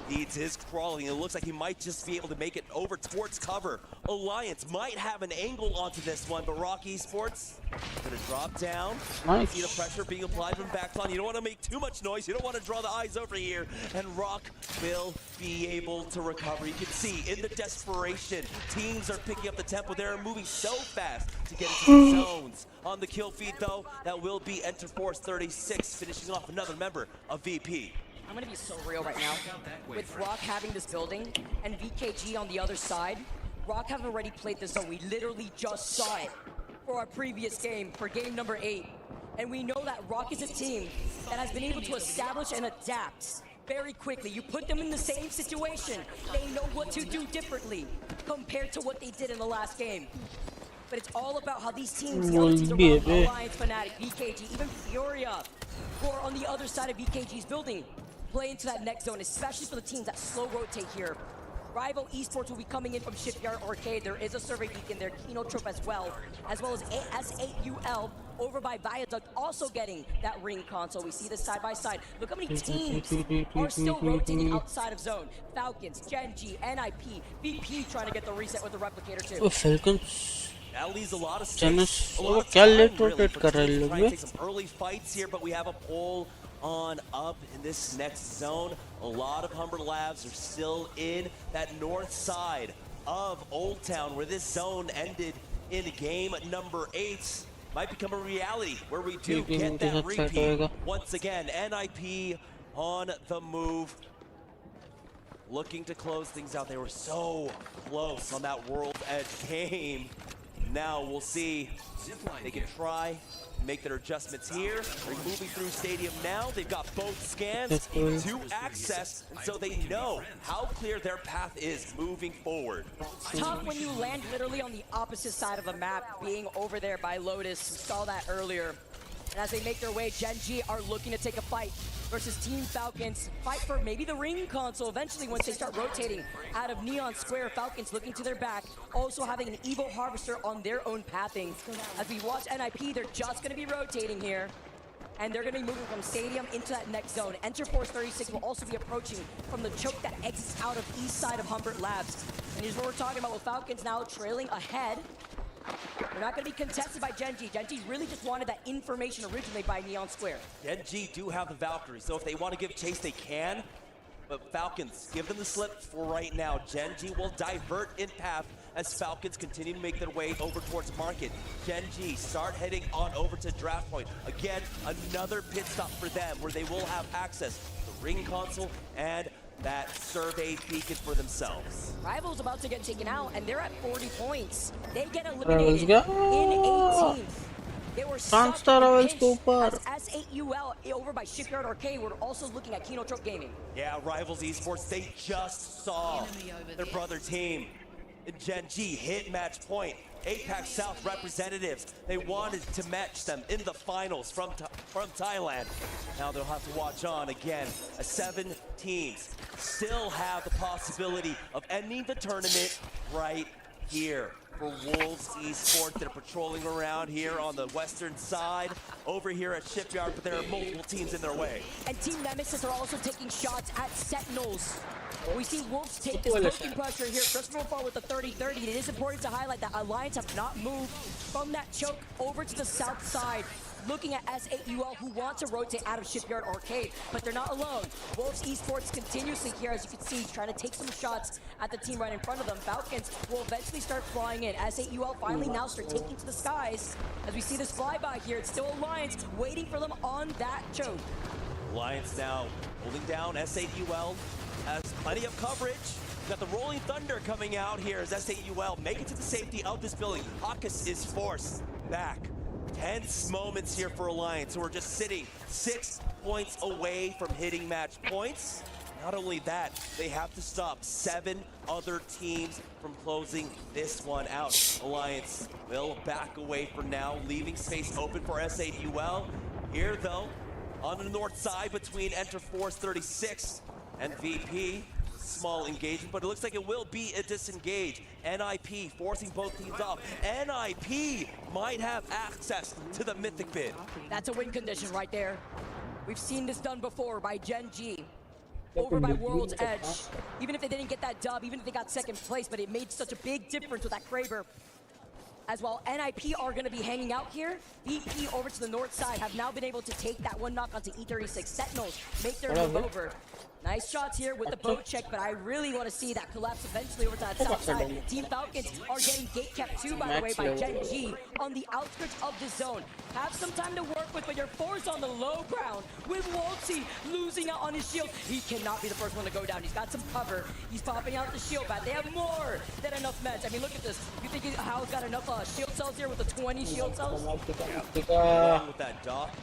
E: Deeds is crawling. It looks like he might just be able to make it over towards cover. Alliance might have an angle onto this one, but Rock Esports gonna drop down.
A: Nice.
E: See the pressure being applied from backline. You don't want to make too much noise. You don't want to draw the eyes over here. And Rock will be able to recover. You can see in the desperation, teams are picking up the tempo. They're moving so fast to get into the zones. On the kill feed, though, that will be Enter Force 36, finishing off another member of VP.
F: I'm gonna be so real right now. With Rock having this building and VKG on the other side, Rock have already played this zone. We literally just saw it for our previous game, for game number 8. And we know that Rock is a team that has been able to establish and adapt very quickly. You put them in the same situation, they know what to do differently compared to what they did in the last game. But it's all about how these teams, the other teams around, Alliance, Fnatic, VKG, even Furia, who are on the other side of VKG's building, play into that next zone, especially for the teams that slow rotate here. Rival Esports will be coming in from Shipyard Arcade. There is a survey beacon there, Kino Trope as well as S8UL over by Viaduct, also getting that ring console. We see this side by side. Look how many teams are still rotating outside of zone. Falcons, Gen G, NIP, VP trying to get the reset with the replicator too.
A: Falcons.
E: That leaves a lot of
A: Janus,
E: space. A lot of
A: क्या
E: time,
A: late
E: really,
A: rotate
E: for
A: कर रहे
E: teams to
A: लोग
E: try and
A: ये?
E: take some early fights here, but we have a pull on up in this next zone. A lot of Humber Labs are still in that north side of Old Town, where this zone ended in game number 8. Might become a reality where we do get that repeat. Once again, NIP on the move, looking to close things out. They were so close on that World's Edge game. Now we'll see. They can try, make their adjustments here. They're moving through stadium now. They've got both scans to access, and so they know how clear their path is moving forward.
F: Tough when you land literally on the opposite side of the map, being over there by Lotus. We saw that earlier. And as they make their way, Gen G are looking to take a fight versus Team Falcons. Fight for maybe the ring console eventually once they start rotating out of Neon Square. Falcons looking to their back, also having an Evo Harvester on their own pathing. As we watch NIP, they're just going to be rotating here. And they're going to be moving from Stadium into that next zone. Enter Force 36 will also be approaching from the choke that exits out of east side of Humbert Labs. And here's what we're talking about with Falcons now trailing ahead. They're not going to be contested by Gen G. Gen G really just wanted that information originally by Neon Square.
E: Gen G do have the Valkyrie, so if they want to give chase, they can. But Falcons, give them the slip for right now. Gen G will divert in path as Falcons continue to make their way over towards Market. Gen G start heading on over to Draft Point. Again, another pit stop for them where they will have access to the ring console and that survey beacon for themselves.
F: Rivals about to get taken out, and they're at 40 points. They get eliminated in 18th. They were stuck in a pinch as S8UL over by Shipyard Arcade. We're also looking at Kino Trope Gaming.
E: Yeah, Rivals Esports, they just saw their brother team in Gen G hit match point. APAC South representatives, they wanted to match them in the finals from Thailand. Now they'll have to watch on again as 7 teams still have the possibility of ending the tournament right here. For Wolves Esports, they're patrolling around here on the western side, over here at Shipyard, but there are multiple teams in their way.
F: And Team Nemesis are also taking shots at Sentinels. We see Wolves take this poking pressure here. Christopher Fall with the 30-30. It is important to highlight that Alliance have not moved from that choke over to the south side. Looking at S8UL, who want to rotate out of Shipyard Arcade, but they're not alone. Wolves Esports continuously here, as you can see, trying to take some shots at the team right in front of them. Falcons will eventually start flying in. S8UL finally now start taking to the skies. As we see this flyby here, it's still Alliance waiting for them on that choke.
E: Alliance now holding down S8UL. Has plenty of coverage. Got the Rolling Thunder coming out here as S8UL make it to the safety of this building. Hakas is forced back. Tense moments here for Alliance, who are just sitting 6 points away from hitting match points. Not only that, they have to stop 7 other teams from closing this one out. Alliance will back away for now, leaving space open for S8UL. Here though, on the north side between Enter Force 36 and VP. Small engagement, but it looks like it will be a disengage. NIP forcing both teams off. NIP might have access to the Mythic bid.
F: That's a win condition right there. We've seen this done before by Gen G. Over by World's Edge. Even if they didn't get that dub, even if they got second place, but it made such a big difference with that Kraber. As well, NIP are going to be hanging out here. VP over to the north side have now been able to take that one knock onto E36. Sentinels make their move over. Nice shots here with the boat check, but I really want to see that collapse eventually over to that south side. Team Falcons are getting gate kept too, by the way, by Gen G on the outskirts of the zone. Have some time to work with, but you're forced on the low ground with Waltzy losing out on his shield. He cannot be the first one to go down. He's got some cover. He's popping out the shield pad. They have more than enough meds. I mean, look at this. You think Hal's got enough shield cells here with the 20 shield cells?
E: Along with that dock.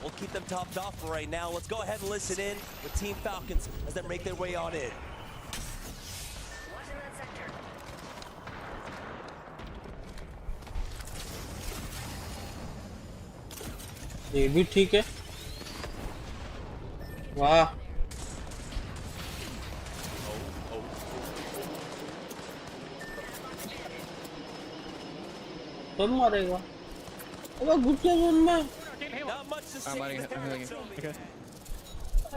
E: We'll keep them topped off for right now. Let's go ahead and listen in with Team Falcons as they make their way on in.
A: ये भी ठीक है वाह कब मारेगा अबे गुस्से में
E: Not much to say.
P: I'm healing. Okay.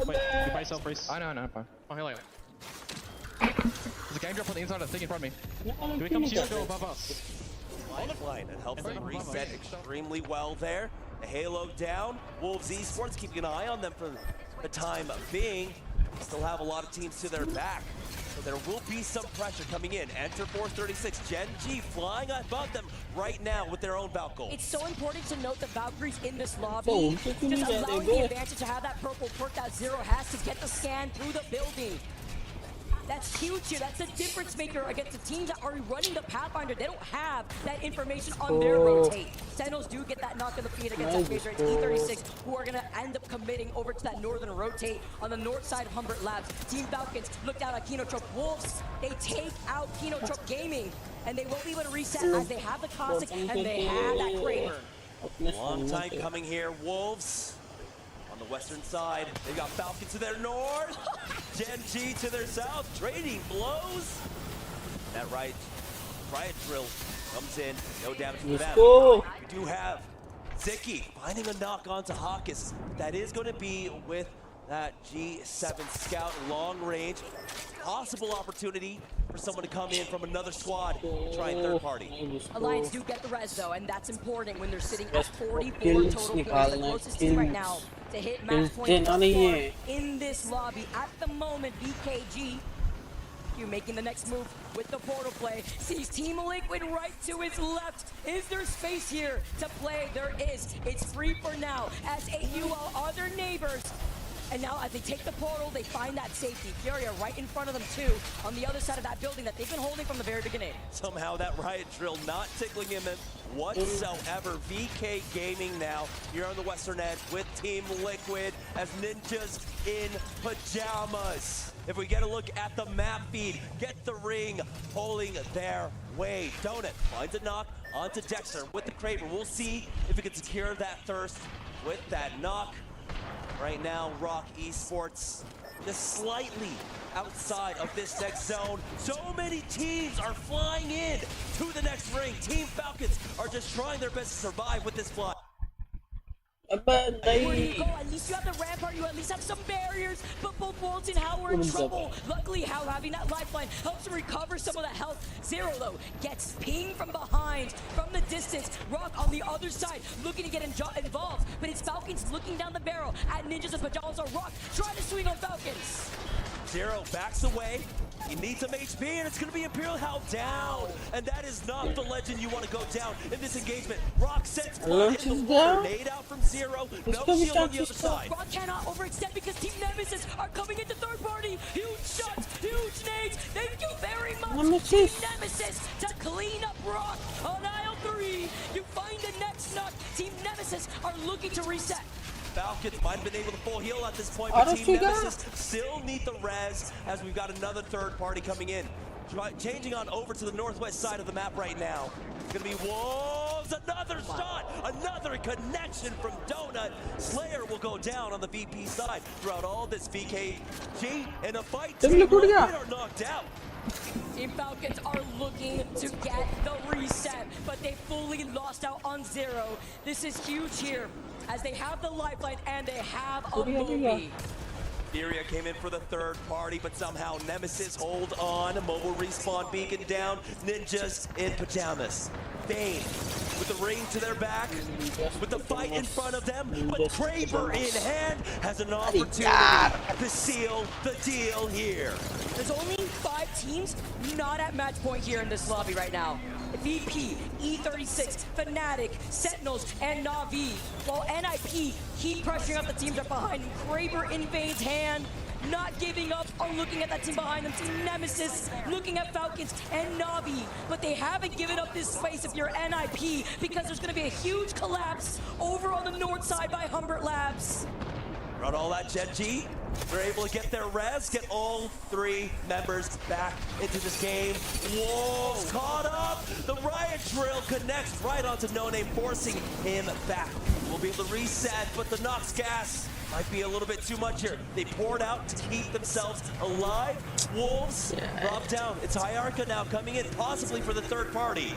P: Wait, you by yourself first. I know, I'm fine. I'm healing. There's a game drop on the inside of the thing in front of me. Do we come to you or go above us?
E: Lifeline, it helps them reset extremely well there. The halo down. Wolves Esports keeping an eye on them for the time being. Still have a lot of teams to their back. So there will be some pressure coming in. Enter 436. Gen G flying above them right now with their own Valkyrie.
F: It's so important to note the Valkyries in this lobby. Just allowing the advantage to have that purple perk that Zero has to get the scan through the building. That's huge here. That's a difference maker against the teams that are running the Pathfinder. They don't have that information on their rotate. Sentinels do get that knock on the feet against that Phaser. It's E36 who are going to end up committing over to that northern rotate on the north side of Humbert Labs. Team Falcons looked out at Kinotrope. Wolves, they take out Kinotrope Gaming, and they won't be able to reset as they have the Cossack and they have that Kraber.
E: Long time coming here. Wolves on the western side. They got Falcons to their north. Gen G to their south. Trading blows. That riot drill comes in. No damage to them. We do have Ziki finding a knock onto Hawkins. That is going to be with that G7 Scout long range. Possible opportunity for someone to come in from another squad and try third party.
F: Alliance do get the res though, and that's important when they're sitting at 44 total points. The closest team right now to hit match point in this lobby at the moment. BKG, you making the next move with the portal play. Sees Team Liquid right to his left. Is there space here to play? There is. It's free for now. S8UL are their neighbors. And now as they take the portal, they find that safety. Furia right in front of them too, on the other side of that building that they've been holding from the very beginning.
E: Somehow that riot drill not tickling him in whatsoever. VK Gaming now here on the western edge with Team Liquid as ninjas in pajamas. If we get a look at the map feed, get the ring pulling their way. Donut finds a knock onto Dexter with the Kraber. We'll see if we can secure that thirst with that knock. Right now, Rock Esports just slightly outside of this next zone. So many teams are flying in to the next ring. Team Falcons are just trying their best to survive with this fly.
F: Where do you go? At least you have the rampart, you at least have some barriers, but both Waltz and Hal were in trouble. Luckily, Hal having that lifeline helps him recover some of the health. Zero, though, gets pinged from behind, from the distance. Rock on the other side, looking to get involved, but it's Falcons looking down the barrel at Ninjas and Pajamas on Rock, trying to swing on Falcons.
E: Zero backs away. He needs some HP, and it's going to be Imperial Hal down. And that is not the legend you want to go down in this engagement. Rock sets one in the water. Nade out from Zero. No shield on the other side.
F: Rock cannot overextend because Team Nemesis are coming into third party. Huge shots, huge nades. Thank you very much, Team Nemesis, to clean up Rock on aisle 3. You find the next knock. Team Nemesis are looking to reset.
E: Falcons might have been able to full heal at this point, but Team Nemesis still need the res as we've got another third party coming in. Changing on over to the northwest side of the map right now. It's gonna be Wolves, another shot, another connection from Donut. Slayer will go down on the VP side throughout all this. VKG in a fight, Team Rocket are knocked out.
F: Team Falcons are looking to get the reset, but they fully lost out on Zero. This is huge here, as they have the lifeline and they have a movie.
E: Furia came in for the third party, but somehow Nemesis hold on. Mobile respawn beacon down. Ninjas in pajamas. Bane with the ring to their back, with the fight in front of them, but Kraber in hand has an opportunity to seal the deal here.
F: There's only 5 teams not at match point here in this lobby right now. VP, E36, Fnatic, Sentinels, and Na'Vi. While NIP keep pressuring up the teams that are behind him. Kraber in Vane's hand, not giving up or looking at that team behind them. Team Nemesis looking at Falcons and Na'Vi, but they haven't given up this space if you're NIP, because there's going to be a huge collapse over on the north side by Humbert Labs.
E: Run all that Gen G. They're able to get their res, get all 3 members back into this game. Wolves caught up. The riot drill connects right onto No Name, forcing him back. We'll be able to reset, but the Nox gas might be a little bit too much here. They poured out to keep themselves alive. Wolves drop down. It's Hyarka now coming in, possibly for the third party.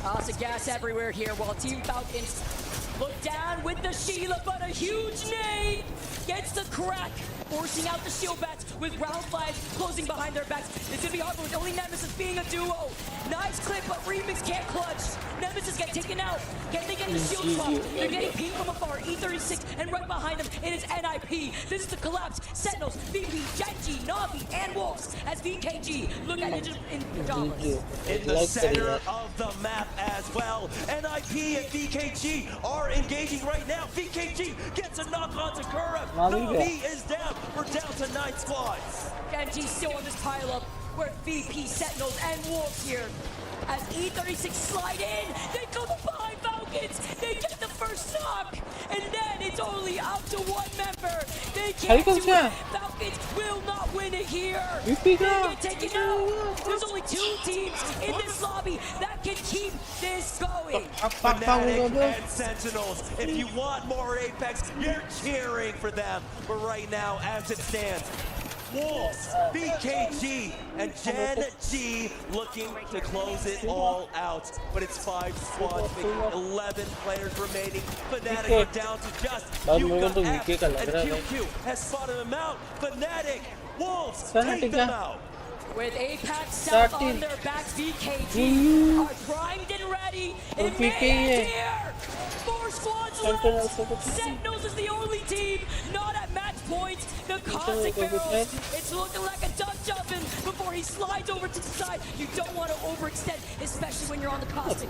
F: Lots of gas everywhere here, while Team Falcons look down with the Sheila, but a huge nade gets the crack, forcing out the shield bats with round 5 closing behind their backs. It's gonna be hard with only Nemesis being a duo. Nice clip, but Remix can't clutch. Nemesis get taken out. Can they get the shield swap? They're getting pinged from afar. E36, and right behind them, it is NIP. This is the collapse. Sentinels, VP, Genji, Na'Vi, and Wolves as VKG look at Ninja in pajamas.
E: In the center of the map as well. NIP and VKG are engaging right now. VKG gets a knock onto Kura. Na'Vi is down. We're down to 9 squads.
F: Genji still on this pileup. We're VP, Sentinels, and Wolves here. As E36 slide in, they come up behind Falcons. They get the first knock, and then it's only up to 1 member. They can't do it. Falcons will not win it here. They get taken out. There's only 2 teams in this lobby that can keep this going.
E: Fnatic and Sentinels. If you want more Apex, you're cheering for them. But right now, as it stands, Wolves, BKG, and Gen G looking to close it all out. But it's 5 squads, making 11 players remaining. Fnatic are down to just Yuka F, and QQ has spotted them out. Fnatic, Wolves, take them out.
F: With Apex South on their backs, VKG are primed and ready. It may end here. 4 squads left. Sentinels is the only team not at match point. The Caustic Barrels, it's looking like a duck jumping before he slides over to the side. You don't want to overextend, especially when you're on the Caustic.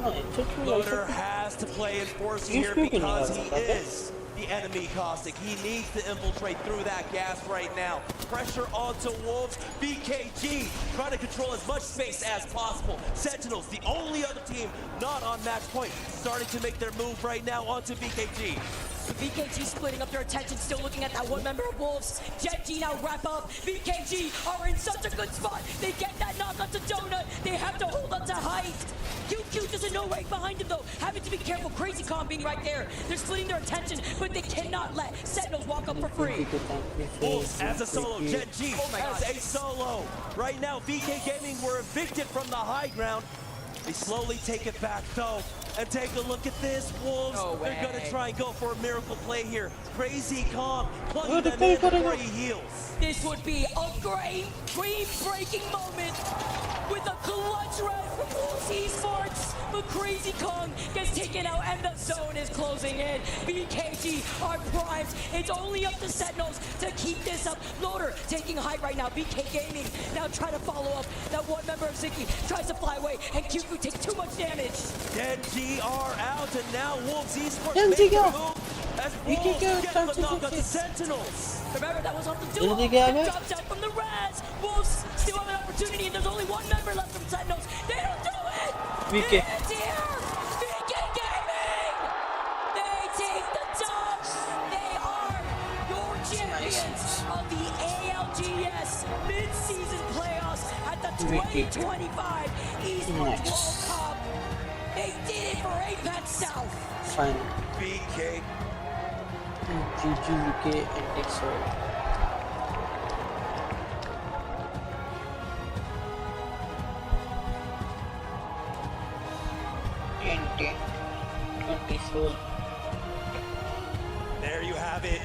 E: Loader has to play enforcer here because he is the enemy Caustic. He needs to infiltrate through that gas right now. Pressure onto Wolves. BKG trying to control as much space as possible. Sentinels, the only other team not on match point, starting to make their move right now onto BKG.
F: VKG splitting up their attention, still looking at that 1 member of Wolves. Genji now wrap up. VKG are in such a good spot. They get that knock onto Donut. They have to hold on to height. QQ doesn't know right behind him though. Having to be careful. Crazy Con being right there. They're splitting their attention, but they cannot let Sentinels walk up for free.
E: Wolves as a solo. Genji as a solo. Right now, VK Gaming were evicted from the high ground. They slowly take it back though. And take a look at this, Wolves. They're gonna try and go for a miracle play here. Crazy Kong plugging them in before he heals.
F: This would be a great dream-breaking moment with a clutch run from Wolves Esports. But Crazy Kong gets taken out and the zone is closing in. BKG are primed. It's only up to Sentinels to keep this up. Loader taking height right now. BK Gaming now trying to follow up. That 1 member of Ziki tries to fly away and QQ takes too much damage.
E: Genji are out and now Wolves Esports make their move as Wolves get the knock on the Sentinels.
F: Remember, that was on the duo. It drops out from the Raz. Wolves still have an opportunity, and there's only 1 member left from Sentinels. They don't do it.
A: VK.
F: It's here. VK Gaming. They take the top. They the ALGS mid-season playoffs at the 2025 Esports World Cup. They did it for Apex South.
A: Fine.
E: BK.
A: GGVK and XO.
E: There you have it.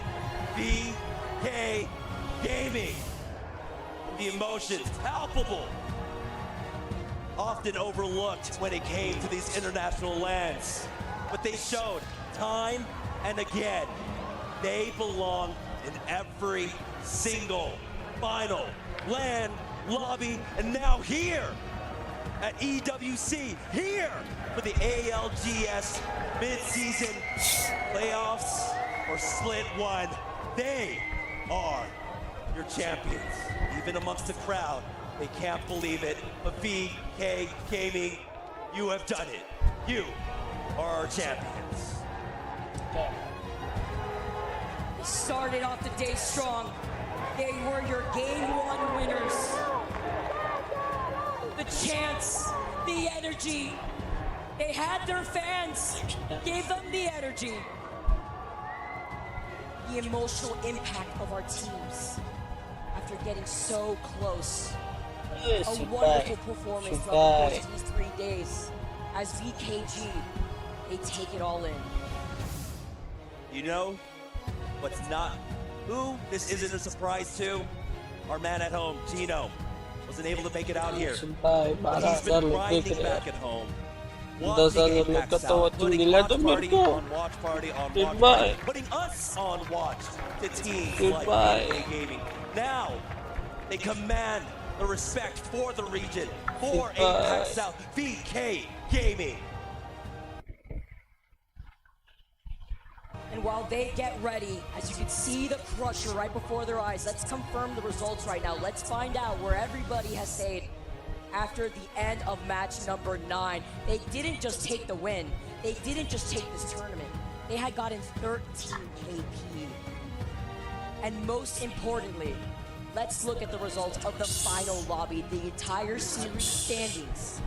E: BK Gaming. The emotions palpable. Often overlooked when it came to these international lands. But they showed time and again, they belong in every single final LAN, lobby, and now here at EWC, here for the ALGS mid-season playoffs or split one. They are your champions. Even amongst the crowd, they can't believe it. But BK Gaming, you have done it. You are our champions.
F: They started off the day strong. They were your game one winners. The chance, the energy. They had their fans, gave them the energy. The emotional impact of our teams after getting so close. A wonderful performance throughout the course of these 3 days. As VKG, they take it all in.
E: You know what's not, who this isn't a surprise to? Our man at home, Gino, wasn't able to make it out here. He's been grinding back at home. Watching Apex out, putting Watch Party on Watch Party, putting us on watch to teams like BK Gaming. Now, they command the respect for the region, for Apex South, BK Gaming.
F: And while they get ready, as you can see the crusher right before their eyes, let's confirm the results right now. Let's find out where everybody has stayed after the end of match number 9. They didn't just take the win. They didn't just take this tournament. They had gotten 13 KP. And most importantly, let's look at the results of the final lobby, the entire series standings.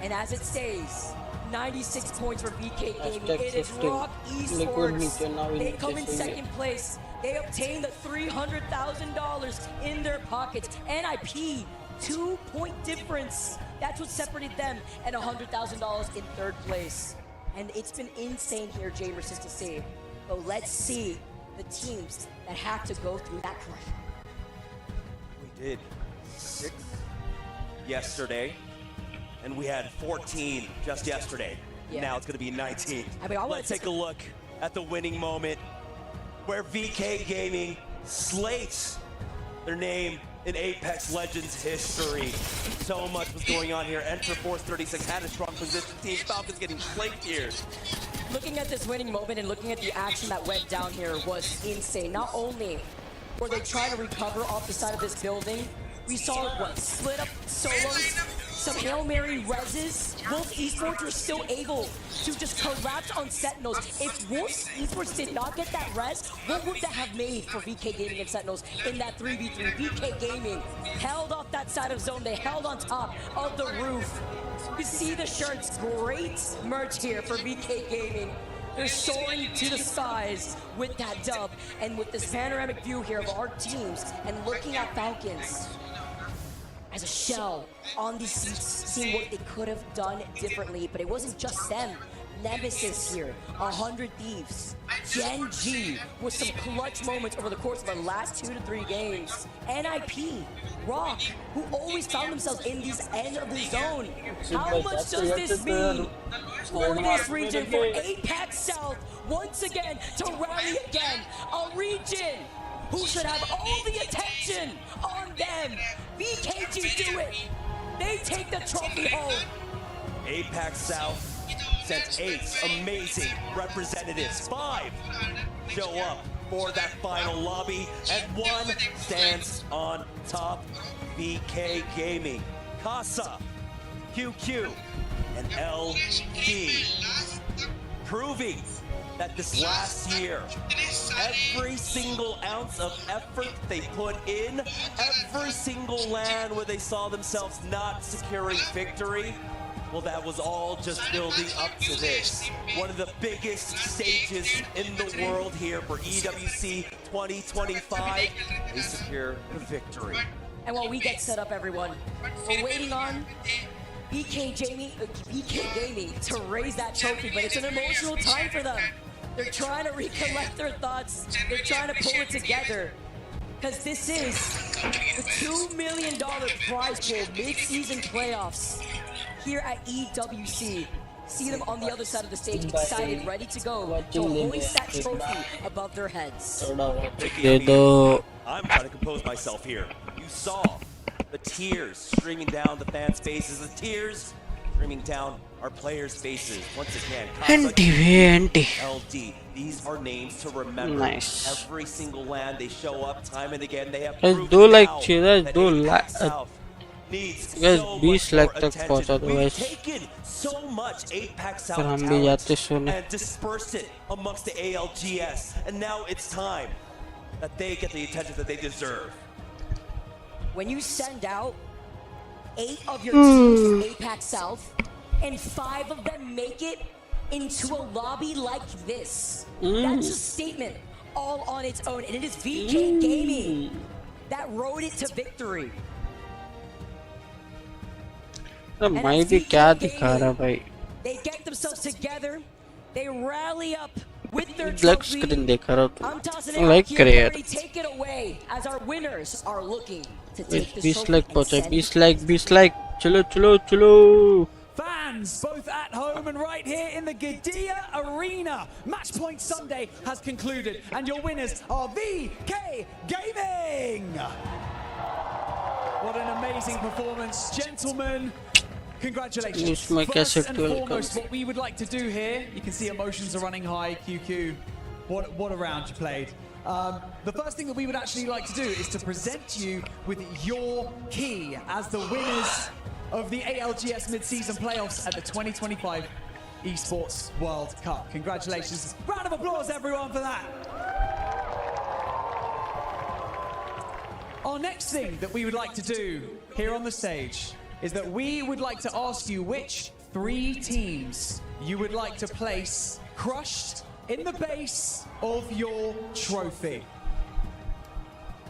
F: And as it stays, 96 points for BK Gaming. It is Rock Esports. They come in second place. They obtain the $300,000 in their pockets. NIP, 2-point difference. That's what separated them, and $100,000 in third place. And it's been insane here, Jamerson, to see. But let's see the teams that have to go through that crush.
E: We did 6 yesterday. And we had 14 just yesterday.
F: Yeah.
E: Now it's going to be 19.
F: I mean,
E: let's take a look at the winning moment where VK Gaming slates their name in Apex Legends history. So much was going on here. Enter Force 36 had a strong position. Team Falcons getting flanked here.
F: Looking at this winning moment and looking at the action that went down here was insane. Not only were they trying to recover off the side of this building, we saw what, split up solos, some Hail Mary reses. Wolf Esports were still able to just collapse on Sentinels. If Wolf Esports did not get that res, what would that have made for VK Gaming and Sentinels in that 3v3? VK Gaming held off that side of zone. They held on top of the roof. You see the shirts, great merch here for VK Gaming. They're soaring to the skies with that dub and with this panoramic view here of our teams and looking at Falcons as a shell on these seats, seeing what they could have done differently. But it wasn't just them. Nemesis here, 100 Thieves, Gen G with some clutch moments over the course of the last 2 to 3 games. NIP, Rock, who always found themselves in these end of the zone. How much does this mean for this region, for Apex South, once again, to rally again? A region who should have all the attention on them. VKG do it. They take the trophy home.
E: Apex South sent 8 amazing representatives. 5 show up for that final lobby, and 1 stands on top. BK Gaming, Casa, QQ, and LD, proving that this last year, every single ounce of effort they put in, every single LAN where they saw themselves not securing victory, well, that was all just building up to this. One of the biggest stages in the world here for EWC 2025. They secure the victory.
F: And while we get set up, everyone, we're waiting on BK Gaming to raise that trophy, but it's an emotional time for them. They're trying to recollect their thoughts. They're trying to pull it together. Because this is the $2 million prize pool mid-season playoffs here at EWC. See them on the other side of the stage, excited, ready to go to hoist that trophy above their heads.
E: I'm trying to compose myself here. You saw the tears streaming down the fans' faces, the tears streaming down our players' faces. Once again, LD. These are names to remember.
A: Nice.
E: Every single LAN, they show up time and again. They have
A: Let's do like guys 20 lakh तक पहुंचा दो guys
E: so much 8-pack
A: फिर हम भी जाते सोने
E: and disperse it amongst the ALGS, and now it's time that they get the attention that they deserve.
F: When you send out 8 of your teams from APAC South and 5 of them make it into a lobby like this, that's a statement all on its own, and it is VK Gaming that rode it to victory.
A: मैं भी क्या दिखा रहा भाई
F: They get themselves together, they rally up with their
A: black
F: trophy.
A: Screen देख रहा
F: I'm
A: हूँ
F: tossing
A: तो
F: it
A: लाइक
F: out
A: करे
F: here,
A: यार
F: Corey. Take it away as our winners are looking to take this
A: 20
F: trophy
A: lakh
F: and
A: पहुंचा
F: send
A: 20 lakh चलो चलो चलो
T: Fans, both at home and right here in the Gidea Arena. Match Point Sunday has concluded, and your winners are VK Gaming. What an amazing performance, gentlemen. Congratulations. First and foremost, what we would like to do here, you can see emotions are running high. QQ, what a round you played. The first thing that we would actually like to do is to present you with your key as the winners of the ALGS mid-season playoffs at the 2025 Esports World Cup. Congratulations. Round of applause, everyone, for that. Our next thing that we would like to do here on the stage is that we would like to ask you which 3 teams you would like to place crushed in the base of your trophy.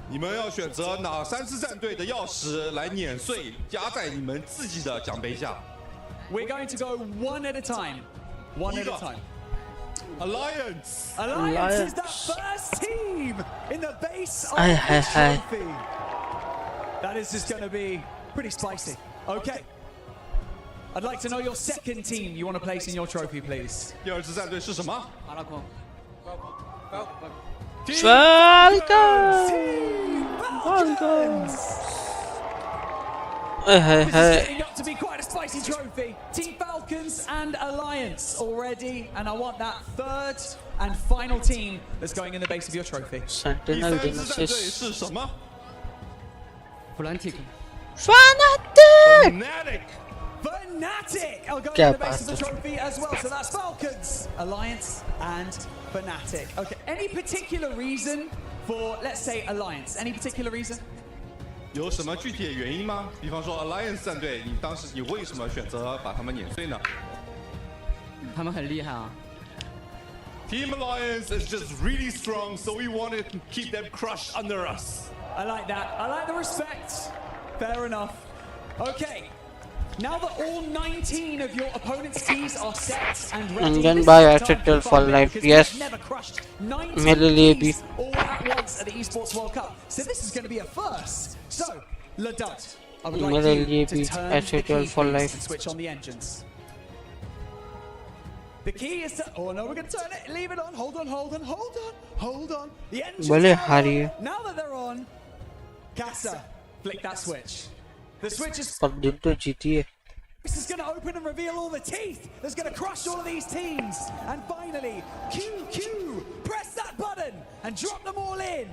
U: 你们要选择哪3支战队的钥匙来碾碎，夹在你们自己的奖杯下。
T: We're going to go one at a time. One at a time.
U: Alliance.
T: Alliance is the first team in the base of
A: Hi,
T: the
A: hi, hi.
T: trophy. That is just going to be pretty spicy. Okay. I'd like to know your second team you want to place in your trophy, please.
U: 第2支战队是什么？
A: Falcons
T: This is setting up to be quite a spicy trophy. Team Falcons and Alliance already, and I want that third and final team that's going in the base of your trophy.
A: Sentinel
U: 第3支战队
A: Genesis
U: 是什么
A: Fanatic
T: Fnatic are going
A: क्या
T: to the base of the
A: बात है।
T: trophy as well. So that's Falcons, Alliance, and Fnatic. Okay, any particular reason for, let's say, Alliance? Any particular reason?
U: 有什么具体的原因吗？比方说 Alliance 战队，你当时你为什么选择把他们碾碎呢？
V: 他们很厉害啊。
U: Team Alliance is just really strong, so we wanted to keep them crushed under us.
T: I like that. I like the respect. Fair enough. Okay. Now that all 19 of your opponent's keys are set and ready,
A: And then
T: this
A: buy
T: is time
A: Asset
T: for
A: for
T: fun,
A: life,
T: because
A: yes.
T: we've never crushed 19
A: मेरे लिए भी
T: keys all at once at the Esports World Cup. So this is going to be a first. So, Ladut, I would like
A: मेरे
T: you
A: लिए
T: to
A: भी
T: turn the
A: Asset
T: key
A: for
T: please,
A: life
T: and switch on the engines. The key is to, oh no, we're going to turn it, leave it on, hold on, hold on, hold on, hold on. The engines
A: बोले
T: are
A: हारिए
T: on. Now that they're on, Casa, flick that switch. The switch is
A: पर दिन तो जीती है
T: This is going to open and reveal all the teeth that's going to crush all of these teams. And finally, QQ, press that button and drop them all in.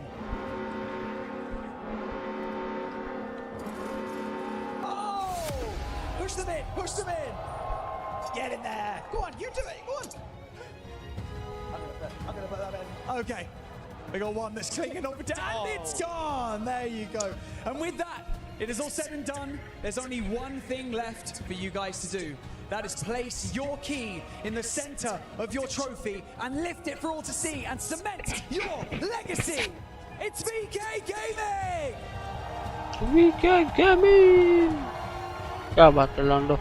T: Oh, push them in, push them in. Get in there. Go on, you do it, go on. put that in. Okay. We got one that's clinging over down, and it's gone. There you go. And with that, it is all said and done. There's only one thing left for you guys to do. That is place your key in the center of your trophy and lift it for all to see and cement your legacy. It's VK Gaming!
A: VK Gaming! क्या बात है लॉन्डो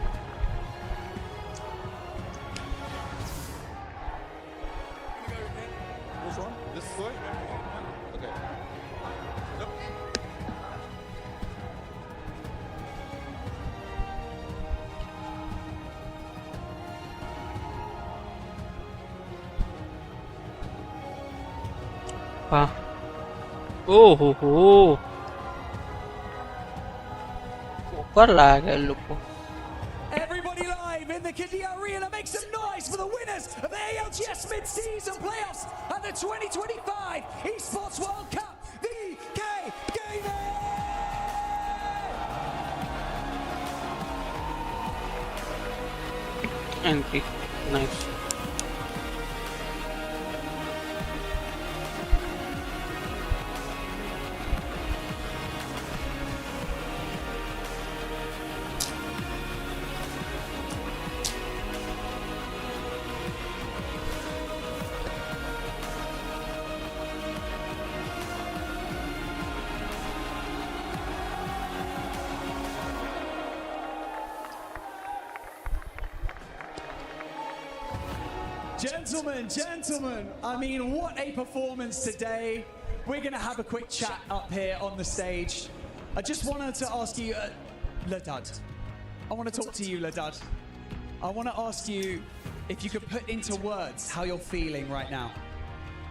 U: Which one? This way? Okay. Yep.
A: हाँ ओह हो ऊपर ला गया लोग को
T: Everybody live in the Kidia Arena, make some noise for the winners of the ALGS Mid-Season Playoffs at the 2025 Esports World Cup, VK Gaming!
A: Entry, nice.
T: Gentlemen, I mean, what a performance today. We're going to have a quick chat up here on the stage. I just wanted to ask you, Ladad, I want to talk to you, Ladad. I want to ask you if you could put into words how you're feeling right now.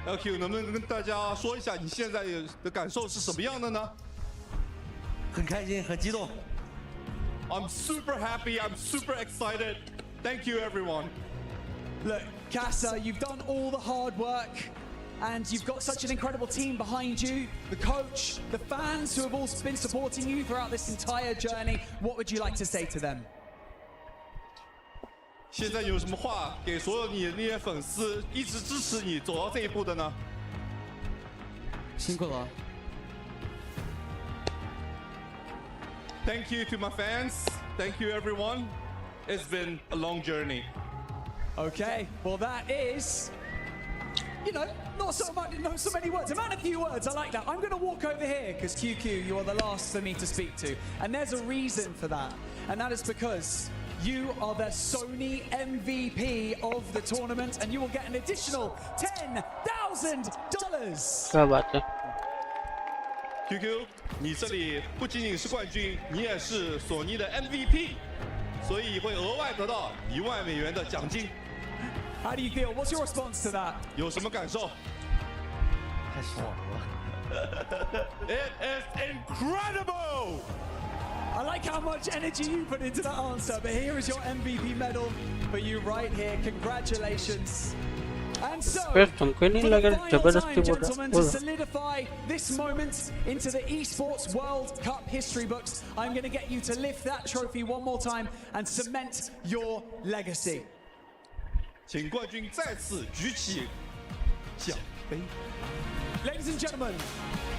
U: LQ 能不能跟大家说一下你现在的感受是什么样的呢？
G: 很开心，很激动。
U: I'm super happy. I'm super excited. Thank you, everyone.
T: Look, Casa, you've done all the hard work and you've got such an incredible team behind you, the coach, the fans who have all been supporting you throughout this entire journey. What would you like to say to them?
U: 现在有什么话给所有你那些粉丝一直支持你走到这一步的呢？
V: 辛苦了。
U: Thank you to my fans. Thank you, everyone. It's been a long journey.
T: Okay, well that is, you know, not so many words, amount of few words, I like that. I'm going to walk over here because QQ, you are the last for me to speak to. And there's a reason for that. And that is because you are the Sony MVP of the tournament and you will get an additional $10,000.
A: क्या बात है
U: ？QQ， 你这里不仅仅是冠军，你也是索尼的 MVP， 所以会额外得到1万美元的奖金。
T: How do you feel? What's your response to that?
U: 有什么感受？
G: 太爽了
U: It is incredible.
T: I like how much energy you put into that answer, but here is your MVP medal for you right here. Congratulations. And so, for the final time, gentlemen, to solidify this moment into the Esports World Cup history books, I'm going to get you to lift that trophy one more time and cement your legacy.
U: 请冠军再次举起奖杯。
T: Ladies and gentlemen,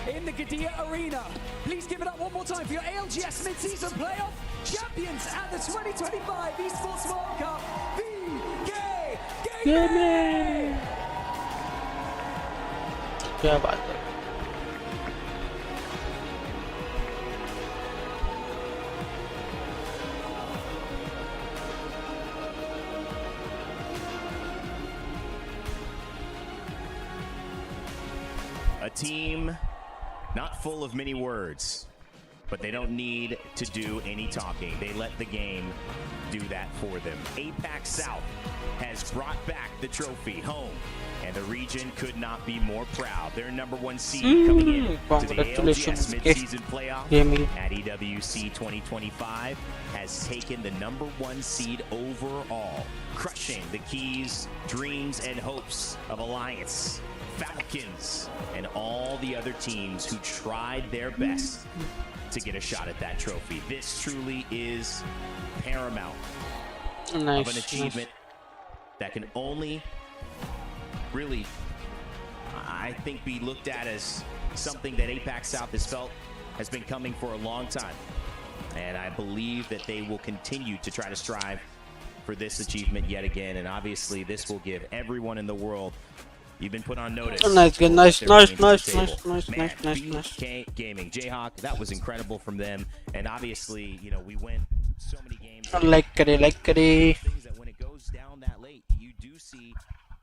T: in the Gadia Arena, please give it up one more time for your ALGS Mid-Season Playoff champions at the 2025 Esports World Cup, VK Gaming!
A: क्या बात है
H: A team not full of many words, but they don't need to do any talking. They let the game do that for them. APAC South has brought back the trophy home, and the region could not be more proud. Their #1 seed coming in to the ALGS mid-season playoff at EWC 2025 has taken the #1 seed overall, crushing the keys, dreams, and hopes of Alliance, Falcons, and all the other teams who tried their best to get a shot at that trophy. This truly is paramount of an achievement that can only really I think be looked at as something that APAC South has been coming for a long time. And I believe that they will continue to try to strive for this achievement yet again. And obviously this will give everyone in the world, you've been put on notice.
A: Nice, good, nice.
H: BK Gaming, Jayhawk, that was incredible from them. And obviously, you know, we went so many games.
A: Like it.
H: Things that when it goes down that late, you do see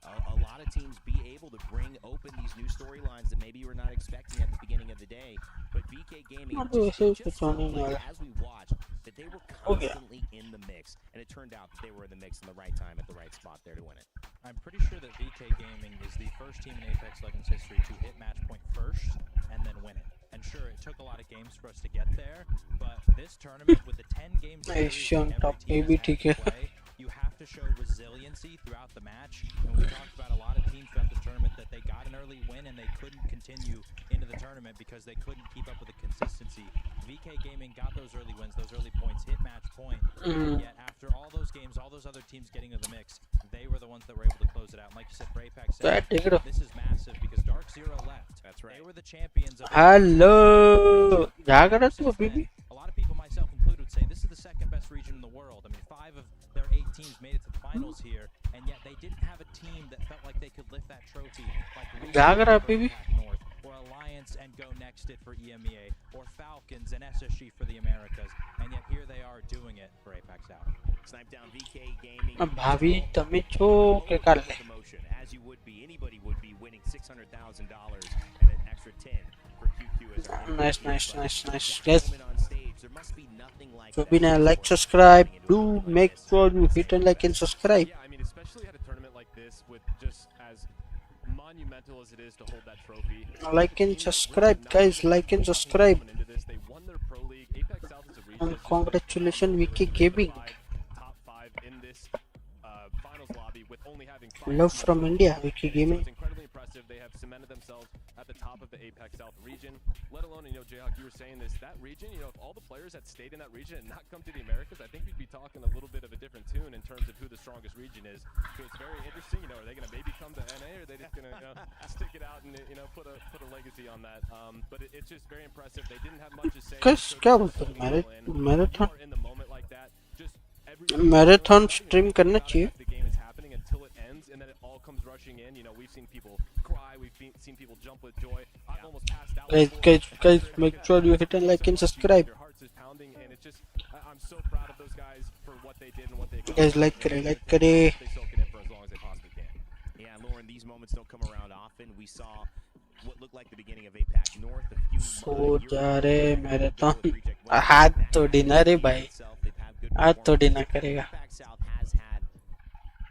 H: a lot of teams be able to bring open these new storylines that maybe you were not expecting at the beginning of the day. But BK Gaming, just as we watched, that they were constantly in the mix, and it turned out that they were in the mix in the right time at the right spot there to win it.
J: I'm pretty sure that VK Gaming is the first team in Apex Legends history to hit match point first and then win it. And sure, it took a lot of games for us to get there, but this tournament with the 10 games you have to show resiliency throughout the match. And we talked about a lot of teams throughout this tournament that they got an early win and they couldn't continue into the tournament because they couldn't keep up with the consistency. VK Gaming got those early wins, those early points, hit match point. And yet after all those games, all those other teams getting into the mix, they were the ones that were able to close it out. And like you said, for Apex, this is massive because Dark Zero left. That's right. They were the champions of
A: Hello. Baby.
J: A lot of people, myself included, would say this is the second best region in the world. I mean, 5 of their 8 teams made it to the finals here, and yet they didn't have a team that felt like they could lift that trophy like
A: baby.
J: North, or Alliance and Go Next did for EMEA, or Falcons and SSG for the Americas, and yet here they are doing it for Apex South.
H: Snipe down VK Gaming.
A: Bhavi, tame cho ke kar le.
H: As you would be, anybody would be winning $600,000 and an extra 10 for QQ as
A: Nice. Yes. So be like, subscribe. Do make sure you hit and like and subscribe.
I: Yeah, I mean, especially at a tournament like this, with just as monumental as it is to hold that trophy.
A: Like and subscribe, guys. Like and subscribe. And congratulations, VK Gaming. Love from India, VK Gaming.
I: Incredibly impressive. They have cemented themselves at the top of the Apex South region, let alone, you know, Jayhawk, you were saying this, that region, you know, if all the players had stayed in that region and not come to the Americas, I think we'd be talking a little bit of a different tune in terms of who the strongest region is. So it's very interesting, you know, are they going to maybe come to NA, or are they just going to, you know, stick it out and, you know, put a legacy on that? But it's just very impressive. They didn't have much to say.
A: Marathon stream करना चाहिए.
I: Until it ends, and then it all comes rushing in. You know, we've seen people cry, we've seen people jump with joy. I've almost passed out.
A: Guys, make sure you hit and like and subscribe.
I: Their hearts is pounding, and it's just, I'm so proud of those guys for what they did and what they
A: Guys, like kare.
I: They soak it in for as long as they possibly can.
H: Yeah, Lauren, these moments don't come around often. We saw what looked like the beginning of APAC North a few
A: सो जा रे marathon. हाथ तोड़ी ना रे भाई. हाथ तोड़ी ना करेगा.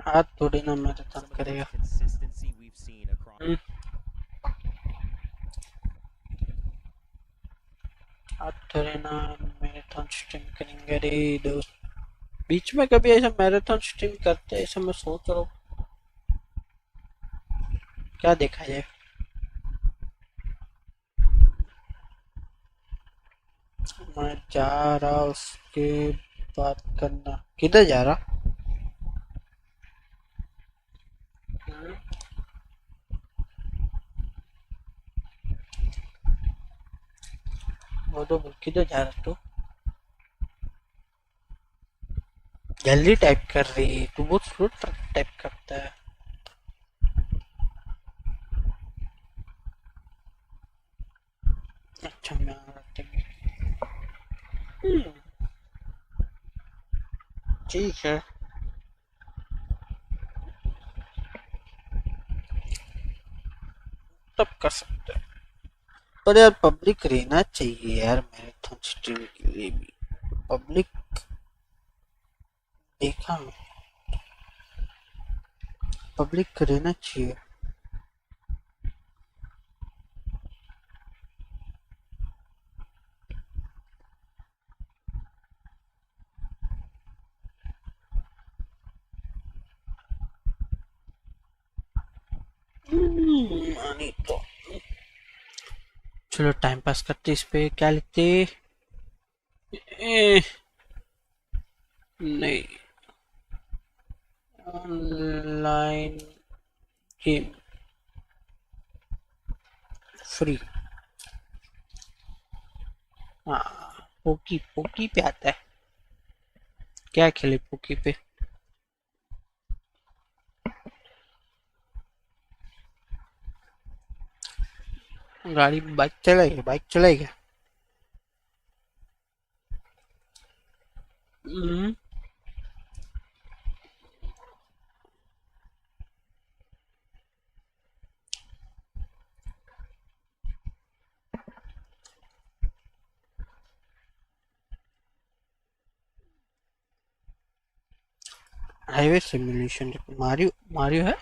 A: हाथ तोड़ी ना मैराथन करेगा. हाथ तोड़ी ना मैराथन स्ट्रीम करेंगे रे दोस्त. बीच में कभी ऐसा मैराथन स्ट्रीम करते हैं, ऐसा मैं सोच रहा हूँ. क्या देखा जाए. मैं जा रहा उसके बात करना. किधर जा रहा. वो तो किधर जा रहा तू. जल्दी टाइप कर रही है तू. बहुत स्लो टाइप करता है. अच्छा मैं ठीक है. तब कर सकते हैं, पर यार पब्लिक रहना चाहिए यार मैराथन स्ट्रीम के लिए भी. पब्लिक देखा मैं, पब्लिक रहना चाहिए. नहीं तो चलो टाइम पास करते. इस पे क्या लिखते. नहीं, ऑनलाइन गेम. फ्री। हाँ पोकी पोकी पे आता है। क्या खेले पोकी पे? गाड़ी बाइक चलाएगा, बाइक चलाएगा। हाईवे सिमुलेशन मारियो, मारियो है।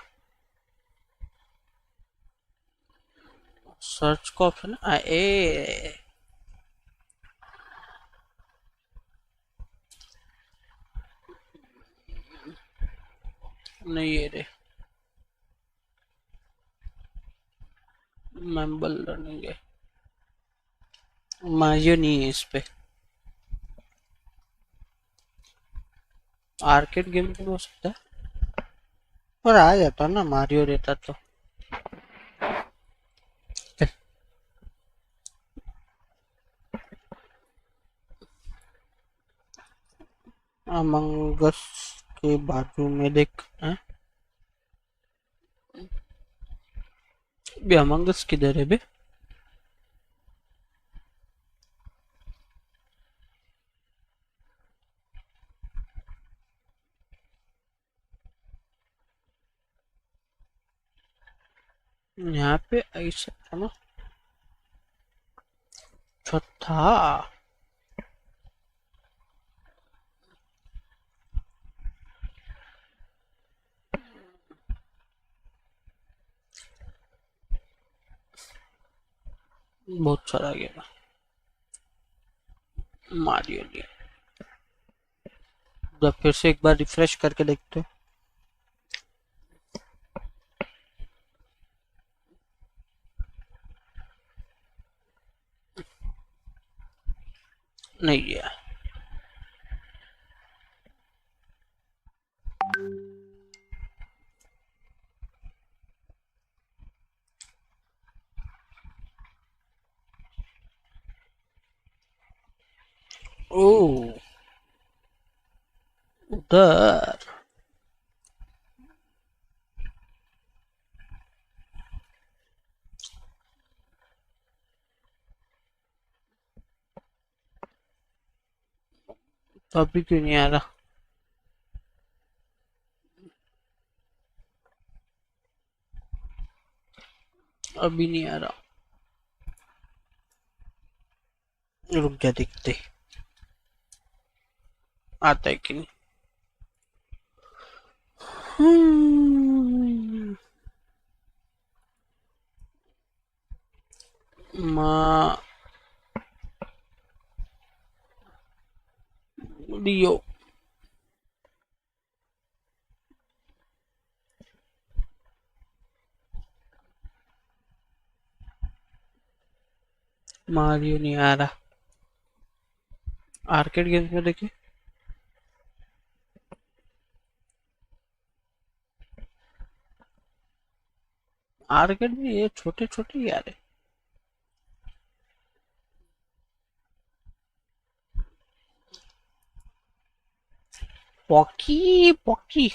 A: सर्च का ऑप्शन ए नहीं ये रे मेंबल लर्निंग है। मारियो नहीं है इस पे। आर्केड गेम तो हो सकता है पर आ जाता ना मारियो रहता तो। अमंग अस के बाजू में देख हैं? बे अमंग अस किधर है बे? यहाँ पे ऐसा था ना चौथा। बहुत सारा गेम मारियो ने। जब फिर से एक बार रिफ्रेश करके देखते हो। नहीं है। ओ उधर तो अभी क्यों नहीं आ रहा? अभी नहीं आ रहा। रुक जा देखते आता है कि नहीं। मारियो मारियो नहीं आ रहा। आर्केड गेम्स में देखिए आर्केड में ये छोटे छोटे ही आ रहे। पॉकी पॉकी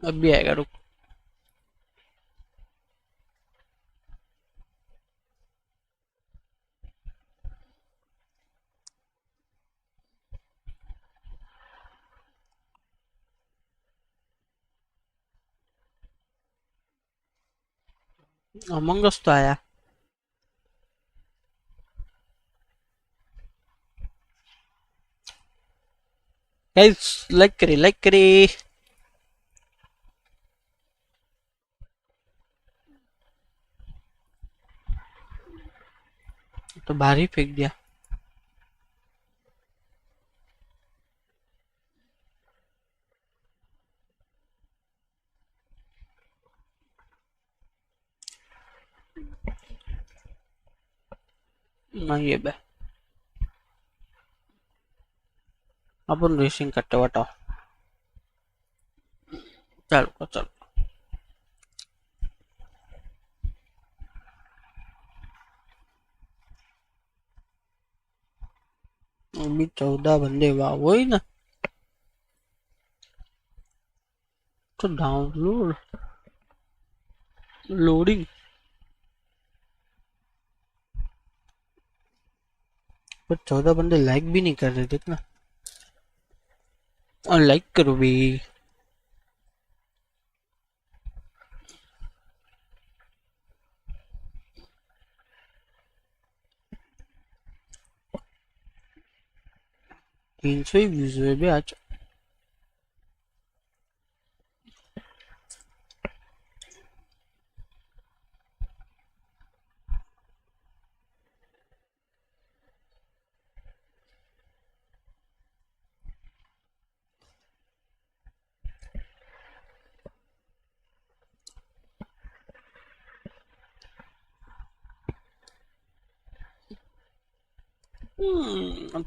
A: अब भी आएगा। रुक अमंग अस तो आया। गाइस लाइक करे। तो भारी फेंक दिया। नहीं ये बे अपन रेसिंग करते बताओ चलो चलो अभी 14 बंदे वाह वही ना तो डाउनलोड लोडिंग पर 14 बंदे लाइक भी नहीं कर रहे देखना और लाइक करो भी तीन सौ ही व्यूज हुए भी आज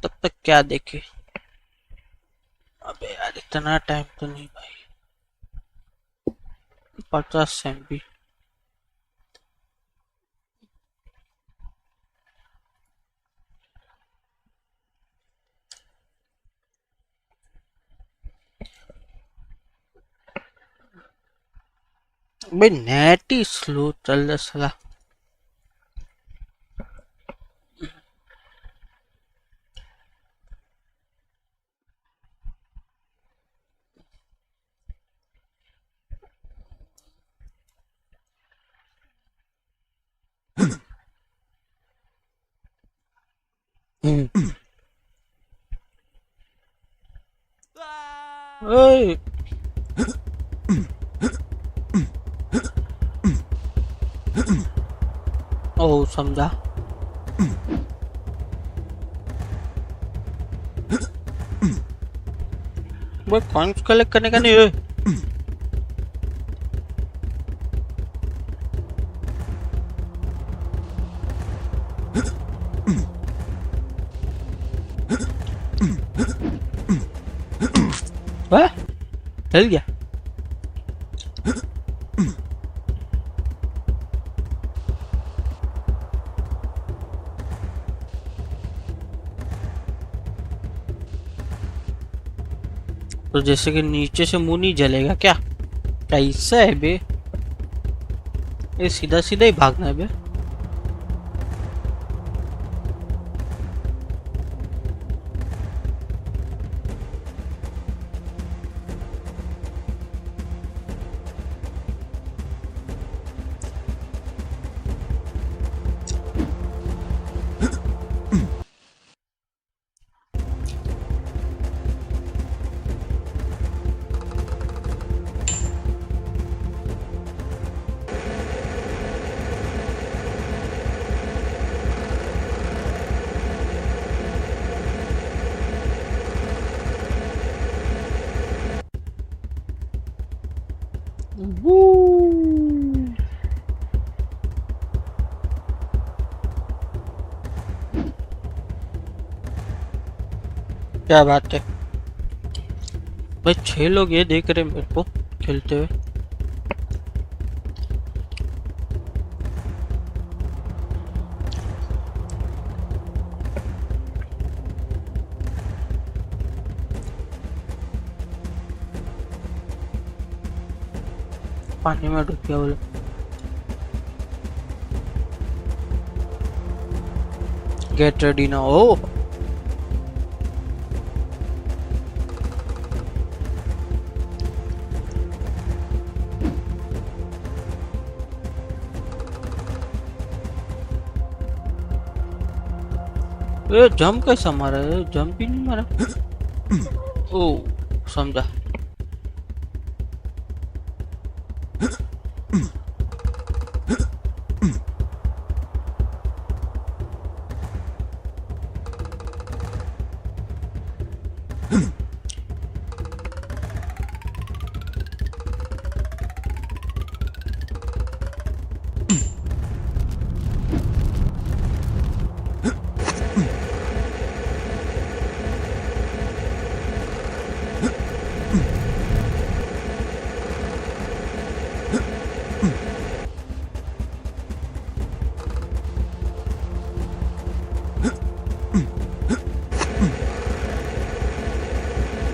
A: तब तक क्या देखे अबे यार इतना टाइम तो नहीं भाई 50 MB भाई नेट ही स्लो चल रहा साला ओए ओ समझा वो कॉइन्स कलेक्ट करने का नहीं है वाह चल गया तो जैसे कि नीचे से मुंह नहीं जलेगा क्या कैसा है बे ये सीधा सीधा ही भागना है बे क्या बात है भाई 6 लोग ये देख रहे मेरे को खेलते हुए पानी में डूब गया बोले गेट रेडी ना ओ ये जंप कैसा मारा है जंप ही नहीं मारा ओ समझा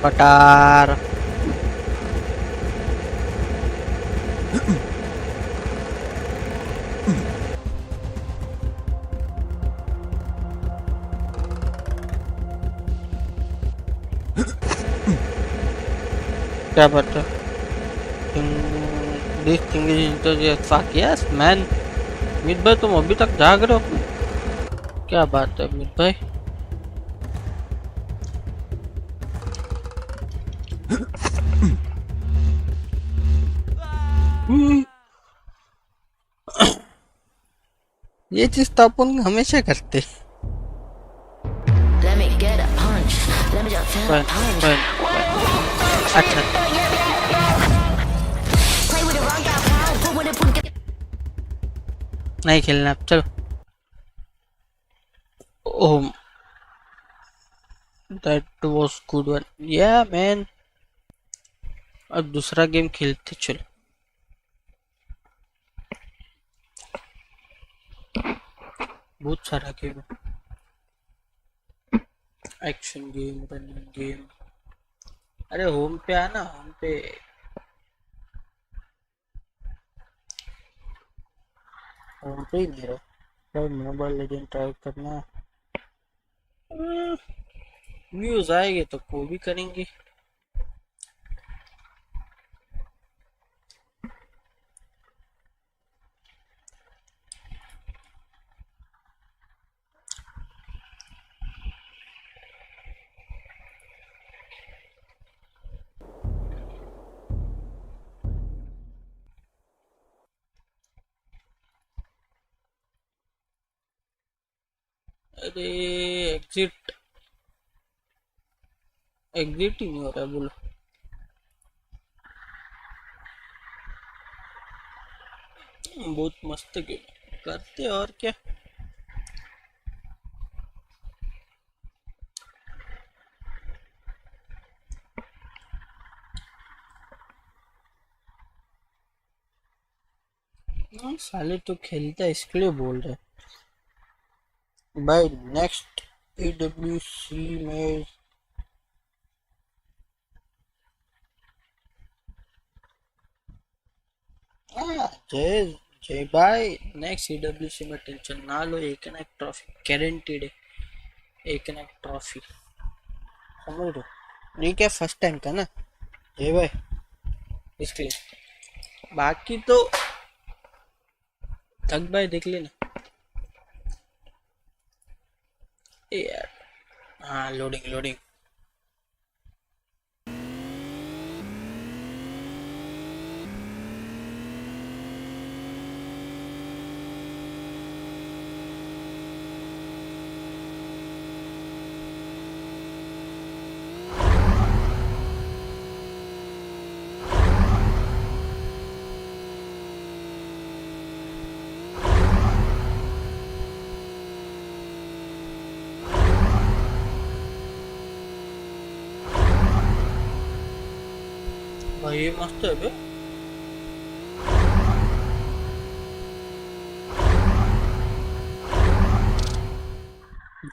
A: पटार क्या पता this thing is fuck yes man मित भाई तुम अभी तक जाग रहे हो क्या बात है मित भाई ये चीज तो अपन हमेशा करते अच्छा नहीं खेलना अब चलो oh that was good one या मैन अब दूसरा गेम खेलते चलो बहुत सारा game action game running game अरे होम पे आना होम पे ही नहीं रहा भाई मोबाइल लेजेंड ट्राई करना व्यूज आएंगे तो को भी करेंगे अरे एग्जिट एग्जिट ही नहीं हो रहा बोलो बहुत मस्त गेम करते और क्या साले तो खेलता है इसके लिए बोल रहे भाई नेक्स्ट EWC में जय जय भाई नेक्स्ट EWC में टेंशन ना लो एक ना एक ट्रॉफी गारंटीड है एक ना एक ट्रॉफी समझ लो ये क्या फर्स्ट टाइम का ना जय भाई इसलिए बाकी तो थक भाई देख लेना यार हाँ लोडिंग लोडिंग भाई ये मस्त है बे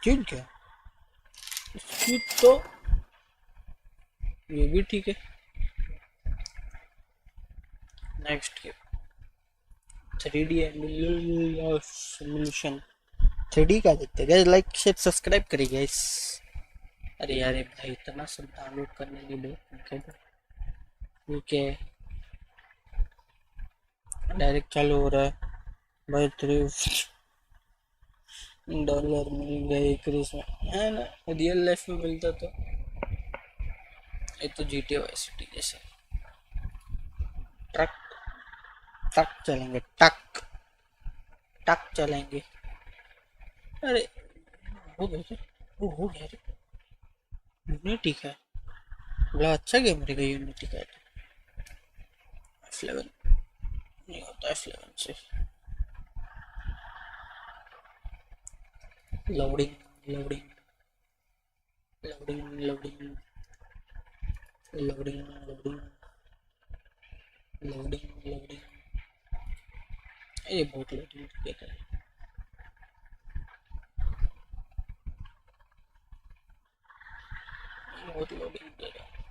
A: जीत गया इसकी तो ये भी ठीक है next game 3D simulation 3D का देखते गाइस लाइक शेयर सब्सक्राइब करिए गाइस अरे यार भाई इतना सब डाउनलोड करने के लिए ठीक है डायरेक्ट चालू हो रहा है भाई $3 मिल गए क्रिस में है ना रियल लाइफ में मिलता तो ये तो GTA वाइस सिटी जैसे ट्रक ट्रक चलेंगे टक टक चलेंगे अरे हो गया हो गया यूनिटी का बड़ा अच्छा गेम रहेगा यूनिटी का F11 नहीं होता F11 से loading loading loading loading loading loading loading loading ये बहुत लोडिंग देता है बहुत लोडिंग दे रहा है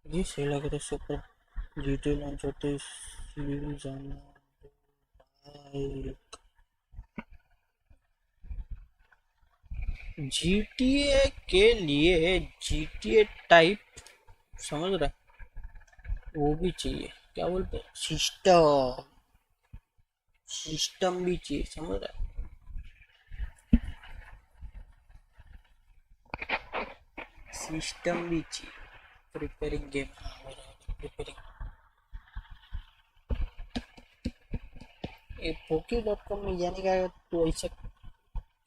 A: ये सही लग रहा है सुपर जीटी लॉन्च होते ही जाना GTA के लिए GTA टाइप समझ रहा वो भी चाहिए क्या बोलते हैं सिस्टम भी चाहिए समझ रहा सिस्टम भी चाहिए प्रिपेयरिंग गेम प्रिपेयरिंग ये poki.com में जाने का तो ऐसा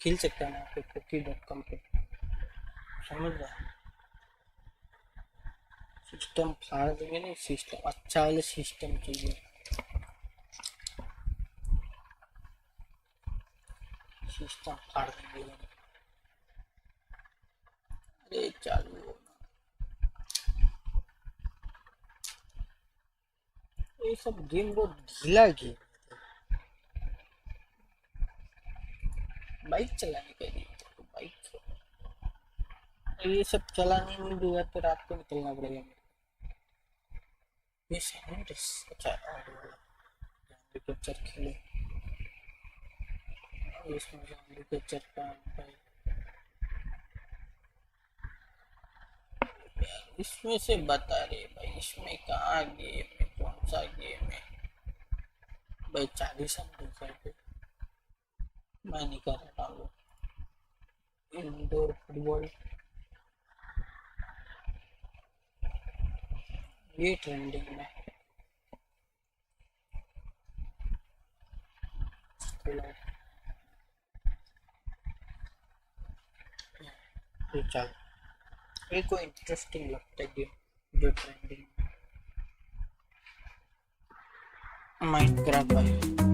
A: खेल सकता है ना पे poki.com पे समझ रहा सिस्टम फाड़ देंगे नहीं सिस्टम अच्छा वाले सिस्टम चाहिए सिस्टम फाड़ देंगे अरे चालू ये सब गेम बहुत ढीला गेम बाइक चलाने के लिए तो बाइक ये सब चलाने नहीं दूंगा तो रात को निकलना पड़ेगा ये सैनिटाइज अच्छा कैप्चर खेले इसमें कैप्चर का इसमें से बता रहे भाई इसमें कहाँ गेम है कौन सा गेम है भाई 40 पे मैं नहीं कर रहा हूँ इंडोर फुटबॉल ये ट्रेंडिंग में चल ये कोई इंटरेस्टिंग लगता है गेम जो ट्रेंडिंग माइनक्राफ्ट भाई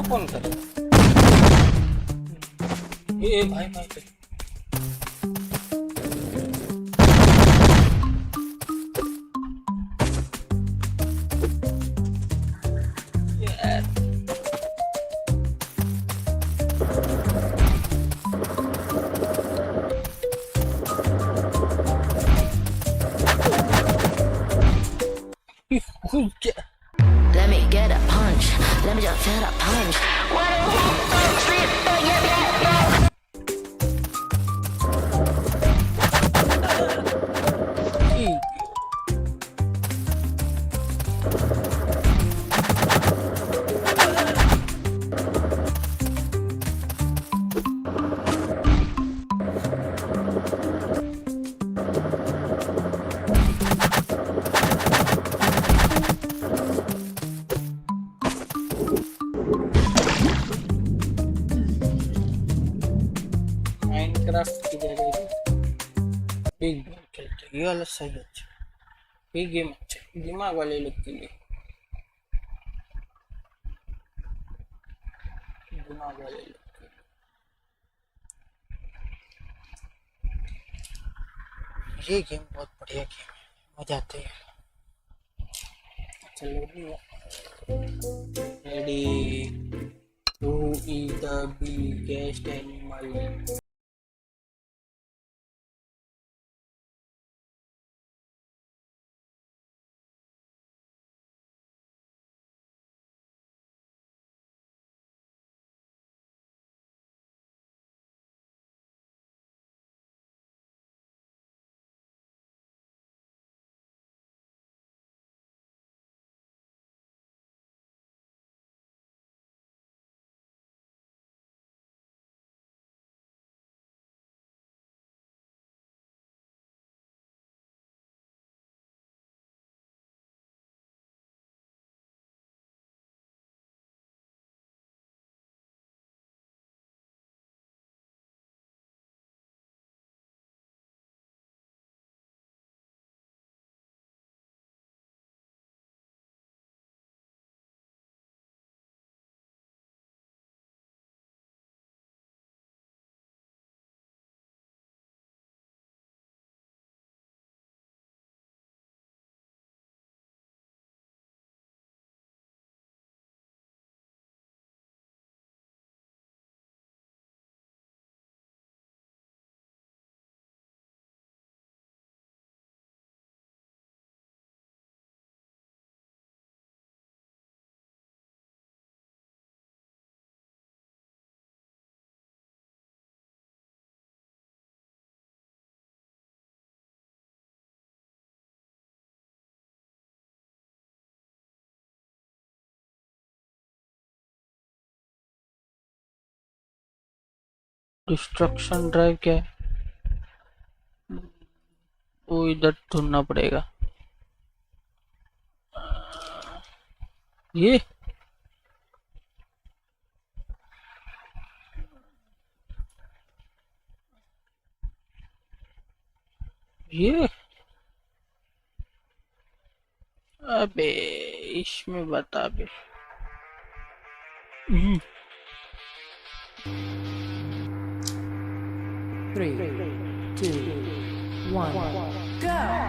A: कौन करे ये भाई भाई
M: Let me get a punch. Let me just feel a punch. What a walk street, yeah, yeah, yeah.
A: Minecraft की जगह बिग गेम खेलते ये वाला सही अच्छा ये गेम अच्छा दिमाग वाले लोग के लिए दिमाग वाले लोग ये गेम बहुत बढ़िया गेम है मजा आते हैं चलो ready who is the biggest animal destruction drive क्या है वो इधर ढूंढना पड़ेगा ये अबे इसमें बता बे
F: 3, 2, 1, go!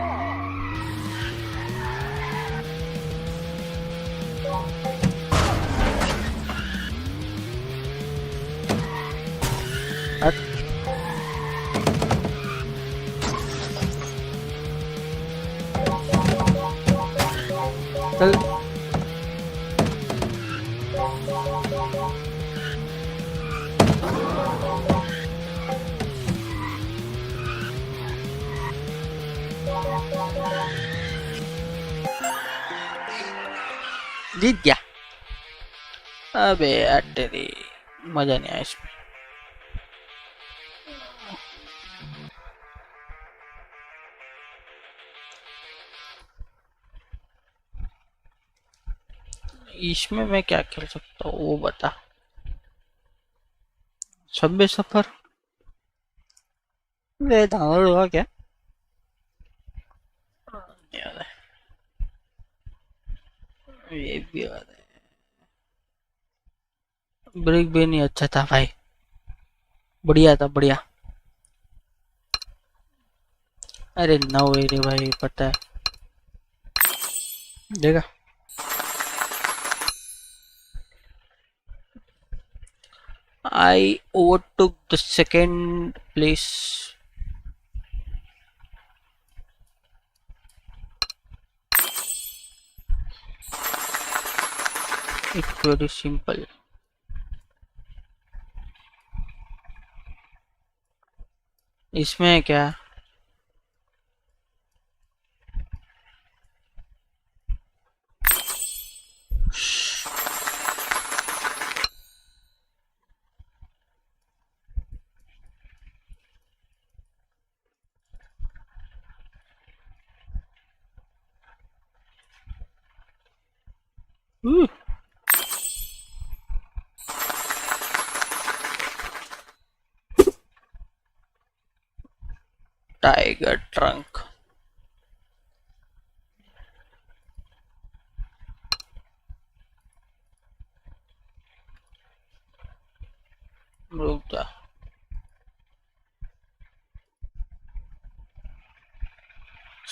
A: चल जीत गया अबे यार तेरी मजा नहीं आया इसमें इसमें मैं क्या खेल सकता हूँ वो बता सबवे सफर ये डाउनलोड हुआ क्या याद है ये भी याद है ब्रेक भी नहीं अच्छा था भाई बढ़िया था बढ़िया अरे ना वे रे भाई पता है देखा I overtook the second place. It's very simple. इसमें क्या टाइगर ट्रंक रुक जा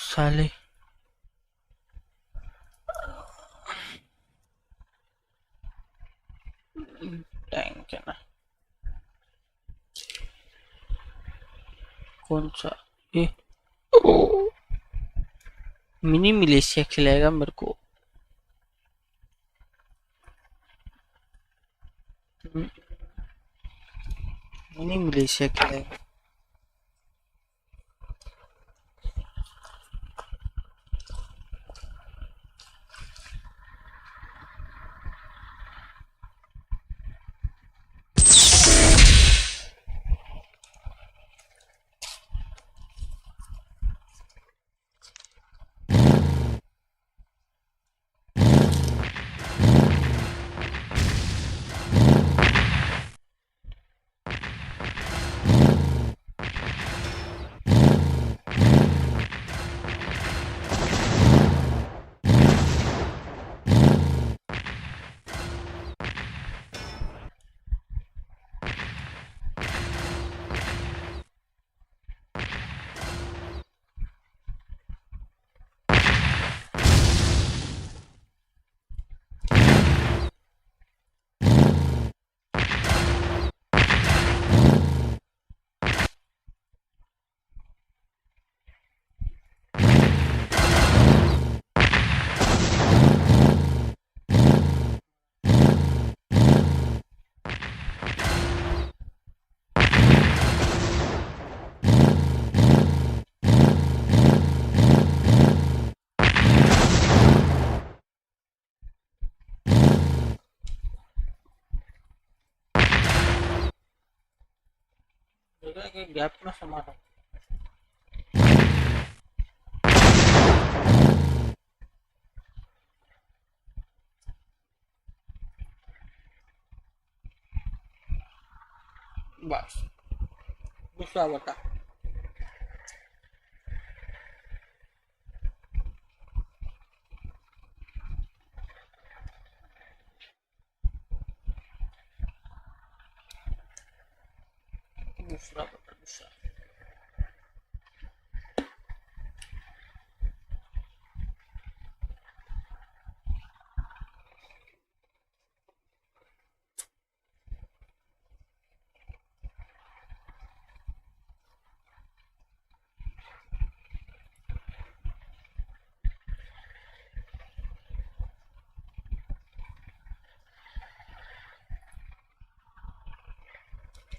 A: साले टैंक है ना कौन सा ये मिनी मिलेशिया खिलाएगा मेरे को मिनी मिलेशिया खिलाएगा गैप में समा रहा बस दूसरा बता दूसरा बता दूसरा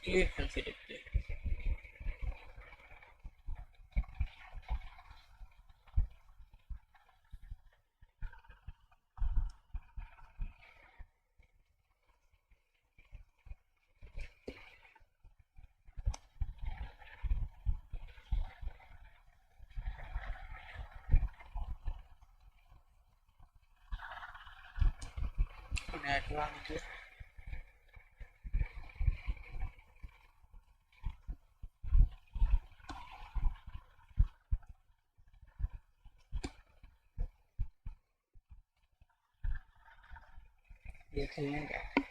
A: ये कैसे देखते हैं नेटवर्क देख लेंगे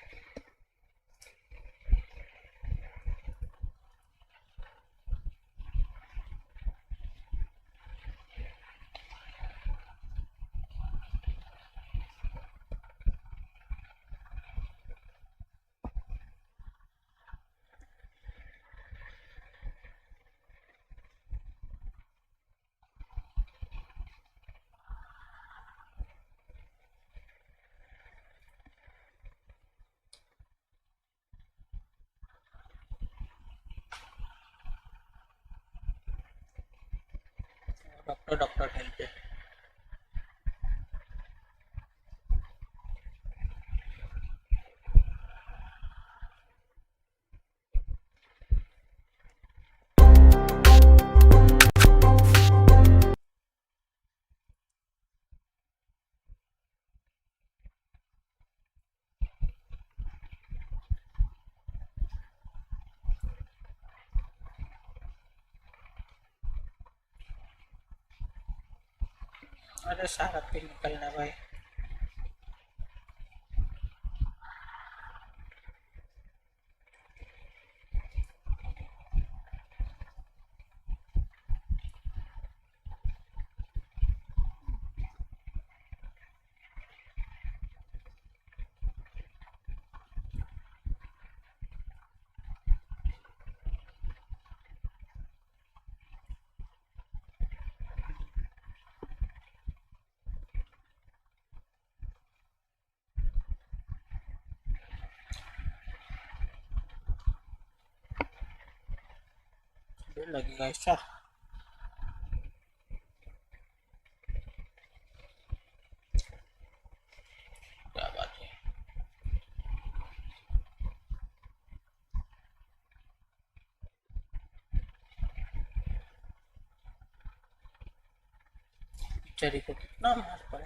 A: डॉक्टर खेलते अरे सारा पिन निकलना भाई लगेगा ऐसा। क्या बात है। बेचारी को कितना मार पड़ा।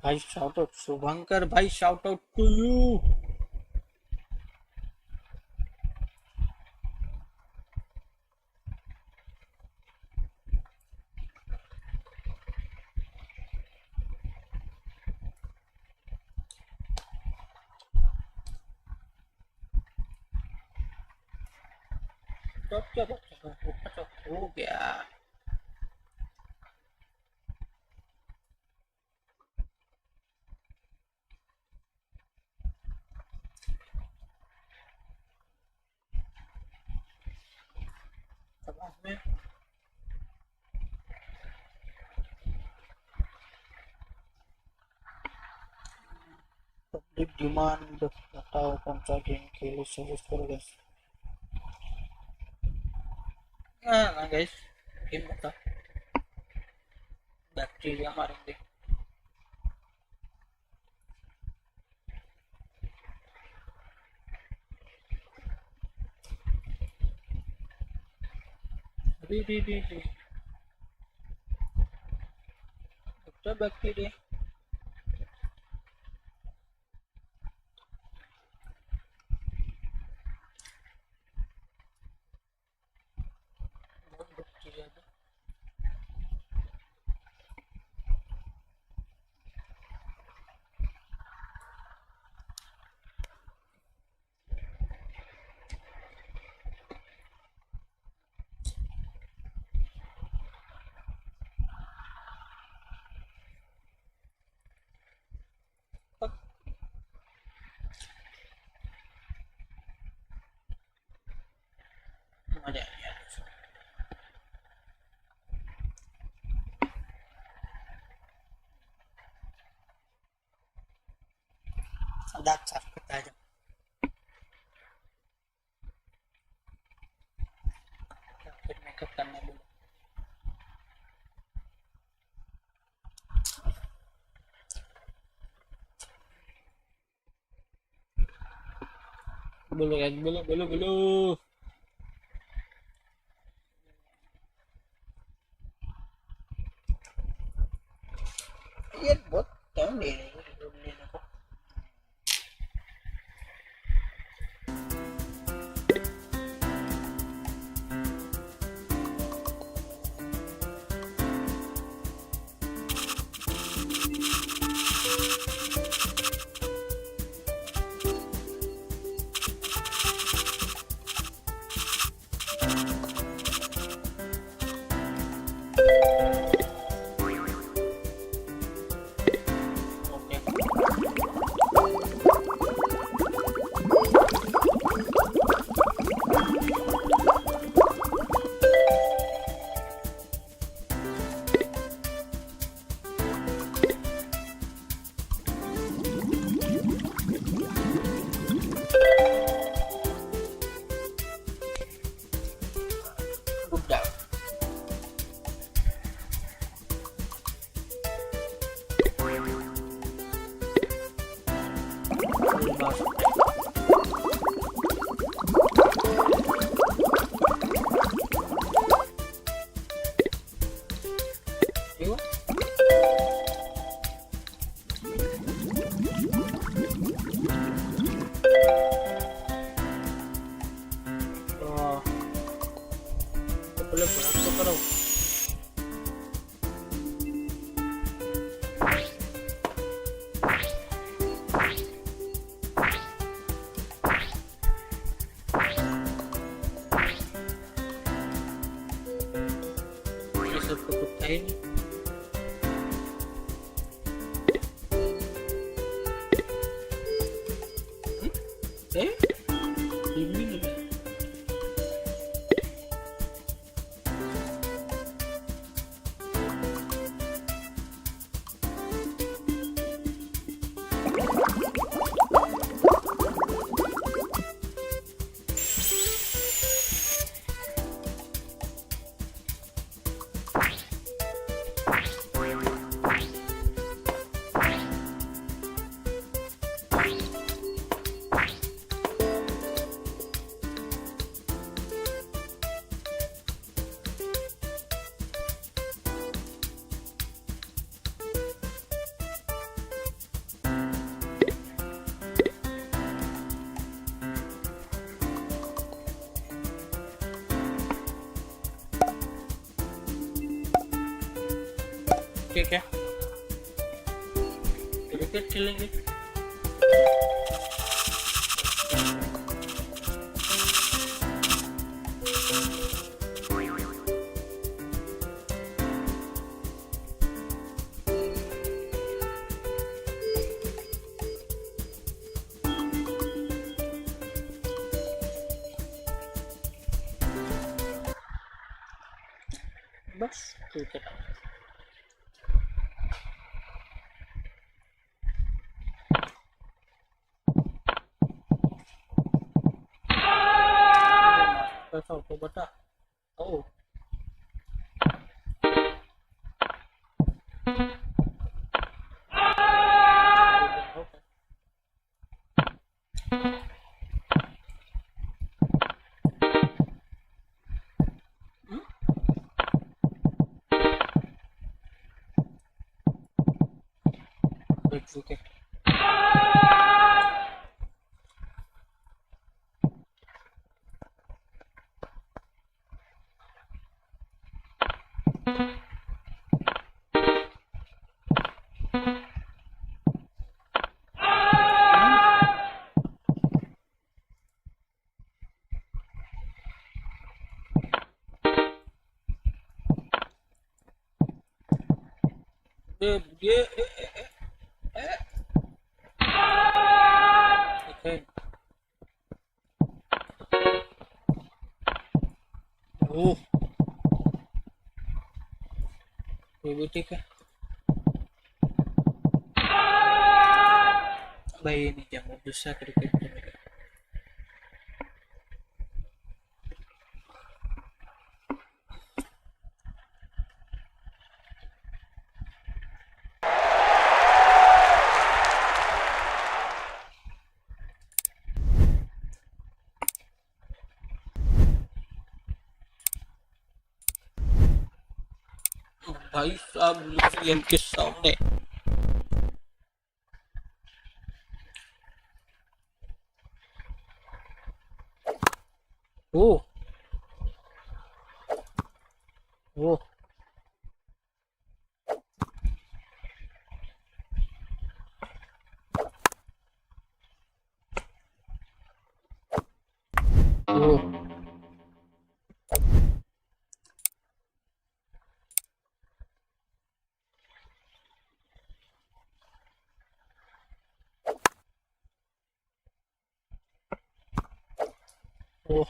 A: भाई शाउट आउट शुभंकर भाई, शाउट आउट टू यू। क्या हो गया। में पब्लिक डिमांड बताओ कौन सा गेम खेलो सजेस्ट करो गाइस। ना गाइस गेम बता, बैक्टीरिया मारेंगे। बैक्टीरिया मजा आ गया। दांत साफ करता है फिर मेकअप करने बोलो गाइस, बोलो बोलो बोलो। ये बहुत टाइम ले रही है लेने को। ठीक है, क्रिकेट खेलेंगे। बस ठीक है। कैसा हो बता? ओ ठीक है। ये ओह ये भी ठीक है भाई, ये नहीं जाऊंगा दूसरा क्रिकेट खेलेगा। भाई साहब लुफियन के सामने ओ ओ ओ ओ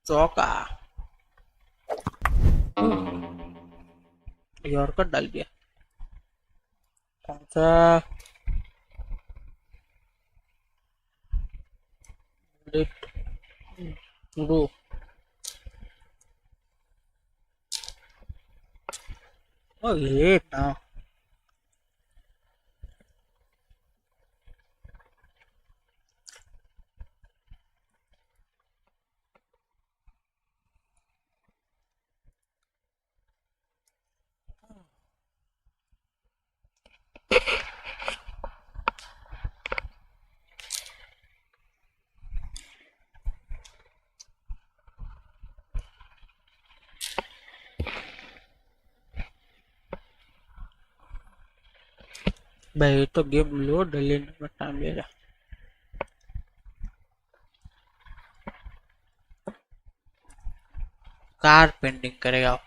A: चौका यॉर्कर डाल दिया। कौन सा शुरू ये ना भाई तो गेम लोड लेने में टाइम ले रहा। कार पेंडिंग करेगा।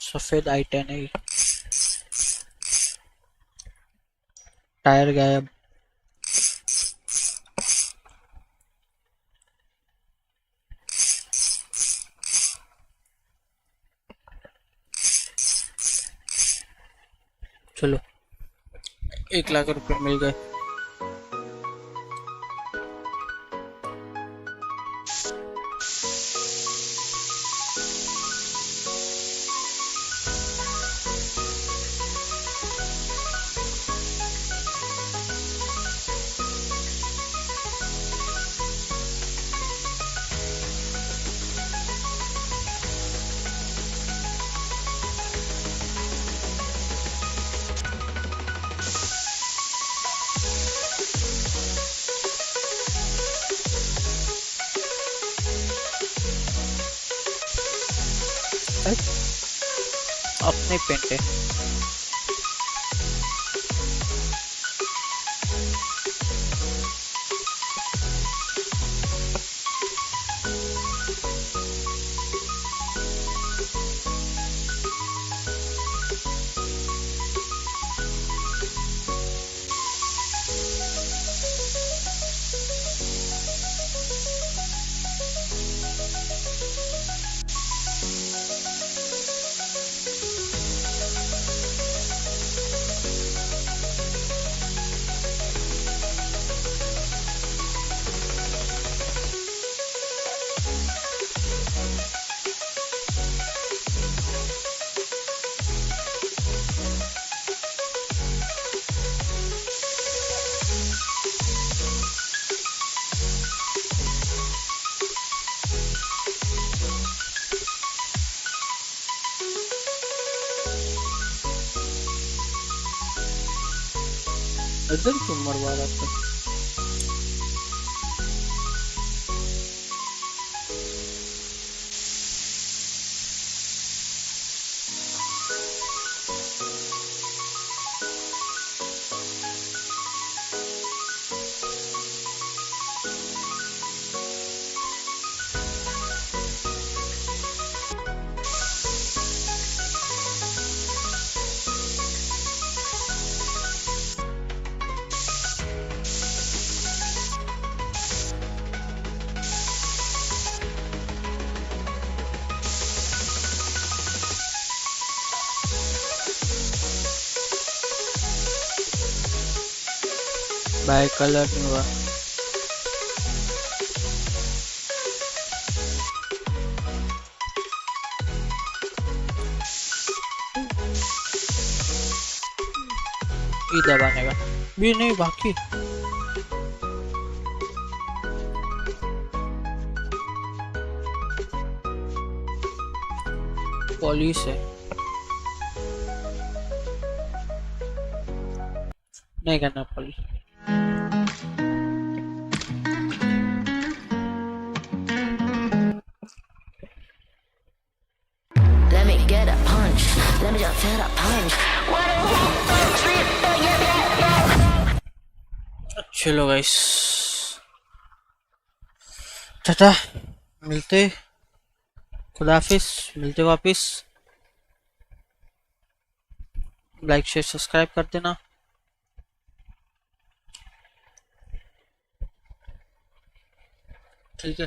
A: सफेद i10 है, टायर गायब। चलो 1 लाख रुपए मिल गए। अपने पेंट है। इधर क्यों मरवा रहा था? बाय कलर नहीं हुआ। दबाने का भी नहीं बाकी। पुलिस है नहीं करना police.
M: Let me get a punch. Let me just feel a punch.
A: चलो गाइस टाटा, मिलते खुदाफिज, मिलते वापिस। लाइक शेयर सब्सक्राइब कर देना। ठीक है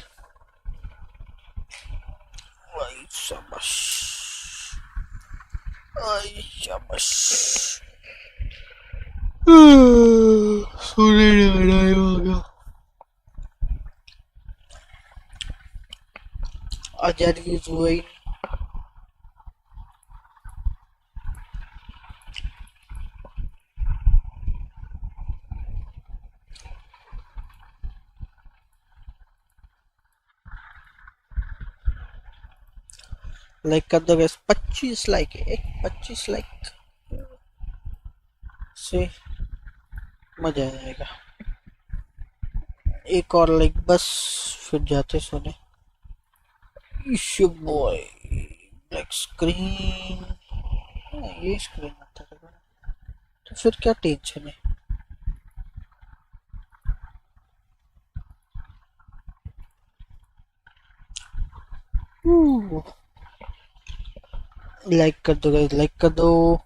A: भाई, शाबाश आई शाबाश। सोने जाना हो गया। आजाद की जुआई लाइक कर दो गैस। 25 लाइक है, 25 लाइक से मजा आएगा। एक और लाइक बस, फिर जाते सोने। इश्यू बॉय ब्लैक स्क्रीन, ये स्क्रीन आता है तो फिर क्या टेंशन है। लाइक कर दो गाइस, लाइक कर दो।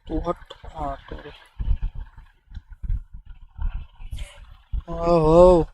A: तू हट। हाँ तो ओहो